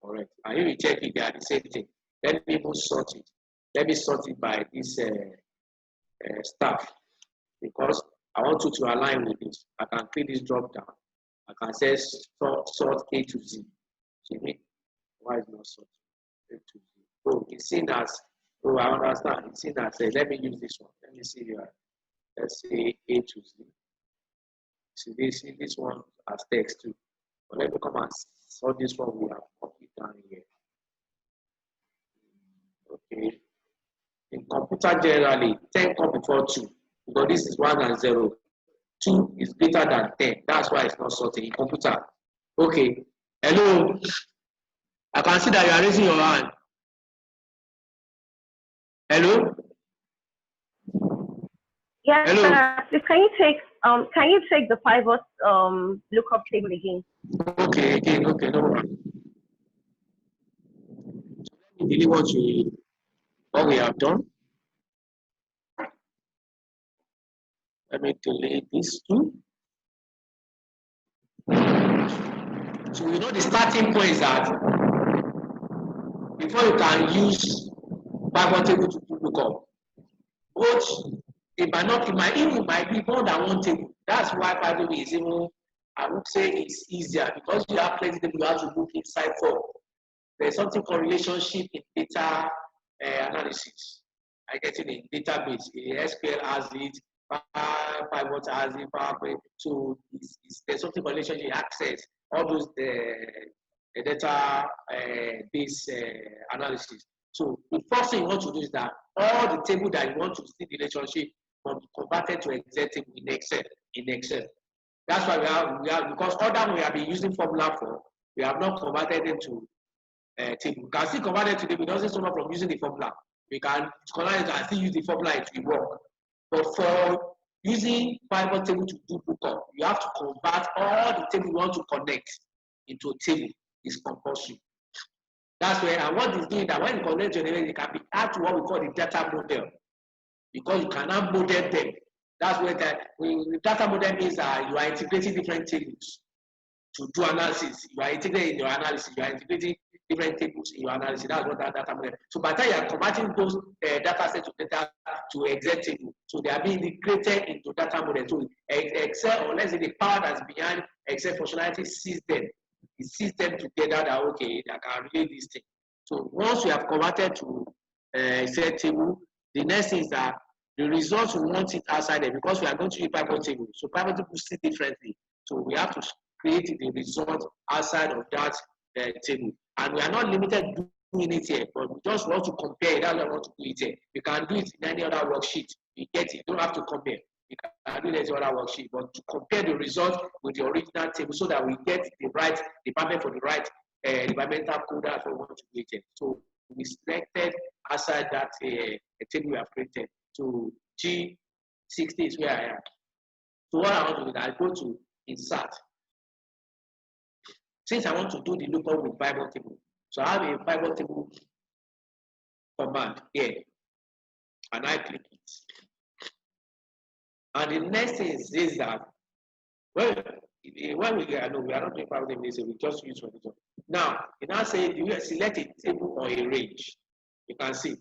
Correct. And if you check it, they are the same thing. Let me even sort it. Let me sort it by this staff, because I want you to align with this. I can click this drop down. I can say sort A to Z. See me? Why is not sort A to Z? So it's seen as, oh, I understand. It's seen as, let me use this one. Let me see here. Let's say A to Z. See this one as text too. But let me come and sort this one we have copied down here. Okay. In computer generally, 10 come before 2, because this is 1 and 0. 2 is greater than 10. That's why it's not sorted in computer. Okay. Hello. I can see that you are raising your hand. Hello. Yes, Hello. sir. Can you take the pivot lookup table again? Okay, again, okay, no problem. Let me delete what we have done. Let me delete this too. So you know the starting point is that before you can use pivot table to look up, both it might be more than one table. That's why pivot table is even, I would say it's easier, because you have plenty table you have to look inside for. There's something called relationship in data analysis. I get it in database. SQL has it, pivot has it, PowerPoint. So there's something called relationship access. All those the data base analysis. So the first thing you want to do is that all the table that you want to see the relationship will be converted to Excel table in Excel. That's why we have because all that we have been using formula for, we have not converted them to table. We can still convert it to table. It doesn't stop from using the formula. We can convert it and still use the formula, it will work. But for using pivot table to do lookup, you have to convert all the table you want to connect into a table. It's compulsory. That's where, and what is doing that when you connect to it can be added to what we call the data model, because you cannot model them. That's where the data model means that you are integrating different tables to do analysis. You are integrating in your analysis. You are integrating different tables in your analysis. That's what that data model. So by the time you are converting those data sets of data to Excel table, so they are being integrated into data model. So Excel, or let's say the power that's behind Excel functionality sees them. It sees them together that okay, I can relate this thing. So once we have converted to a set table, the next thing is that the results we want it outside there because we are going to use pivot table. So pivot table see differently. So we have to create the result outside of that table. And we are not limited to doing it here, but we just want to compare it. That's why I want to do it here. You can do it in any other worksheet. You get it. You don't have to compare. You can do it in other worksheet, but to compare the result with the original table so that we get the right department for the right departmental code that we want to create it. So we selected outside that table we have created. So G60 is where I am. So what I want to do is I go to insert. Since I want to do the lookup with pivot table, so I have a pivot table command here, and I click it. And the next thing is this that when we get, I know we are not doing pivot table, so we just use for the now. It now say you select a table or a range. You can see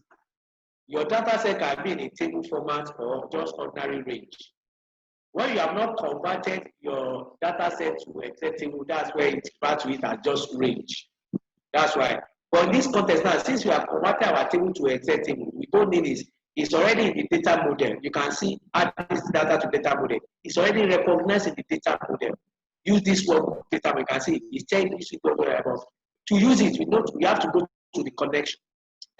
your data set can be in a table format or just ordinary range. When you have not converted your data set to Excel table, that's where it refers to it as just range. That's why. But in this context now, since we have converted our table to Excel table, we don't need this. It's already in the data model. You can see add this data to data model. It's already recognized in the data model. Use this word data. We can see it's telling this above. To use it, we have to go to the connection.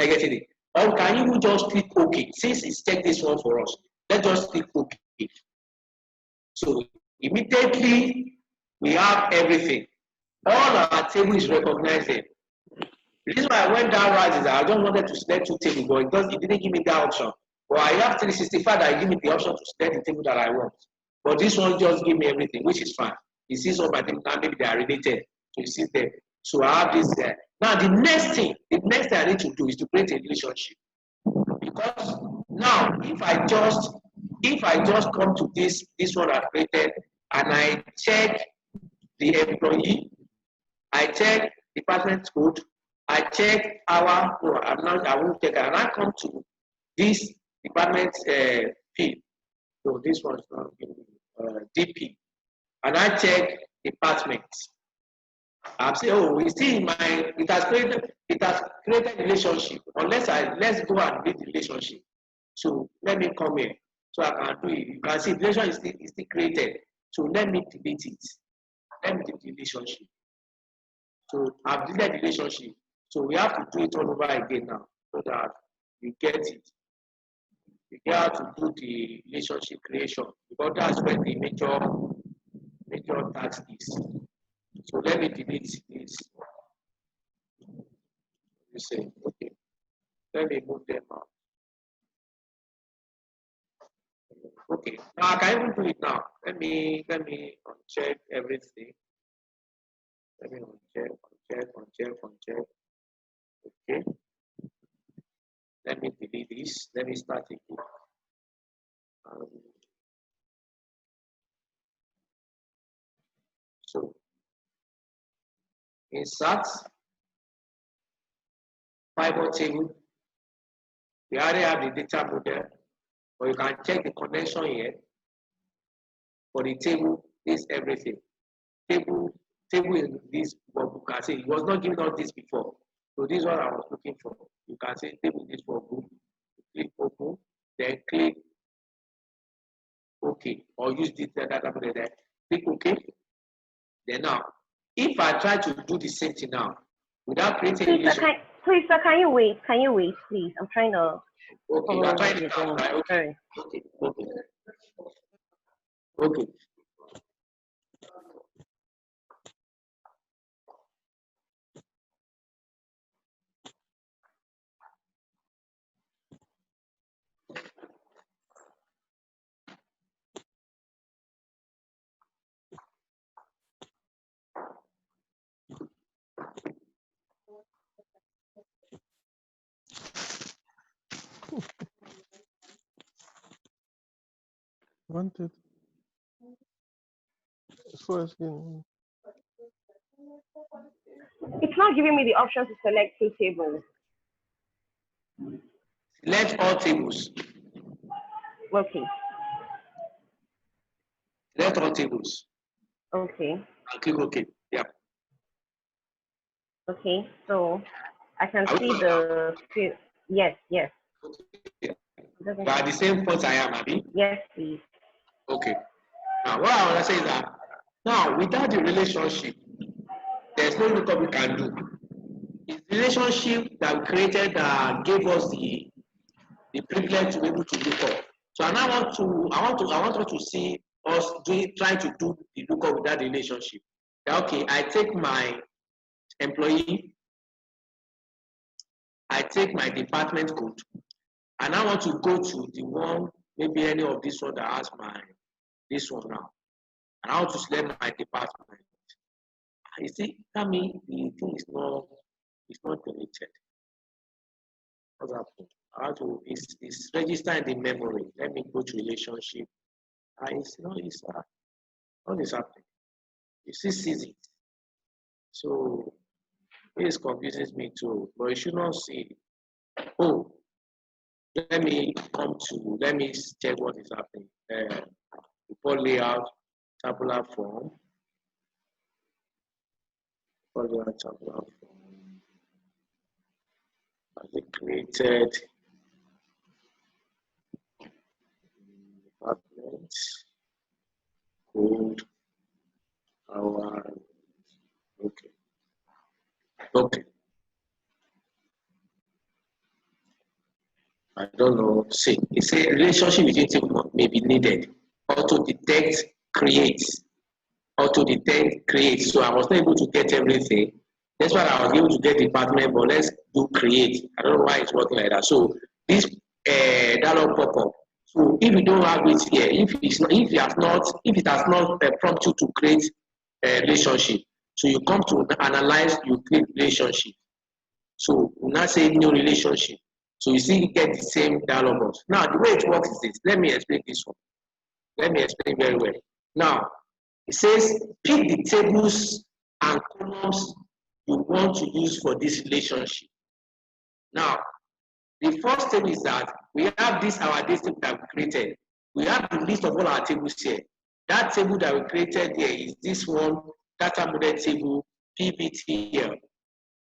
I get it. Or can you just click OK? Since it's checked this one for us, let's just click OK. So immediately we have everything. All our table is recognized. The reason why I went down right is that I don't wanted to select two tables, but it didn't give me that option. But I have 365 that give me the option to select the table that I want. But this one just give me everything, which is fine. It sees all my things now, maybe they are related. So you see there. So I have this there. Now the next thing I need to do is to create a relationship. Because now if I just come to this one I've created and I check the employee, I check department code, I check I won't check, and I come to this department field. So this one is not DP, and I check departments. I'm saying, oh, you see, it has created relationship. Let's go and build the relationship. So let me come here, so I can do it. You can see the relationship is still created. So let me delete it. Let me delete the relationship. So I've deleted the relationship. So we have to do it all over again now, so that you get it. You have to do the relationship creation because that's where the major task is. So let me delete this. You say, okay. Let me move them out. Okay. Now I can even do it now. Let me uncheck everything. Let me uncheck. Okay. Let me delete this. Let me start again. So insert pivot table. We already have the data model, but you can check the connection here. For the table, is everything. Table in this, but you can see it was not giving us this before. So this is what I was looking for. You can see table this for group. Click open, then click OK, or use this data model there. Click OK. Then now, if I try to do the same thing now, without creating a relation. Please, sir, can you wait? Can you wait, please? I'm trying to. Okay, you are trying it out, right? Okay. Okay. Wanted. First, It's not giving me the option to select two tables. Select all tables. Okay. Select all tables. Okay. And click OK. Yeah. Okay. So I can see the field. Yes, yes. You are the same point I am, Abby? Yes, please. Okay. Now, what I want to say is that now, without the relationship, there's no lookup we can do. It's the relationship that we created that gave us the privilege to be able to look up. So I now want us to see us trying to do the lookup without the relationship. Okay, I take my employee, I take my department code, and I want to go to the one, maybe any of this one that has this one now. And I want to select my department. You see, that means the thing is not deleted. What's happening? It's registered in the memory. Let me go to relationship. What is happening? You see seasons. So this confuses me too, but you should not see. Oh, let me check what is happening. Report layout, tabular form. Tabular form. Has it created department code? Our okay. I don't know. See, it's a relationship between two may be needed. Auto detect, create. Auto detect, create. So I was not able to get everything. That's why I was able to get department, but let's do create. I don't know why it's working like that. So this dialog pop up. So if you don't have it here, if it has not prompt you to create a relationship, so you come to analyze, you click relationship. So we now say new relationship. So you see, you get the same dialog box. Now, the way it works is this. Let me explain this one. Let me explain very well. Now, it says pick the tables and columns you want to use for this relationship. Now, the first table is that we have our table that we created. We have the list of all our tables here. That table that we created here is this one, data model table, PBT here.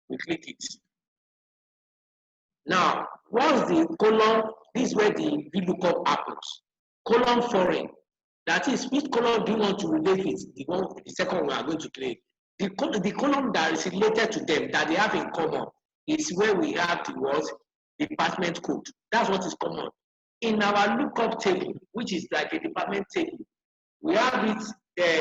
We click it. Now, once the column, this is where the VLOOKUP happens. Column foreign. That is, which column do you want to relate with? The second one we are going to create. The column that is related to them, that they have in common, is where we have the word department code. That's what is common. In our lookup table, which is like a department table, we have it.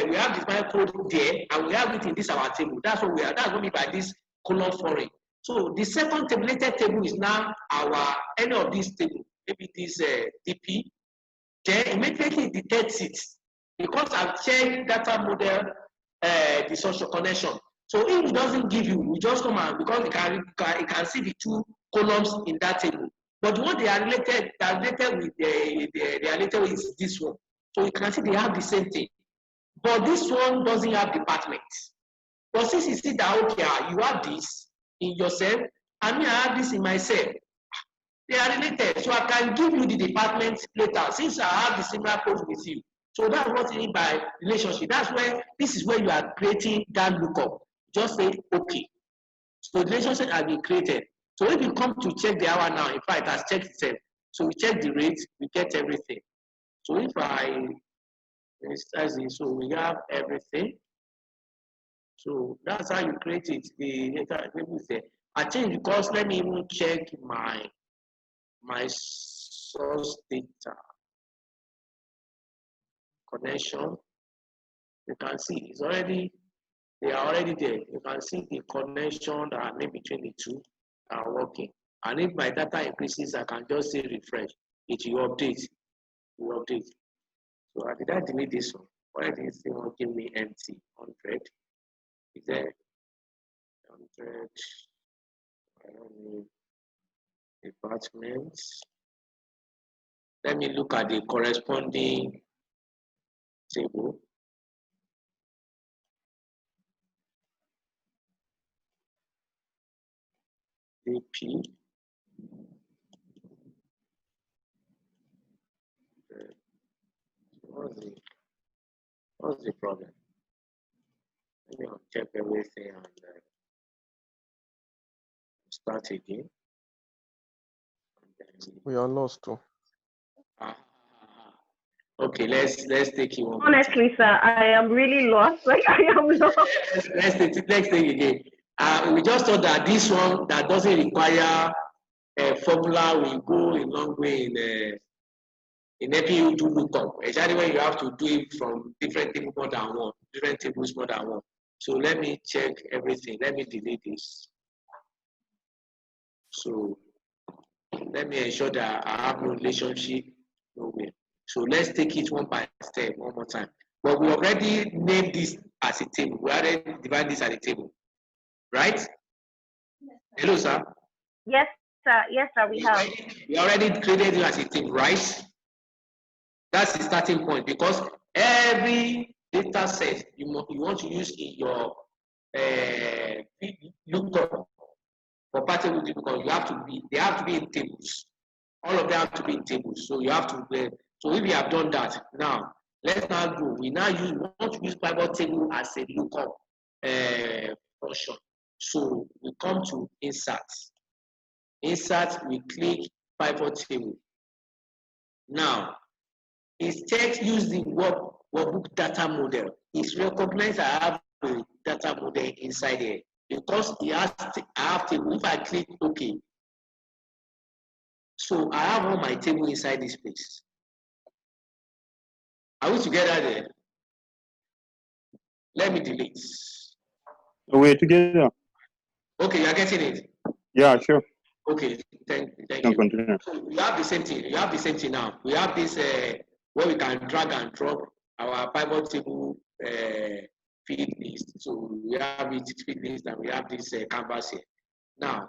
We have the department code there, and we have it in this our table. That's what we are. That's what we mean by this column foreign. So the second tabulated table is now any of these tables, maybe this DP. Then immediately detects it because I've checked data model, the social connection. So if it doesn't give you, we just come out because it can see the two columns in that table. But the one they are related with they are related with is this one. So you can see they have the same thing. But this one doesn't have departments. But since you see that, okay, you have this in yourself, and me, I have this in myself. They are related. So I can give you the department later, since I have the similar code with you. So that's what you mean by relationship. This is where you are creating that lookup. Just say, okay. So the relationship has been created. So if you come to check the hour now, in fact, it has checked itself. So we check the rate, we get everything. So if so we have everything. So that's how you create it. I change because let me even check my source data connection. You can see they are already there. You can see the connection that are made between the two are working. And if my data increases, I can just say refresh. It will update. So did I delete this one? Why did this one give me empty 100? Is there 100? I don't need departments. Let me look at the corresponding table. DP. What's the problem? Let me check everything and Start again. We are lost too. Okay, let's take it one. Honestly, sir, I am really lost. Like I am lost. Let's take again. We just thought that this one that doesn't require a formula will go a long way in helping you to look up, especially when you have to do it from different tables more than one, different tables more than one. So let me check everything. Let me delete this. So let me ensure that I have no relationship nowhere. So let's take it one by step, one more time. But we already named this as a table. We already divided this as a table, right? Hello, sir. Yes, sir. Yes, sir. We have. We already created it as a table, right? That's the starting point, because every data set you want to use in your lookup for pattern, because they have to be in tables. All of them have to be in tables. So you have to. So if we have done that, now let's now go. We want to use pivot table as a lookup function. So we come to insert. Insert, we click pivot table. Now, instead use the workbook data model. It's recognized I have a data model inside here because I have table. If I click OK, so I have all my table inside this place. Are we together there? Let me delete. We're together. Okay, you are getting it? Yeah, sure. Okay, thank you. you. So we have the same thing. You have the same thing now. We have this where we can drag and drop our pivot table feed list. So we have it feed list and we have this canvas here. Now,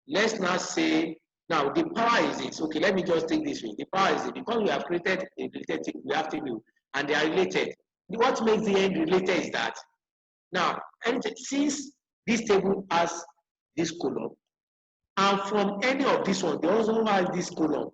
let's now say, now the power is it. Okay, let me just take this way. The power is it because we have created a related table, we have table and they are related. What makes the end related is that now, since this table has this column, and from any of this one, they also have this column.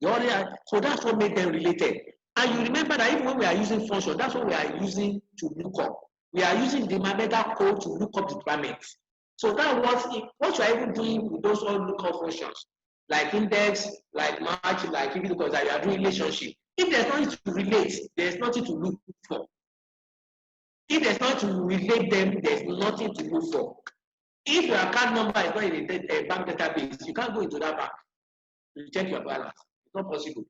So that's what made them related. And you remember that even when we are using function, that's what we are using to look up. We are using the meta code to look up the parameters. So that what you are even doing with those all lookup functions, like index, like match, like if because you are doing relationship. If there's nothing to relate, there's nothing to look for. If there's nothing to relate them, there's nothing to look for. If your account number is not in a bank database, you can't go into that bank to check your balance. It's not possible.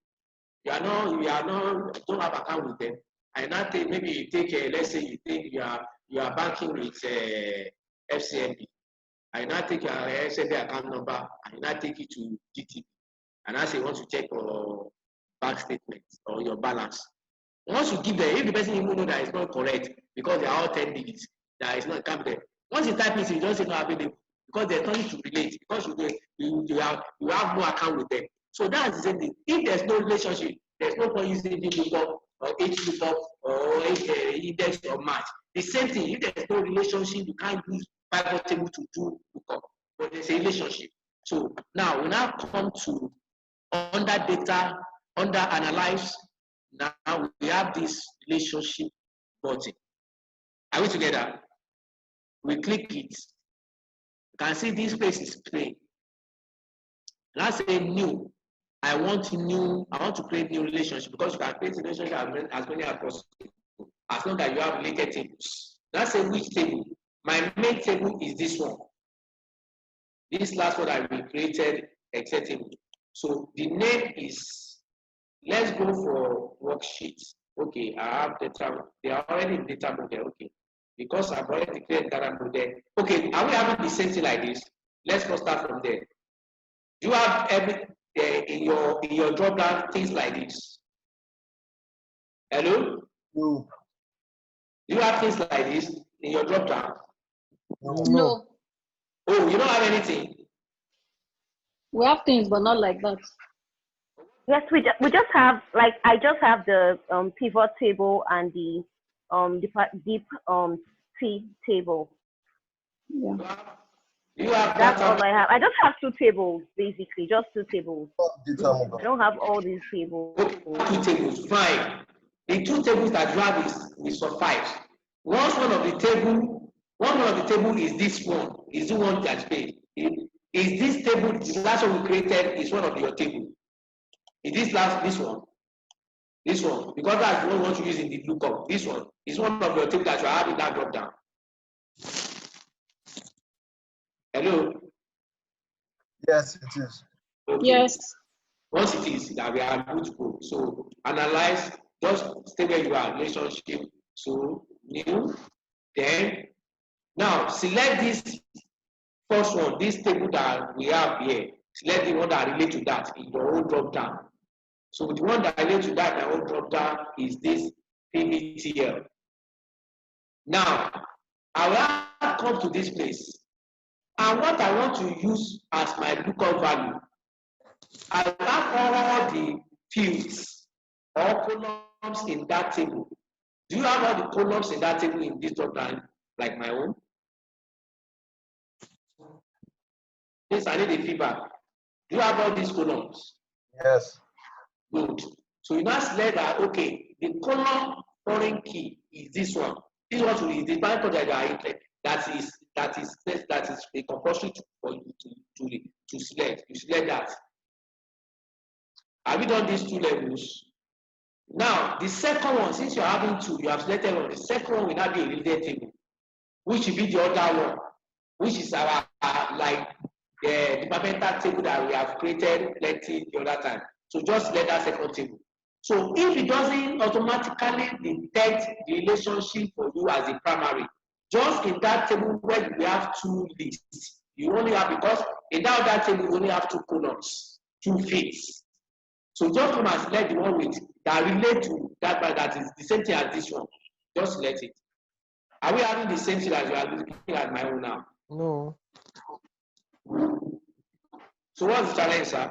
You don't have account with them. And now maybe you take let's say you think you are banking with FCMB. And now take your FCMB account number and now take it to GTB. And now say you want to check your bank statement or your balance. Once you give them, if the person even know that it's not correct because they are all 10 digits, that is not come there. Once you type it, you don't say no available because there's nothing to relate because you have no account with them. So that's the same thing. If there's no relationship, there's no point using the lookup or H lookup or index or match. The same thing. If there's no relationship, you can't use pivot table to do lookup. But there's a relationship. So now we now come to under data, under analyze. Now we have this relationship button. Are we together? We click it. You can see this place is plain. Now say new. I want to create new relationship because you can create relationship as many as possible. As long as you have related tables. Now say which table? My main table is this one. This last one that we created Excel table. So the name is, let's go for worksheets. Okay, I have data. They are already in data model. Okay, because I've already created data model. Okay, are we having the same thing like this? Let's first start from there. Do you have in your drop down things like this? Hello? No. Do you have things like this in your drop down? No. Oh, you don't have anything? We have things, but not like that. Yes, we just have, like, I just have the pivot table and the deep T table. Yeah. That's all I have. I just have two tables, basically, just two tables. I don't have all these tables. Two tables, fine. The two tables that you have is suffice. Once one of the table is this one, is the one that's paid. Is this table, the last one we created, is one of your table? Is this one? This one, because that's the one we want to use in the lookup. This one is one of your table that you are having that drop down. Hello? Yes, it is. Okay. Yes. Once it is, that we are good to go. So analyze, just stay where you are, relationship, so new, then now select this first one, this table that we have here. Select the one that relate to that in your own drop down. So the one that relates to that, my own drop down is this PBTL. Now, I will have come to this place. And what I want to use as my lookup value, I have all the fields or columns in that table. Do you have all the columns in that table in this drop down, like my own? Yes, I need a feedback. Do you have all these columns? Yes. Good. So you now select that, okay, the column foreign key is this one. This one is the bank that you are interested. That is a compulsory for you to select. You select that. Have you done these two levels? Now, the second one, since you're having two, you have selected one. The second one will now be a related table, which will be the other one, which is our like the departmental table that we have created plenty the other time. So just select that second table. So if it doesn't automatically detect the relationship for you as a primary, just in that table where we have two lists, you only have, because in that other table you only have two columns, two fields. So just come and select the one with that relate to that is the same thing as this one. Just select it. Are we having the same thing as you are looking at my own now? No. So what's the challenge, sir?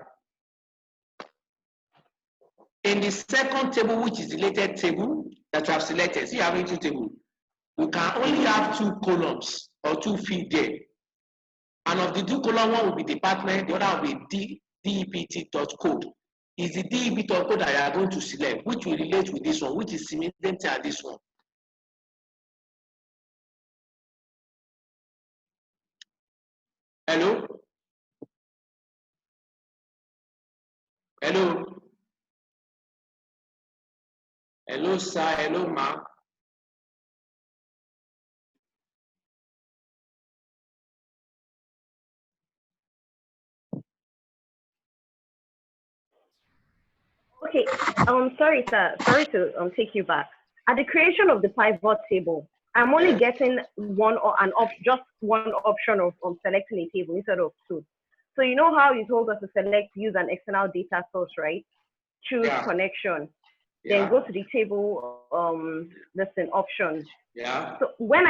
In the second table, which is the related table that you have selected, see, you have two tables. You can only have two columns or two fields there. And of the two columns, one will be department, the other will be DEPT.code. Is the DEPT.code that you are going to select, which will relate with this one, which is similar to this one. Hello? Hello? Hello, sir. Hello, ma. Okay, sorry, sir. Sorry to take you back. At the creation of the pivot table, I'm only getting just one option of selecting a table instead of two. So you know how you told us to select use an external data source, right? Choose connection. Then go to the table listing options. Yeah. So when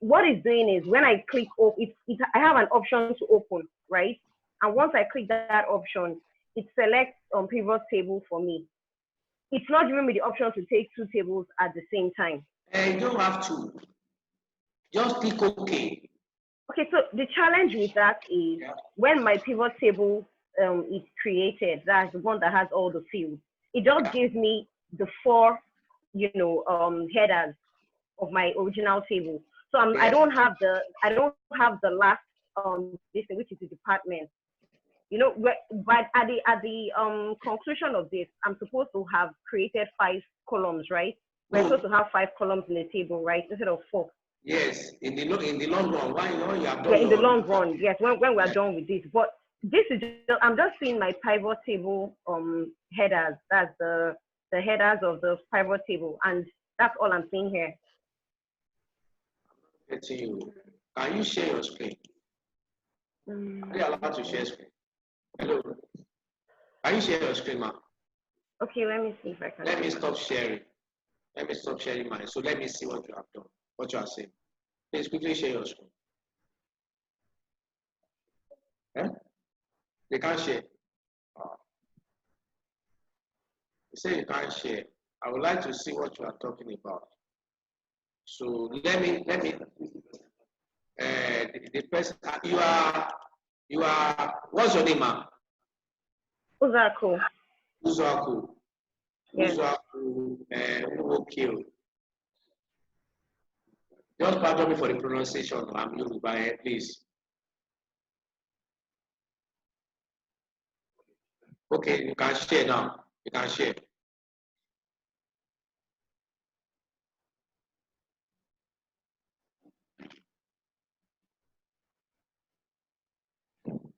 what it's doing is when I click I have an option to open, right? And once I click that option, it selects pivot table for me. It's not giving me the option to take two tables at the same time. You don't have to. Just click OK. Okay, so the challenge with that is when my pivot table is created, that's the one that has all the fields, it just gives me the four, headers of my original table. So I don't have the last this thing, which is the department. But at the conclusion of this, I'm supposed to have created 5 columns, right? We're supposed to have 5 columns in the table, right, instead of 4. Yes, in the long run. Why you have done? Yeah, in the long run, yes. When we're done with this, but this is I'm just seeing my pivot table headers. That's the headers of the pivot table, and that's all I'm seeing here. Can you share your screen? Are you allowed to share screen? Hello. Can you share your screen, ma'am? Okay, let me see if I can. Let me stop sharing. Let me stop sharing mine. So let me see what you have done. What you are saying. Please quickly share your screen. They can't share. You say you can't share. I would like to see what you are talking about. So let me the person you are what's your name, ma'am? Uzaku. Uzaku. Yes. Uzaku okay. Just pardon me for the pronunciation. I'm Yoruba, please. Okay, you can share now. You can share.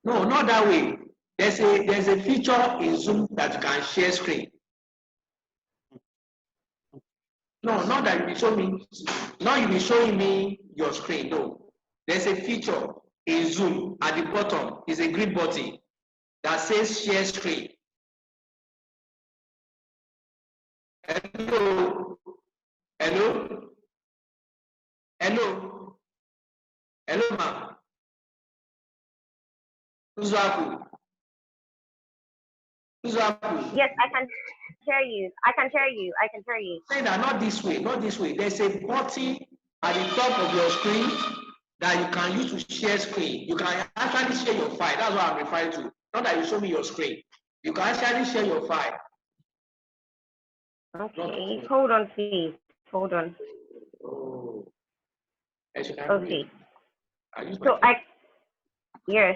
No, not that way. There's a feature in Zoom that you can share screen. No, not that you be showing me. Now you be showing me your screen. No, there's a feature in Zoom at the bottom. Is a green button that says share screen. Hello, hello, hello, hello, ma'am. Uzaku. Yes, I can hear you. I can hear you. I can hear you. Say that not this way, not this way. There's a button at the top of your screen that you can use to share screen. You can actually share your file. That's what I'm referring to. Not that you show me your screen. You can actually share your file. Okay, hold on, please. Hold on. Oh. Okay. So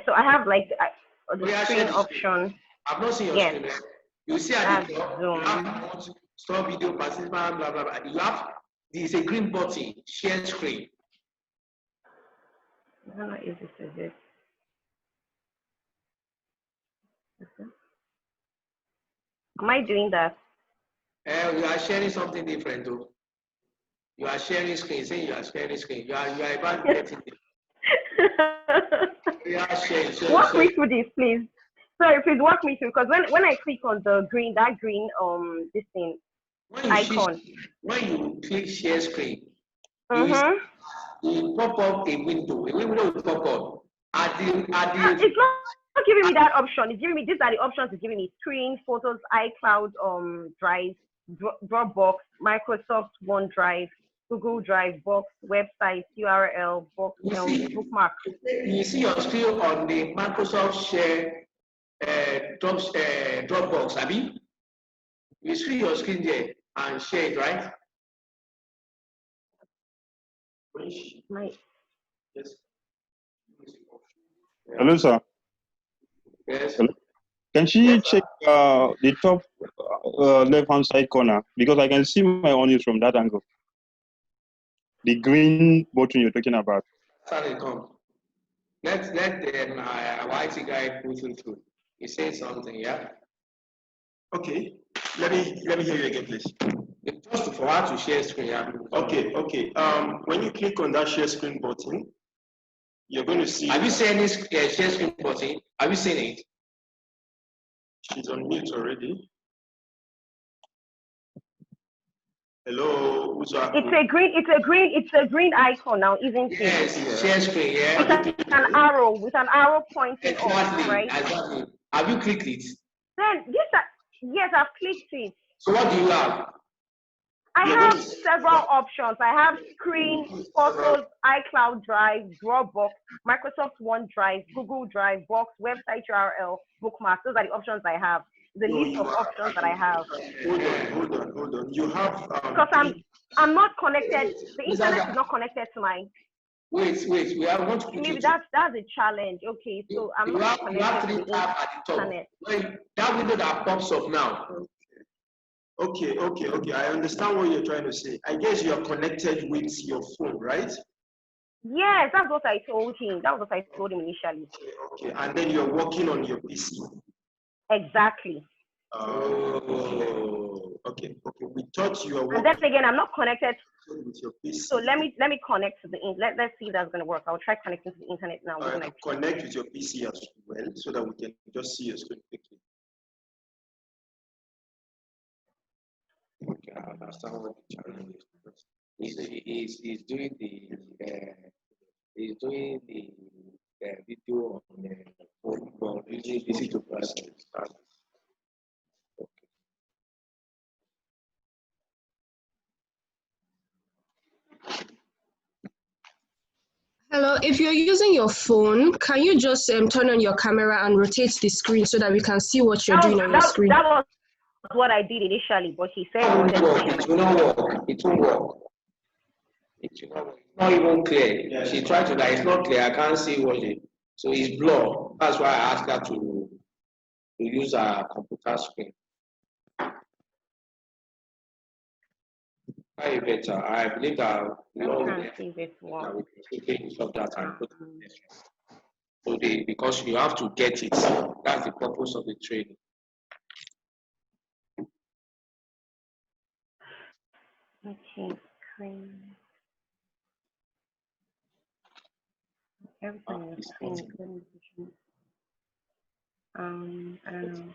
so I have like the screen option. I've not seen your screen. You see at the top, you have stop video, participant, blah, blah, blah. You have, there's a green button, share screen. I don't know if this is it. Am I doing that? You are sharing something different though. You are sharing screen, saying you are sharing screen. You are about getting it. You are sharing. Walk me through this, please. Sorry, please walk me through, because when I click on the green, this thing, icon. When you click share screen, you pop up a window. A window will pop up. It's not giving me that option. It's giving me, these are the options it's giving me: screen, photos, iCloud, Drive, Dropbox, Microsoft OneDrive, Google Drive, Box, website, URL, box, bookmark. You see your screen on the Microsoft Share Dropbox, Abi? You see your screen there and share it, right? Yes. Hello, sir. Yes. Hello? Can she check the top left-hand side corner? Because I can see my audio from that angle. The green button you're talking about. Sorry, come. Let our IT guy put you through. He said something, yeah? Okay. Let me hear you again, please. Just for her to share screen, yeah? Okay. When you click on that share screen button, you're going to see. Have you seen this share screen button? Have you seen it? She's on mute already. Hello, Uzaku. It's a green icon now, isn't it? Yes, share screen, yeah. With an arrow pointing up, right? Exactly. Have you clicked it? Then yes, I've clicked it. So what do you have? I have several options. I have screen, photos, iCloud Drive, Dropbox, Microsoft OneDrive, Google Drive, Box, website URL, bookmarks. Those are the options I have. The list of options that I have. Hold on. You have because I'm not connected. The internet is not connected to my. Wait. We are going to put maybe that's a challenge. Okay, so I'm not connected. You have 3 tabs at the top. Internet. That window that pops up now. Okay. I understand what you're trying to say. I guess you are connected with your phone, right? Yes, that's what I told him. That was what I told him initially. Okay, and then you're working on your PC. Exactly. Okay. We thought you were working. And then again, I'm not connected with your PC. So let me connect to the internet. Let's see if that's gonna work. I'll try connecting to the internet now. Connect with your PC as well, so that we can just see your screen quickly. Okay, I understand what the challenge is. He's doing the video on the phone, but using PC to press. Hello, if you're using your phone, can you just turn on your camera and rotate the screen so that we can see what you're doing on your screen? That was what I did initially, but he said it will not work. It won't work. It's not even clear. Yeah. She tried to, it's not clear. I can't see what it. So it's blurred. That's why I asked her to to use our computer screen. I better. I believe that we all will see this one. that we can take use of that and put it in this. So because you have to get it. That's the purpose of the training. Okay, screen. Everything is fine, including the I don't know.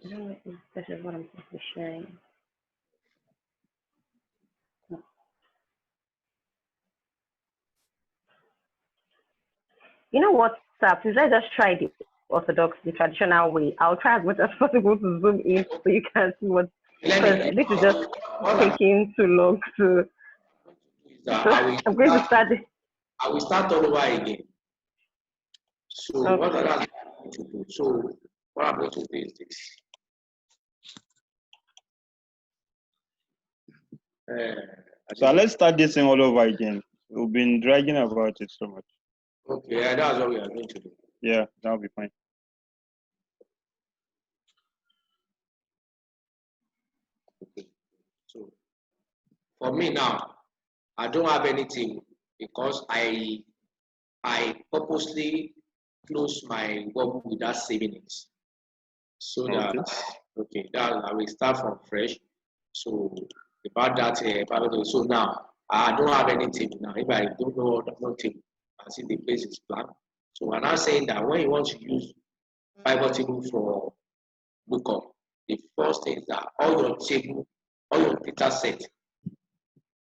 I don't know if this is what I'm supposed to be sharing. You know what, sir? Please let's just try the orthodox, the traditional way. I'll try as much as possible to zoom in so you can see what. Because this is just taking too long to. So I'm going to start. I will start all over again. So Okay. what I'm going to do? So what I'm going to do is this. So let's start this thing all over again. We've been dragging about it so much. Okay, yeah, that's what we are going to do. Yeah, that'll be fine. Okay. So for me now, I don't have anything because I purposely close my work without saving it. So that I will start from fresh. So about that, so now I don't have any table now. If I don't know no table, I see the place is blank. So I'm now saying that when you want to use pivot table for lookup, the first thing is that all your table, all your data set,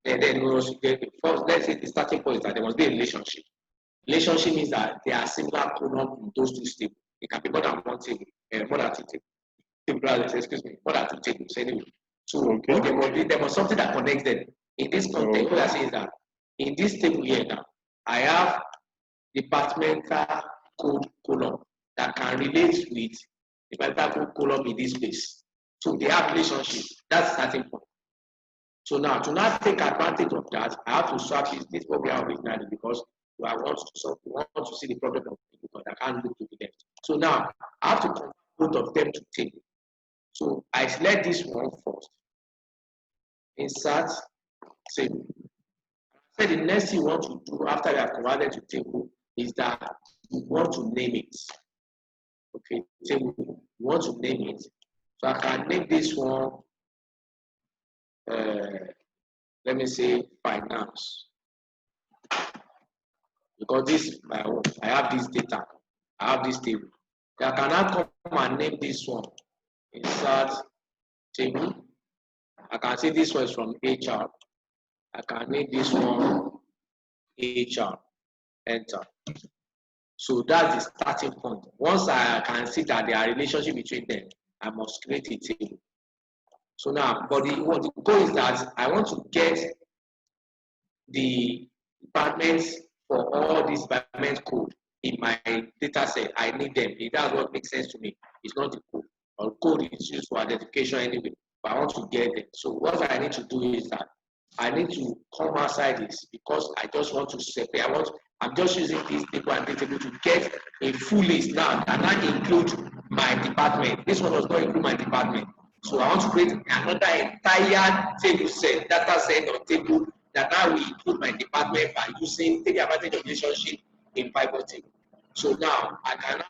then you get the first. Let's say the starting point is that there must be a relationship. Relationship means that there are similar columns in those two tables. It can be more than one table, more than two tables. Excuse me, more than two tables anyway. So but there must something that connects them. In this context, what I say is that in this table here now, I have departmental code column that can relate with departmental code column in this space. So they have relationship. That's the starting point. So now to not take advantage of that, I have to swap this program originally because I want to see the problem of people because I can't look to the left. So now I have to convert both of them to table. So I select this one first. Insert table. So the next thing you want to do after you have converted to table is that you want to name it. Okay, table. You want to name it. So I can name this one. Let me say finance. Because this is my own. I have this data. I have this table. I can now come and name this one. Insert table. I can say this one is from HR. I can name this one HR. Enter. So that's the starting point. Once I can see that there are relationship between them, I must create a table. So now, but the goal is that I want to get the departments for all these department code in my data set. I need them. That's what makes sense to me. It's not the code. Or code is used for identification anyway, but I want to get them. So what I need to do is that I need to come outside this because I just want to separate. I'm just using this table and this table to get a full list now and not include my department. This one does not include my department. So I want to create another entire table set, data set or table that now will include my department by taking advantage of relationship in pivot table. So now I can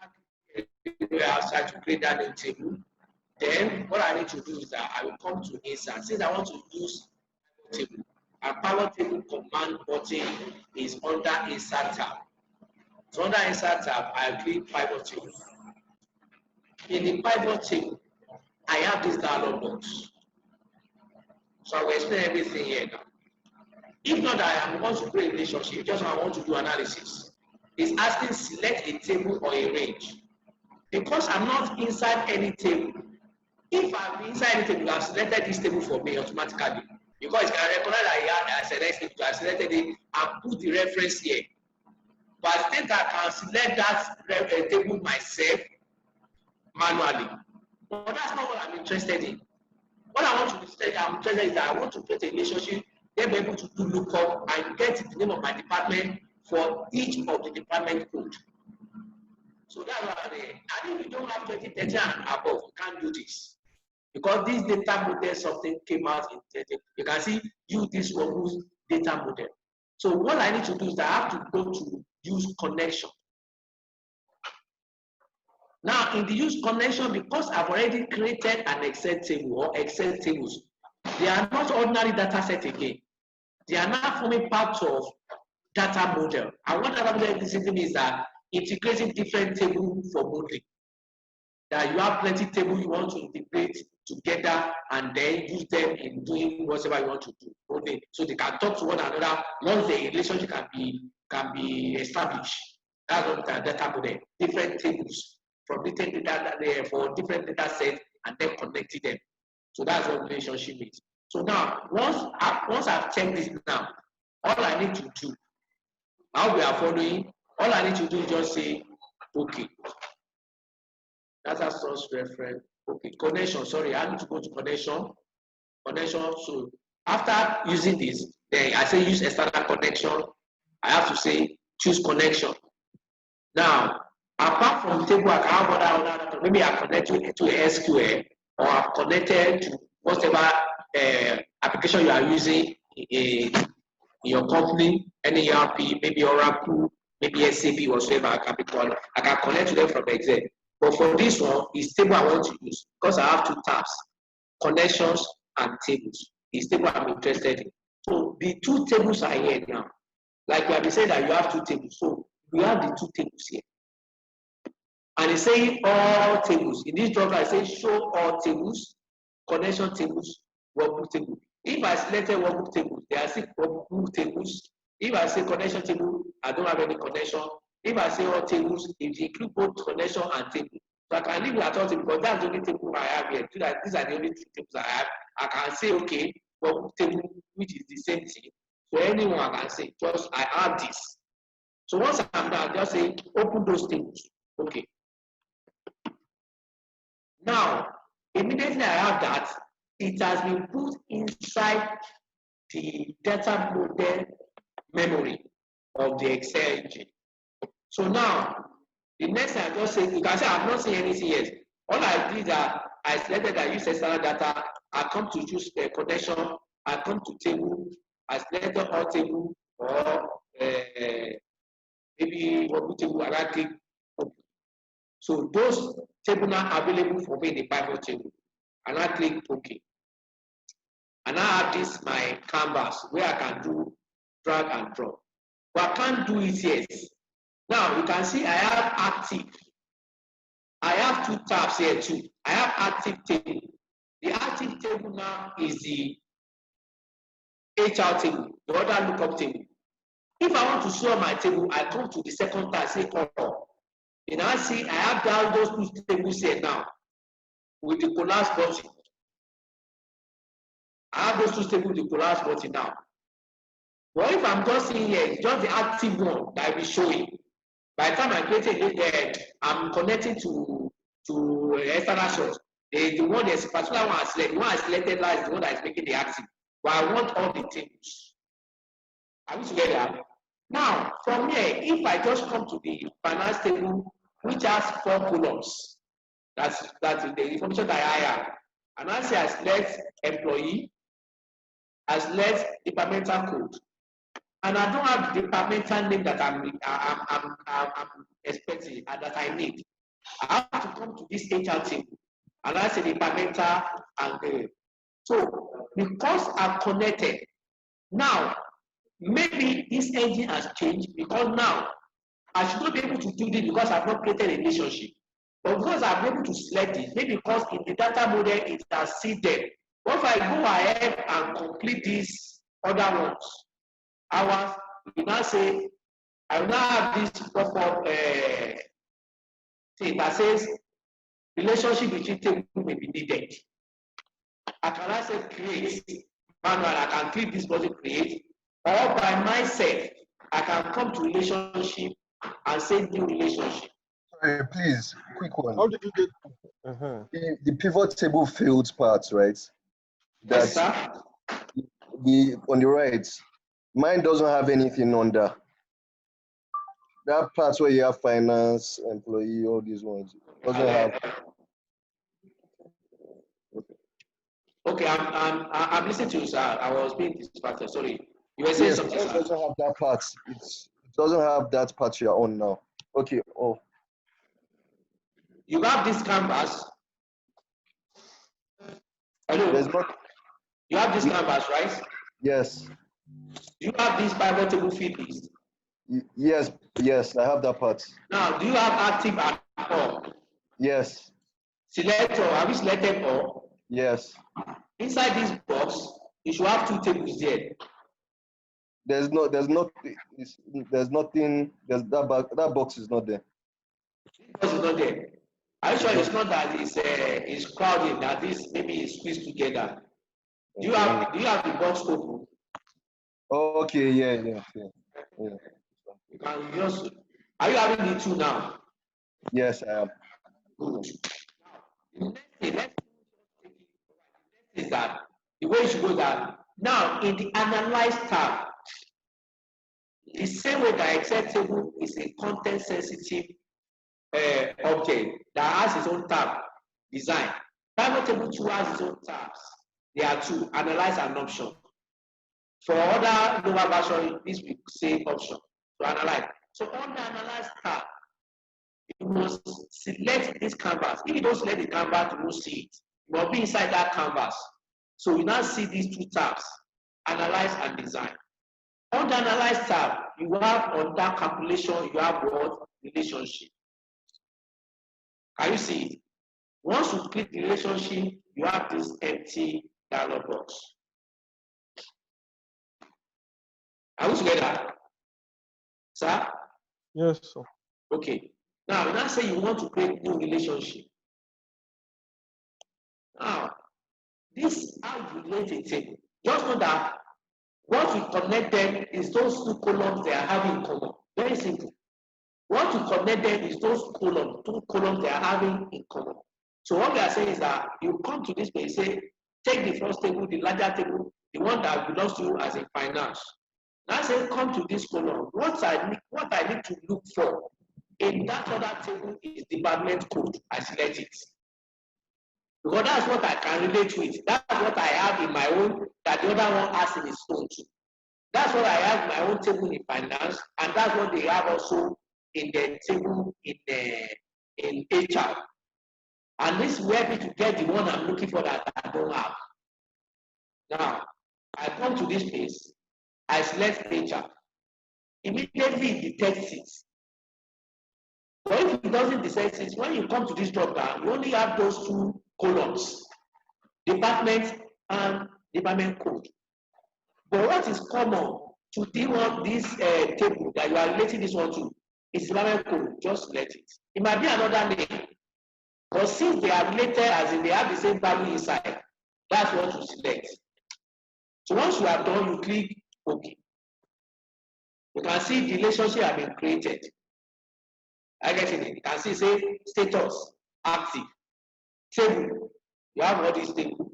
go outside to create that new table. Then what I need to do is that I will come to insert. Since I want to use table, a power table command button is under insert tab. So under insert tab, I click pivot table. In the pivot table, I have this dialog box. So I will explain everything here now. If not that I want to create a relationship, just I want to do analysis. It's asking select a table or a range. Because I'm not inside any table. If I'm inside any table, I've selected this table for me automatically. Because it can recognize that I selected it, I selected it and put the reference here. But I think I can select that table myself manually. But that's not what I'm interested in. What I want to say, I'm interested in is that I want to create a relationship, then be able to do lookup and get the name of my department for each of the department code. So that's what I mean. And if you don't have 2030 and above, you can't do this. Because this data model something came out in 30. You can see use this robust data model. So what I need to do is that I have to go to use connection. Now in the use connection, because I've already created an Excel table or Excel tables, they are not ordinary data set again. They are now forming part of data model. And what data model is that integrating different tables for modeling. That you have plenty tables you want to integrate together and then use them in doing whatever you want to do. Okay. So they can talk to one another once the relationship can be established. That's what the data model. Different tables from different data for different data sets and then connecting them. So that's what relationship is. So now once I've checked this now, all I need to do, how we are following, all I need to do is just say okay. Data source reference. Okay, connection. Sorry, I need to go to connection. Connection. So after using this, then I say use external connection. I have to say choose connection. Now, apart from table, I can have other maybe I connect to SQL or I'm connected to whatever application you are using in your company, any ERP, maybe Oracle, maybe SAP, whatsoever I can connect to them from Excel. But for this one, it's table I want to use because I have two tabs, connections and tables. It's table I'm interested in. So the two tables are here now. Like we have been saying that you have two tables. So we have the two tables here. And it's saying all tables. In this drop, I say show all tables, connection tables, workbook table. If I selected workbook table, there are 6 workbook tables. If I say connection table, I don't have any connection. If I say all tables, it include both connection and table. So I can leave it at all tables because that's the only table I have here. These are the only 2 tables I have. I can say, okay, workbook table, which is the same thing. So anyone I can say, just I add this. So once I'm done, just say open those tables. Okay. Now, immediately I have that, it has been put inside the data model memory of the Excel engine. So now, the next thing I just say, you can say I've not seen anything yet. All I did is that I selected that use external data, I come to choose the connection, I come to table, I selected all table or maybe workbook table, and I click open. So those tables are available for me in the pivot table. And I click OK. And I have this my canvas where I can do drag and drop. But I can't do it yet. Now you can see I have active. I have 2 tabs here too. I have active table. The active table now is the HR table, the other lookup table. If I want to show my table, I come to the second tab, say color. And I see I have down those 2 tables here now with the collapse button. I have those 2 tables with the collapse button now. But if I'm just in here, it's just the active one that will be showing. By the time I create it, I'm connecting to external source. The one that's particular one I select, the one I selected last is the one that is making the active. But I want all the tables. Are we together? Now, from here, if I just come to the finance table, which has 4 columns, that's the information that I have. And I say I select employee, I select departmental code. And I don't have the departmental name that I'm expecting and that I need. I have to come to this HR table and I say departmental and so because I'm connected, now maybe this engine has changed because now I should not be able to do this because I've not created a relationship. But because I'm able to select it, maybe because in the data model it has seen them. What if I go ahead and complete these other ones? Hours, you now say, I will now have this pop-up thing that says relationship between tables may be needed. I can now say create manual, I can click this button create, or by myself, I can come to relationship and say new relationship. Sorry, please, quick one. How did you get? The pivot table fields parts, right? That's yes, on the right. Mine doesn't have anything under. that part where you have finance, employee, all these ones, doesn't have. Okay, I'm listening to you, sir. I was being distracted. Sorry. You were saying Yes, something, it sir. doesn't have that part. It doesn't have that part you're on now. Okay. Oh, You have this canvas. Hello. there's not. You have this canvas, right? Yes. Do you have this pivot table feed list? Yes. Yes, I have that part. Now, do you have active at all? Yes. Select all. Have you selected all? Yes. Inside this box, you should have two tables there. There's nothing. That box is not there. Because it's not there. Are you sure It's it's not that it's crowded, that this maybe is squeezed together? Do you have the box open? Oh, okay. Yeah. You can just. Are you having the two now? Yes, I am. Good. The next thing is that the way you should go that now in the analyze tab, the same way that Excel table is a content sensitive object that has its own tab design. Pivot table 2 has its own tabs. There are two, analyze and option. For other lower version, this will say option to analyze. So on the analyze tab, you must select this canvas. If you don't select the canvas, you won't see it. You must be inside that canvas. So you now see these two tabs, analyze and design. On the analyze tab, you have under calculation, you have what? Relationship. Can you see it? Once you click the relationship, you have this empty dialog box. Are we together? Sir? Yes, sir. Okay. Now say you want to create new relationship. Now, this how you relate a table. Just know that what we connect them is those two columns they are having in common. Very simple. What we connect them is those two columns they are having in common. So what we are saying is that you come to this page, say, take the first table, the larger table, the one that belongs to you as a finance. Now say, come to this column. What I need to look for in that other table is department code. I select it. Because that's what I can relate with. That's what I have in my own, that the other one has in his own too. That's what I have in my own table in finance, and that's what they have also in the table in HR. And this will help me to get the one I'm looking for that I don't have. Now, I come to this page, I select HR. Immediately it detects it. But if it doesn't detect it, when you come to this drop down, you only have those two columns, department and department code. But what is common to this table that you are relating this one to is department code. Just select it. It might be another name. But since they are related, as in they have the same value inside, that's what you select. So once you are done, you click OK. You can see the relationship have been created. I get it. You can see say status active. Table. You have what is table.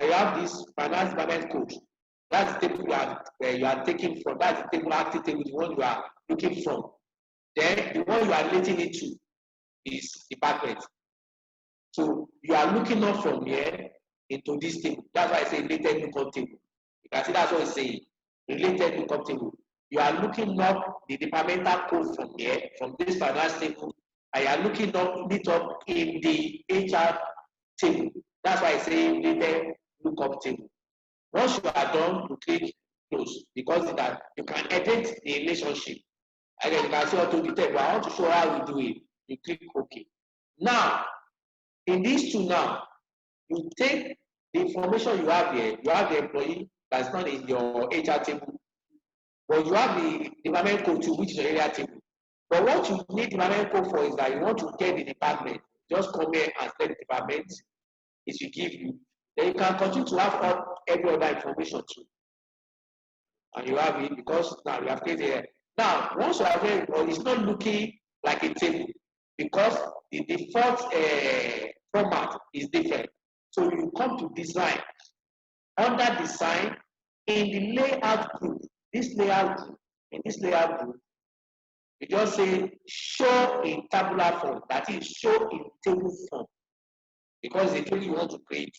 You have this finance department code. That's the table you are taking from. That's the table active table, the one you are looking from. Then the one you are relating it to is department. So you are looking up from here into this table. That's why I say related lookup table. You can see that's what it's saying. Related lookup table. You are looking up the departmental code from here, from this finance table, and you are looking it up in the HR table. That's why I say related lookup table. Once you are done, you click close because that you can edit the relationship. Again, you can see auto detect, but I want to show how we do it. You click OK. Now, in these two now, you take the information you have here. You have the employee that's not in your HR table, but you have the department code too, which is your area table. But what you need department code for is that you want to get the department. Just come here and select the department. It will give you. Then you can continue to have every other information too. And you have it because now you have created it. Now, once you have it, it's not looking like a table because the default format is different. So you come to design. Under design, in the layout group, in this layout group, You just say show in tabular form, that is show in table form, because the table you want to create.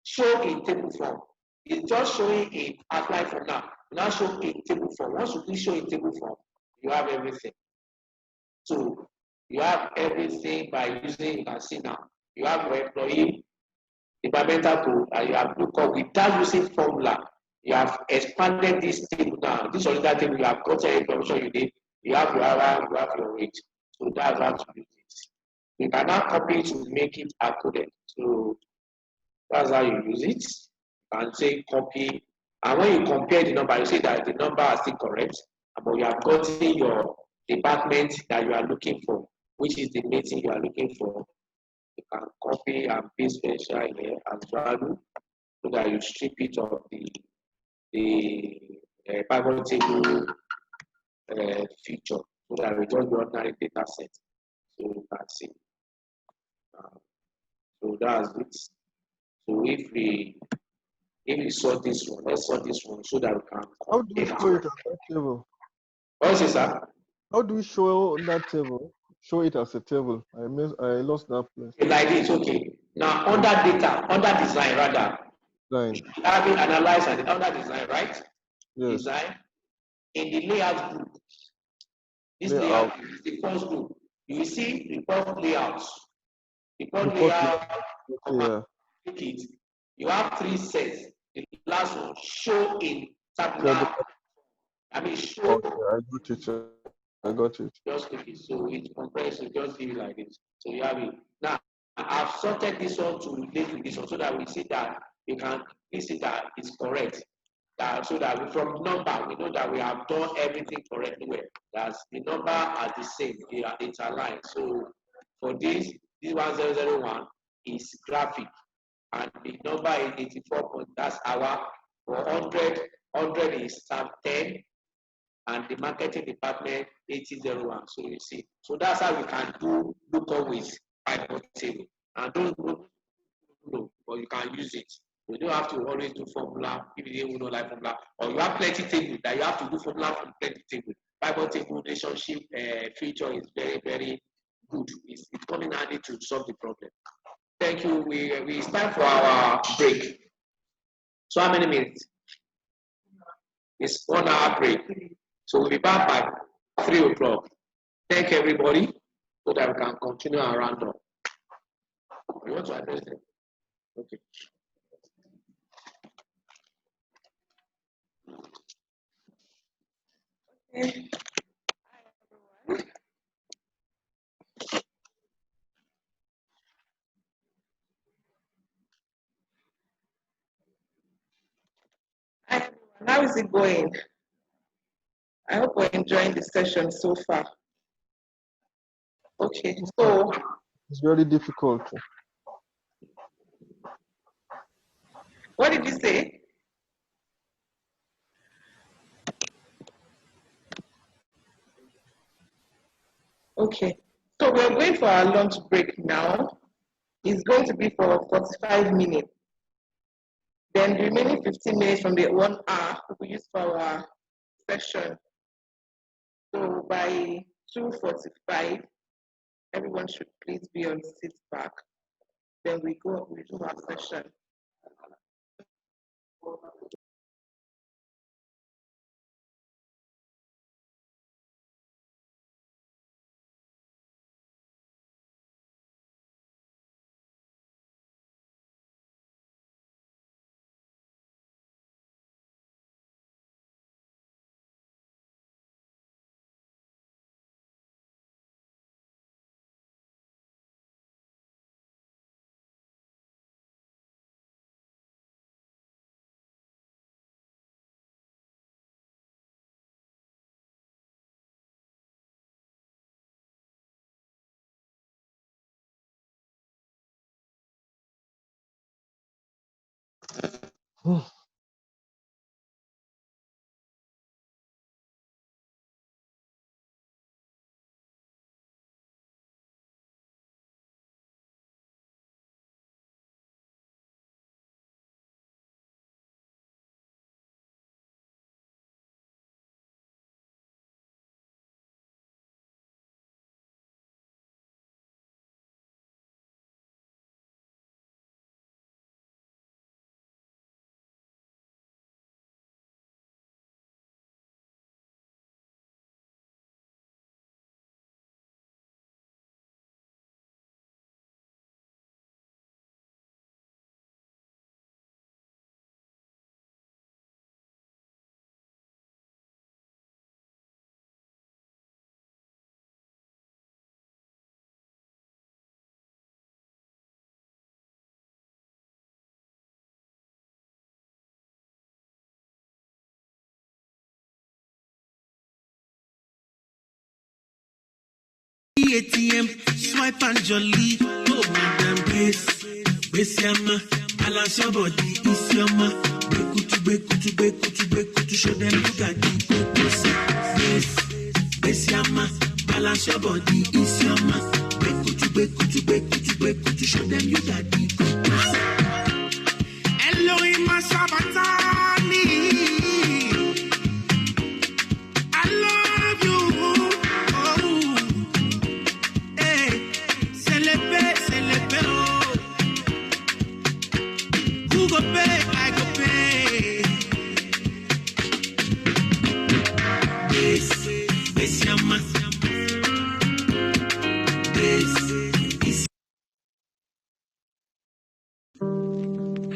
Show in table form. It's just showing in outline for now. Now show in table form. Once you click show in table form, you have everything. So you have everything by using, you can see now, you have your employee, departmental tool, and you have lookup without using formula. You have expanded this table now. This original table, you have got any information you need. You have your hour, you have your rate. So that's how to use it. You can now copy it to make it accurate. So that's how you use it. You can say copy. And when you compare the number, you see that the number are still correct, but you have gotten your department that you are looking for, which is the meeting you are looking for. You can copy and paste special here as value, so that you strip it of the pivot table feature, so that we just the ordinary data set. So you can see. So that's it. So if we sort this one, let's sort this one so that we can How do we show it on that table? What is that? How do we show that table? Show it as a table. I lost that place. Like this, okay. Now under data, under design rather. Design. Having analyzed and under design, right? Yes. Design. In the layout group. This Layout. layout is the first group. You will see report layouts. Report Report layout. layout. Click it. You have 3 sets. The last one, show in tabular. I mean show. Okay, I got it. I got it. Just click it. So it's compressed. So just give it like this. So you have it. Now I've sorted this one to relate with this one so that we see that you can see that it's correct. So that from number we know that we have done everything correctly. Well, that's the number are the same. They are interlined. So for this 1001 is graphic, and the number is 84 point. That's our. For 100 is tab 10. And the marketing department 8001. So you see, so that's how we can do lookup with pivot table. And don't know, but you can use it. You don't have to always do formula if you don't like formula, or you have plenty table that you have to do formula from plenty table. Pivot table relationship feature is very, very good. It's coming handy to solve the problem. Thank you. It's time for our break. So how many minutes? It's 1 hour break. So we'll be back by 3 o'clock. Thank everybody so that we can continue our roundup. You want to address them? Okay. How is it going? I hope we're enjoying the session so far. Okay, so it's very difficult. What did you say? Okay, so we're going for our lunch break now. It's going to be for 45 minutes. Then the remaining 15 minutes from the 1 hour will be used for our session. So by 2:45, everyone should please be on seat back. Then we do our session. ATM, swipe and jolly. Oh, madam, base yama, balance your body, is yama. Beku to show them you got the base yama, balance your body, is yama. Beku to show them you got the Elohim Sabatani. I love you. Oh, hey, celebrate, oh. Who go pay? I go pay. Base yama.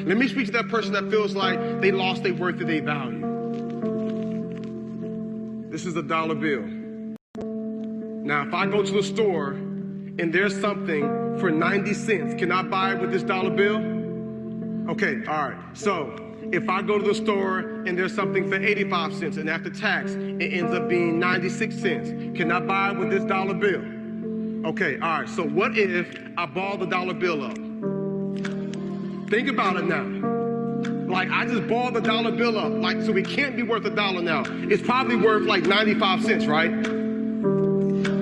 Let me speak to that person that feels like they lost their worth and their value. This is a dollar bill. Now, if I go to the store and there's something for 90 cents, can I buy it with this dollar bill? Okay, all right. So if I go to the store and there's something for 85 cents and after tax, it ends up being 96 cents, can I buy it with this dollar bill? Okay, all right. So what if I ball the dollar bill up? Think about it now. Like, I just balled the dollar bill up, like, so it can't be worth $1 now. It's probably worth like 95 cents, right?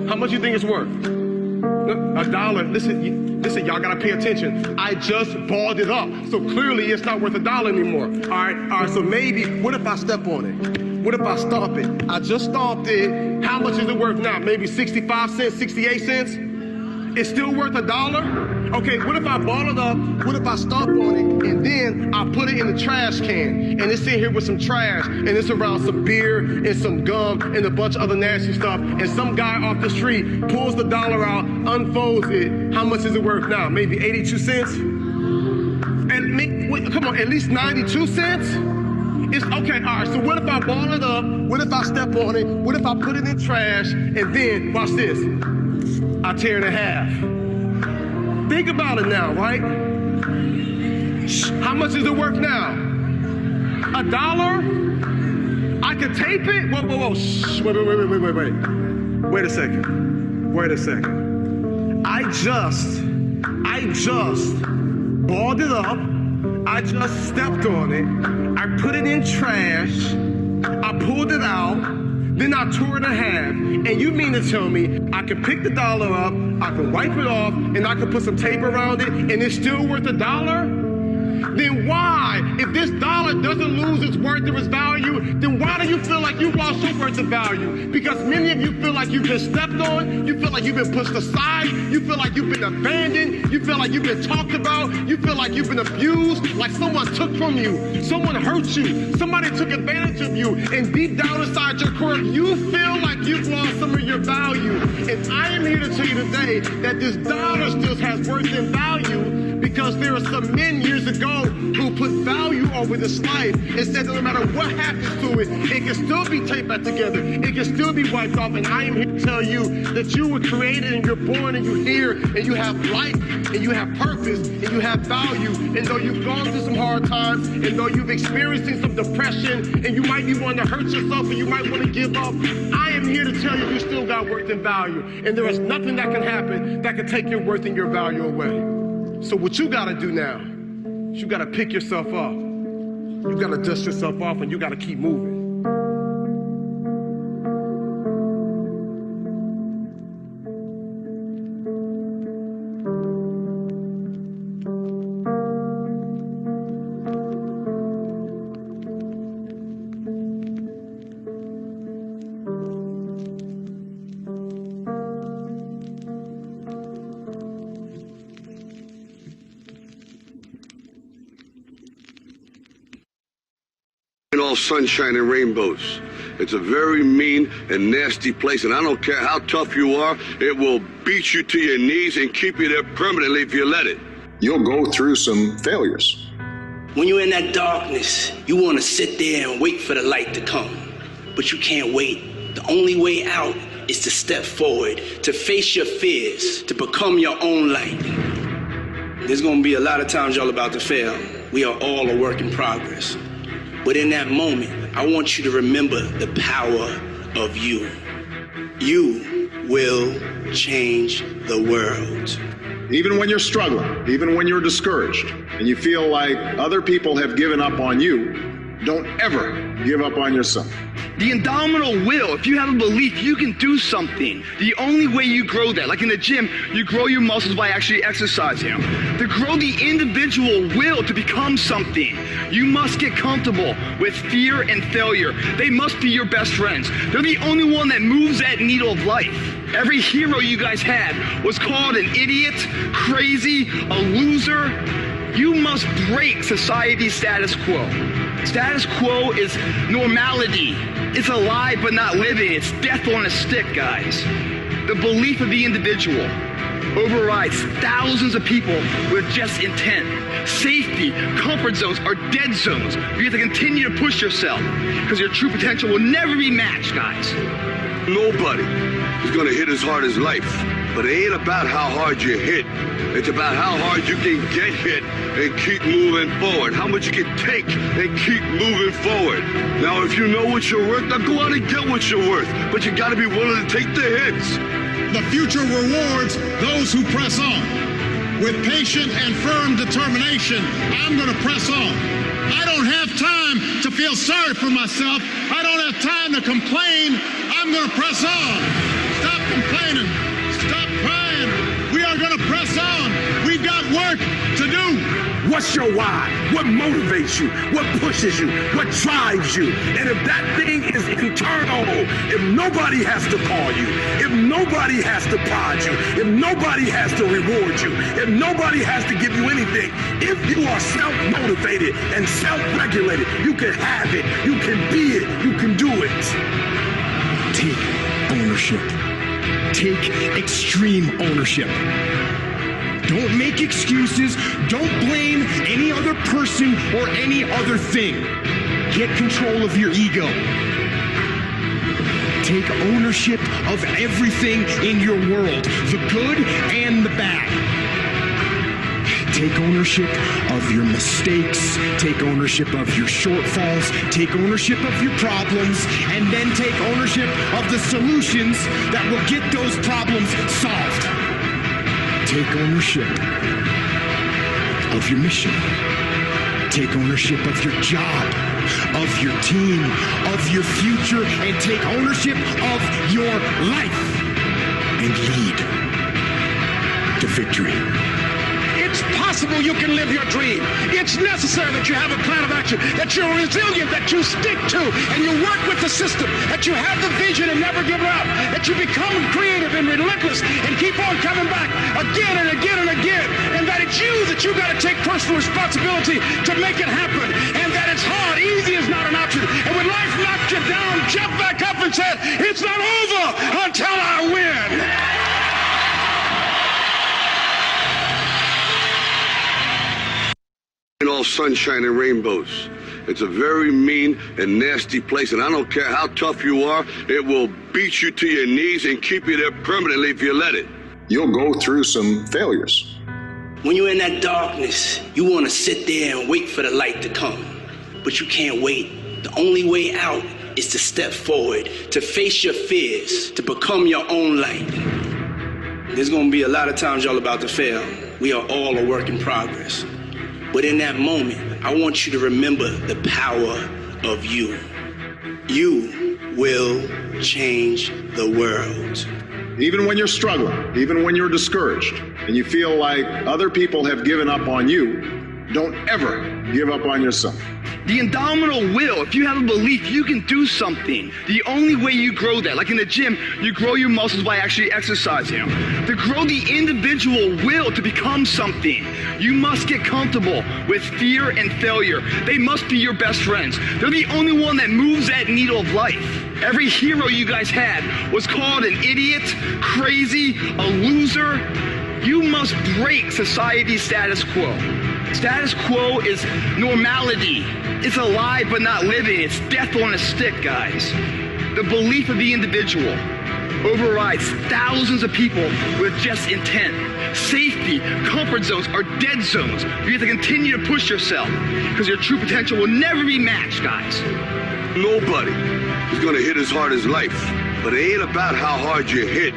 How much do you think it's worth? $1. Listen, y'all gotta pay attention. I just balled it up, so clearly it's not worth $1 anymore. All right, so maybe, what if I step on it? What if I stomp it? I just stomped it. How much is it worth now? Maybe 65 cents, 68 cents? It's still worth $1? Okay, what if I ball it up, what if I stomp on it, and then I put it in the trash can, and it's in here with some trash, and it's around some beer, and some gum, and a bunch of other nasty stuff, and some guy off the street pulls the dollar out, unfolds it, how much is it worth now? Maybe 82 cents? And come on, at least 92 cents? It's okay, all right, so what if I ball it up, what if I step on it, what if I put it in trash, and then, watch this, I tear it in half. Think about it now, right? How much is it worth now? $1? I could tape it? Whoa. Shh, wait. Wait a second. I just balled it up. I just stepped on it. I put it in trash. I pulled it out. Then I tore it in half. And you mean to tell me I can pick the dollar up, I can wipe it off, and I can put some tape around it, and it's still worth $1? Then why, if this dollar doesn't lose its worth or its value, then why do you feel like you've lost your worth and value? Because many of you feel like you've been stepped on, you feel like you've been pushed aside, you feel like you've been abandoned, you feel like you've been talked about, you feel like you've been abused, like someone took from you, someone hurt you, somebody took advantage of you, and deep down inside your core, you feel like you've lost some of your value. And I am here to tell you today that this dollar still has worth and value, because there are some men years ago who put value over this life and said that no matter what happens to it, it can still be taped back together, it can still be wiped off. And I am here to tell you that you were created and you're born and you're here and you have life and you have purpose and you have value. And though you've gone through some hard times and though you've experienced some depression and you might be wanting to hurt yourself and you might want to give up, I am here to tell you you still got worth and value. And there is nothing that can happen that can take your worth and your value away. So what you gotta do now, you gotta pick yourself up. You gotta dust yourself off and you gotta keep moving. All sunshine and rainbows. It's a very mean and nasty place, and I don't care how tough you are, it will beat you to your knees and keep you there permanently if you let it. You'll go through some failures. When you're in that darkness, you want to sit there and wait for the light to come, but you can't wait. The only way out is to step forward, to face your fears, to become your own light. There's going to be a lot of times y'all about to fail. We are all a work in progress. But in that moment, I want you to remember the power of you. You will change the world. Even when you're struggling, even when you're discouraged, and you feel like other people have given up on you, don't ever give up on yourself. The indomitable will, if you have a belief, you can do something. The only way you grow that, like in the gym, you grow your muscles by actually exercising. To grow the individual will to become something, you must get comfortable with fear and failure. They must be your best friends. They're the only one that moves that needle of life. Every hero you guys had was called an idiot, crazy, a loser. You must break society's status quo. Status quo is normality. It's alive but not living. It's death on a stick, guys. The belief of the individual overrides thousands of people with just intent. Safety, comfort zones are dead zones. You have to continue to push yourself because your true potential will never be matched, guys. Nobody is going to hit as hard as life. But it ain't about how hard you hit. It's about how hard you can get hit and keep moving forward. How much you can take and keep moving forward. Now, if you know what you're worth, now go out and get what you're worth. But you got to be willing to take the hits. The future rewards those who press on. With patient and firm determination, I'm going to press on. I don't have time to feel sorry for myself. I don't have time to complain. I'm going to press on. Stop complaining. Stop crying. We are going to press on. We've got work to do. What's your why? What motivates you? What pushes you? What drives you? And if that thing is internal, if nobody has to call you, if nobody has to prod you, if nobody has to reward you, if nobody has to give you anything, if you are self-motivated and self-regulated, you can have it, you can be it, you can do it. Take ownership. Take extreme ownership. Don't make excuses. Don't blame any other person or any other thing. Get control of your ego. Take ownership of everything in your world, the good and the bad. Take ownership of your mistakes, take ownership of your shortfalls, take ownership of your problems, and then take ownership of the solutions that will get those problems solved. Take ownership of your mission. Take ownership of your job, of your team, of your future, and take ownership of your life and lead to victory. It's possible you can live your dream. It's necessary that you have a plan of action, that you're resilient, that you stick to, and you work with the system, that you have the vision and never give up, that you become creative and relentless and keep on coming back again and again and again, and that it's you that you got to take personal responsibility to make it happen, and that it's hard. Easy is not an option. And when life knocks you down, jump back up and say, it's not over until I win. All sunshine and rainbows. It's a very mean and nasty place, and I don't care how tough you are, it will beat you to your knees and keep you there permanently if you let it. You'll go through some failures. When you're in that darkness, you want to sit there and wait for the light to come. But you can't wait. The only way out is to step forward, to face your fears, to become your own light. There's going to be a lot of times y'all about to fail. We are all a work in progress. But in that moment, I want you to remember the power of you. You will change the world. Even when you're struggling, even when you're discouraged, and you feel like other people have given up on you, don't ever give up on yourself. The indomitable will, if you have a belief, you can do something. The only way you grow that, like in the gym, you grow your muscles by actually exercising. To grow the individual will to become something, you must get comfortable with fear and failure. They must be your best friends. They're the only one that moves that needle of life. Every hero you guys had was called an idiot, crazy, a loser. You must break society's status quo. Status quo is normality. It's alive but not living. It's death on a stick, guys. The belief of the individual overrides thousands of people with just intent. Safety, comfort zones are dead zones. You have to continue to push yourself because your true potential will never be matched, guys. Nobody is going to hit as hard as life. But it ain't about how hard you hit.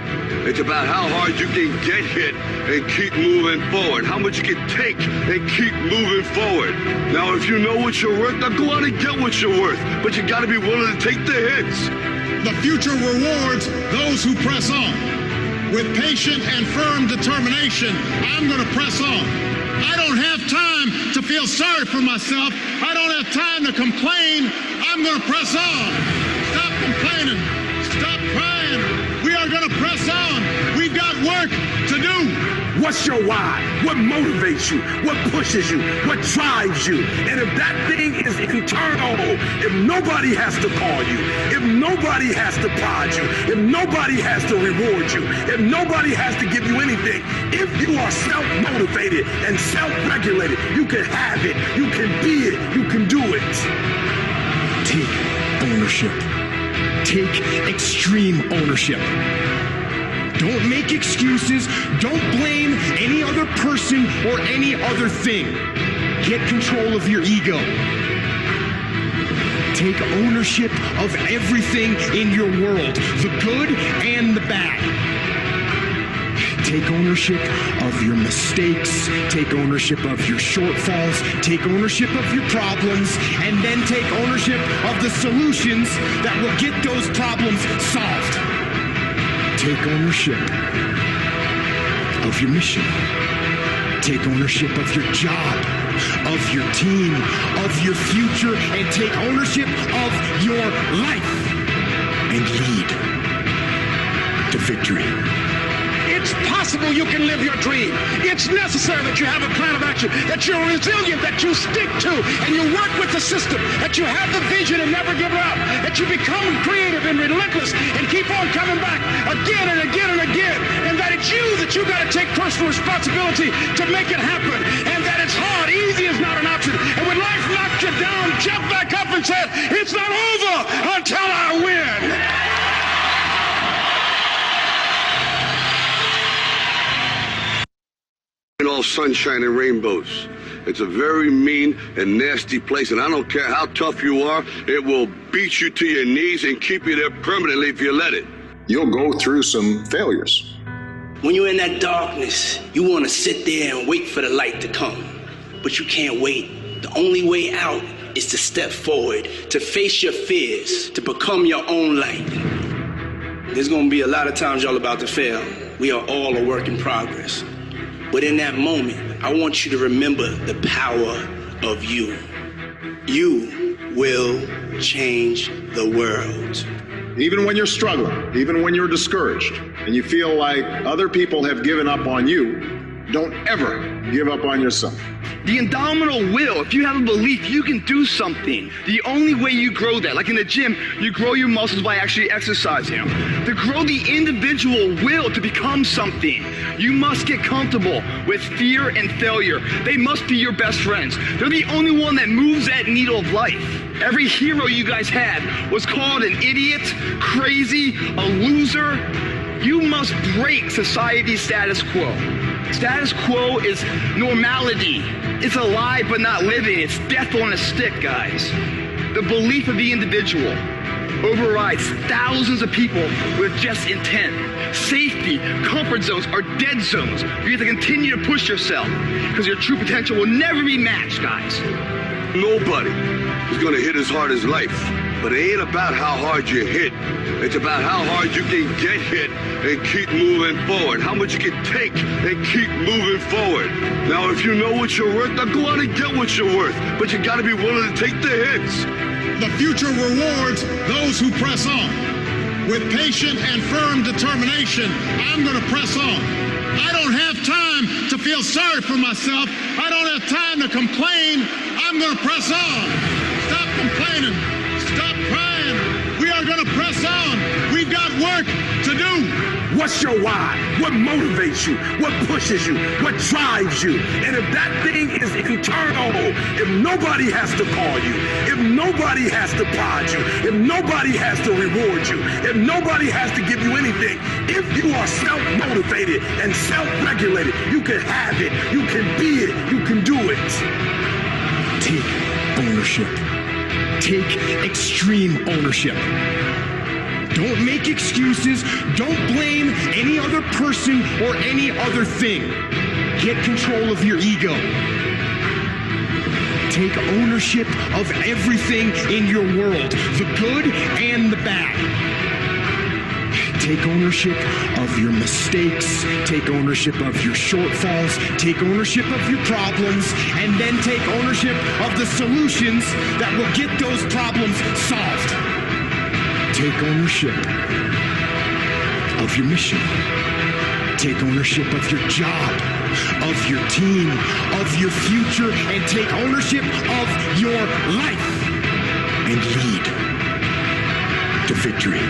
It's about how hard you can get hit and keep moving forward. How much you can take and keep moving forward. Now, if you know what you're worth, now go out and get what you're worth. But you gotta be willing to take the hits. The future rewards those who press on. With patient and firm determination, I'm going to press on. I don't have time to feel sorry for myself. I don't have time to complain. I'm going to press on. Stop complaining. Stop crying. We are going to press on. We've got work to do. What's your why? What motivates you? What pushes you? What drives you? And if that thing is internal, if nobody has to call you, if nobody has to prod you, if nobody has to reward you, if nobody has to give you anything, if you are self-motivated and self-regulated, you can have it, you can be it, you can do it. Take ownership. Take extreme ownership. Don't make excuses. Don't blame any other person or any other thing. Get control of your ego. Take ownership of everything in your world, the good and the bad. Take ownership of your mistakes. Take ownership of your shortfalls. Take ownership of your problems. And then take ownership of the solutions that will get those problems solved. Take ownership of your mission. Take ownership of your job, of your team, of your future, and take ownership of your life and lead to victory. It's possible you can live your dream. It's necessary that you have a plan of action, that you're resilient, that you stick to, and you work with the system, that you have the vision and never give up, that you become creative and relentless and keep on coming back again and again and again, and that it's you that you got to take personal responsibility to make it happen, and that it's hard. Easy is not an option. And when life knocks you down, jump back up and say, it's not over until I win. All sunshine and rainbows. It's a very mean and nasty place, and I don't care how tough you are, it will beat you to your knees and keep you there permanently if you let it. You'll go through some failures. When you're in that darkness, you want to sit there and wait for the light to come. But you can't wait. The only way out is to step forward, to face your fears, to become your own light. There's going to be a lot of times y'all about to fail. We are all a work in progress. But in that moment, I want you to remember the power of you. You will change the world. Even when you're struggling, even when you're discouraged, and you feel like other people have given up on you, don't ever give up on yourself. The indomitable will, if you have a belief, you can do something. The only way you grow that, like in the gym, you grow your muscles by actually exercising them. To grow the individual will to become something, you must get comfortable with fear and failure. They must be your best friends. They're the only one that moves that needle of life. Every hero you guys had was called an idiot, crazy, a loser. You must break society's status quo. Status quo is normality. It's alive but not living. It's death on a stick, guys. The belief of the individual overrides thousands of people with just intent. Safety, comfort zones are dead zones. You have to continue to push yourself because your true potential will never be matched, guys. Nobody is going to hit as hard as life. But it ain't about how hard you hit. It's about how hard you can get hit and keep moving forward. How much you can take and keep moving forward. Now, if you know what you're worth, now go out and get what you're worth. But you got to be willing to take the hits. The future rewards those who press on. With patient and firm determination, I'm going to press on. I don't have time to feel sorry for myself. I don't have time to complain. I'm going to press on. Stop complaining. Stop crying. We are going to press on. We've got work to do. What's your why? What motivates you? What pushes you? What drives you? And if that thing is internal, if nobody has to call you, if nobody has to prod you, if nobody has to reward you, if nobody has to give you anything, if you are self-motivated and self-regulated, you can have it, you can be it, you can do it. Take ownership. Take extreme ownership. Don't make excuses. Don't blame any other person or any other thing. Get control of your ego. Take ownership of everything in your world, the good and the bad. Take ownership of your mistakes, take ownership of your shortfalls, take ownership of your problems, and then take ownership of the solutions that will get those problems solved. Take ownership of your mission. Take ownership of your job, of your team, of your future, and take ownership of your life and lead to victory.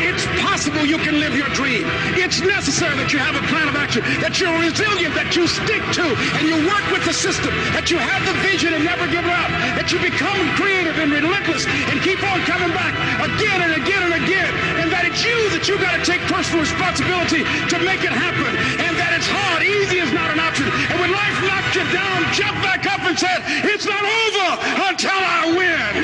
It's possible you can live your dream. It's necessary that you have a plan of action, that you're resilient, that you stick to, and you work with the system, that you have the vision and never give up, that you become creative and relentless and keep on coming back again and again and again, and that it's you that you got to take personal responsibility to make it happen, and that it's hard. Easy is not an option. And when life knocks you down, jump back up and say, it's not over until I win.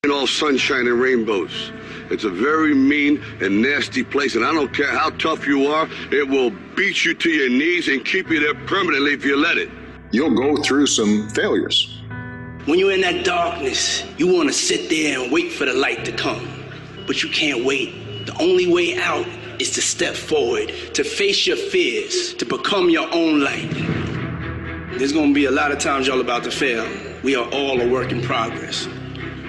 All sunshine and rainbows. It's a very mean and nasty place, and I don't care how tough you are, it will beat you to your knees and keep you there permanently if you let it. You'll go through some failures. When you're in that darkness, you want to sit there and wait for the light to come. But you can't wait. The only way out is to step forward, to face your fears, to become your own light. There's going to be a lot of times y'all about to fail. We are all a work in progress.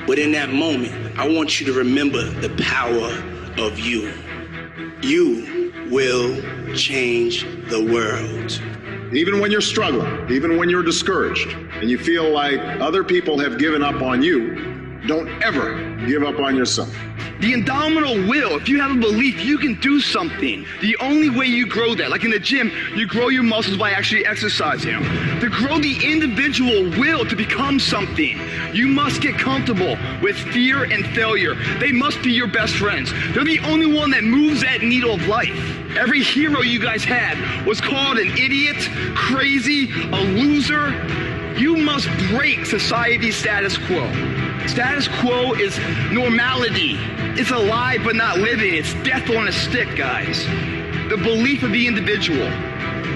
But in that moment, I want you to remember the power of you. You will change the world. Even when you're struggling, even when you're discouraged, and you feel like other people have given up on you, don't ever give up on yourself. The indomitable will, if you have a belief, you can do something. The only way you grow that, like in the gym, you grow your muscles by actually exercising. To grow the individual will to become something, you must get comfortable with fear and failure. They must be your best friends. They're the only one that moves that needle of life. Every hero you guys had was called an idiot, crazy, a loser. You must break society's status quo. Status quo is normality. It's alive but not living. It's death on a stick, guys. The belief of the individual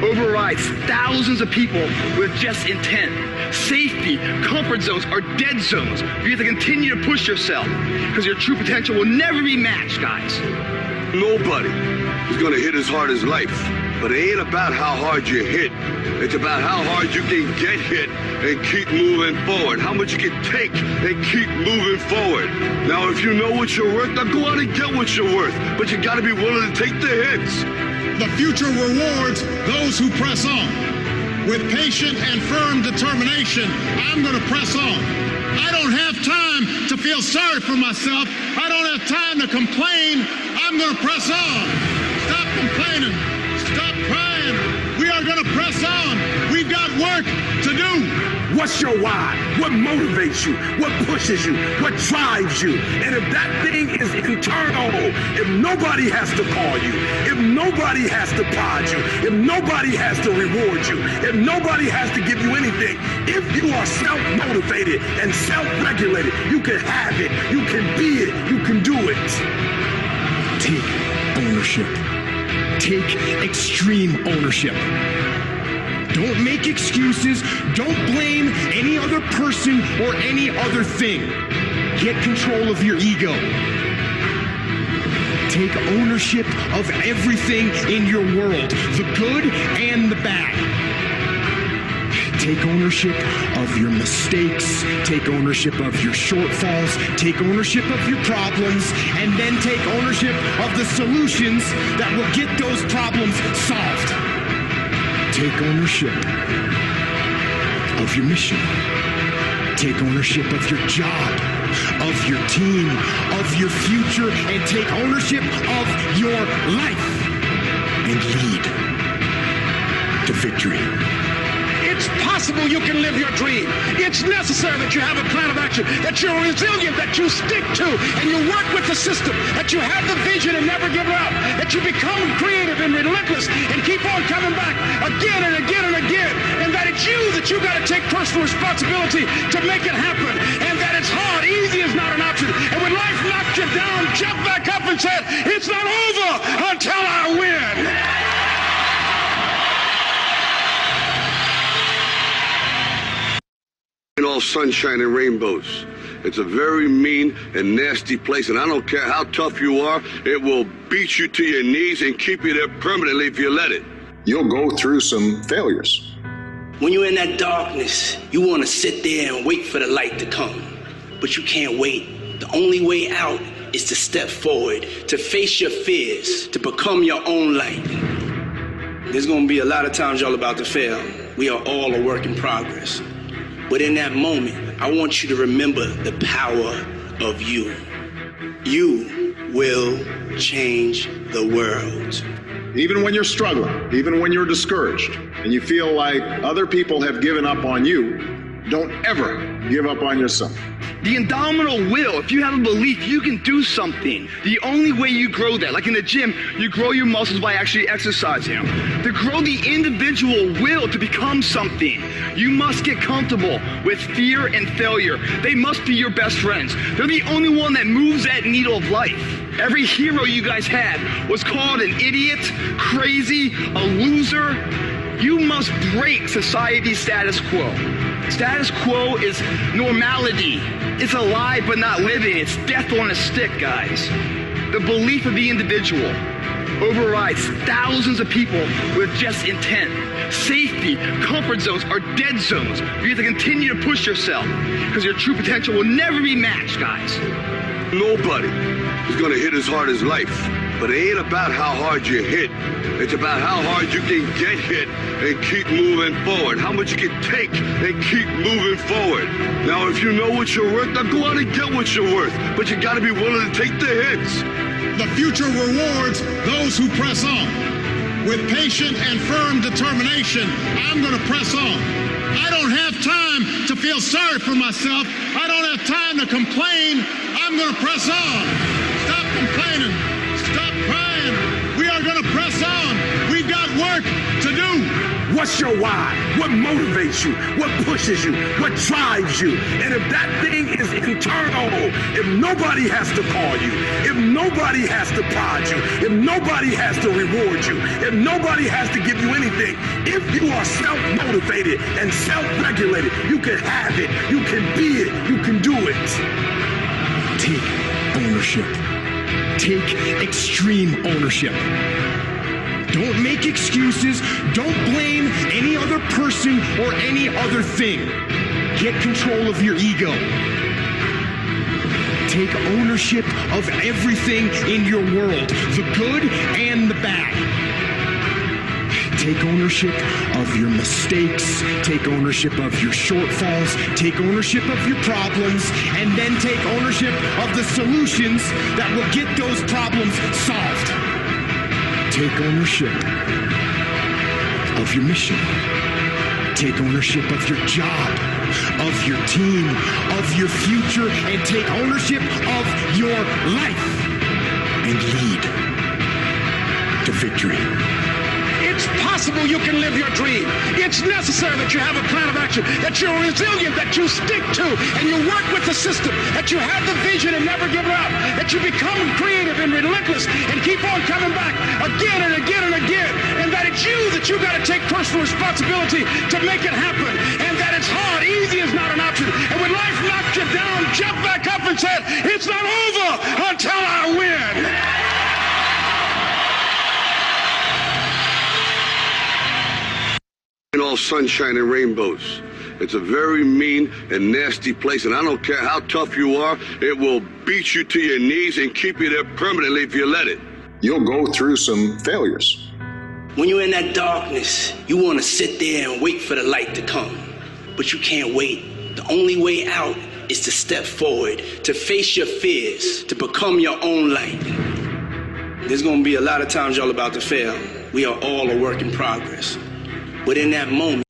overrides thousands of people with just intent. Safety, comfort zones are dead zones. You have to continue to push yourself because your true potential will never be matched, guys. Nobody is going to hit as hard as life, but it ain't about how hard you hit. It's about how hard you can get hit and keep moving forward, how much you can take and keep moving forward. Now, if you know what you're worth, now go out and get what you're worth, but you got to be willing to take the hits. The future rewards those who press on. With patient and firm determination, I'm going to press on. I don't have time to feel sorry for myself. I don't have time to complain. I'm going to press on. Stop complaining. Stop crying. We are going to press on. We've got work to do. What's your why? What motivates you? What pushes you? What drives you? And if that thing is internal, if nobody has to call you, if nobody has to prod you, if nobody has to reward you, if nobody has to give you anything, if you are self-motivated and self-regulated, you can have it, you can be it, you can do it. Take ownership. Take extreme ownership. Don't make excuses. Don't blame any other person or any other thing. Get control of your ego. Take ownership of everything in your world, the good and the bad. Take ownership of your mistakes, take ownership of your shortfalls, take ownership of your problems, and then take ownership of the solutions that will get those problems solved. Take ownership of your mission. Take ownership of your job, of your team, of your future, and take ownership of your life and lead to victory. It's It's possible you can live your dream. It's necessary that you have a plan of action, that you're resilient, that you stick to, and you work with the system, that you have the vision and never give up, that you become creative and relentless and keep on coming back again and again and again, and that it's you that you got to take personal responsibility to make it happen, and that it's hard. Easy is not an option. And when life knocks you down, jump back up and say, it's not over until I win. All sunshine and rainbows. It's a very mean and nasty place, and I don't care how tough you are, it will beat you to your knees and keep you there permanently if you let it. You'll go through some failures. When you're in that darkness, you want to sit there and wait for the light to come. But you can't wait. The only way out is to step forward, to face your fears, to become your own light. There's going to be a lot of times y'all about to fail. We are all a work in progress. But in that moment, I want you to remember the power of you. You will change the world. Even when you're struggling, even when you're discouraged, and you feel like other people have given up on you, don't ever give up on yourself. The indomitable will, if you have a belief, you can do something. The only way you grow that, like in the gym, you grow your muscles by actually exercising them. To grow the individual will to become something, you must get comfortable with fear and failure. They must be your best friends. They're the only one that moves that needle of life. Every hero you guys had was called an idiot, crazy, a loser. You must break society's status quo. Status quo is normality. It's alive but not living. It's death on a stick, guys. The belief of the individual overrides thousands of people with just intent. Safety, comfort zones are dead zones. You have to continue to push yourself because your true potential will never be matched, guys. Nobody is going to hit as hard as life, but it ain't about how hard you hit. It's about how hard you can get hit and keep moving forward, how much you can take and keep moving forward. Now, if you know what you're worth, now go out and get what you're worth, but you got to be willing to take the hits. The future rewards those who press on. With patient and firm determination, I'm going to press on. I don't have time to feel sorry for myself. I don't have time to complain. I'm going to press on. Stop complaining. Stop crying. We are going to press on. We've got work to do. What's your why? What motivates you? What pushes you? What drives you? And if that thing is internal, if nobody has to call you, if nobody has to prod you, if nobody has to reward you, if nobody has to give you anything, if you are self-motivated and self-regulated, you can have it, you can be it, you can do it. Take ownership. Take extreme ownership. Don't make excuses. Don't blame any other person or any other thing. Get control of your ego. Take ownership of everything in your world, the good and the bad. Take ownership of your mistakes, take ownership of your shortfalls, take ownership of your problems, and then take ownership of the solutions that will get those problems solved. Take ownership of your mission. Take ownership of your job, of your team, of your future, and take ownership of your life and lead to victory. It's possible you can live your dream. It's necessary that you have a plan of action, that you're resilient, that you stick to, and you work with the system, that you have the vision and never give up, that you become creative and relentless and keep on coming back again and again and again, and that it's you that you got to take personal responsibility to make it happen, and that it's hard. Easy is not an option. And when life knocks you down, jump back up and say, it's not over until I win. All sunshine and rainbows. It's a very mean and nasty place, and I don't care how tough you are, it will beat you to your knees and keep you there permanently if you let it. You'll go through some failures. When you're in that darkness, you want to sit there and wait for the light to come. But you can't wait. The only way out is to step forward, to face your fears, to become your own light. There's going to be a lot of times y'all about to fail. We are all a work in progress. But in that moment,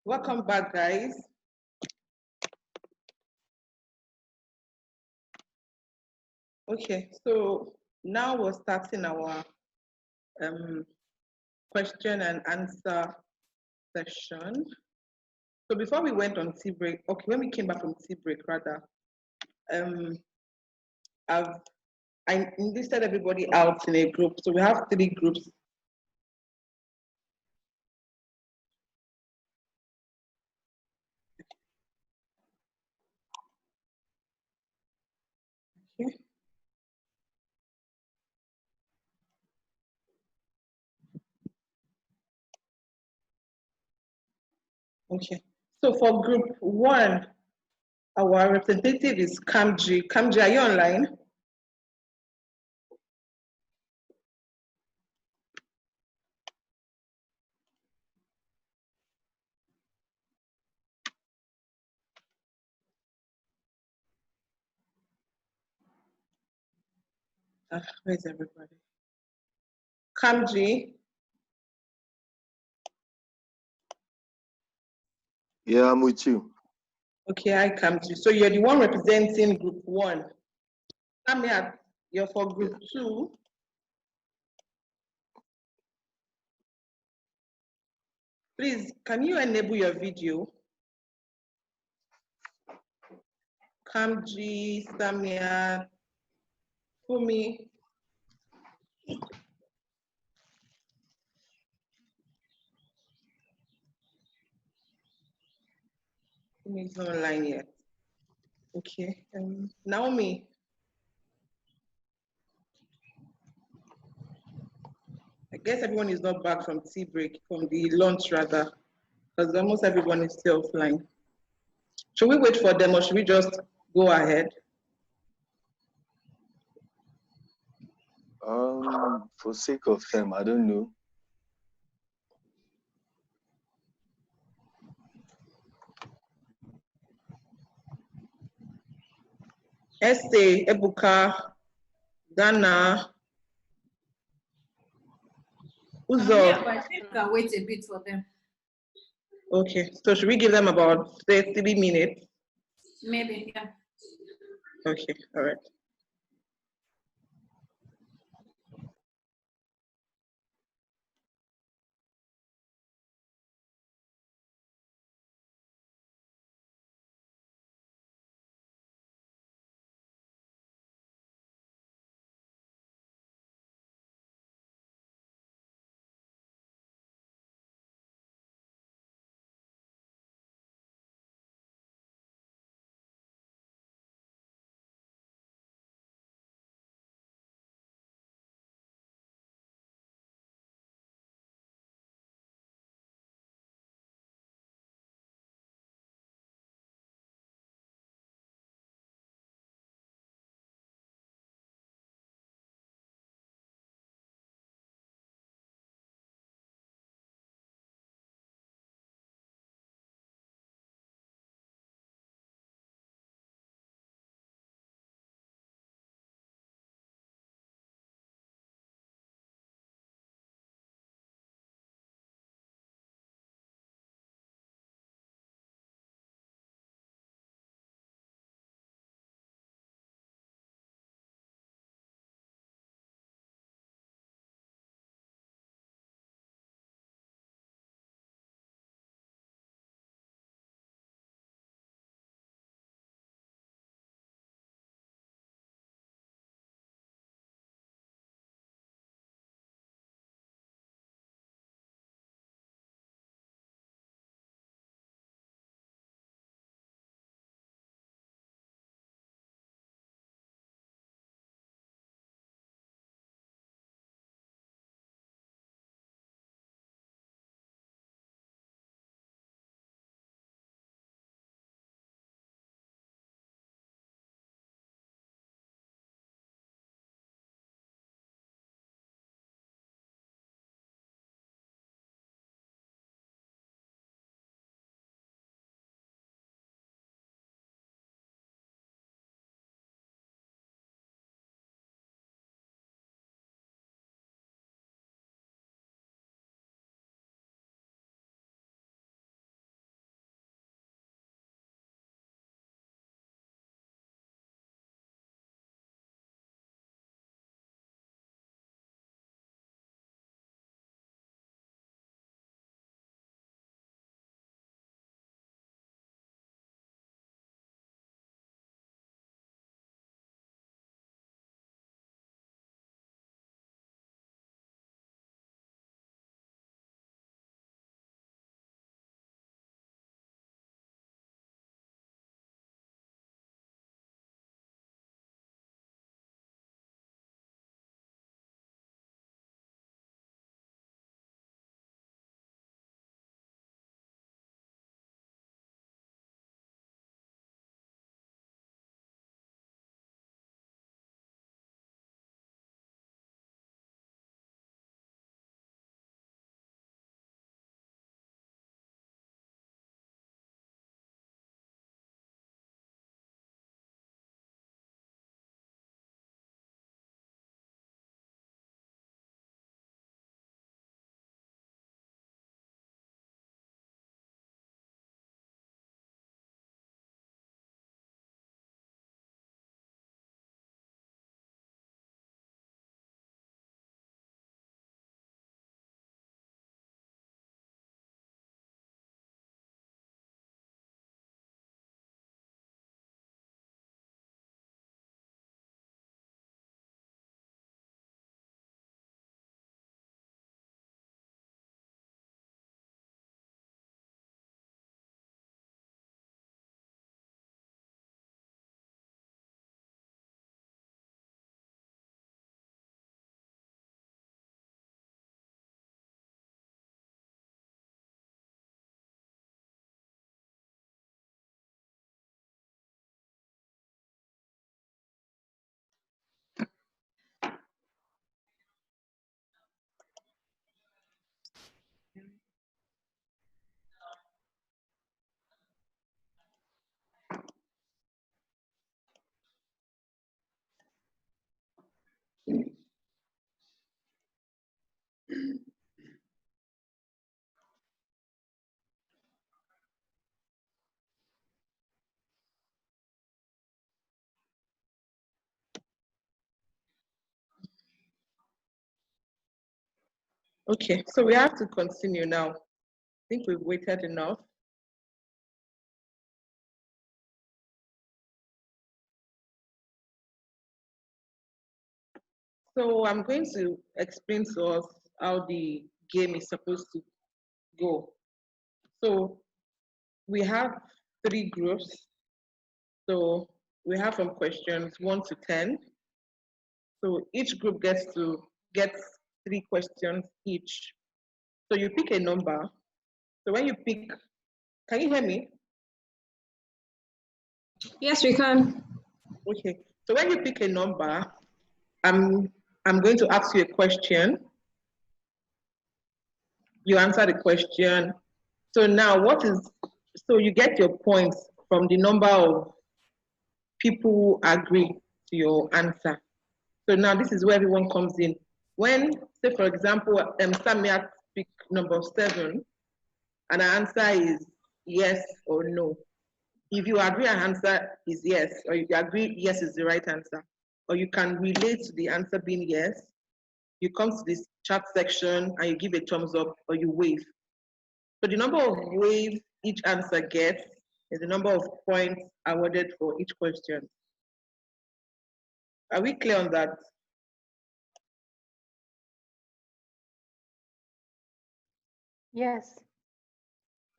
Welcome back, guys. Okay, so now we're starting our question and answer session. So before we went on tea break, okay, when we came back from tea break, rather, I enlisted everybody out in a group. So we have 3 groups. Okay. Okay. So for group 1, our representative is Kamji. Kamji, are you online? Where's everybody? Kamji. Yeah, I'm with you. Okay, I Kamji. So you're the one representing group 1. Samia, you're for group 2. Please, can you enable your video? Kamji, Samia, Fumi. Fumi is not online yet. Okay, Naomi. I guess everyone is not back from tea break, from the lunch rather, because almost everyone is still offline. Should we wait for them or should we just go ahead? For sake of time, I don't know. Estee, Ebuka, Ghana, Uzo. Yeah, but I think we can wait a bit for them. Okay, so should we give them about 30 minutes? Maybe, yeah. Okay, all right. Okay, so we have to continue now. I think we've waited enough. So I'm going to explain to us how the game is supposed to go. So we have 3 groups. So we have from questions 1 to 10. So each group gets 3 questions each. So you pick a number. So when you pick, can you hear me? Yes, we can. Okay. So when you pick a number, I'm going to ask you a question. You answer the question. So now so you get your points from the number of people who agree to your answer. So now this is where everyone comes in. When, say for example, Samia pick number 7, and our answer is yes or no. If you agree our answer is yes, or you agree yes is the right answer, or you can relate to the answer being yes, you come to this chat section and you give a thumbs up or you wave. So the number of waves each answer gets is the number of points awarded for each question. Are we clear on that? Yes.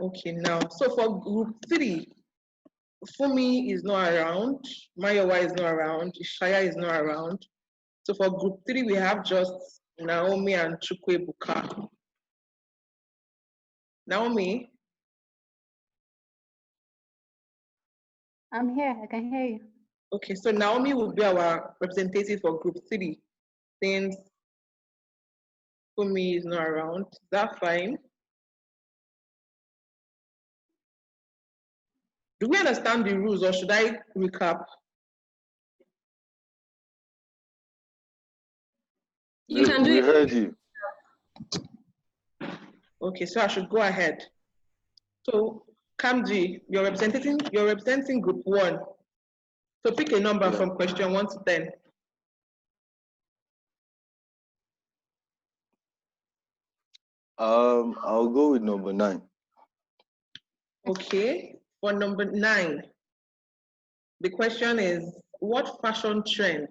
Okay, now, so for group 3, Fumi is not around, Mayowa is not around, Ishaya is not around. So for group 3, we have just Naomi and Chukwebuka. Naomi? I'm here. I can hear you. Okay, so Naomi will be our representative for group 3 since Fumi is not around. Is that fine? Do we understand the rules or should I recap? You can do We it. heard you. Okay, so I should go ahead. So Kamji, you're representing group 1. So pick a number from question 1 to 10. I'll go with number 9. Okay, for number 9, the question is, what fashion trend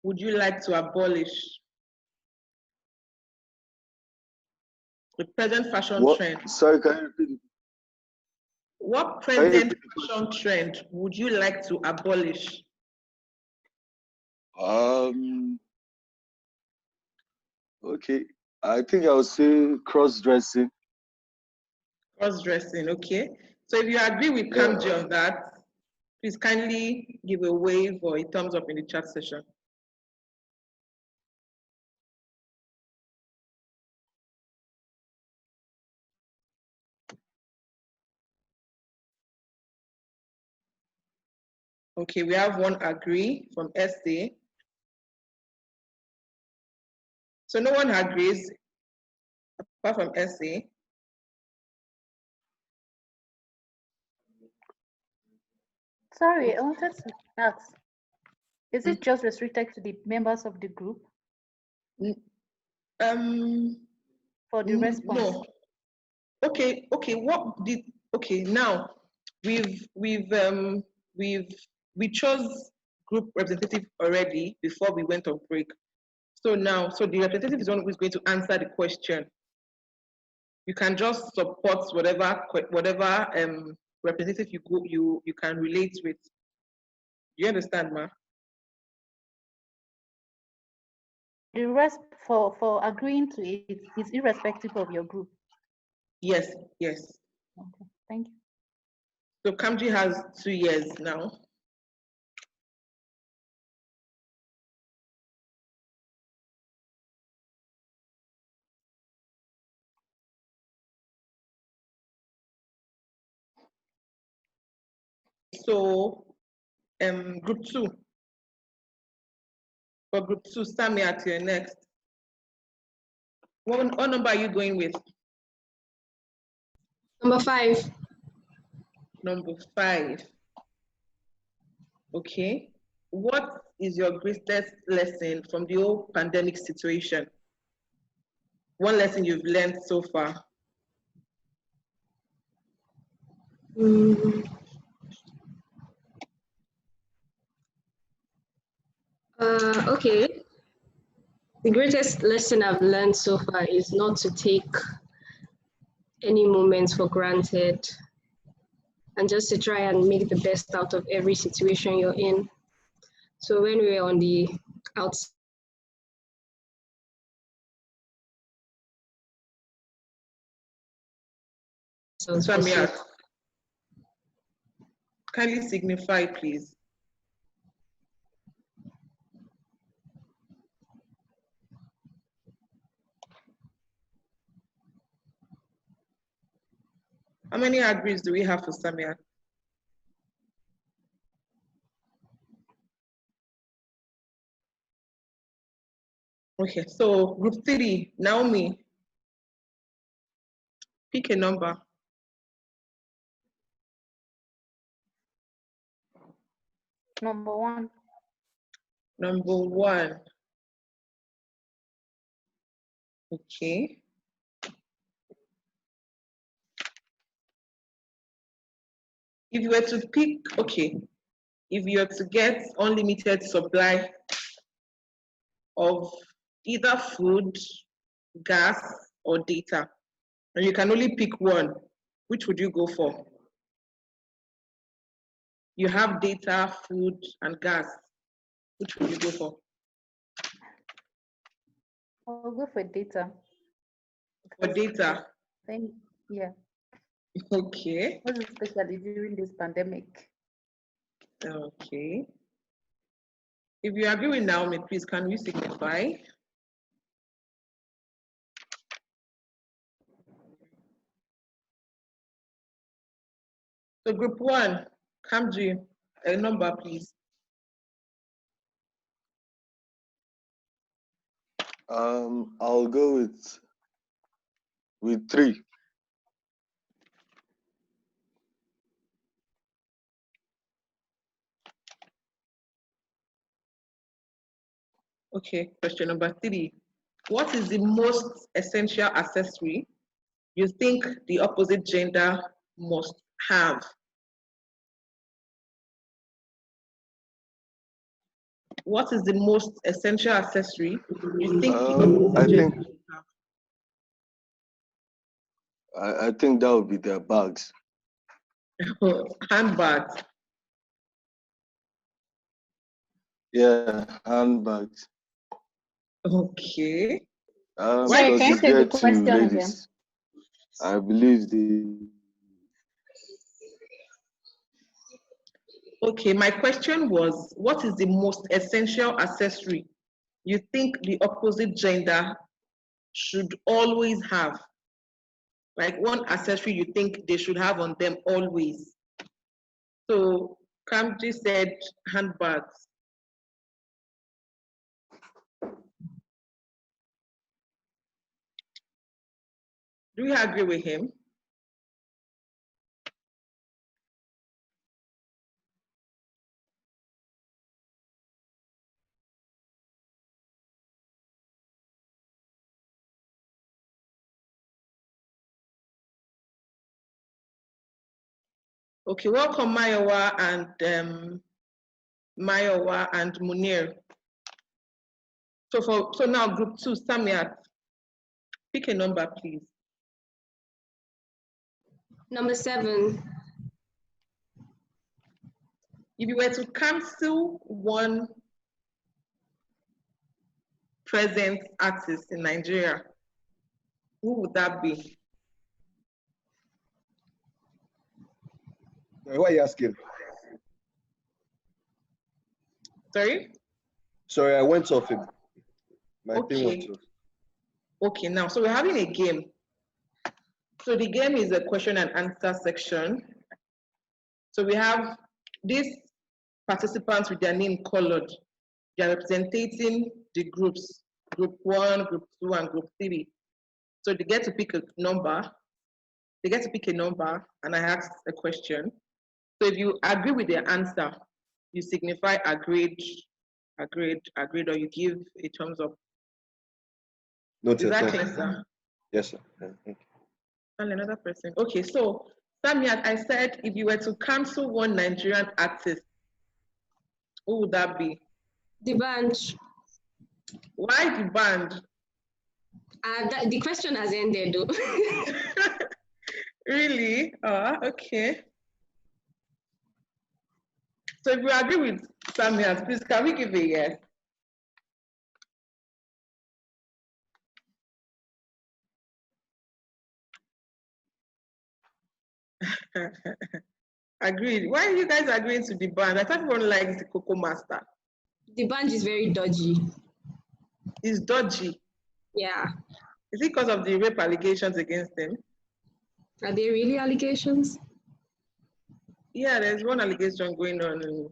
would you like to abolish? The present fashion trend. Sorry, can you repeat it? What present fashion trend would you like to abolish? Okay, I think I'll say cross-dressing. Cross-dressing, okay. So if you agree with Kamji on that, please kindly give a wave or a thumbs up in the chat session. Okay, we have 1 agree from SA. So no one agrees apart from SA. Sorry, I wanted to ask. Is it just restricted to the members of the group? For the response? No. Okay. Now we chose group representative already before we went on break. So the representative is one who's going to answer the question. You can just support whatever representative you can relate with. Do you understand, Ma? The rest for agreeing to it is irrespective of your group. Yes. Okay, thank you. So Kamji has 2 years now. So group 2. For group 2, Samia, you're next. What number are you going with? Number 5. Number 5. Okay. What is your greatest lesson from the whole pandemic situation? one lesson you've learned so far? Okay. The greatest lesson I've learned so far is not to take any moments for granted and just to try and make the best out of every situation you're in. So when we're on the outside, Samia, kindly signify, please. How many agrees do we have for Samia? Okay, so group 3, Naomi, pick a number. Number 1. Number 1. Okay. If you were to pick, okay, if you were to get unlimited supply of either food, gas, or data, and you can only pick one, which would you go for? You have data, food, and gas. Which would you go for? I'll go for data. For data? Yeah. Okay. Most especially during this pandemic. Okay. If you agree with Naomi, please, can you signify? So group 1, Kamji, a number, please. I'll go with 3. Okay, question number 3. What is the most essential accessory you think the opposite gender must have? What is the most essential accessory you think the opposite gender must have? I think that would be their bags. Handbags. Yeah, handbags. Okay. Sorry, Because can you it's say the there too, question again? ladies. I believe the. Okay, my question was, what is the most essential accessory you think the opposite gender should always have? Like one accessory you think they should have on them always. So Kamji said handbags. Do you agree with him? Okay, welcome Mayowa and Munir. So now group 2, Samiat, pick a number, please. Number 7. If you were to cancel one present artist in Nigeria, who would that be? Why are you asking? Sorry? Sorry, I went off him. My thing Okay. went off. Okay, now, so we're having a game. So the game is a question and answer section. So we have these participants with their name colored. They are representing the groups, group 1, group 2, and group 3. So they get to pick a number. They get to pick a number, and I ask a question. So if you agree with their answer, you signify agreed, or you give a thumbs up. Noted. Is that Thank clear, you. sir? Yes, sir. Yeah, thank you. And another person. Okay, so Samiat, I said if you were to cancel one Nigerian artist, who would that be? The band. Why the band? The question has ended though. Really? Okay. So if you agree with Samiat, please can we give a yes? Agreed. Why are you guys agreeing to the band? I thought everyone likes the Coco Master. The band is very dodgy. It's dodgy. Yeah. Is it because of the rape allegations against him? Are they really allegations? Yeah, there's one allegation going on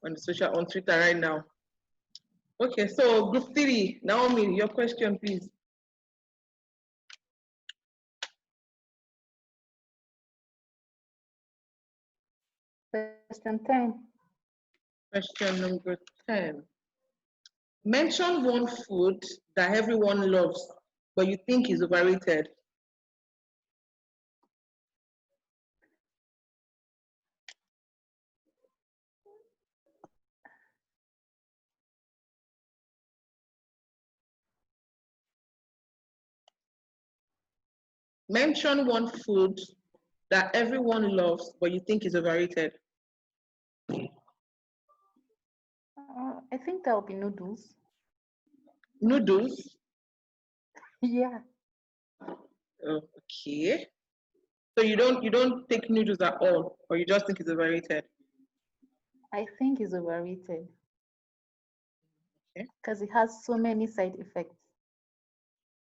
on Twitter right now. Okay, so group 3, Naomi, your question, please. Question 10. Question number 10. Mention one food that everyone loves, but you think is overrated. Mention one food that everyone loves, but you think is overrated. I think there'll be noodles. Noodles? Yeah. Okay. So you don't take noodles at all, or you just think it's overrated? I think it's overrated. Okay. Because it has so many side effects.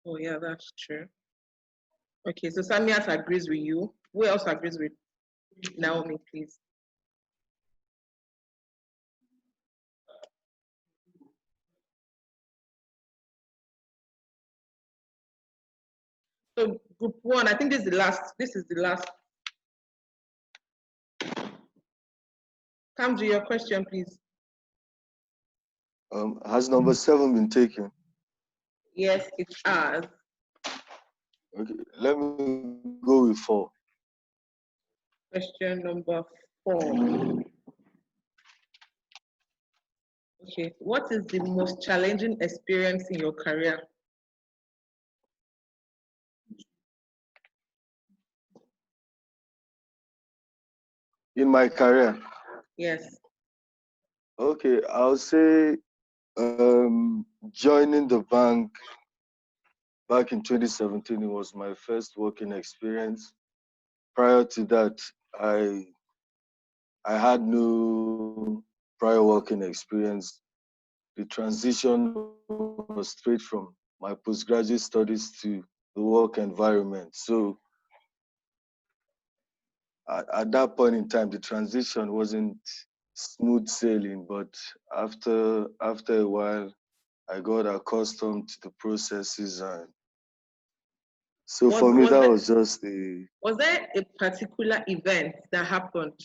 Oh yeah, that's true. Okay, so Samiat agrees with you. Who else agrees with Naomi, please? So group 1, I think this is the last. This is the last. Come to your question, please. Has number 7 been taken? Yes, it has. Okay, let me go with 4. Question number 4. Okay, what is the most challenging experience in your career? In my career? Yes. Okay, I'll say joining the bank back in 2017, it was my first working experience. Prior to that, I had no prior working experience. The transition was straight from my postgraduate studies to the work environment. So at that point in time, the transition wasn't smooth sailing, but after a while, I got accustomed to the processes, and so for me, that was just a. Was there a particular event that happened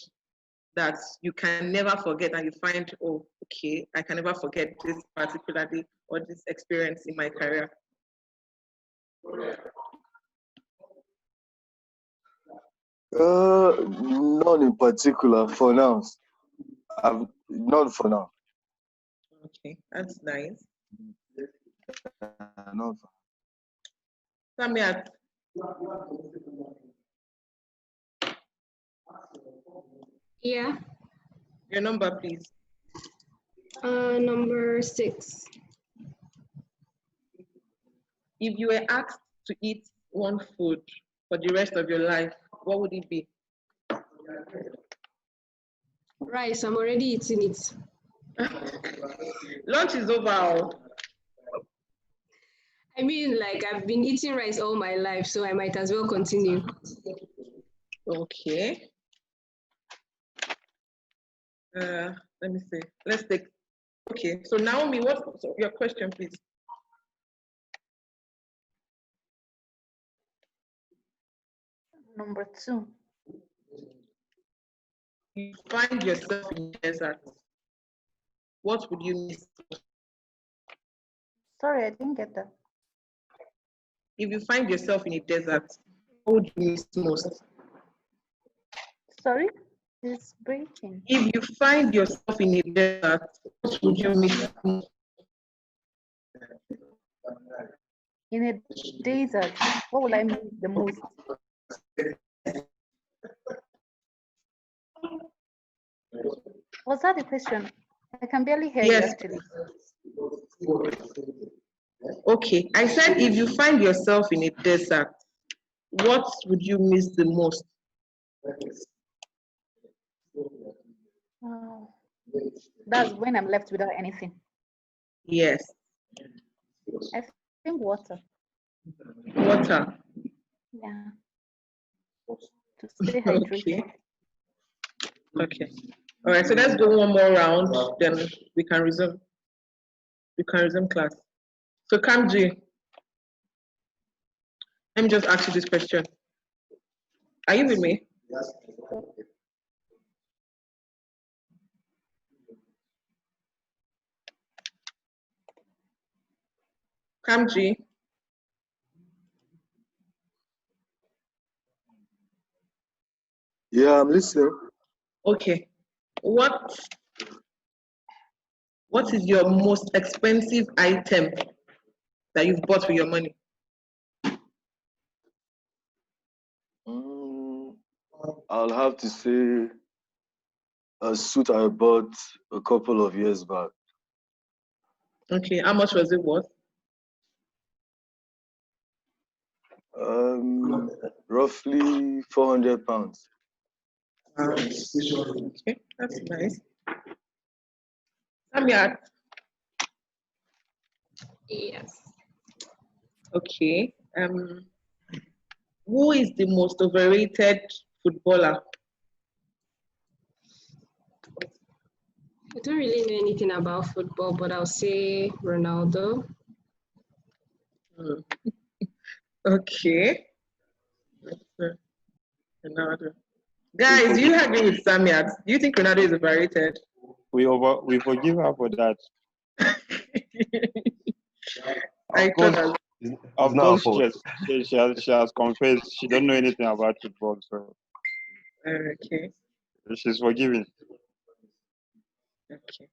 that you can never forget and you find, oh, okay, I can never forget this particularly or this experience in my career? None in particular for now. Not for now. Okay, that's nice. Not for Samiat. Yeah. Your number, please. Number 6. If you were asked to eat one food for the rest of your life, what would it be? Rice, I'm already eating it. Lunch is over. I mean, like, I've been eating rice all my life, so I might as well continue. Okay. Let me see. Let's take. Okay. So Naomi, what's your question, please? Number 2. You find yourself in the desert. What would you miss? Sorry, I didn't get that. If you find yourself in a desert, what would you miss most? Sorry, it's breaking. If you find yourself in a desert, what would you miss most? In a desert, what will I miss the most? Was that the question? I can barely hear you Yes. actually. Okay, I said if you find yourself in a desert, what would you miss the most? That's when I'm left without anything. Yes. I think water. Water. Yeah. To stay hydrated. Okay. All right, so let's go one more round, then we can resume. We can resume class. So Kamji, let me just ask you this question. Are you with me? Yes. Kamji. Yeah, I'm listening. Okay. What is your most expensive item that you've bought with your money? I'll have to say a suit I bought a couple of years back. Okay, how much was it worth? Roughly 400 pounds. Okay, that's nice. Samia. Yes. Okay. Who is the most overrated footballer? I don't really know anything about football, but I'll say Ronaldo. Okay. Ronaldo. Guys, do you agree with Samia? Do you think Ronaldo is overrated? We forgive her for that. Of course, she has confessed she don't know anything about football, so okay. She's forgiven. Okay.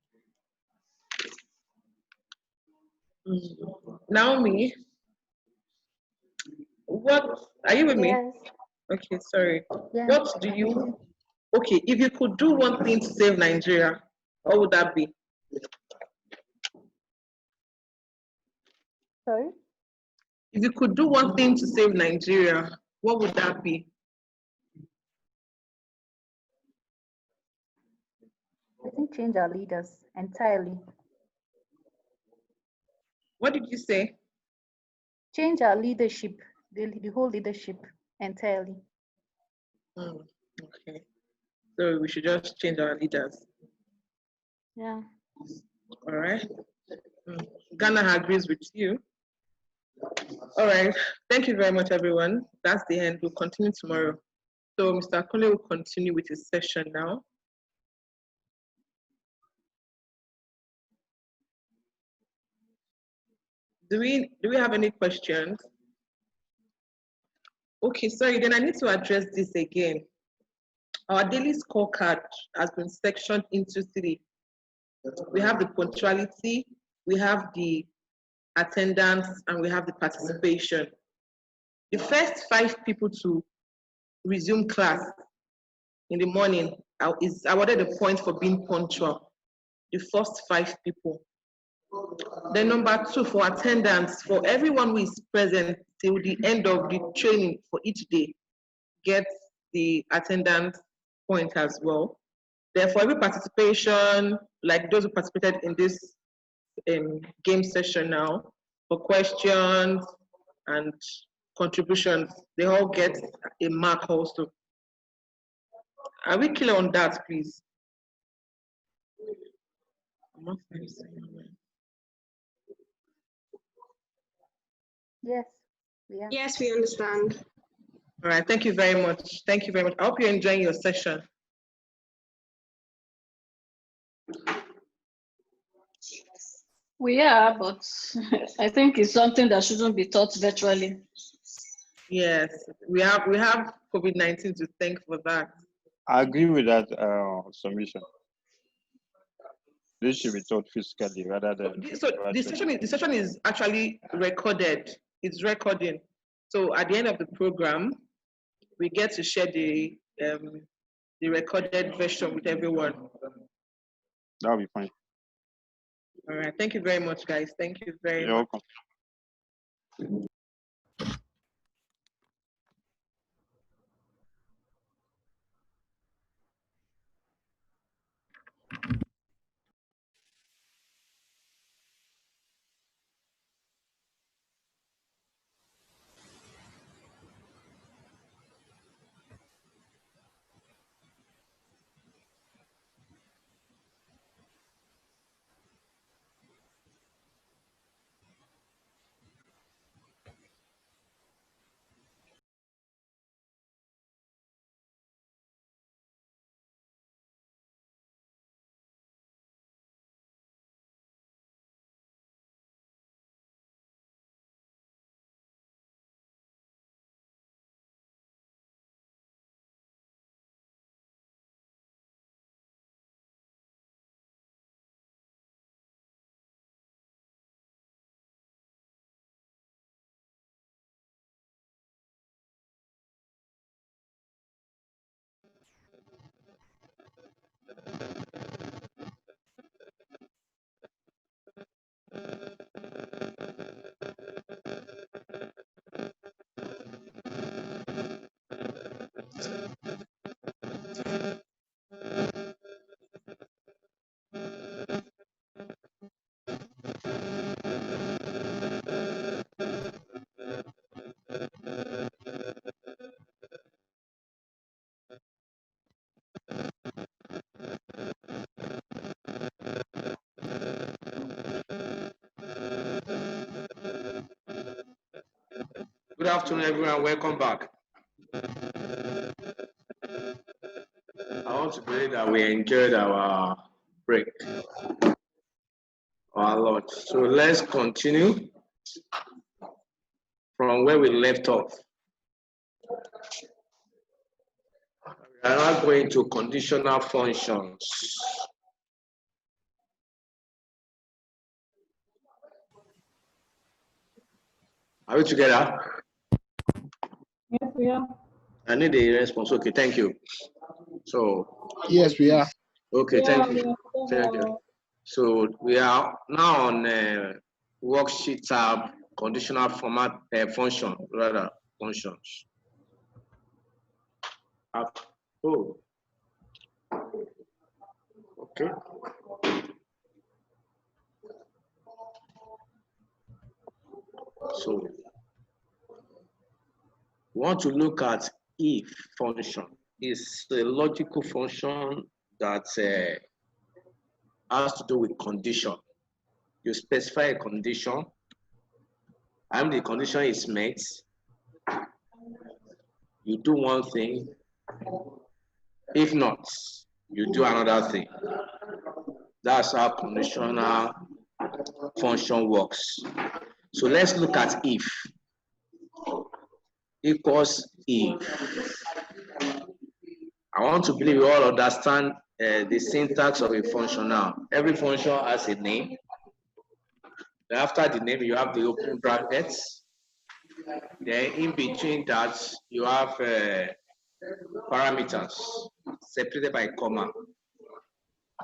Naomi, what are you with me? Yes. Okay, sorry. Yeah. What do you? Okay, if you could do one thing to save Nigeria, what would that be? Sorry? If you could do one thing to save Nigeria, what would that be? I think change our leaders entirely. What did you say? Change our leadership, the whole leadership entirely. Okay. So we should just change our leaders. Yeah. All right. Ghana agrees with you. All right. Thank you very much, everyone. That's the end. We'll continue tomorrow. So Mr. Akunle will continue with his session now. Do we have any questions? Okay, sorry, then I need to address this again. Our daily scorecard has been sectioned into 3. We have the punctuality, we have the attendance, and we have the participation. The first 5 people to resume class in the morning is awarded a point for being punctual. The first 5 people. Then number 2, for attendance, for everyone who is present till the end of the training for each day, gets the attendance point as well. Then for every participation, like those who participated in this game session now, for questions and contributions, they all get a mark also. Are we clear on that, please? Yes. Yeah. Yes, we understand. All right, thank you very much. Thank you very much. I hope you're enjoying your session. We are, but I think it's something that shouldn't be taught virtually. Yes, we have COVID-19 to thank for that. I agree with that submission. This should be taught physically rather than. So the session is actually recorded. It's recording. So at the end of the program, we get to share the recorded version with everyone. That'll be fine. All right. Thank you very much, guys. Thank you very You're much. welcome. Good afternoon, everyone. Welcome back. I want to believe that we enjoyed our break a lot. So let's continue from where we left off. We are now going to conditional functions. Are we together? Yes, we are. I need a response. Okay, thank you. So Yes, we are. okay, Yeah, thank we you. are. Thank you. So we are now on worksheet tab, conditional format function, rather functions. Oh, okay. So we want to look at if function. It's a logical function that has to do with condition. You specify a condition, and the condition is met. You do one thing. If not, you do another thing. That's how conditional function works. So let's look at if. Equals if. I want to believe you all understand the syntax of a function now. Every function has a name. After the name, you have the open brackets. Then in between that, you have parameters separated by comma.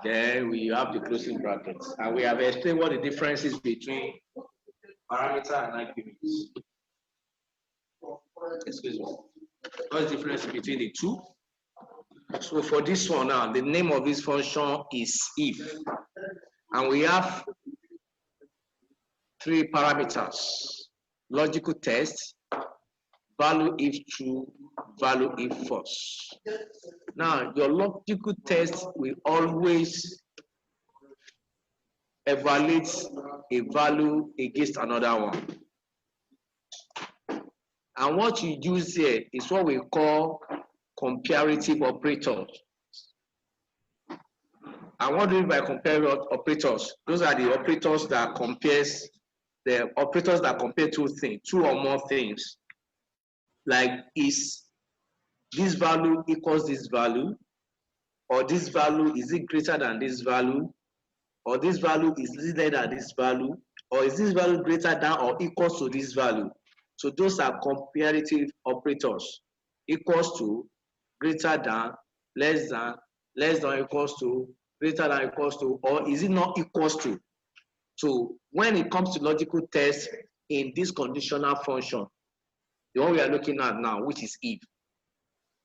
Then we have the closing brackets. And we have explained what the difference is between parameter and arguments. Excuse me. What's the difference between the two? So for this one now, the name of this function is if. And we have three parameters: logical test, value if true, value if false. Now, your logical test will always evaluate a value against another one. And what you use here is what we call comparative operators. And what do you mean by compare operators? Those are the operators that compare two things, two or more things. Like, is this value equals this value, or this value, is it greater than this value, or this value is less than this value, or is this value greater than or equals to this value? So those are comparative operators. Equals to, greater than, less than equals to, greater than equals to, or is it not equals to? So when it comes to logical tests in this conditional function, the one we are looking at now, which is if,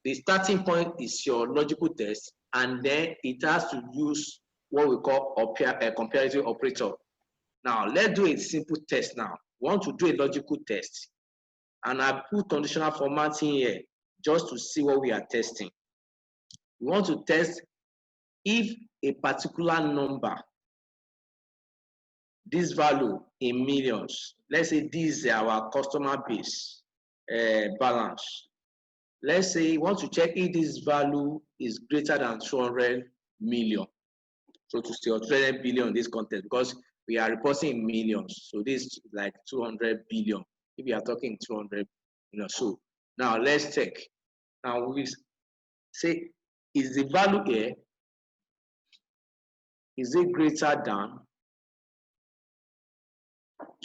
the starting point is your logical test, and then it has to use what we call a comparative operator. Now, let's do a simple test now. We want to do a logical test, and I put conditional formatting here just to see what we are testing. We want to test if a particular number, this value in millions, let's say this is our customer base balance. Let's say you want to check if this value is greater than 200 million. So to say 200 billion in this context, because we are reporting in millions. So this is like 200 billion. If we are talking 200, so now let's check. Now we say, is the value here, is it greater than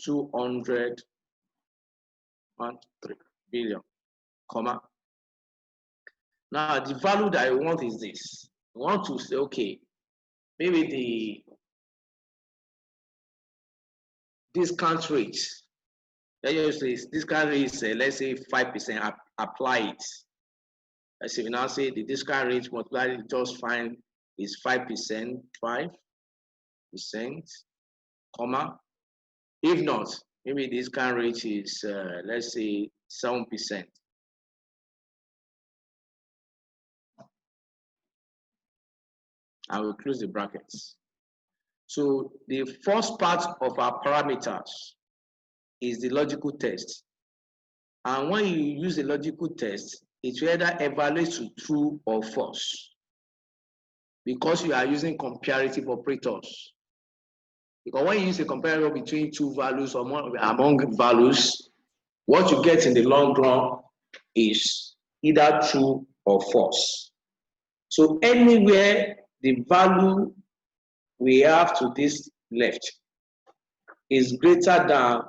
200 billion, comma. Now the value that I want is this. I want to say, okay, maybe the discount rate, let's say discount rate is let's say 5%, apply it. Let's say we now say the discount rate multiplied just fine is 5%, 5%, comma. If not, maybe the discount rate is let's say 7%. I will close the brackets. So the first part of our parameters is the logical test. And when you use a logical test, it will either evaluate to true or false, because you are using comparative operators. Because when you use a comparator between two values or more among values, what you get in the long run is either true or false. So anywhere the value we have to this left is greater than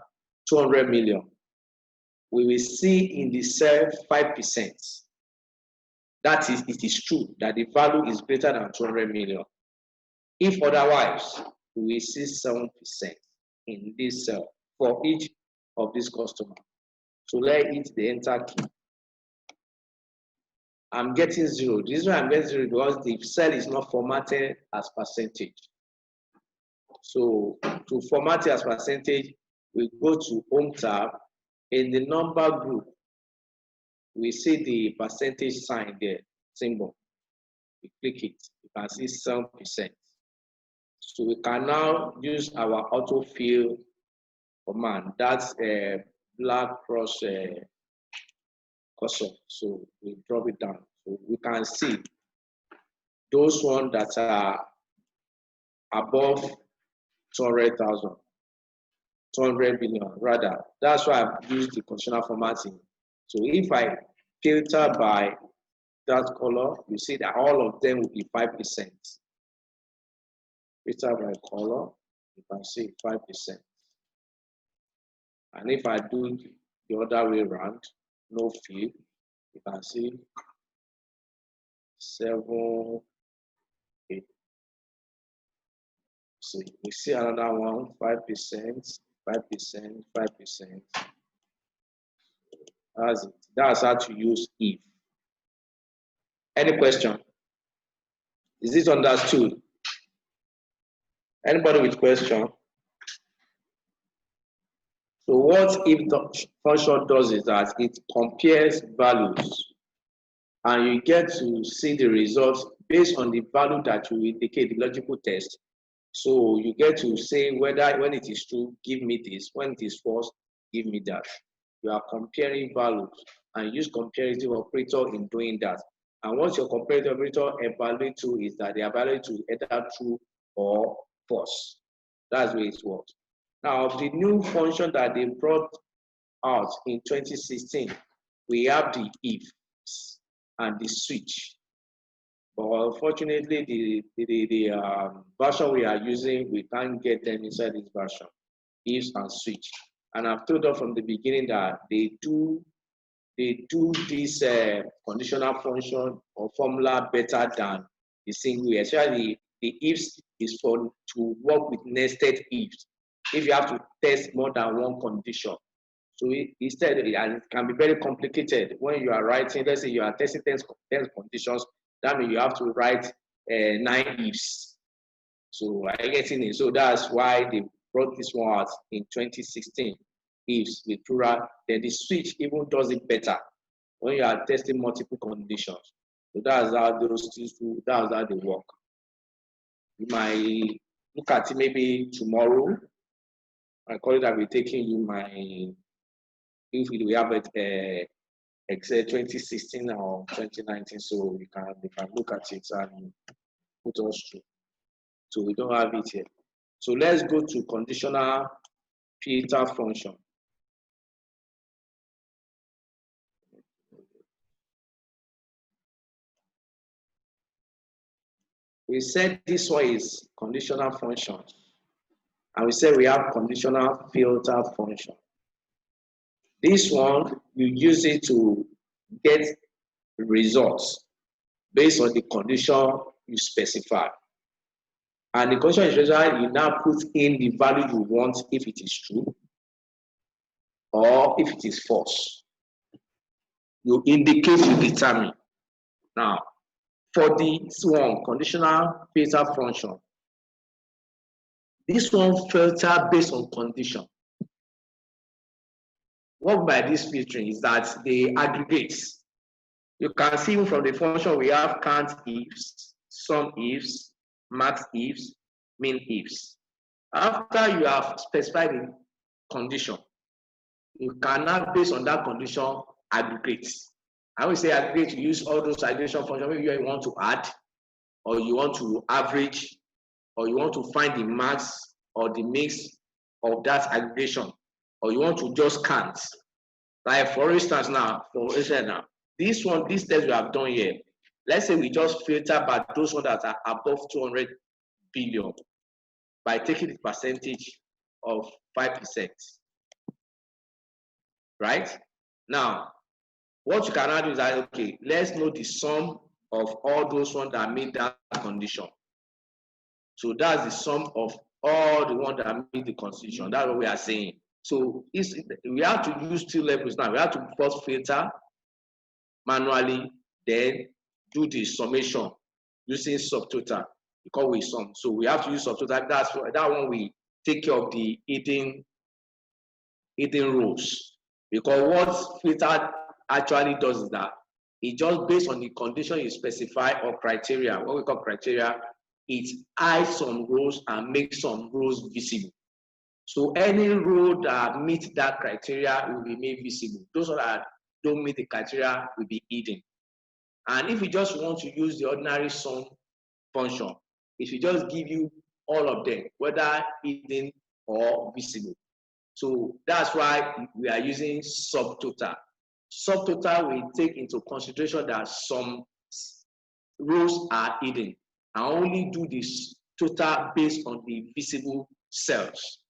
200 million, we will see in the cell 5%. That is, it is true that the value is greater than 200 million. If otherwise, we will see 7% in this cell for each of these customers. So let's hit the enter key. I'm getting 0. This is why I'm getting 0, because the cell is not formatted as percentage. So to format it as percentage, we go to Home tab. In the number group, we see the percentage sign there, symbol. We click it, you can see 7%. So we can now use our autofill command. That's a black cross cursor. So we drop it down. So we can see those ones that are above 200,000, 200 billion rather. That's why I've used the conditional formatting. So if I filter by that color, you see that all of them will be 5%. Filter by color, you can see 5%. And if I do the other way around, no fill, you can see 7, 8. See, we see another one, 5%, 5%, 5%. That's it. That's how to use if. Any question? Is this understood? Anybody with question? So what if the function does is that it compares values, and you get to see the results based on the value that you indicate the logical test. So you get to say whether when it is true, give me this. When it is false, give me that. You are comparing values and use comparative operator in doing that. And what your comparative operator evaluate to is that they evaluate to either true or false. That's the way it works. Now, the new function that they brought out in 2016, we have the if and the switch. But unfortunately, the version we are using, we can't get them inside this version, ifs and switch. And I've told them from the beginning that they do this conditional function or formula better than the single. Especially the ifs is for to work with nested ifs. If you have to test more than one condition. So instead, and it can be very complicated when you are writing, let's say you are testing 10 conditions, that means you have to write 9 ifs. So I get in it. So that's why they brought this one out in 2016. Ifs with plural, then the switch even does it better when you are testing multiple conditions. So that's how those two, that's how they work. You might look at it maybe tomorrow. My colleague will be taking you my, if we have it Excel 2016 or 2019, so we can look at it and put us through. So we don't have it here. So let's go to conditional filter function. We said this one is conditional function, and we said we have conditional filter function. This one, you use it to get results based on the condition you specify. And the condition is specified, you now put in the value you want if it is true or if it is false. You indicate, you determine. Now, for this one, conditional filter function, this one filter based on condition. What by this filtering is that they aggregate. You can see from the function we have count ifs, sum ifs, max ifs, min ifs. After you have specified the condition, you can now, based on that condition, aggregate. I would say aggregate, you use all those aggregation functions. Maybe you want to add, or you want to average, or you want to find the max or the mix of that aggregation, or you want to just count. Like for instance now, this test we have done here, let's say we just filter by those ones that are above 200 billion by taking the percentage of 5%. Right? Now, what you can now do is that, okay, let's know the sum of all those ones that meet that condition. So that's the sum of all the ones that meet the condition. That's what we are saying. So we have to use 2 levels now. We have to first filter manually, then do the summation using subtotal because we sum. So we have to use subtotal. That one we take care of the hidden rows. Because what filter actually does is that it just based on the condition you specify or criteria, what we call criteria, it hides some rows and makes some rows visible. So any row that meets that criteria will be made visible. Those that don't meet the criteria will be hidden. And if you just want to use the ordinary sum function, it will just give you all of them, whether hidden or visible. So that's why we are using subtotal. Subtotal will take into consideration that some rows are hidden and only do this total based on the visible cells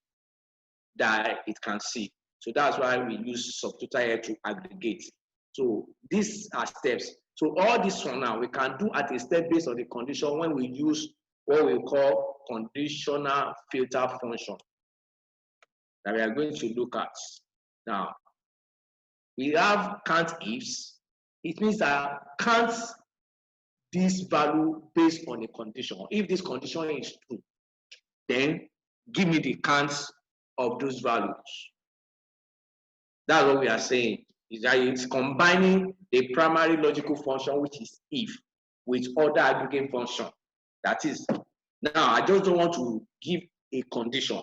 that it can see. So that's why we use subtotal here to aggregate. So these are steps. So all this one now we can do at a step based on the condition when we use what we call conditional filter function that we are going to look at. Now, we have count ifs. It means that count this value based on a condition. If this condition is true, then give me the counts of those values. That's what we are saying, is that it's combining a primary logical function, which is if, with other aggregate function. That is, now I just don't want to give a condition.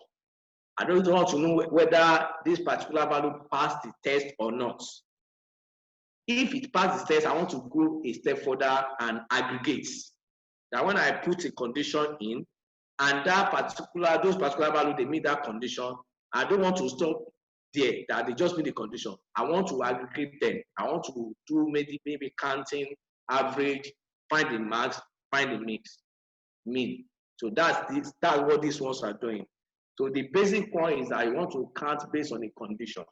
I don't want to know whether this particular value passed the test or not. if it passes the test, I want to go a step further and aggregate. That when I put a condition in, and those particular value, they meet that condition, I don't want to stop there, that they just meet the condition. I want to aggregate them. I want to do maybe counting, average, find the max, find the mean. So that's what these ones are doing. So the basic point is that you want to count based on a condition.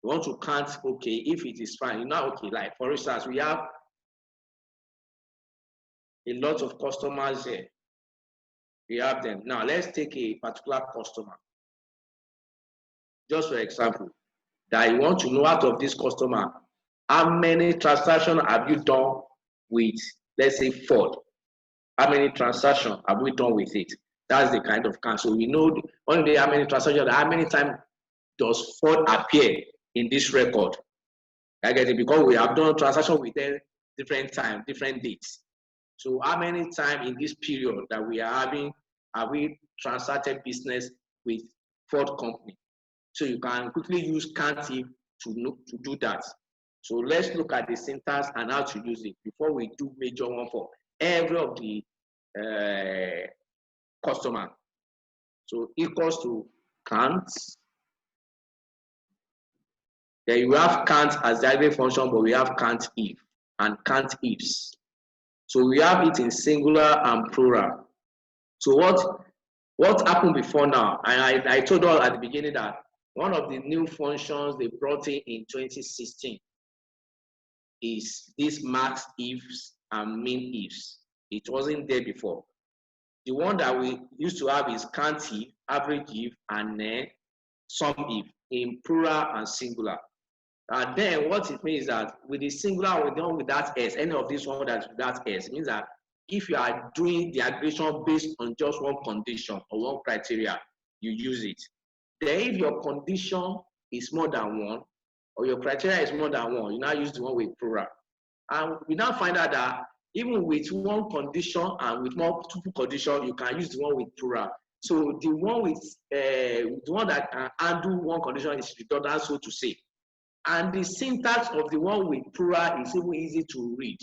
You want to count, okay, if it is fine, okay, like for instance, we have a lot of customers here. We have them. Now let's take a particular customer. Just for example, that you want to know out of this customer, how many transactions have you done with, let's say, Ford? How many transactions have we done with it? That's the kind of count. So we know only how many transactions, how many times does Ford appear in this record. I get it, because we have done transactions with them different times, different dates. So how many times in this period that we are having, have we transacted business with Ford company? So you can quickly use CANTIF to do that. So let's look at the syntax and how to use it before we do major one for every of the customer. So equals to count. Then you have count as the aggregate function, but we have count if and count ifs. So we have it in singular and plural. So what happened before now? And I told you all at the beginning that one of the new functions they brought in 2016 is this max ifs and min ifs. It wasn't there before. The one that we used to have is count if, average if, and then sum if in plural and singular. And then what it means is that with the singular, we're done with that S, any of this one that's with that S, means that if you are doing the aggregation based on just one condition or one criteria, you use it. Then if your condition is more than one, or your criteria is more than one, you now use the one with plural. And we now find out that even with one condition and with multiple conditions, you can use the one with plural. So the one that can handle one condition is redundant, so to say. And the syntax of the one with plural is even easy to read.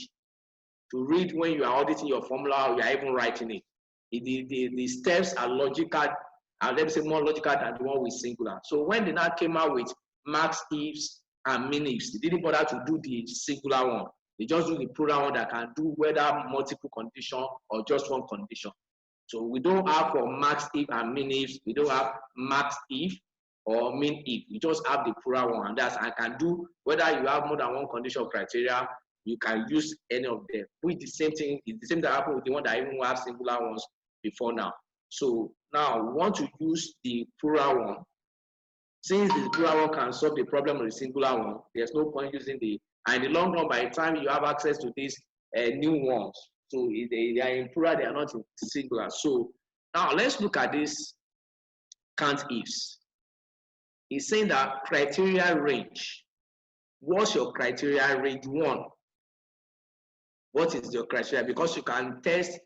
To read when you are auditing your formula or you are even writing it. The steps are logical, and let me say more logical than the one with singular. So when they now came out with max ifs and min ifs, they didn't bother to do the singular one. They just do the plural one that can do whether multiple condition or just one condition. So we don't have for max if and min ifs, we don't have max if or min if. You just have the plural one, and that's I can do whether you have more than one condition criteria, you can use any of them. With the same thing, it's the same that happened with the one that even have singular ones before now. So now we want to use the plural one. Since the plural one can solve the problem of the singular one, there's no point using and in the long run, by the time you have access to these new ones, so they are in plural, they are not in singular. So now let's look at this count ifs. It's saying that criteria range. What's your criteria range? One. What is your criteria? Because you can test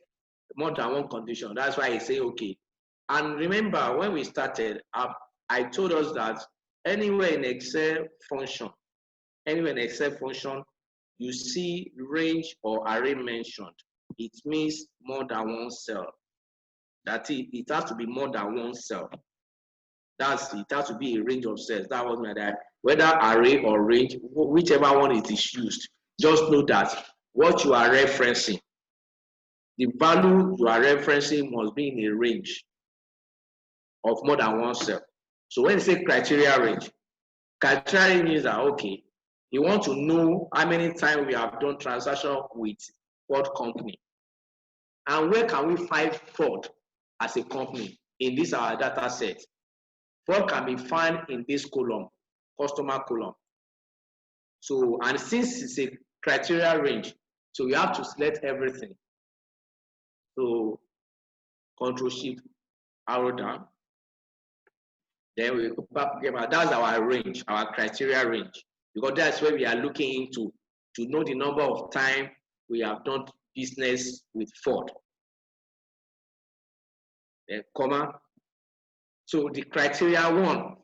more than one condition. That's why I say okay. And remember, when we started up, I told us that anywhere in Excel function, you see range or array mentioned, it means more than one cell. That it has to be more than one cell. It has to be a range of cells. That was my that. Whether array or range, whichever one it is used, just know that what you are referencing, the value you are referencing must be in a range of more than one cell. So when you say criteria range means that okay, you want to know how many times we have done transaction with Ford company, and where can we find Ford as a company in this our data set. Ford can be found in this column, customer column. So, and since it's a criteria range, so we have to select everything. So, Control Shift arrow down. Then we go back again. That's our range, our criteria range, because that's where we are looking into to know the number of time we have done business with Ford. Then comma. So the criteria one,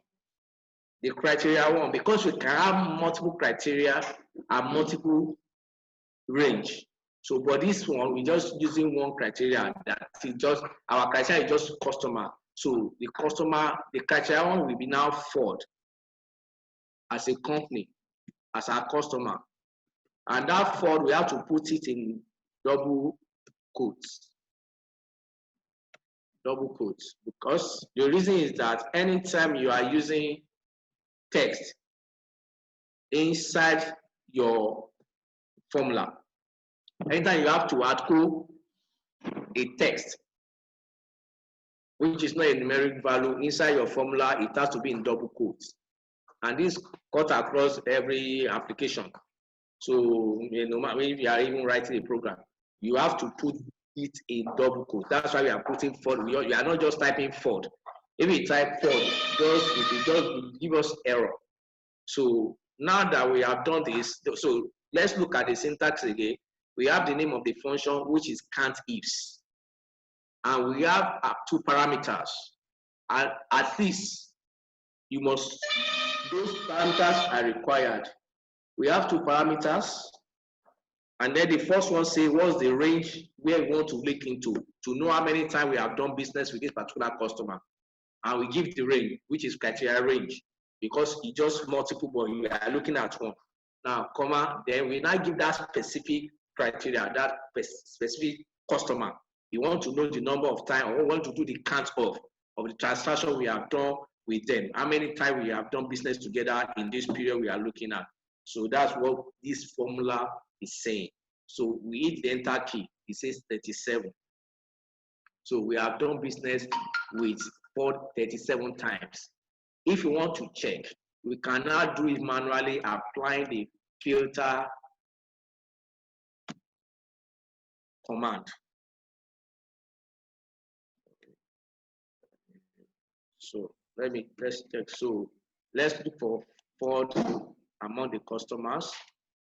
the criteria one, because we can have multiple criteria and multiple range. So for this one, we're just using one criteria, that is just, our criteria is just customer. So the customer, the criteria one will be now Ford as a company, as our customer. And that Ford, we have to put it in double quotes. Double quotes. Because the reason is that anytime you are using text inside your formula, anytime you have to add a text, which is not a numeric value, inside your formula, it has to be in double quotes. And this cut across every application. So, no matter if you are even writing a program, you have to put it in double quotes. That's why we are putting Ford. You are not just typing Ford. If you type Ford, it will just give us error. So now that we have done this, so let's look at the syntax again. We have the name of the function, which is count ifs. And we have two parameters. And at least you must, those parameters are required. We have two parameters. And then the first one says what's the range where we want to look into to know how many times we have done business with this particular customer. And we give the range, which is criteria range, because it's just multiple, but we are looking at one. Now, comma, then we now give that specific criteria, that specific customer. You want to know the number of times, or want to do the count of the transaction we have done with them, how many times we have done business together in this period we are looking at. So that's what this formula is saying. So we hit the enter key, it says 37. So we have done business with Ford 37 times. If you want to check, we can now do it manually, applying the filter command. So let's check. So let's look for Ford among the customers.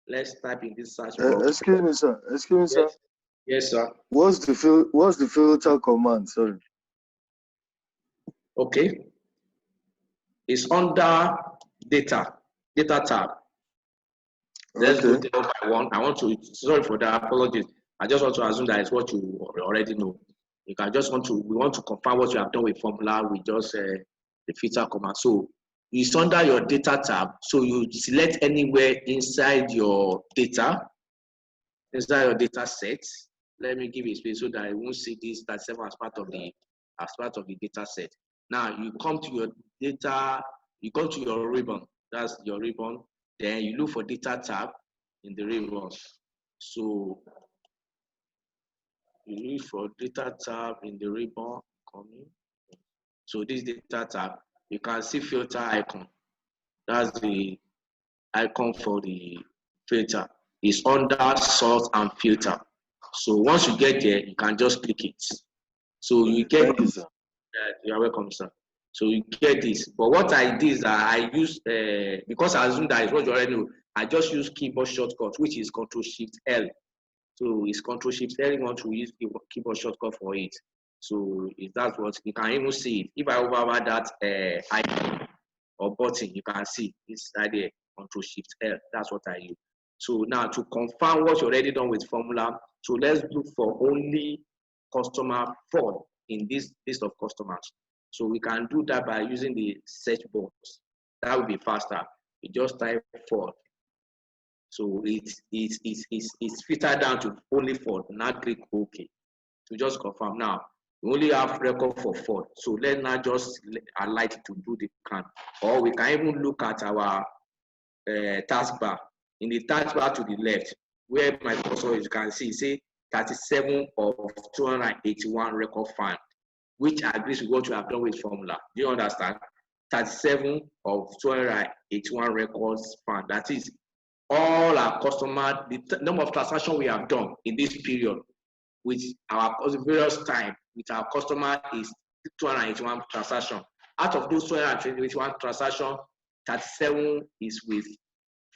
Let's type in this search box. Excuse me, sir. Excuse me, yes. sir. Yes, sir. What's the filter command? Sorry. Okay. It's under data tab. Let's go one by one. I want to, sorry for the apologies. I just want to assume that is what you already know. You can just we want to confirm what you have done with formula with just the filter command. So it's under your data tab. So you select anywhere inside your data set. Let me give it space so that I won't see this 37 as part of the data set. Now you come to your data, you go to your ribbon. That's your ribbon. Then you look for data tab in the ribbon. So you look for data tab in the ribbon. So this data tab, you can see filter icon. That's the icon for the filter. It's under sort and filter. So once you get there, you can just click it. So you get this. You're welcome, sir. So you get this. But what I did is that I use, because I assume that is what you already know, I just use keyboard shortcut, which is Ctrl-Shift-L. So it's Ctrl-Shift-L, you want to use keyboard shortcut for it. So that's what you can even see it. If I hover that icon or button, you can see it's right there, Ctrl-Shift-L. That's what I use. So now to confirm what you already done with formula, so let's look for only customer Ford in this list of customers. So we can do that by using the search box. That would be faster. You just type Ford. So it's filtered down to only Ford. Now click OK to just confirm. Now we only have record for Ford. So let's now just highlight to do the count. Or we can even look at our taskbar. In the taskbar to the left, where my cursor is, you can see, say 37 of 281 record found, which agrees with what you have done with formula. Do you understand? 37 of 281 records found. That is all our customer, the number of transactions we have done in this period with our various time with our customer is 281 transactions. Out of those 281 transactions, 37 is with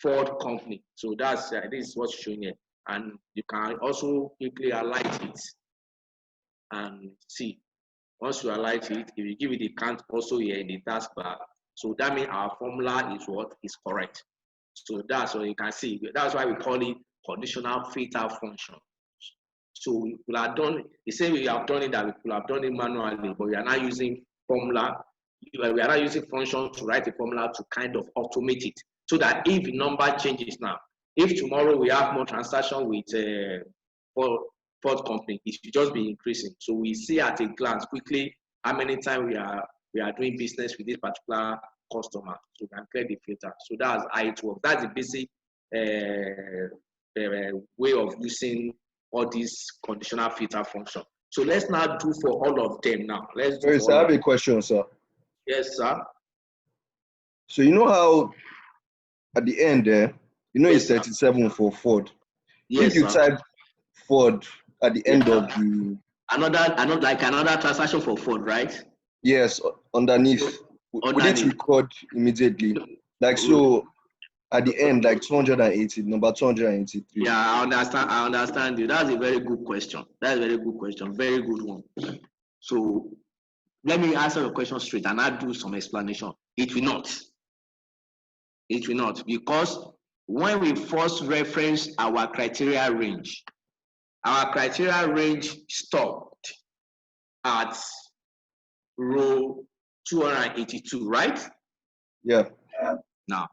Ford company. So that's this is what's showing here. And you can also quickly highlight it and see. Once you highlight it, if you give it the count also here in the taskbar, So that means our formula is what is correct. So that's what you can see. That's why we call it conditional filter function. So we could have done, they say we have done it that we could have done it manually, but we are not using formula. We are not using function to write a formula to kind of automate it. So that if the number changes now, if tomorrow we have more transaction with Ford company, it should just be increasing. So we see at a glance quickly how many times we are doing business with this particular customer. So we can clear the filter. So that's how it works. That's the basic way of using all these conditional filter function. So let's now do for all of them now. Let's do. Sorry, sir, I have a question, sir. Yes, sir. So you know how at the end there, it's 37 for Ford. Yes, if you sir. type Ford at the end of the another transaction for Ford, right? Yes, underneath. Would it record immediately? Like so at the end, like 280, number 283. Yeah, I understand you. That's a very good question. That's a very good question. Very good one. So let me answer your question straight and I'll do some explanation. It will not. It will not, because when we first reference our criteria range stopped at row 282, right? Yeah. Now,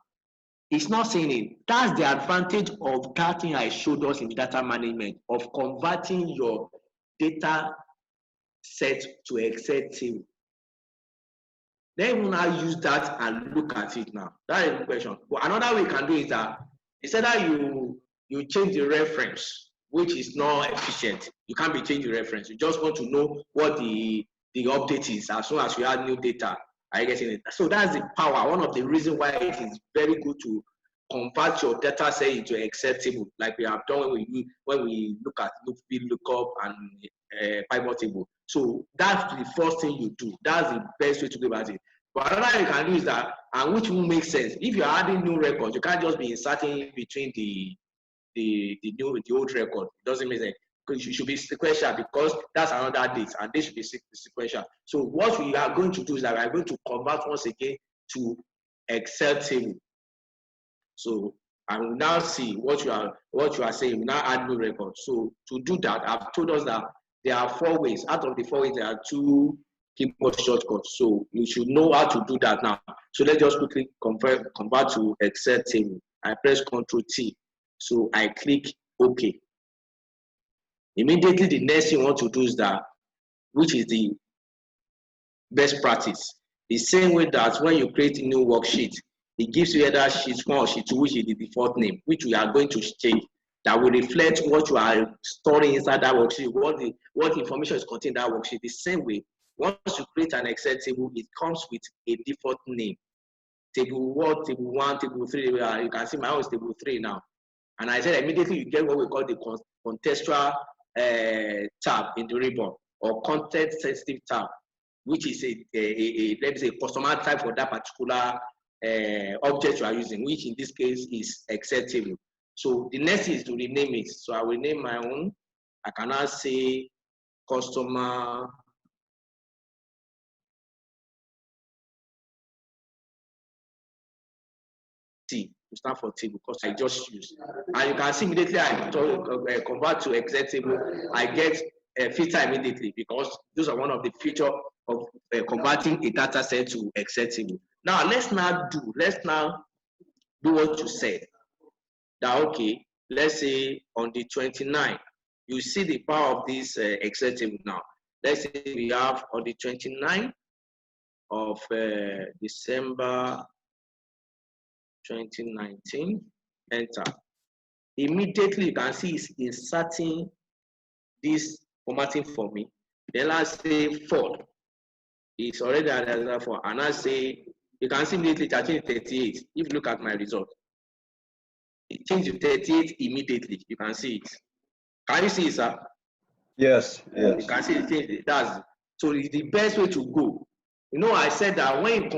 it's not saying it. That's the advantage of that thing I showed us in data management, of converting your data set to Excel table. Then we now use that and look at it now. That is the question. But another way you can do is that instead that you change the reference, which is not efficient. You can't be changing the reference. You just want to know what the update is as soon as you add new data. Are you getting it? So that's the power. One of the reasons why it is very good to convert your data set into Excel table, like we have done when we look at lookup and pivot table. So that's the first thing you do. That's the best way to go about it. But another you can do is that, and which will make sense. If you're adding new records, you can't just be inserting between the old record. It doesn't make sense. Because you should be sequential, because that's another date, and this should be sequential. So what we are going to do is that we are going to convert once again to Excel table. So I will now see what you are saying. We now add new records. So to do that, I've told us that there are 4 ways. Out of the 4 ways, there are 2 keyboard shortcuts. So you should know how to do that now. So let's just quickly convert to Excel table. I press Ctrl T. So I click OK. Immediately, the next thing you want to do is that, which is the best practice. The same way that when you create a new worksheet, it gives you either sheet 1 or sheet 2, which is the default name, which we are going to change, that will reflect what you are storing inside that worksheet, what information is contained in that worksheet. The same way, once you create an Excel table, it comes with a default name. Table 1, table 1, table 3. You can see my own is table 3 now. And I said immediately you get what we call the contextual tab in the ribbon, or content sensitive tab, which is let me say customer type for that particular object you are using, which in this case is Excel table. So the next is to rename it. So I will name my own. I can now say customer T. To stand for table, because I just used. And you can see immediately I convert to Excel table, I get a filter immediately, because those are one of the features of converting a data set to Excel table. Now let's now do what you said. That okay, let's say on the 29th, you see the power of this Excel table now. Let's say we have on the 29th of December 2019, enter. Immediately you can see it's inserting this formatting for me. Then let's say Ford. It's already at for, and I say you can see immediately 38. If you look at my result, it changed to 38 immediately. You can see it. Can you see it, sir? Yes. You can see it. That's so it's the best way to go. You know, I said that when you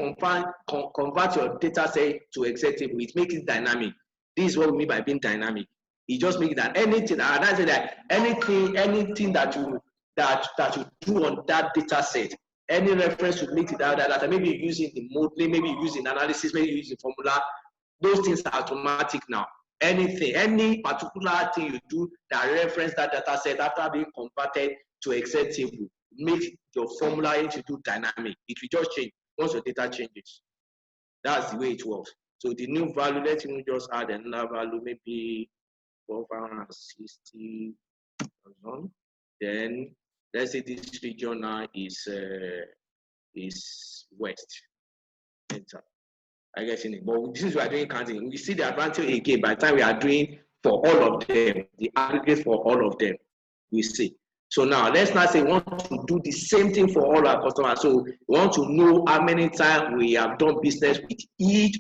convert your data set to Excel table, it makes it dynamic. This is what we mean by being dynamic. It just makes that anything, and I say that anything that you do on that data set, any reference to relate to that data, maybe you're using the modeling, maybe you're using analysis, maybe you're using formula, those things are automatic now. Anything, any particular thing you do that reference that data set after being converted to Excel table, make your formula into dynamic. It will just change once your data changes. That's the way it works. So the new value, let's even just add another value, maybe 460. Then let's say this region now is west. Enter. I guess in it. But since we are doing counting, we see the advantage again by the time we are doing for all of them, the aggregate for all of them, we see. So now let's not say we want to do the same thing for all our customers. So we want to know how many times we have done business with each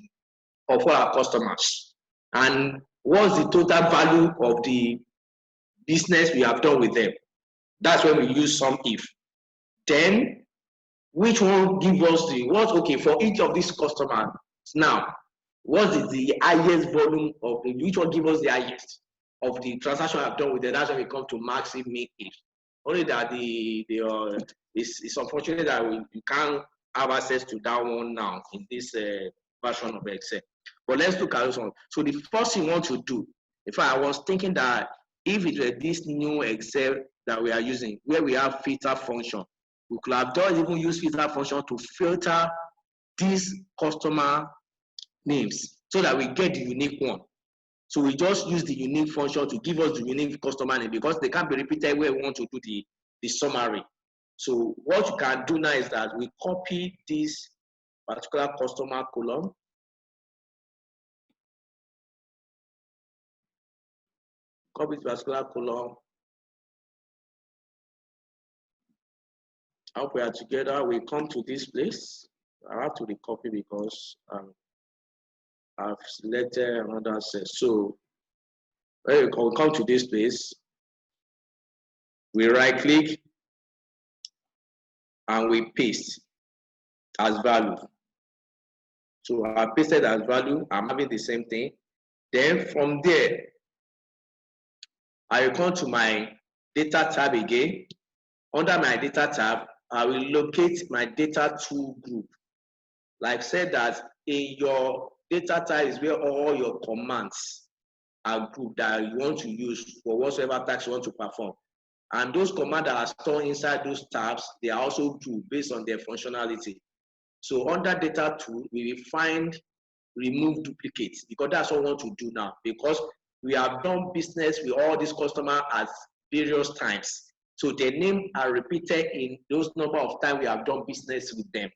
of our customers and what's the total value of the business we have done with them. That's when we use some if. Then which one give us the what? Okay, for each of these customers now, what is the highest volume of which one give us the highest of the transaction I've done with them? That's when we come to max if, make if. Only that it's unfortunate that we can't have access to that one now in this version of Excel. But let's look at this one. So the first thing we want to do, in fact, I was thinking that if it were this new Excel that we are using, where we have filter function, we could have just even use filter function to filter these customer names so that we get the unique one. So we just use the unique function to give us the unique customer name because they can't be repeated where we want to do the summary. So what you can do now is that we copy this particular customer column. Copy this particular column. I hope we are together. We come to this place. I have to recopy because I've selected another set. So when we come to this place, we right click and we paste as value. So I pasted as value. I'm having the same thing. Then from there, I will come to my data tab again. Under my data tab, I will locate my data tool group. Like said that in your data tab is where all your commands are grouped that you want to use for whatsoever task you want to perform. And those commands that are stored inside those tabs, they are also grouped based on their functionality. So under data tool, we will find remove duplicates because that's what we want to do now because we have done business with all these customers at various times. So their names are repeated in those number of times we have done business with them.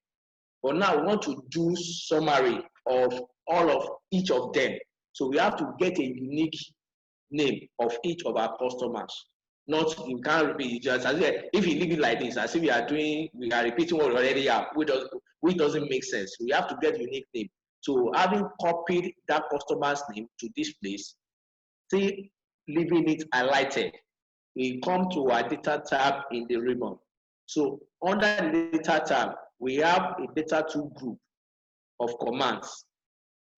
But now we want to do summary of all of each of them. So we have to get a unique name of each of our customers. Not you can't repeat just as if you leave it like this, as if we are repeating what we already have, which doesn't make sense. We have to get unique name. So having copied that customer's name to this place, still leaving it highlighted, we come to our data tab in the ribbon. So under the data tab, we have a data tool group of commands.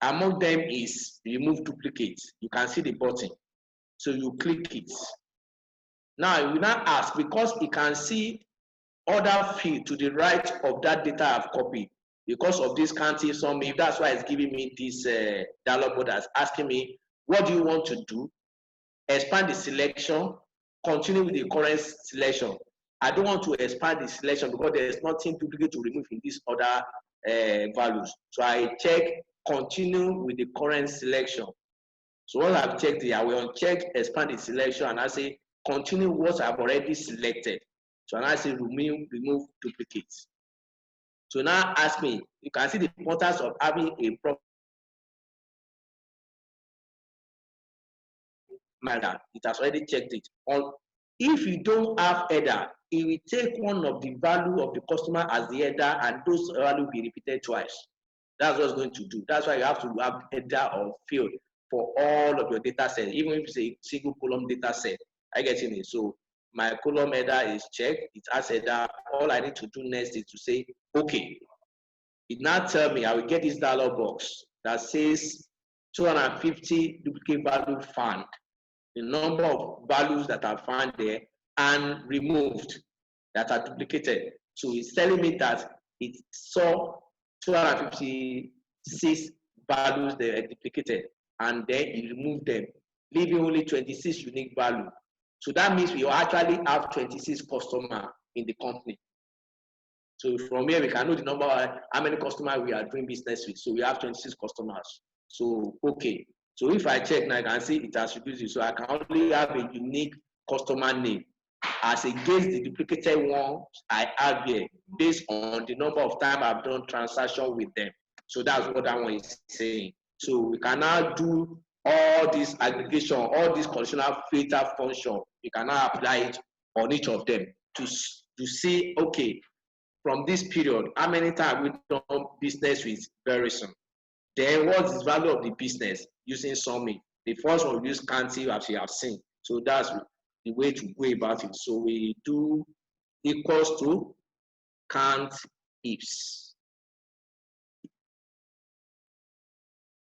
Among them is remove duplicates. You can see the button. So you click it. Now you will now ask, because it can see other field to the right of that data I've copied. Because of this counting sum, if that's why it's giving me this dialog box that's asking me, what do you want to do? Expand the selection, continue with the current selection. I don't want to expand the selection because there's nothing duplicate to remove in these other values. So I check continue with the current selection. So once I've checked it, I will uncheck expand the selection and I say continue what I've already selected. So now I say remove duplicates. So now ask me, you can see the importance of having a proper matter. It has already checked it. If you don't have header, it will take one of the value of the customer as the header and those value will be repeated twice. That's what it's going to do. That's why you have to have header or field for all of your data sets, even if it's a single column data set. I get in it. So my column header is checked. It has header. All I need to do next is to say, okay. It now tell me I will get this dialog box that says 250 duplicate value found. The number of values that are found there and removed that are duplicated. So it's telling me that it saw 256 values they are duplicated, and then it removed them, leaving only 26 unique value. So that means we actually have 26 customers in the company. So from here, we can know the number, how many customers we are doing business with. So we have 26 customers. So, okay. So if I check now, I can see it has reduced it. So I can only have a unique customer name as against the duplicated one I have here based on the number of time I've done transaction with them. So that's what that one is saying. So we can now do all this aggregation, all this conditional filter function. We can now apply it on each of them to see, okay, from this period, how many times we done business with Verizon? Then what is the value of the business using summing? The first one we use county as you have seen. So that's the way to go about it. So we do equals to count ifs.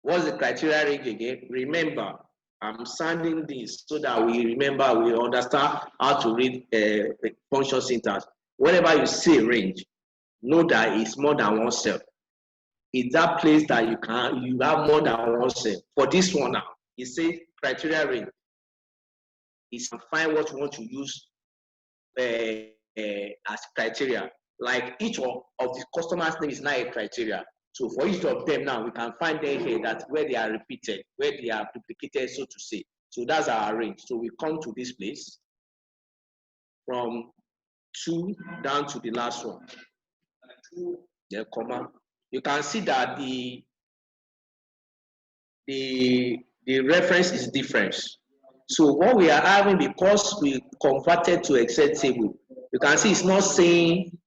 What's the criteria range again? Remember, I'm sending this so that we remember, we understand how to read function syntax. Whenever you see range, know that it's more than one cell. It's that place that you have more than one cell. For this one now, it says criteria range. It's find what you want to use as criteria. Like each of the customers' name is now a criteria. So for each of them now, we can find them here that where they are repeated, where they are duplicated, so to say. So that's our range. So we come to this place from 2 down to the last one. The comma. You can see that the reference is different. So what we are having, because we converted to Excel table, you can see it's not saying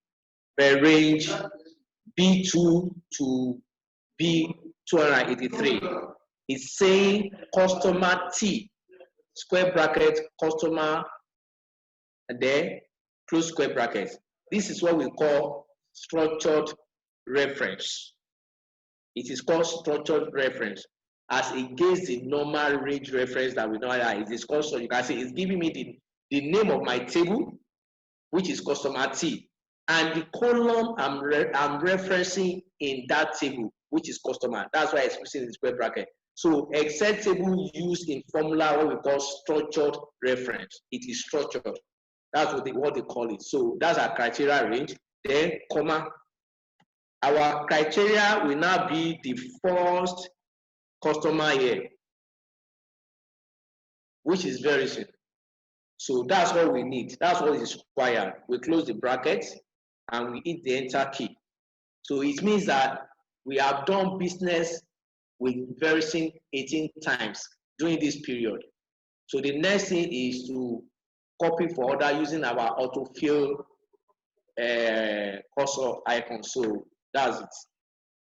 the range B2 to B283. It's saying customer T, square bracket, customer, and then close square bracket. This is what we call structured reference. It is called structured reference as against the normal range reference that we know that it is called. So you can see it's giving me the name of my table, which is customer T, and the column I'm referencing in that table, which is customer. That's why it's using the square bracket. So Excel table used in formula what we call structured reference. It is structured. That's what they call it. So that's our criteria range. Then comma. Our criteria will now be the first customer here, which is very simple. So that's what we need. That's what is required. We close the brackets and we hit the enter key. So it means that we have done business with Verizon 18 times during this period. So the next thing is to copy for order using our autofill cursor icon. So that's it.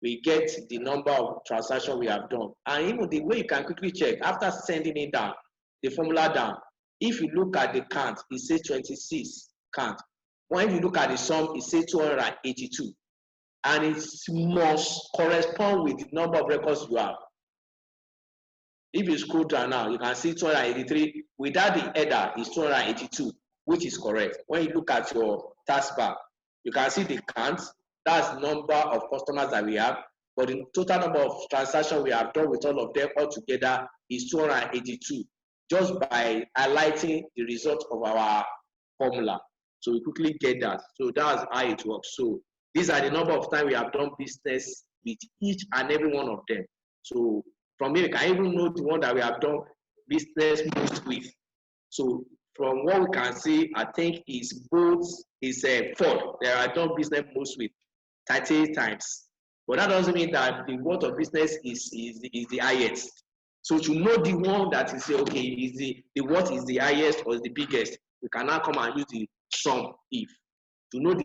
We get the number of transactions we have done. And even the way you can quickly check, after sending it down, the formula down, if you look at the count, it says 26 count. When you look at the sum, it says 282. And it must correspond with the number of records you have. If you scroll down now, you can see 283. Without the header, it's 282, which is correct. When you look at your taskbar, you can see the count. That's the number of customers that we have. But the total number of transactions we have done with all of them altogether is 282, just by highlighting the result of our formula. So we quickly get that. So that's how it works. So these are the number of times we have done business with each and every one of them. So from here, we can even know the one that we have done business most with. So from what we can see, I think is both is Ford. There are done business most with 30 times. But that doesn't mean that the worth of business is the highest. So to know the one that is okay, is the what is the highest or the biggest, we can now come and use the sum if. To know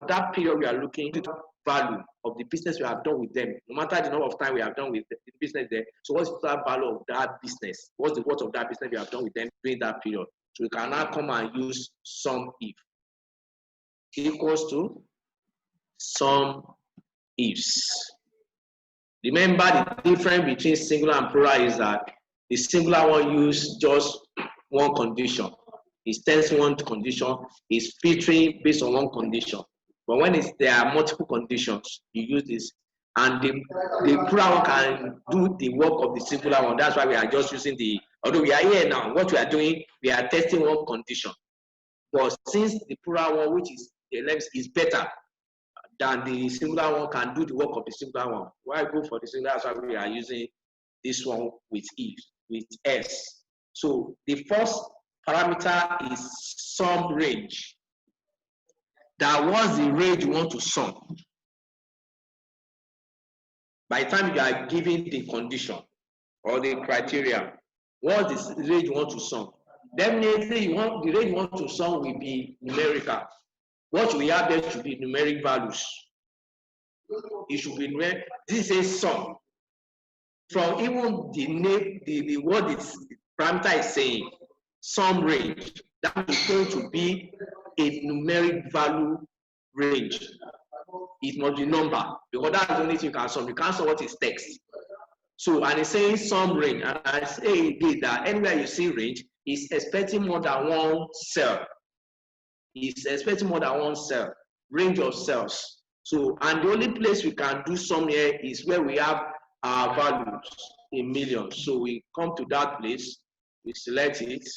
that period we are looking to the value of the business we have done with them, no matter the number of time we have done with the business there. So what's the total value of that business? What's the worth of that business we have done with them during that period? So we can now come and use sum if equals to sum ifs. Remember the difference between singular and plural is that the singular one use just one condition. It's testing one condition, it's filtering based on one condition. But when there are multiple conditions, you use this. And the plural one can do the work of the singular one. That's why we are just using although we are here now, what we are doing, we are testing one condition. But since the plural one, which is the length, is better than the singular one, can do the work of the singular one. Why go for the singular? That's why we are using this one with S. So the first parameter is sum range. That was the range you want to sum. By the time you are giving the condition or the criteria, what is the range you want to sum? Definitely, the range you want to sum will be numerical. What we have there should be numeric values. It should be numeric. This is sum. From even the name, the word is parameter is saying, sum range. That is going to be a numeric value range. It must be number, because that's the only thing you can sum. You can't sum what is text. So, and it's saying sum range, and I say again that anywhere you see range, it's expecting more than one cell. It's expecting more than one cell, range of cells. So, and the only place we can do sum here is where we have our values in millions. So we come to that place, we select it,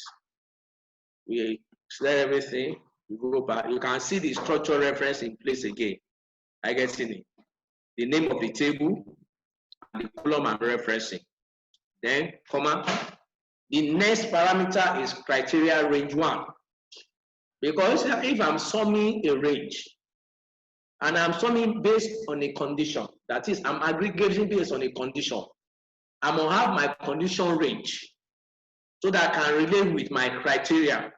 we select everything, we go back. You can see the structure reference in place again. I get in it. The name of the table, the column I'm referencing. Then, comma. The next parameter is criteria range 1. Because if I'm summing a range, and I'm summing based on a condition, that is, I'm aggregating based on a condition, I'm going to have my condition range so that I can relate with my criteria.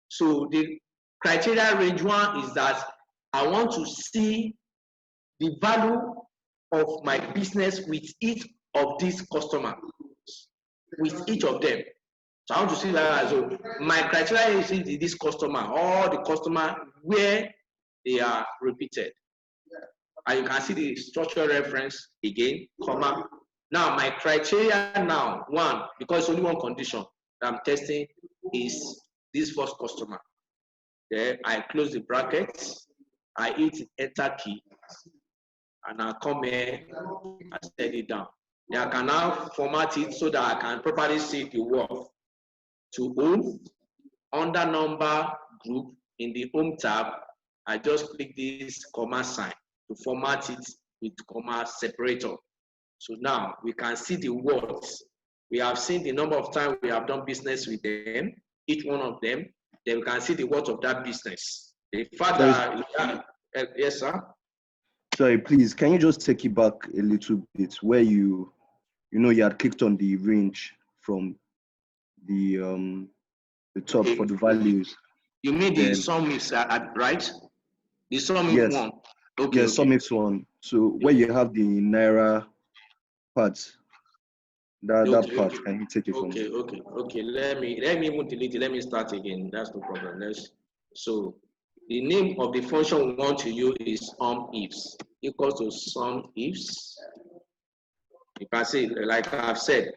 So the criteria range 1 is that I want to see the value of my business with each of these customers, with each of them. So I want to see that. So my criteria is this customer, all the customer where they are repeated. And you can see the structural reference again, comma. Now my criteria now, 1, because only one condition that I'm testing is this first customer. Then I close the brackets, I hit enter key, and I'll come here and set it down. Then I can now format it so that I can properly see the word. To home, under number group, in the home tab, I just click this comma sign to format it with comma separator. So now we can see the words. We have seen the number of times we have done business with them, each one of them. Then we can see the words of that business. The fact that, yes, sir? Sorry, please, can you just take it back a little bit where you had clicked on the range from the top for the values. You mean the sum is right? The sum is yes. 1. Okay. Yes, sum is 1. So where you have the Naira part, that part, can you take it from me? Okay. Let me even delete it. Let me start again. That's no problem. So the name of the function we want to use is ifs equals to sum ifs. You can see, like I've said,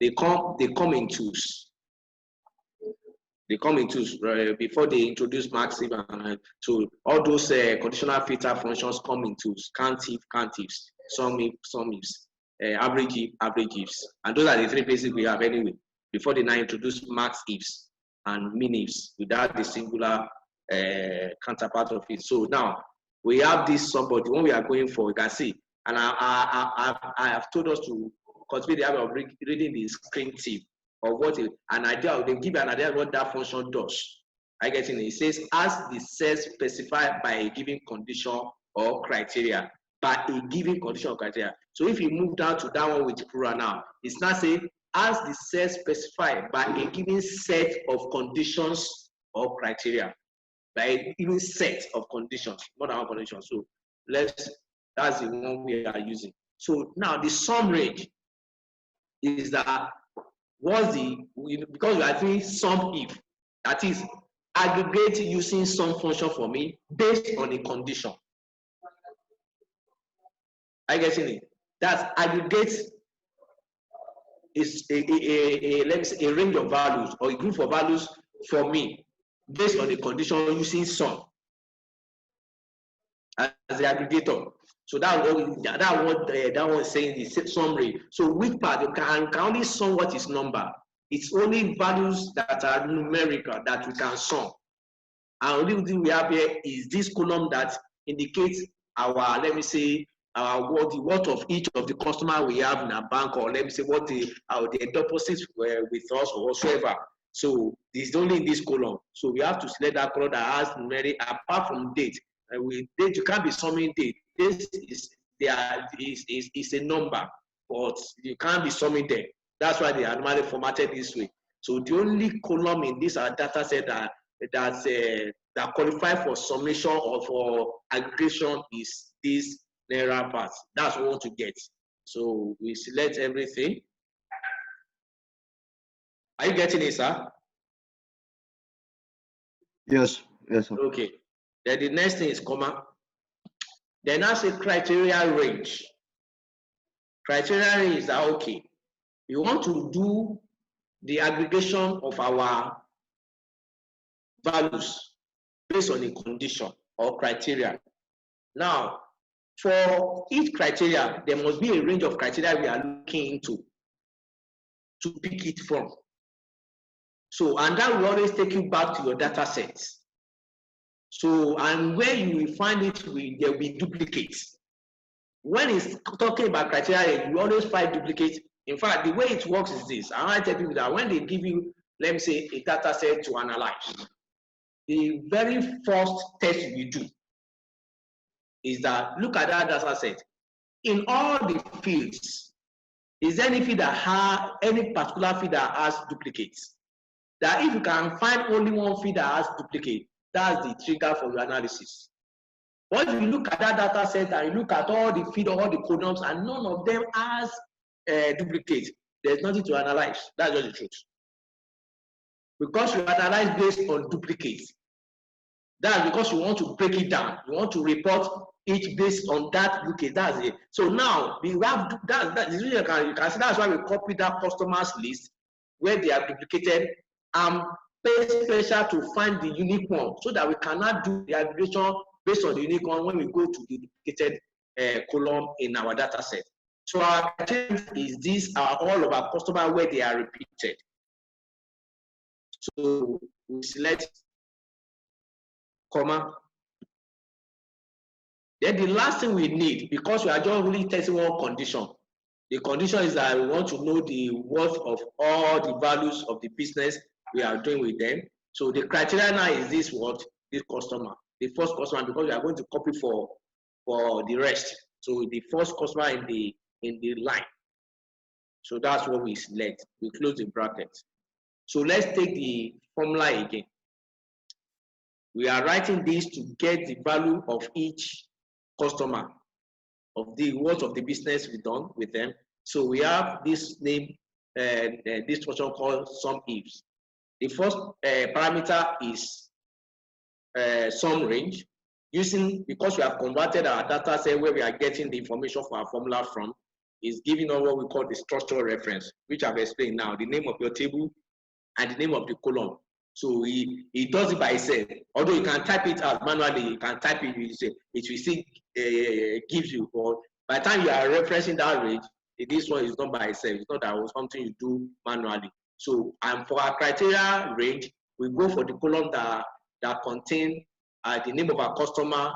they come in twos. They come in twos before they introduce maxive, and so all those conditional filter functions come in twos. Count ifs, sum ifs, average ifs, and those are the 3 places we have anyway. Before they now introduce max ifs and min ifs without the singular counterpart of it. So now we have this somebody. When we are going for, you can see, and I have told us to cultivate the habit of reading the screen tip. Or what an idea, they give an idea of what that function does. I get it. It says, as the set specified by a given condition or criteria, by a given condition or criteria. So if you move down to that one with plural now, it's not saying, as the set specified by a given set of conditions or criteria, by a given set of conditions, more than one condition. So that's the one we are using. So now the sum range is that because we are doing sum if, that is aggregate using some function for me based on a condition. I get it. That's aggregate is let me say a range of values or a group of values for me based on the condition using sum as the aggregator. So that one is saying the summary. So which part you can only sum what is number. It's only values that are numerical that we can sum. And only thing we have here is this column that indicates our, let me say, the worth of each of the customer we have in our bank, or let me say what the deposits were with us or whatsoever. So it's only in this column. So we have to select that column that has numeric apart from date. With date, you can't be summing date. This is a number, but you can't be summing them. That's why they are normally formatted this way. So the only column in this data set that qualify for summation or for aggregation is this narrow part. That's what we want to get. So we select everything. Are you getting it, sir? Yes, yes, sir. Okay. Then the next thing is comma. Then I say criteria range. Criteria range is okay. You want to do the aggregation of our values based on a condition or criteria. Now, for each criteria, there must be a range of criteria we are looking into to pick it from. So, and that will always take you back to your data sets. So, and where you will find it, there will be duplicates. When it's talking about criteria, you always find duplicates. In fact, the way it works is this. I want to tell people that when they give you, let me say, a data set to analyze, the very first test you do is that look at that data set. In all the fields, is there any field that has any particular field that has duplicates? That if you can find only one field that has duplicate, that's the trigger for your analysis. But if you look at that data set and you look at all the field, all the columns, and none of them has duplicate, there's nothing to analyze. That's just the truth. Because you analyze based on duplicates. That's because you want to break it down. You want to report each based on that duplicate. That's it. So now we have that is you can see that's why we copy that customers list where they are duplicated and pay special to find the unique one so that we cannot do the aggregation based on the unique one when we go to the duplicated column in our data set. So our criteria is these are all of our customers where they are repeated. So we select comma. Then the last thing we need, because we are just really testing one condition. The condition is that we want to know the worth of all the values of the business we are doing with them. So the criteria now is this what? This customer. The first customer, because we are going to copy for the rest. So the first customer in the line. So that's what we select. We close the bracket. So let's take the formula again. We are writing this to get the value of each customer, of the worth of the business we done with them. So we have this name, this function called sum ifs. The first parameter is sum range. Because we have converted our data set where we are getting the information for our formula from, is giving us what we call the structural reference, which I've explained now, the name of your table and the name of the column. So he does it by itself. Although you can type it out manually, you can type it, it will still gives you. But by the time you are referencing that range, this one is not by itself. It's not that was something you do manually. So, and for our criteria range, we go for the column that contain the name of our customer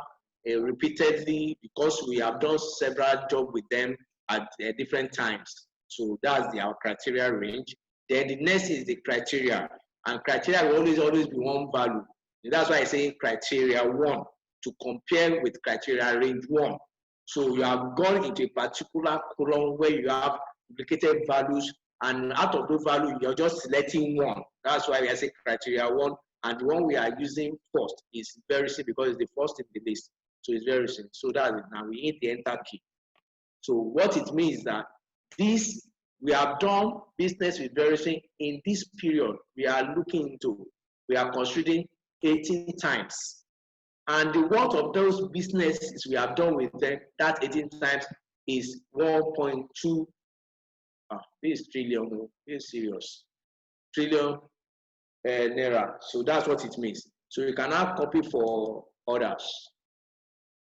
repeatedly because we have done several jobs with them at different times. So that's our criteria range. Then the next is the criteria. And criteria will always be one value. And that's why I say criteria 1 to compare with criteria range 1. So you have gone into a particular column where you have duplicated values, and out of those values, you're just selecting one. That's why I say criteria 1. And the one we are using first is very simple because it's the first in the list. So it's very simple. So that's it. Now we hit the enter key. So what it means is that this we have done business with Verisyn in this period. We are looking into, we are considering 18 times. And the worth of those businesses we have done with them, that 18 times is 1.2. This is trillion, this is serious. Trillion naira. So that's what it means. So you cannot copy for others.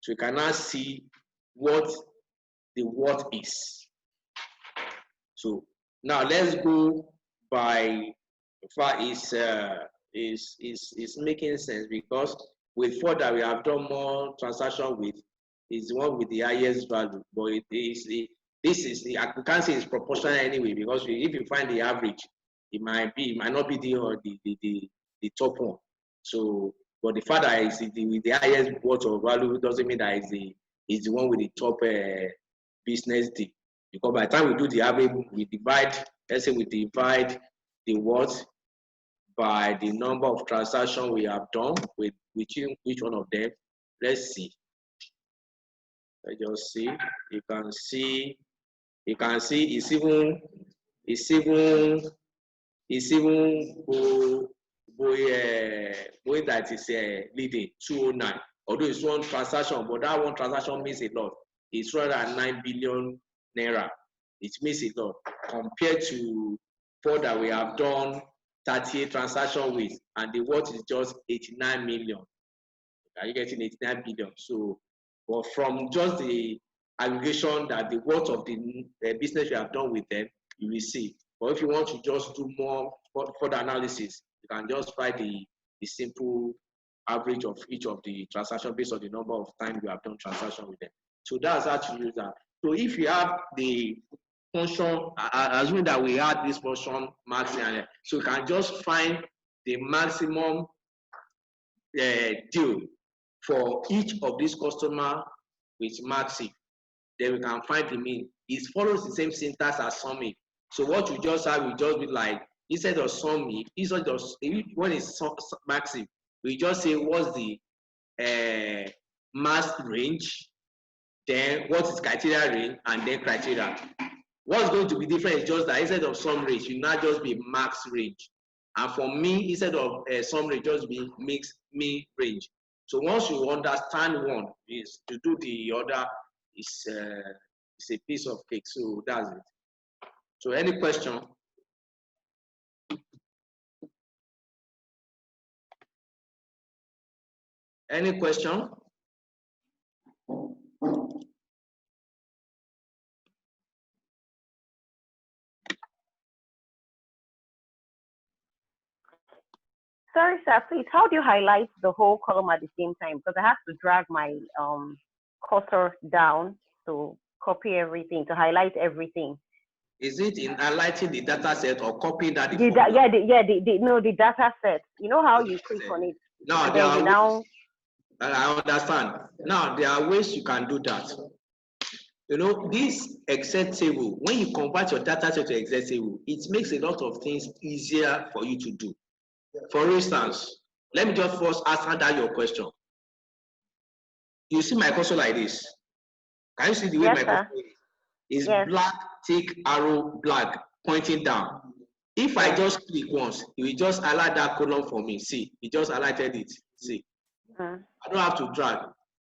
So you cannot see what the worth is. So now let's go by far is making sense, because with four that we have done more transaction with is the one with the highest value, but it is I can't say it's proportional anyway, because if you find the average, it might not be the top one. So, but the fact that is with the highest worth of value doesn't mean that is the one with the top business deal. Because by the time we do the average, we divide, let's say we divide the worth by the number of transactions we have done with each one of them. Let's see. Let's just see. You can see it's even that is leading 209. Although it's one transaction, but that one transaction means a lot. It's rather than 9 billion naira. It means a lot compared to four that we have done 38 transactions with, and the worth is just 89 million. Are you getting 89 billion? So, but from just the aggregation that the worth of the business you have done with them, you will see. But if you want to just do more further analysis, you can just find the simple average of each of the transactions based on the number of times you have done transaction with them. So that's how to use that. So if you have the function, assuming that we had this function maximum, so you can just find the maximum deal for each of these customers with maxi. Then we can find the mean. It follows the same syntax as summing. So what you just have will just be like, instead of summing, instead of when it's maxi, we just say what's the max range, then what is criteria range, and then criteria. What's going to be different is just that instead of sum range, you not just be max range. And for me, instead of sum range, just be mean range. So once you understand one, is to do the other is a piece of cake. So that's it. So any question? Any question? Sorry, sir, please, how do you highlight the whole column at the same time? Because I have to drag my cursor down to copy everything, to highlight everything. Is it in highlighting the data set or copying that? The data set. You know how you click on it? No, I understand. Now, there are ways you can do that. You know, this Excel table, when you convert your data set to Excel table, it makes a lot of things easier for you to do. For instance, let me just first answer that your question. You see my cursor like this? Can you see the way my cursor is? It's black, thick arrow, black, pointing down. If I just click once, it will just highlight that column for me. See, it just highlighted it. See, I don't have to drag.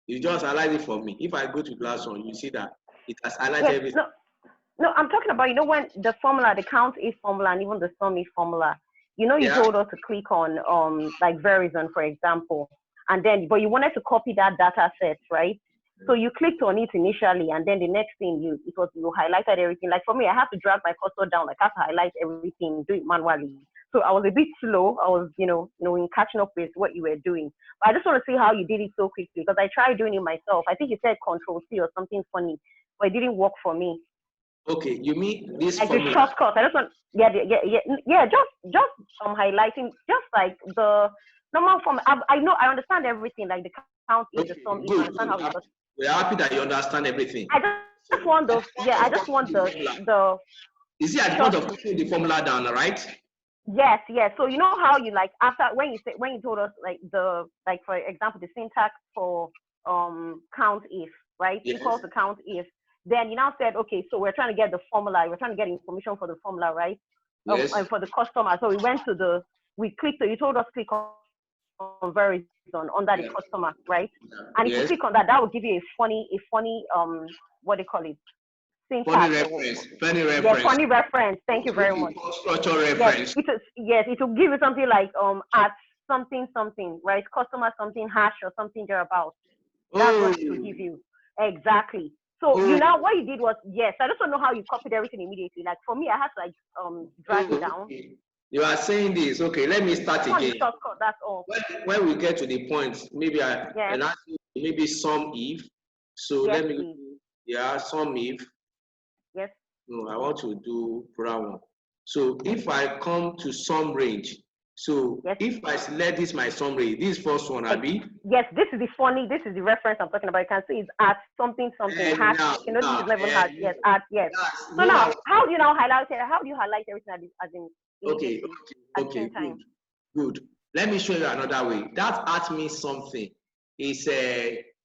It just highlight it for me. If I go to the last one, you see that it has highlighted everything. No, I'm talking about, you know, when the formula, the count is formula, and even the sum is formula. You know, you told us to click on like Verizon, for example, and then, but you wanted to copy that data set, right? So you clicked on it initially, and then the next thing you highlighted everything. Like for me, I have to drag my cursor down, like I have to highlight everything, do it manually. So I was a bit slow. I was, in catching up with what you were doing. But I just want to see how you did it so quickly, because I tried doing it myself. I think you said Control-C or something funny, but it didn't work for me. Okay, you mean this like formula? The shortcut. I just want, just highlighting, just like the normal form. I understand everything, like the count is the sum. You understand how it goes. We're happy that you understand everything. I just want the I just want the. Is it at the point of putting the formula down, right? Yes. So you know how you like after when you told us like for example the syntax for count if, right? Yes. Equals to count if. Then you now said, okay, so we're trying to get the formula. We're trying to get information for the formula, right? Yes. And for the customer. So we clicked. So you told us click on Verizon under the customer, right? And if you click on that, that will give you a funny what do you call it? syntax. Funny reference. Yeah, funny reference. Thank you very much. Structure reference. Yes, it will give you something like at something something, right? Customer something hash or something thereabout. That's what it will give you. Exactly. So you know what you did was, yes, I just don't know how you copied everything immediately. Like for me, I had to like drag it down. You are saying this. Okay, let me start again. Shortcut, that's all. When we get to the point, maybe I'll ask you maybe sum if. So yes, let me sum if. Yes. No, I want to do program one. So if I come to sum range, so if I select this my sum range, this first one, Abi. Yes, this is the reference I'm talking about. You can see it's at something hash. You know, this is level hash. Yes, at yes. So now, how do you now highlight it? How do you highlight everything as in? Okay, good. Let me show you another way. That at means something. It's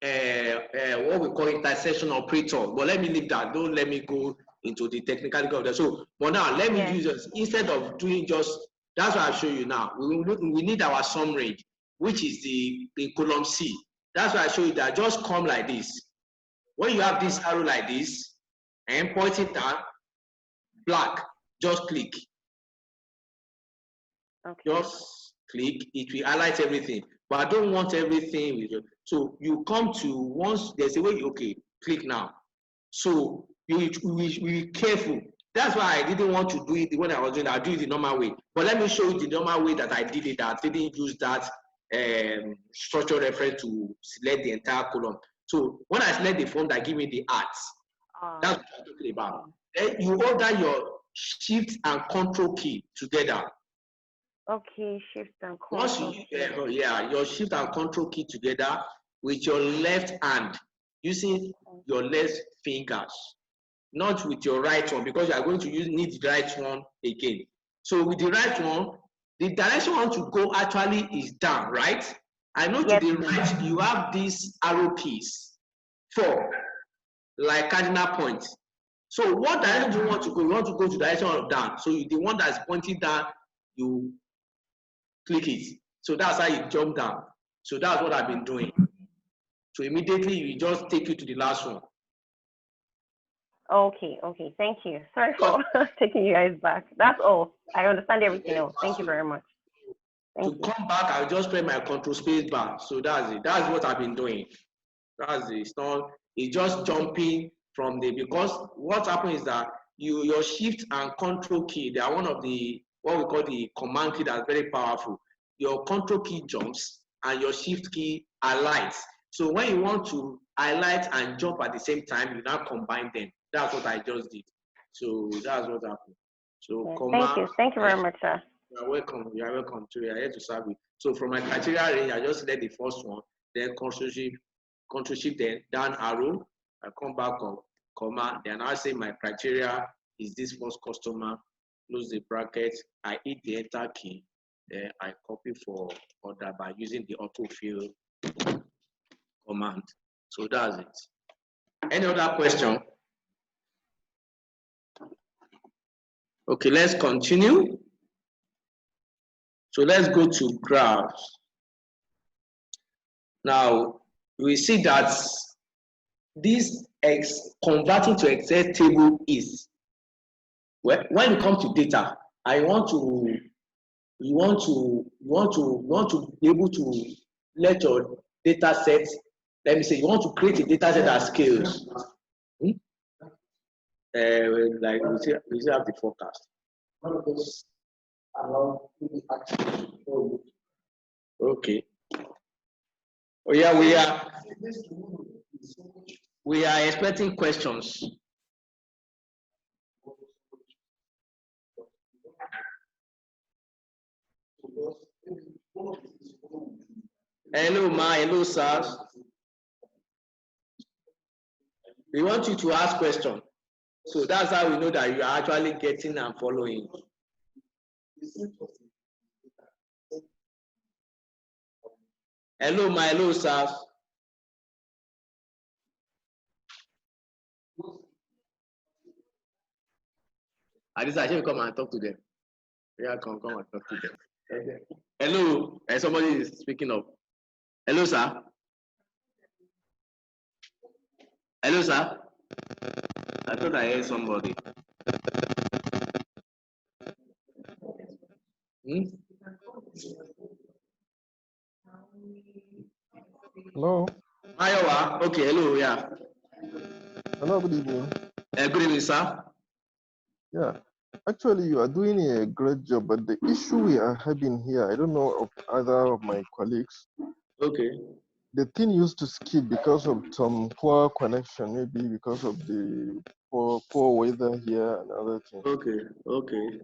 what we call intersection operator. But let me leave that. Don't let me go into the technicality of that. So, but now let me use this instead of doing just. That's what I'll show you now. We need our sum range, which is the column C. That's why I show you that. Just come like this. When you have this arrow like this and point it down, black, just click. Okay. Just click, it will highlight everything. But I don't want everything with you. So you come to once there's a way, okay, click now. So you be careful. That's why I didn't want to do it when I was doing it. I'll do it the normal way. But let me show you the normal way that I did it. That I didn't use that structure reference to select the entire column. So when I select the form that give me the arts, that's what I'm talking about. Then you hold down your shift and control key together. Okay, shift and control. Once you your shift and control key together with your left hand, using your left fingers, not with your right one, because you are going to need the right one again. So with the right one, the direction you want to go actually is down, right? I know to the right you have these arrow keys, 4, like cardinal points. So what direction do you want to go? You want to go to the direction of down. So the one that's pointing down, you click it. So that's how you jump down. So that's what I've been doing. So immediately you just take you to the last one. Okay, thank you. Sorry for taking you guys back. That's all. I understand everything else. Thank you very much. To come back, I'll just press my control space bar. So that's it. That's what I've been doing. That's it. It's just jumping from the, because what happens is that your shift and control key, they are one of the what we call the command key that's very powerful. Your control key jumps and your shift key highlights. So when you want to highlight and jump at the same time, you now combine them. That's what I just did. So that's what happened. So thank you very much, sir. You are welcome. You are welcome to. You are here to serve you. So from my criteria range, I just select the first one, then control shift, then down arrow. I come back on comma. Then I say my criteria is this first customer. Close the bracket. I hit the enter key. Then I copy for order by using the autofill command. So that's it. Any other question? Okay, let's continue. So let's go to graphs. Now, we see that this converting to Excel table is, when it comes to data, you want to be able to let your data set, let me say, you want to create a data set that scales. Like we still have the forecast. Okay. Oh yeah, we are expecting questions. Hello, ma. Hello, sir. We want you to ask questions. So that's how we know that you are actually getting and following. Hello, ma. Hello, sir. I should come and talk to them. Yeah, come and talk to them. Okay. Hello, somebody is speaking up. Hello, sir. Hello, sir. I thought I heard somebody. Hello. Iowa. Okay, hello, yeah. Hello, good evening. Good evening, sir. Yeah, actually, you are doing a great job, but the issue we are having here, I don't know of other of my colleagues. Okay. The thing used to skip because of some poor connection, maybe because of the poor weather here and other things. Okay, okay.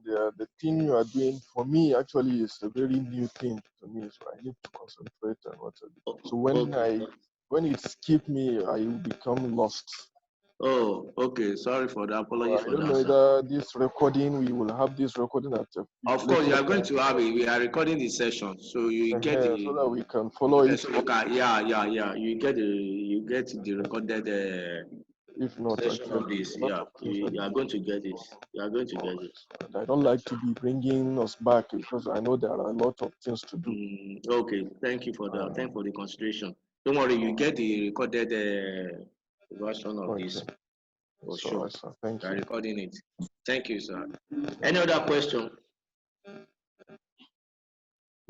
The thing you are doing for me actually is a very new thing to me, so I need to concentrate on what I do. So when it skipped me, I become lost. Oh, okay. Sorry for the apology I for don't that, know sir. whether this recording, we will have this recording at a Of course, you are going time. to have it. We are recording the session, so you get the. So that we can follow it. So you can, yeah. You get the recorded If not, session of actually, this. a lot Yeah, of things you are going to get it. You are going to get it. And I don't like to be bringing us back because I know there are a lot of things to do. Okay, thank you for that. Thank you for the consideration. Don't worry, you get the recorded version of this. For sure. Sir, thank We are you. recording it. Thank you, sir. Any other question?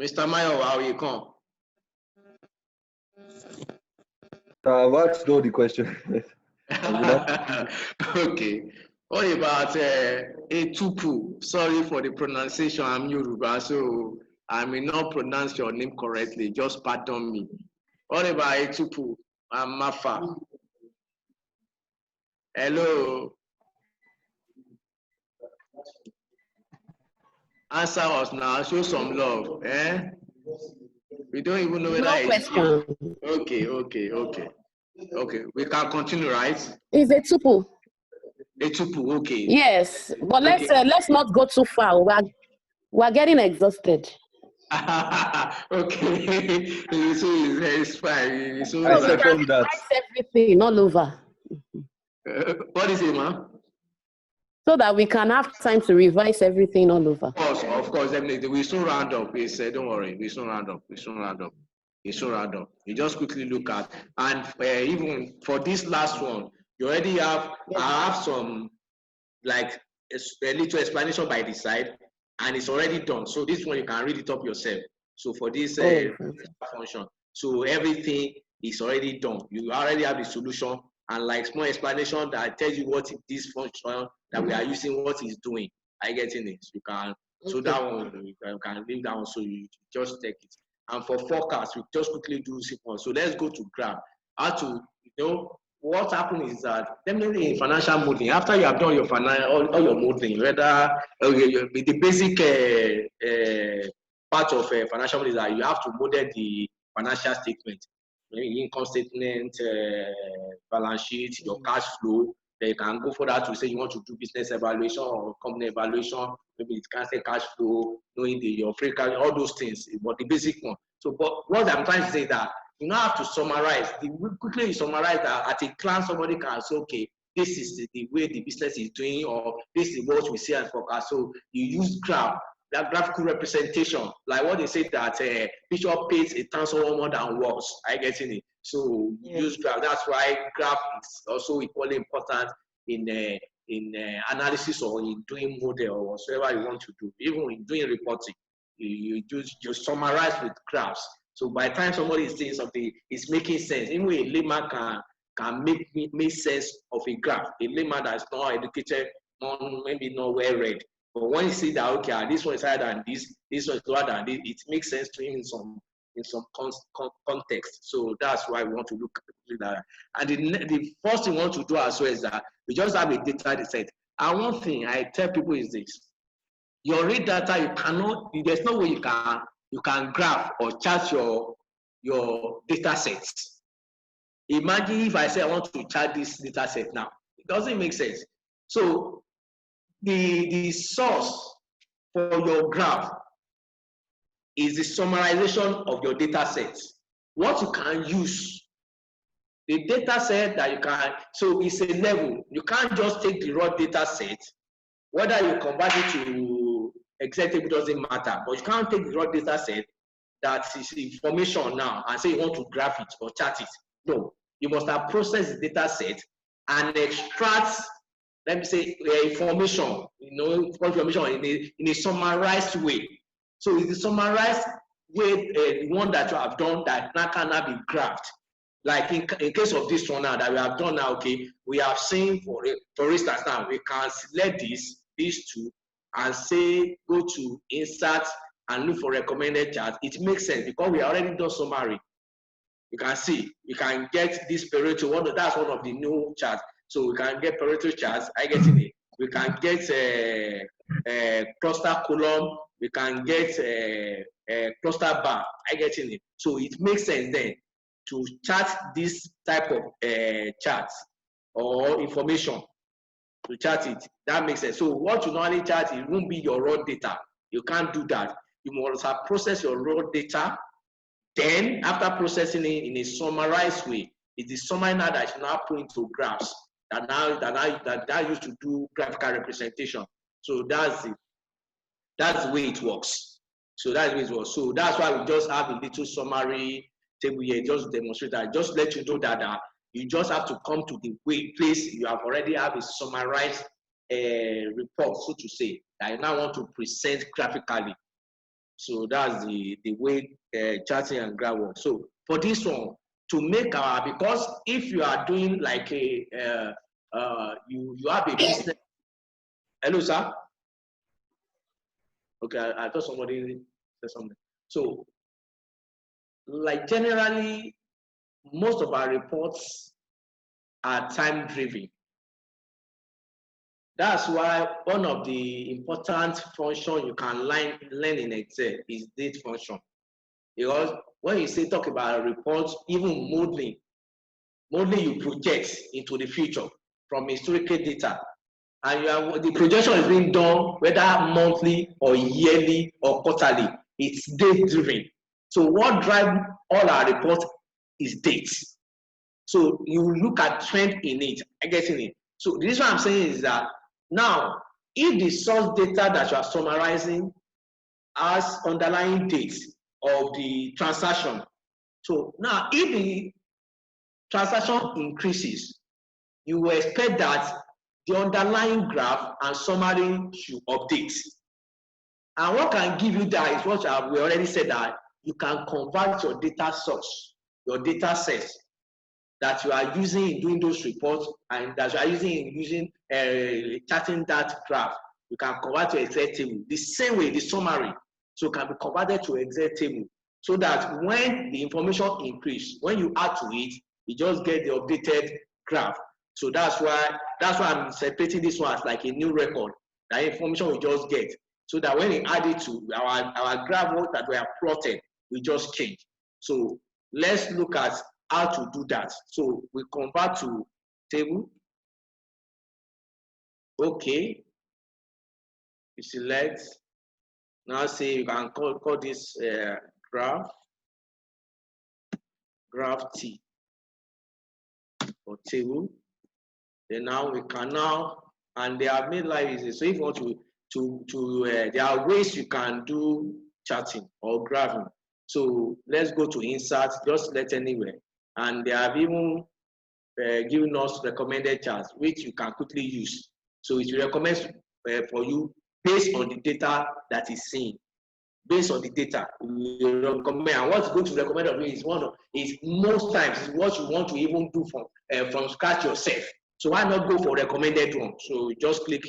Mr. Mayo, how you come? I've asked all the questions. Okay. What about Etupu? Sorry for the pronunciation. I'm Yoruba, so I may not pronounce your name correctly. Just pardon me. What about Etupu? I'm Mafa. Hello. Answer us now. Show some love. Eh? We don't even know whether No question. Okay. We can continue, right? It's a tuple. Etupu, okay. Yes, but let's not go too far. We're getting exhausted. Okay. It's fine. So we can revise everything all over. What is it, man? So that we can have time to revise everything all over. Of course, definitely. We soon round up. Don't worry. We soon round up. You just quickly look at, and even for this last one, you already have. Yes. I have some like a little explanation by the side, and it's already done. So this one you can read it up yourself. So for this function, so everything is already done. You already have the solution, and like small explanation that tells you what this function that we are using, what it's doing. I get in it. So you can. So that one you can leave that one. So you just take it. And for forecast, we just quickly do simple. So let's go to graph. How to what happened is that definitely in financial modeling, after you have done your all your modeling, whether the basic part of financial modeling is that you have to model the financial statement, income statement, balance sheet, your cash flow. Then you can go further to say you want to do business evaluation or company evaluation. Maybe it can say cash flow, knowing your free cash, all those things, but the basic one. So, but what I'm trying to say is that you now have to summarize. Quickly you summarize that at a glance, somebody can say, okay, this is the way the business is doing, or this is what we see as forecast. So you use graph, that graphical representation, like what they say that picture paints a thousand more than words. I get in it. So use graph. That's why graph is also equally important in analysis or in doing model or whatever you want to do. Even in doing reporting, you summarize with graphs. So by the time somebody is saying something, it's making sense. Even a layman can make sense of a graph. A layman that is not educated, maybe not well read. But when you see that, okay, this one is higher than this one is lower than this, it makes sense to him in some context. So that's why we want to look at that. And the first thing we want to do as well is that we just have a data set. And one thing I tell people is this: your read data, you cannot. There's no way you can graph or chart your data sets. Imagine if I say I want to chart this data set now, it doesn't make sense. So the source for your graph is the summarization of your data sets. What you can use, the data set that you can, so it's a level. You can't just take the raw data set, whether you convert it to executable doesn't matter, but you can't take the raw data set that is information now and say you want to graph it or chart it. No, you must have processed the data set and extract, let me say, information, information in a summarized way. So it's the summarized way, the one that you have done that now cannot be graphed. Like in case of this one now that we have done now, okay, we have seen, for instance now, we can select these two and say, go to insert and look for recommended charts. It makes sense because we already done summary. You can see, we can get this Pareto, that's one of the new charts. So we can get Pareto charts, I get in it. We can get a cluster column, we can get a cluster bar, I get in it. So it makes sense then to chart this type of charts or information, to chart it. That makes sense. So what you normally chart, it won't be your raw data. You can't do that. You must have processed your raw data. Then, after processing it in a summarized way, it is summary now that you now put into graphs that used to do graphical representation. So that's it. That's the way it works. So that's the way it works. So that's why we just have a little summary table here, just demonstrate that, just let you know that you just have to come to the place you have already have a summarized report, so to say, that you now want to present graphically. So that's the way charting and graph works. So for this one, to make because if you are doing like you have a business. Hello, sir. Okay, I thought somebody said something. So, like generally, most of our reports are time driven. That's why one of the important functions you can learn in Excel is date function. Because when you say talk about reports, even modeling you project into the future from historical data. And the projection is being done whether monthly or yearly or quarterly. It's date driven. So what drives all our reports is dates. So you look at trend in it, I guess in it. So the reason I'm saying is that now, if the source data that you are summarizing has underlying dates of the transaction, so now if the transaction increases, you will expect that the underlying graph and summary should update. And what can give you that is what we already said, that you can convert your data source, your data sets that you are using in doing those reports and that you are using charting that graph. You can convert to Excel table the same way, the summary. So it can be converted to Excel table so that when the information increase, when you add to it, you just get the updated graph. So that's why I'm separating this one as like a new record. That information we just get, so that when we add it to our graph that we have plotted, we just change. So let's look at how to do that. So we convert to table. Okay. You select. Now say you can call this graph T or table. Then now we can and they have made life easy. So if you want there are ways you can do charting or graphing. So let's go to insert, just select anywhere. And they have even given us recommended charts, which you can quickly use. So it will recommend for you based on the data that is seen. Based on the data, we recommend. And what's going to recommend of you is most times is what you want to even do from scratch yourself. So why not go for recommended one? So just click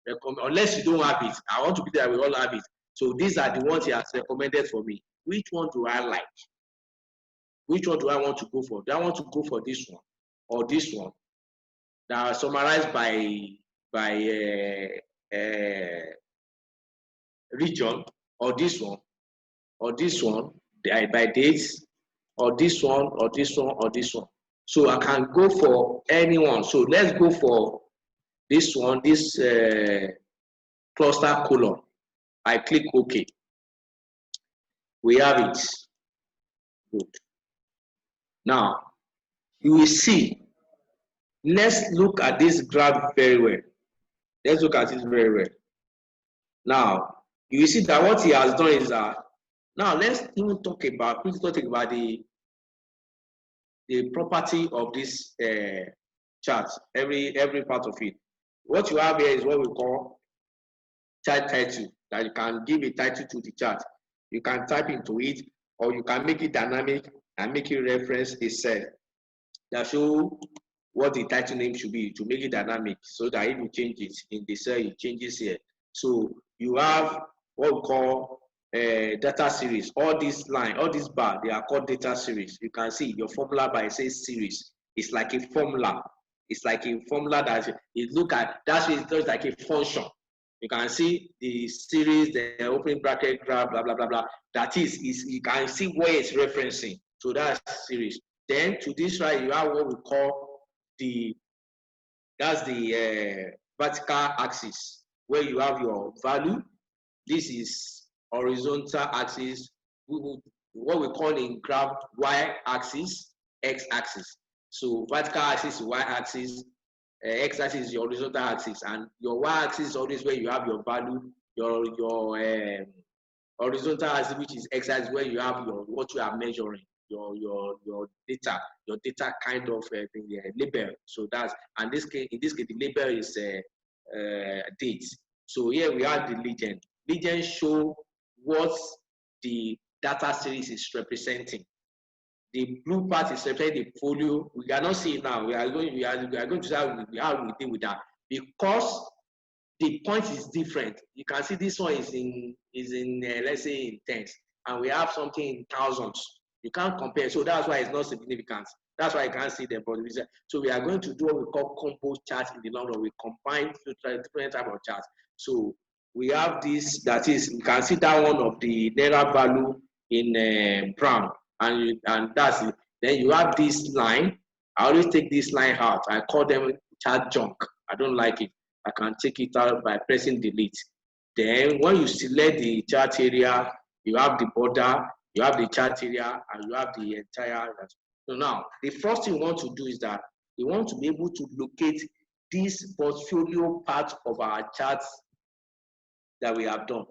recommend, unless you don't have it. I want to be there, we all have it. So these are the ones he has recommended for me. Which one do I like? Which one do I want to go for? Do I want to go for this one or this one? That are summarized by region, or this one by dates, or this one or this one or this one. So I can go for anyone. So let's go for this one, this cluster column. I click OK. We have it. Good. Now you will see. Let's look at this graph very well. Let's look at it very well. Now you will see that what he has done is that now let's even talk about the property of this chart, every part of it. What you have here is what we call chart title, that you can give a title to the chart. You can type into it, or you can make it dynamic and make it reference a cell that show what the title name should be, to make it dynamic, so that if you change it in the cell, it changes here. So you have what we call data series. All this line, all this bar, they are called data series. You can see your formula bar, it says series. It's like a formula. It's like a formula that you look at, that's what it looks like a function. You can see the series, the opening bracket, graph, blah, blah, blah, blah. That is you can see where it's referencing. So that's series. Then to this right, you have what we call that's the vertical axis, where you have your value. This is horizontal axis, what we call in graph y axis, x axis. So vertical axis is y axis, x axis is your horizontal axis, and your y axis is always where you have your value, your horizontal axis, which is x axis, where you have your what you are measuring, your data kind of label. So that's, and in this case the label is date. So here we have the legend. Legend show what the data series is representing. The blue part is representing the folio. We cannot see it now. We are going to see how we deal with that, because the point is different. You can see this one is in let's say in tens, and we have something in thousands. You can't compare, so that's why it's not significant. That's why I can't see them. So we are going to do what we call combo charts in the long run. We combine different type of charts. So we have this, that is, you can see that one of the Naira value in brown, and that's it. Then you have this line. I always take this line out. I call them chart junk. I don't like it. I can take it out by pressing delete. Then when you select the chart area, you have the border, you have the chart area, and you have the entire. So now, the first thing we want to do is that we want to be able to locate this portfolio part of our charts that we have done.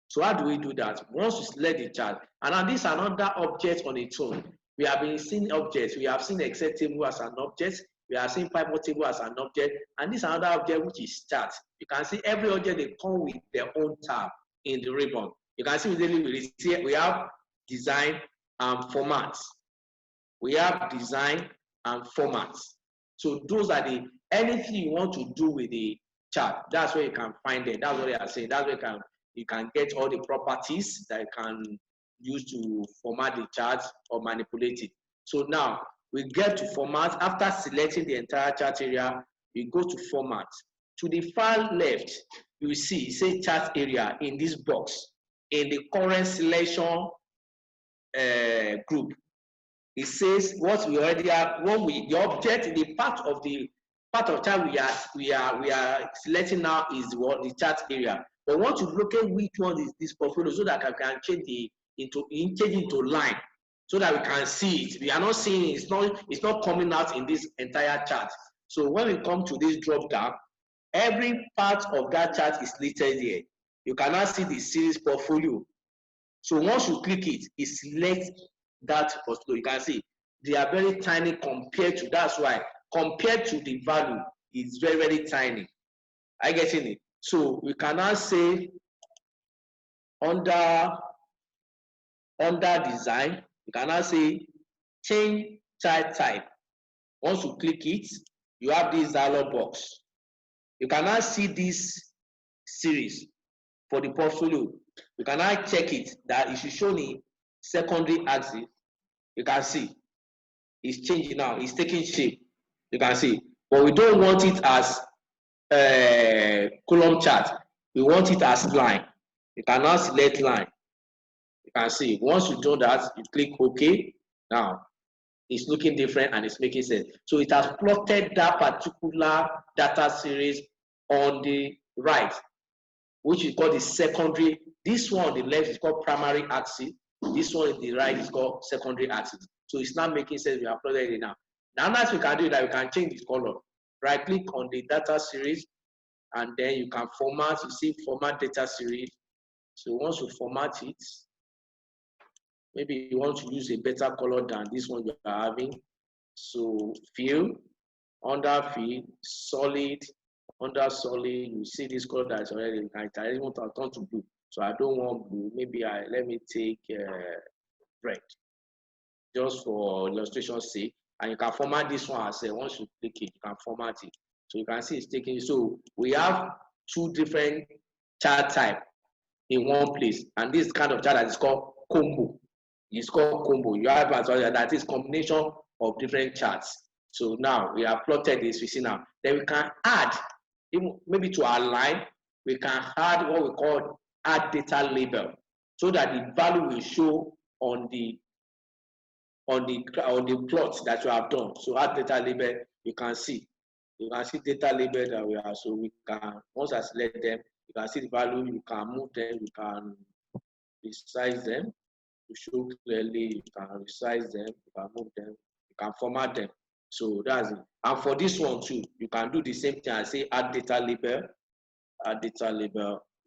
So how do we do that? Once we select the chart, and now this is another object on its own. We have been seeing objects. We have seen Excel table as an object. We have seen pivot table as an object. And this is another object, which is chart. You can see every object, they come with their own tab in the ribbon. You can see we have design and formats. We have design and formats. So those are anything you want to do with the chart, that's where you can find it. That's what they are saying. That's where you can get all the properties that you can use to format the chart or manipulate it. So now we get to format. After selecting the entire chart area, we go to format. To the far left, you see it says chart area in this box. In the current selection group, it says what we already have. The object, the part of chart we are selecting now is the chart area. But we want to locate which one is this portfolio, so that I can change into line, so that we can see it. We are not seeing it. It's not coming out in this entire chart. So when we come to this drop down, every part of that chart is listed here. You cannot see the series portfolio. So once you click it, it selects that portfolio. You can see they are very tiny compared to, that's why compared to the value, it's very, very tiny. Are you getting it? So we cannot say under design, you cannot say change chart type. Once you click it, you have this dialog box. You cannot see this series for the portfolio. You cannot check it that it should show the secondary axis. You can see it's changing now, it's taking shape. You can see, but we don't want it as column chart. We want it as line. You cannot select line. You can see once you do that, you click OK. Now it's looking different and it's making sense. So it has plotted that particular data series on the right, which is called the secondary. This one on the left is called primary axis. This one on the right is called secondary axis. So it's not making sense. We have plotted it now. Now, as we can do that, we can change the color. Right click on the data series, and then you can format. You see format data series. So once you format it, maybe you want to use a better color than this one you are having. So fill, under feed, solid, under solid, you see this color that's already, I want to turn to blue. So I don't want blue. Maybe let me take red, just for illustration's sake. And you can format this one as once you click it, you can format it. So you can see it's taking. So we have two different chart type in one place, and this kind of chart that is called combo. It's called combo. You have that is combination of different charts. So now we have plotted this. We see now. Then we can add, maybe to our line, we can add what we call add data label, so that the value will show on the plots that you have done. So add data label, you can see data label that we have. So we can, once I select them, you can see the value, you can move them, you can resize them to show clearly, you can resize them, you can move them, you can format them. So that's it. And for this one too, you can do the same thing. I say add data label,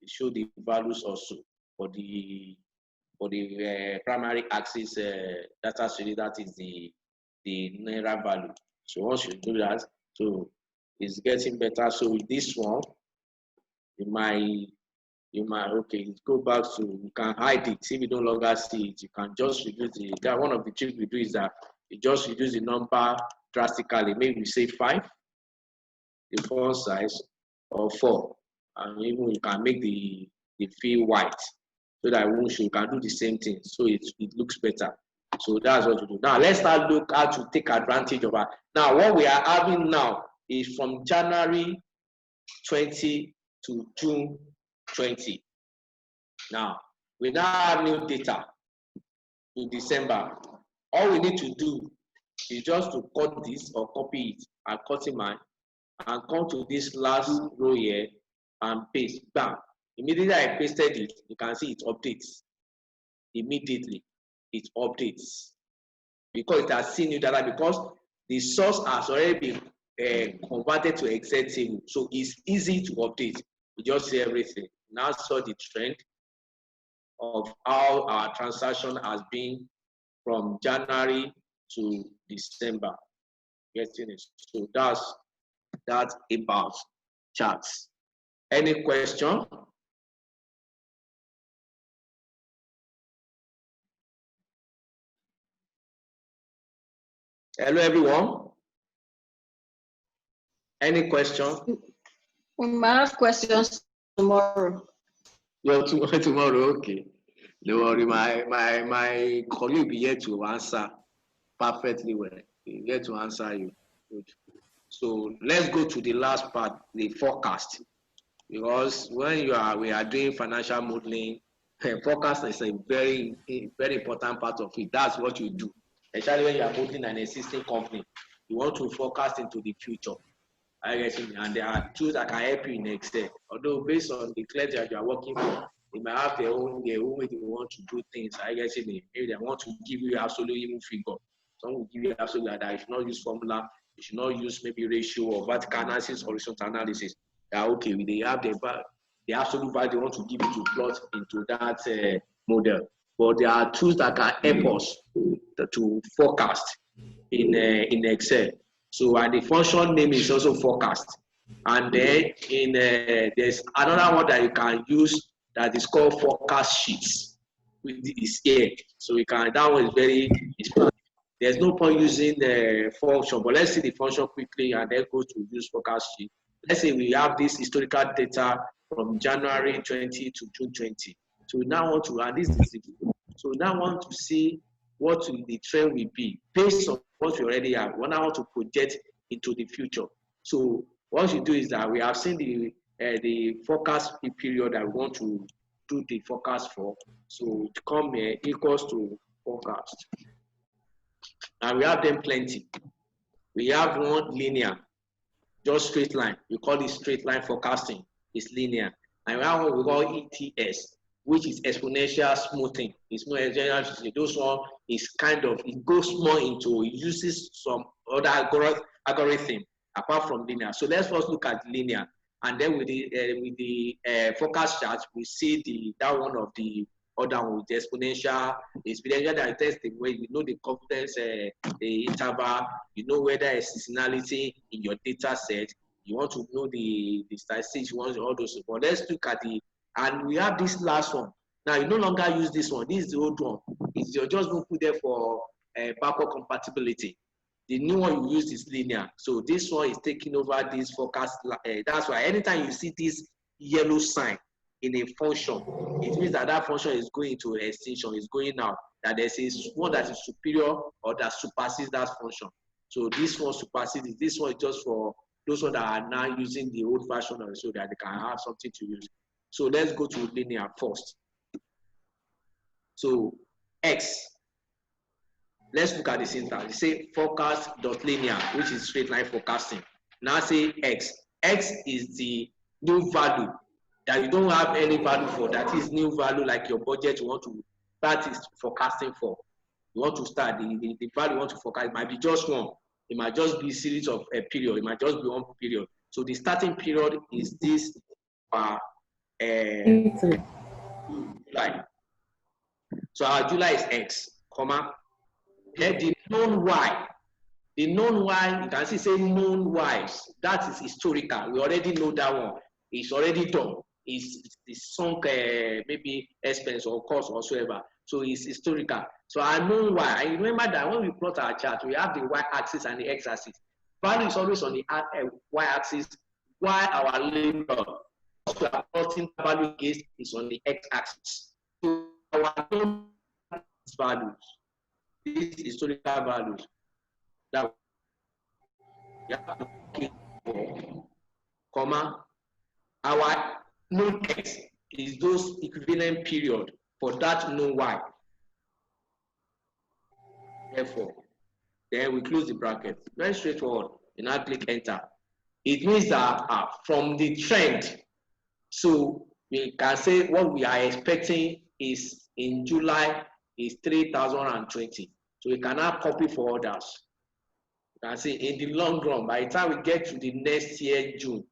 show the values also for the primary axis data series, that is the Naira value. So once you do that, so it's getting better. So with this one, you might okay, go back to, you can hide it. If you no longer see it, you can just reduce the, that one of the tricks we do is that you just reduce the number drastically. Maybe you say 5, the font size, or 4, and even you can make the field white, so that it won't show. You can do the same thing, so it looks better. So that's what you do. Now let's start look how to take advantage of that. Now what we are having now is from January 20 to June 20. Now we now have new data to December. All we need to do is just to cut this or copy it. I cut it mine and come to this last row here and paste. Bam. Immediately I pasted it, you can see it updates. Immediately it updates because it has seen new data, because the source has already been converted to Excel table. So it's easy to update. You just see everything. Now saw the trend of how our transaction has been from January to December. Getting it. So that's about charts. Any question? Hello, everyone. Any question? We might have questions tomorrow. Tomorrow, okay. Don't worry, my colleague will be here to answer perfectly well. He'll get to answer you. Good. So let's go to the last part, the forecast. Because when we are doing financial modeling, forecast is a very important part of it. That's what you do. Especially when you are modeling an existing company, you want to forecast into the future. I guess, and there are tools that can help you in Excel. Although based on the client that you are working for, they might have their own way they want to do things. I guess maybe they want to give you absolute even figure. Some will give you absolute that you should not use formula, you should not use maybe ratio or vertical analysis, horizontal analysis. That okay, they have the absolute value they want to give you to plot into that model. But there are tools that can help us to forecast in Excel. So and the function name is also forecast. And then there's another one that you can use that is called forecast sheets. With this here. So we can, that one is very, there's no point using the function, but let's see the function quickly and then go to use forecast sheet. Let's say we have this historical data from January 20 to June 20. So we now want to, and this is it. So we now want to see what the trend will be based on what we already have. We now want to project into the future. So what you do is that we have seen the forecast period that we want to do the forecast for. So it come here equals to forecast. And we have them plenty. We have one linear, just straight line. We call it straight line forecasting. It's linear. And we have what we call ETS, which is exponential smoothing. It's more general. Those one is kind of, it goes more into, it uses some other algorithm apart from linear. So let's first look at linear. And then with the forecast chart, we see that one of the other one with exponential. Exponential that test the way you know the confidence the interval, you know whether a seasonality in your data set. You want to know the statistics, you want all those. But let's look at and we have this last one. Now you no longer use this one. This is the old one. It's you're just going to put there for backward compatibility. The new one you use is linear. So this one is taking over this forecast. That's why anytime you see this yellow sign in a function, it means that that function is going to extinction, is going out. That there's one that is superior or that supersedes that function. So this one supersedes. This one is just for those that are now using the old version of it so that they can have something to use. So let's go to linear first. So X. Let's look at the syntax. Say forecast.linear, which is straight line forecasting. Now say X. X is the new value that you don't have any value for. That is new value like your budget you want to start is forecasting for. You want to start the value you want to forecast. It might be just one. It might just be a series of a period. It might just be one period. So the starting period is this July. So our July is X, comma. Then the known Y. The known Y, you can see say known Ys. That is historical. We already know that one. It's already done. It's sunk maybe expense or cost or whatsoever. So it's historical. So our known Y. I remember that when we plot our chart, we have the Y-axis and the X-axis. Value is always on the Y-axis, while our labor, we are plotting value against, is on the X-axis. So our known values. These historical values that we have to keep for, comma, our known X is those equivalent period for that known Y. Therefore, then we close the bracket. Very straightforward. You now click enter. It means that from the trend, so we can say what we are expecting is in July is 3,020. So we can now copy for others. You can see in the long run, by the time we get to the next year, June,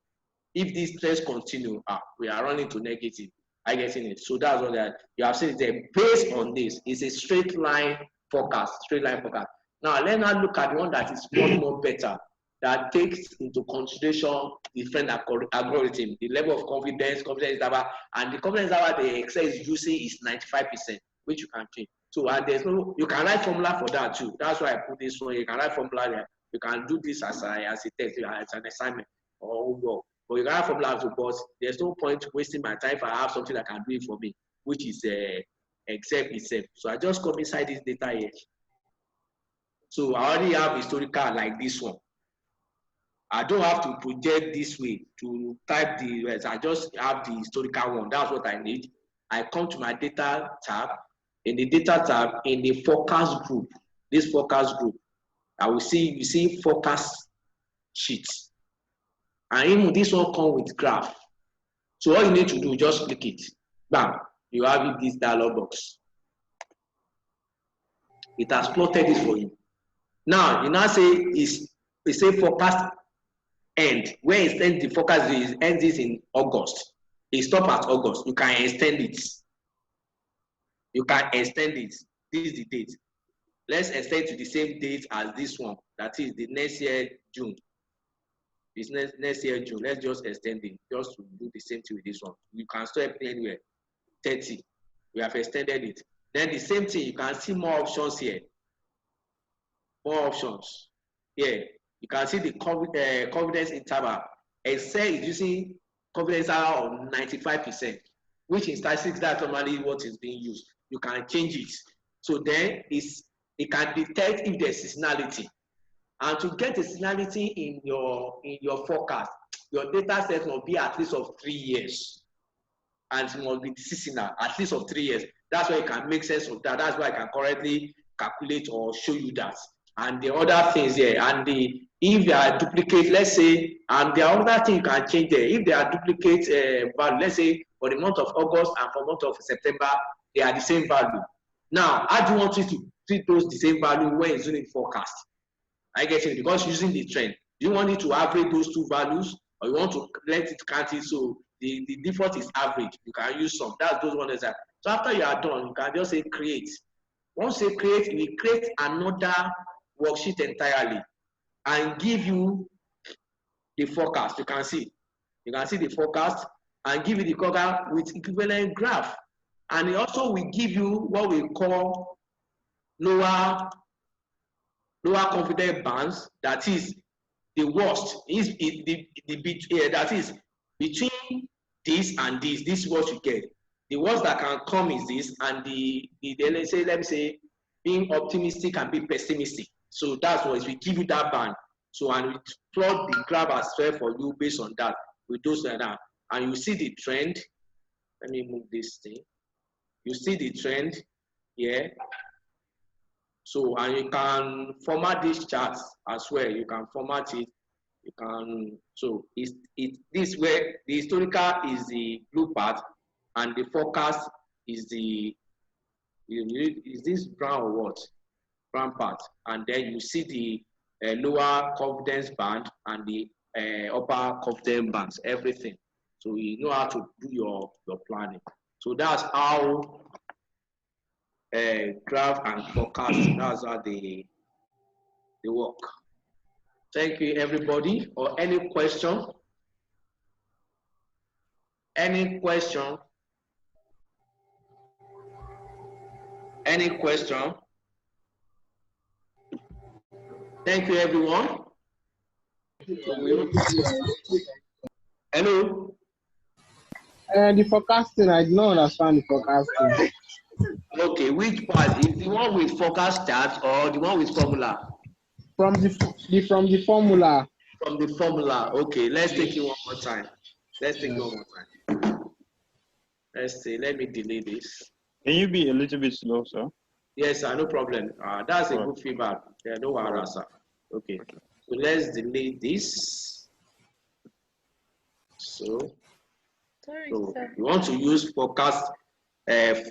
if these trends continue, we are running to negative. I get it. So that's what that you have seen there. Based on this, it's a straight line forecast. Straight line forecast. Now let's now look at one that is much more better, that takes into consideration different algorithm, the level of confidence interval, and the confidence interval the Excel is using is 95%, which you can change. So and there's no, you can write formula for that too. That's why I put this one. You can write formula there. You can do this as a test, as an assignment, or work. But you can write formula too. But there's no point wasting my time if I have something that can do it for me, which is Excel itself. So I just come inside this data here. So I already have historical like this one. I don't have to project this way to type the rest. I just have the historical one. That's what I need. I come to my data tab. In the data tab, in the forecast group, this forecast group, I will see, you see forecast sheets. And even this one comes with graph. So all you need to do, just click it. Bam, you have this dialog box. It has plotted this for you. Now, you now say, it say forecast end. Where it ends, the forecast is ends this in August. It stops at August. You can extend it. You can extend it. This is the date. Let's extend to the same date as this one. That is the next year, June. This next year, June. Let's just extend it. Just to do the same thing with this one. You can start anywhere. 30. We have extended it. Then the same thing, you can see more options here. More options. Here. You can see the confidence interval. Excel is using confidence interval of 95%, which in statistics that's normally what is being used. You can change it. So then it can detect if there's seasonality. And to get a seasonality in your forecast, your data set must be at least of 3 years. And it must be seasonal, at least of 3 years. That's why you can make sense of that. That's why I can correctly calculate or show you that. And the other things here, and if there are duplicate, let's say, and the other thing you can change there, if there are duplicate value, let's say for the month of August and for the month of September, they are the same value. Now, how do you want it to treat those the same value when it's doing forecast? I get it, because using the trend. Do you want it to average those two values, or you want to let it count it so the default is average. You can use some. That's those ones that. So after you are done, you can just say create. Once you create, we create another worksheet entirely and give you the forecast. You can see the forecast and give you the cover with equivalent graph. And it also will give you what we call lower confidence bands. That is the worst is that is between this and this. This is what you get. The worst that can come is this, and let me say being optimistic and be pessimistic. So that's what we give you that band. So and we plot the graph as well for you based on that. With those and that, and you see the trend. Let me move this thing. You see the trend here. So and you can format these charts as well. You can format it. You can this way the historical is the blue part and the forecast is this brown or what? Brown part. And then you see the lower confidence band and the upper confidence bands, everything. So you know how to do your planning. So that's how graph and forecast, that's how they work. Thank you, everybody. Or any question? Any question? Any question? Thank you, everyone. Hello? The forecasting, I don't understand the forecasting. Okay, which part? Is the one with forecast chart or the one with formula? From the formula. From the formula. Okay, let's take it one more time. Let's take it one more time. Let's see. Let me delete this. Can you be a little bit slow, sir? Yes, sir. No problem. That's a good feedback. Yeah, no worries, sir. Okay. So let's delete this. So you want to use forecast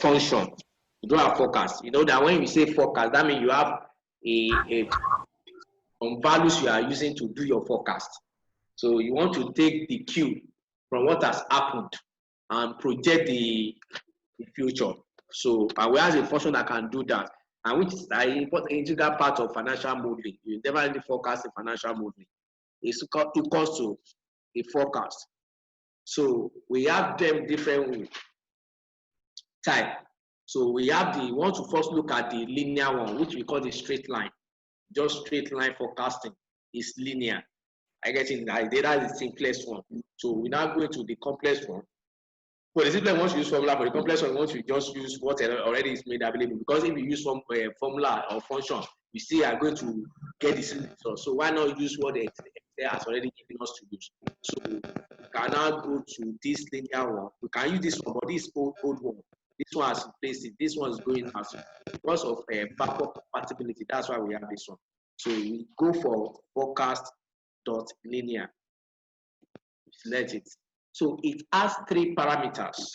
function. You don't have forecast. You know that when you say forecast, that means you have some values you are using to do your forecast. So you want to take the cue from what has happened and project the future. So we have a function that can do that, and which is an important integral part of financial modeling. You never really forecast in financial modeling. It's equals to a forecast. So we have them different type. So we have the want to first look at the linear one, which we call the straight line. Just straight line forecasting is linear. I get it. That is the simplest one. So we now go into the complex one. For the simplest one, once you use formula. For the complex one, once you just use what already is made available. Because if you use some formula or function, you see are going to get the same result. So why not use what they has already given us to use? So we can now go to this linear one. We can use this one, but this old one. This one has replaced it. This one is going as because of backward compatibility. That's why we have this one. So we go for forecast.linear. Select it. So it has 3 parameters.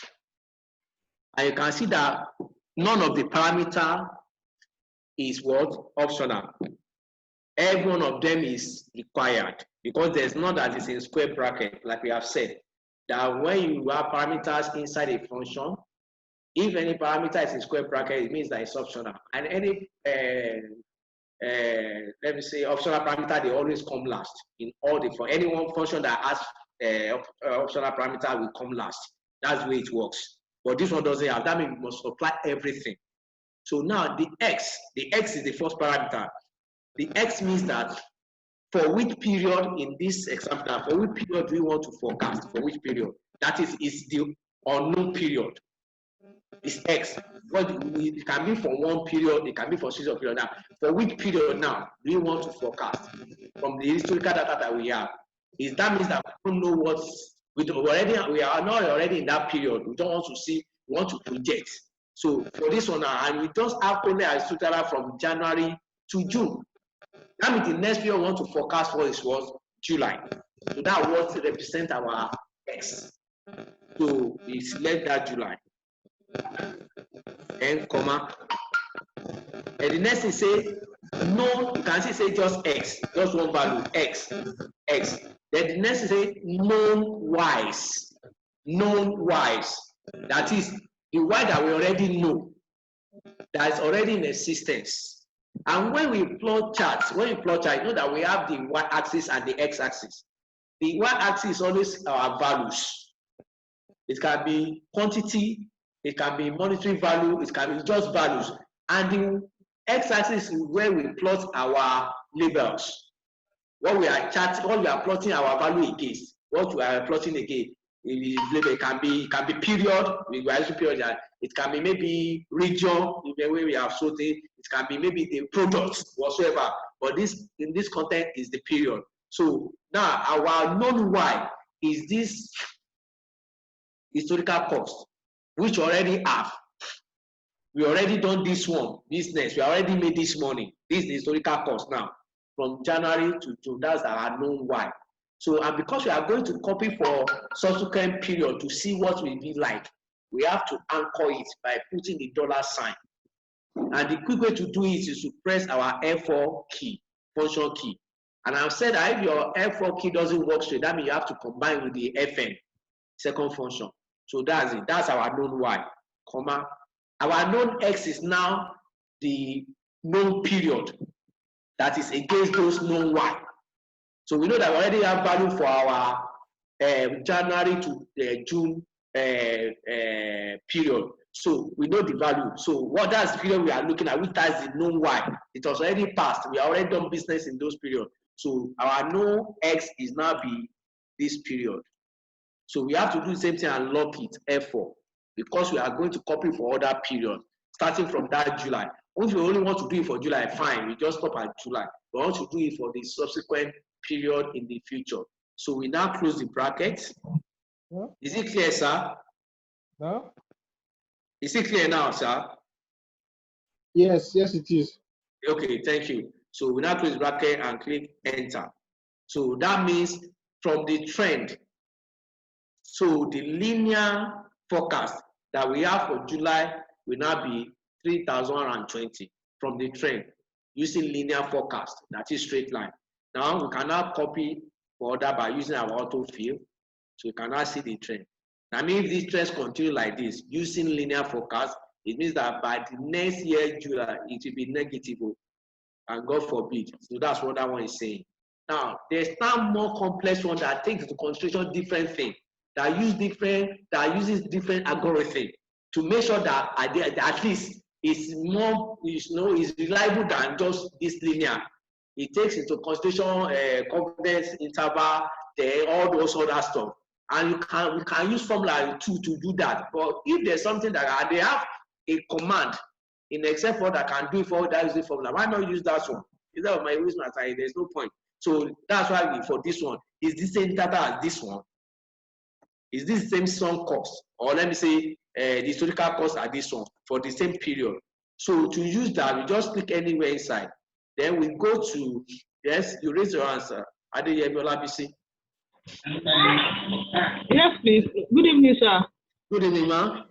And you can see that none of the parameter is what? Optional. Every one of them is required because there's none that is in square bracket, like we have said. That when you have parameters inside a function, if any parameter is in square bracket, it means that it's optional. And any let me say optional parameter, they always come last in all the for any one function that has optional parameter will come last. That's the way it works. But this one doesn't have. That means we must apply everything. So now the x is the first parameter. The x means that for which period in this example, for which period do we want to forecast? For which period? That is the unknown period. It's x. But it can be for one period, it can be for series of period. Now, for which period now do we want to forecast? From the historical data that we have, that means that we don't know what's we are not already in that period. We don't want to see, we want to project. So for this one now, and we just have only a historical data from January to June. That means the next period we want to forecast for is what? July. So that what represents our x. So we select that July. And comma. And the next is say no, you can see say just x, just one value, x. Then the next is say known y's. known Ys. That is the Y that we already know, that is already in existence. And when we plot charts, you know that we have the Y-axis and the X-axis. The Y-axis is always our values. It can be quantity, it can be monetary value, it can be just values. And the X-axis is where we plot our labels. What we are plotting our value against. What we are plotting against. It can be period. We are using period. It can be maybe region, the way we have sorted. It can be maybe the product whatsoever. But in this content is the period. So now our known Y is this historical cost, which already have. We already done this one business. We already made this money. This is the historical cost now. From January to June, that's our known Y. So, and because we are going to copy for subsequent period to see what will be like, we have to anchor it by putting the dollar sign. And the quick way to do it is to press our F4 key, function key. And I've said that if your F4 key doesn't work straight, that means you have to combine with the FN, second function. So that's it. That's our known Y, comma. Our known X is now the known period that is against those known Y. So we know that we already have value for our January to June period. So we know the value. So what that's the period we are looking at, which is the known Y. It was already passed. We already done business in those periods. So our known X is now be this period. So we have to do the same thing and lock it F4 because we are going to copy for other periods starting from that July. If we only want to do it for July, fine, we just stop at July. We want to do it for the subsequent period in the future. So we now close the bracket. Yeah. Is it clear, sir? No? Is it clear now, sir? Yes, it is. Okay, thank you. So we now close the bracket and click enter. So that means from the trend, so the linear forecast that we have for July will now be 3,020 from the trend using linear forecast, that is straight line. Now we can now copy for that by using our autofill, so you can now see the trend. I mean, if these trends continue like this using linear forecast, it means that by the next year July it will be negative, and God forbid. So that's what that one is saying. Now there's now more complex one that takes into consideration different things, that uses different algorithm to make sure that at least it's more, is reliable than just this linear. It takes into consideration confidence interval, all those other stuff. And we can use formula 2 to do that. But if there's something that they have a command in Excel for that can do it for that using formula, why not use that one? Instead of my using my side, there's no point. So that's why for this one, is this same data as this one? Is this the same sum cost? Or let me say the historical cost at this one for the same period. So to use that, we just click anywhere inside. Then we go to, yes, you raise your answer. Adeyemi Olabisi. Yes, please. Good evening, sir. Good evening, ma'am.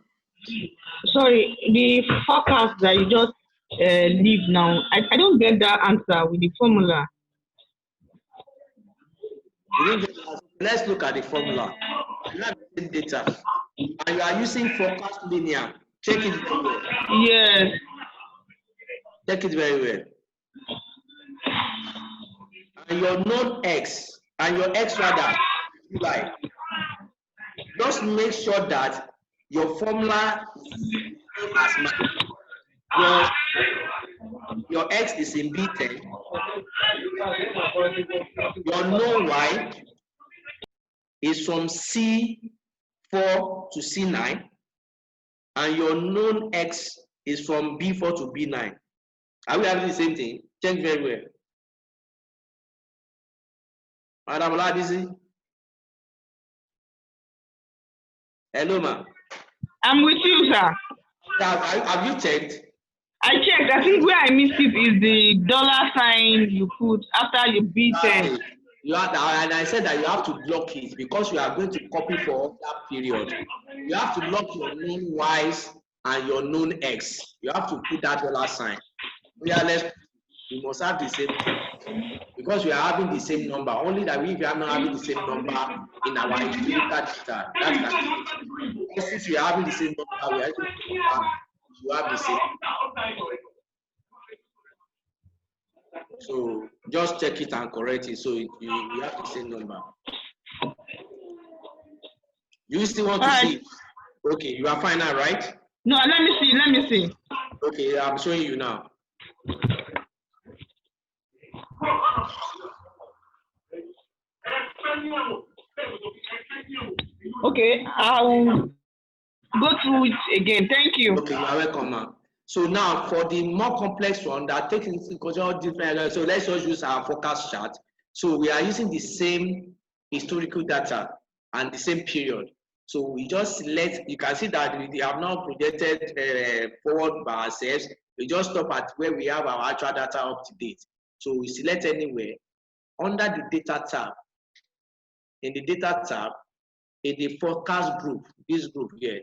Sorry, the forecast that you just leave now, I don't get that answer with the formula. Let's look at the formula. You have the data, and you are using forecast linear. Check it very well. Yes. Check it very well. And your known X, and your X rather, July. Just make sure that your formula is as much. Your X is in B10. Your known Y is from C4 to C9, and your known X is from B4 to B9. Are we having the same thing? Check very well. Madam Olabisi. Hello, ma'am. I'm with you, sir. Have you checked? I checked. I think where I missed it is the dollar sign you put after you beat it. You have, and I said that you have to block it because you are going to copy for that period. You have to block your known Y's and your known X. You have to put that dollar sign. Yeah, we must have the same thing. Because we are having the same number, only that we are not having the same number in our historical data. That's it. Because since we are having the same number, we are able to have the same. So just check it and correct it, so you have the same number. You still want to see? Okay, you are fine now, right? No, let me see. Okay, I'm showing you now. Okay, I'll go through it again. Thank you. Okay, you are welcome, ma'am. So now for the more complex one that takes into consideration different, so let's just use our forecast chart. So we are using the same historical data and the same period. So we just select, you can see that we have now projected forward by ourselves. We just stop at where we have our actual data up to date. So we select anywhere. Under the data tab, in the data tab, in the forecast group, this group here,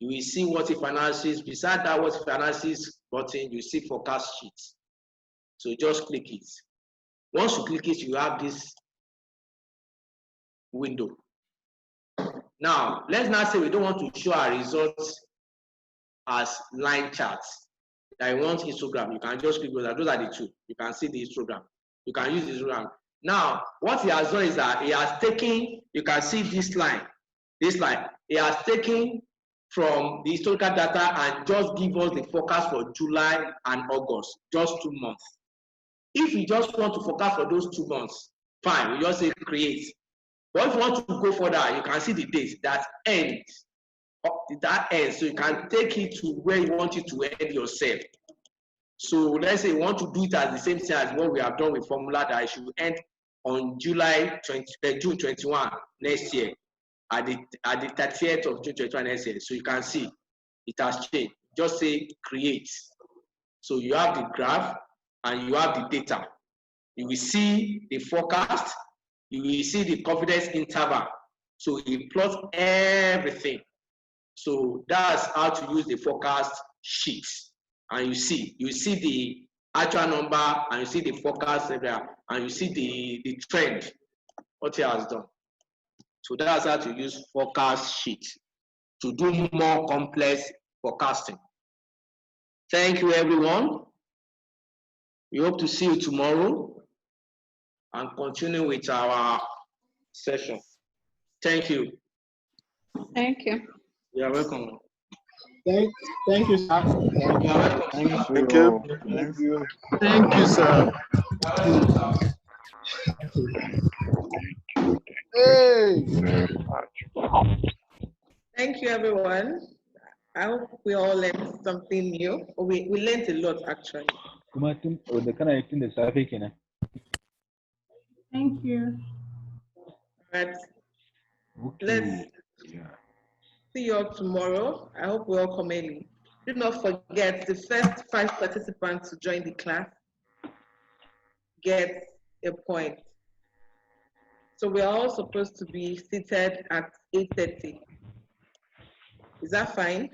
you will see what if analysis. Beside that what if analysis button, you see forecast sheets. So just click it. Once you click it, you have this window. Now, let's not say we don't want to show our results as line charts. I want histogram. You can just click those are the two. You can see the histogram. You can use the histogram. Now, what he has done is that he has taken, you can see this line. He has taken from the historical data and just give us the forecast for July and August, just 2 months. If you just want to forecast for those 2 months, fine, we just say create. But if you want to go further, you can see the date that ends. So you can take it to where you want it to end yourself. So let's say you want to do it as the same thing as what we have done with formula that it should end on June 21 next year, at the 30th of June 21 next year. So you can see it has changed. Just say create. So you have the graph and you have the data. You will see the forecast. You will see the confidence interval. So it plots everything. So that's how to use the forecast sheet. And you see the actual number, and you see the forecast area, and you see the trend, what it has done. So that's how to use forecast sheet to do more complex forecasting. Thank you, everyone. We hope to see you tomorrow and continue with our session. Thank you. Thank you. You're welcome. Thank you, sir. Thank you. Thank you, sir. Hey. Thank you, everyone. I hope we all learned something new. We learned a lot, actually. Thank you. Right. Let's see you all tomorrow. I hope we all come early. Do not forget, the first 5 participants to join the class get a point. So we are all supposed to be seated at 8:30. Is that fine?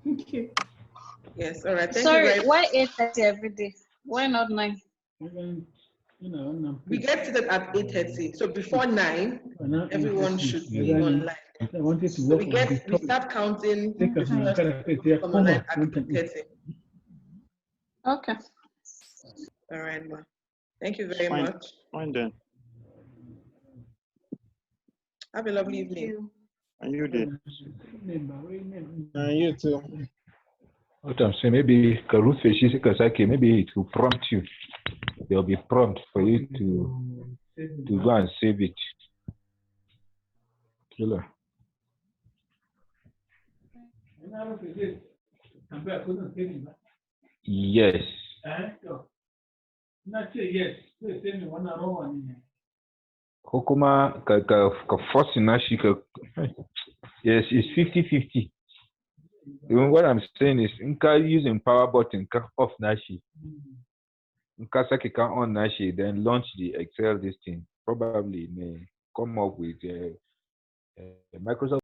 Thank you. Yes, all right. Thank Sorry, you very why 8:30 every day? Why not 9? We get seated at 8:30. So before 9, everyone should be online. So we start counting the first come online at 8:30. Okay. All right, ma. Thank you very much. Fine then. Have a lovely evening. And you did. You too. What I'm saying, maybe maybe it will prompt you. There will be prompt for you to go and save it. Killer. Yes. Kokuma ka force nashi ka. Yes, it's 50-50. What I'm saying is, using power button off nashi. Saki can on nashi, then launch the Excel this thing. Probably may come up with Microsoft.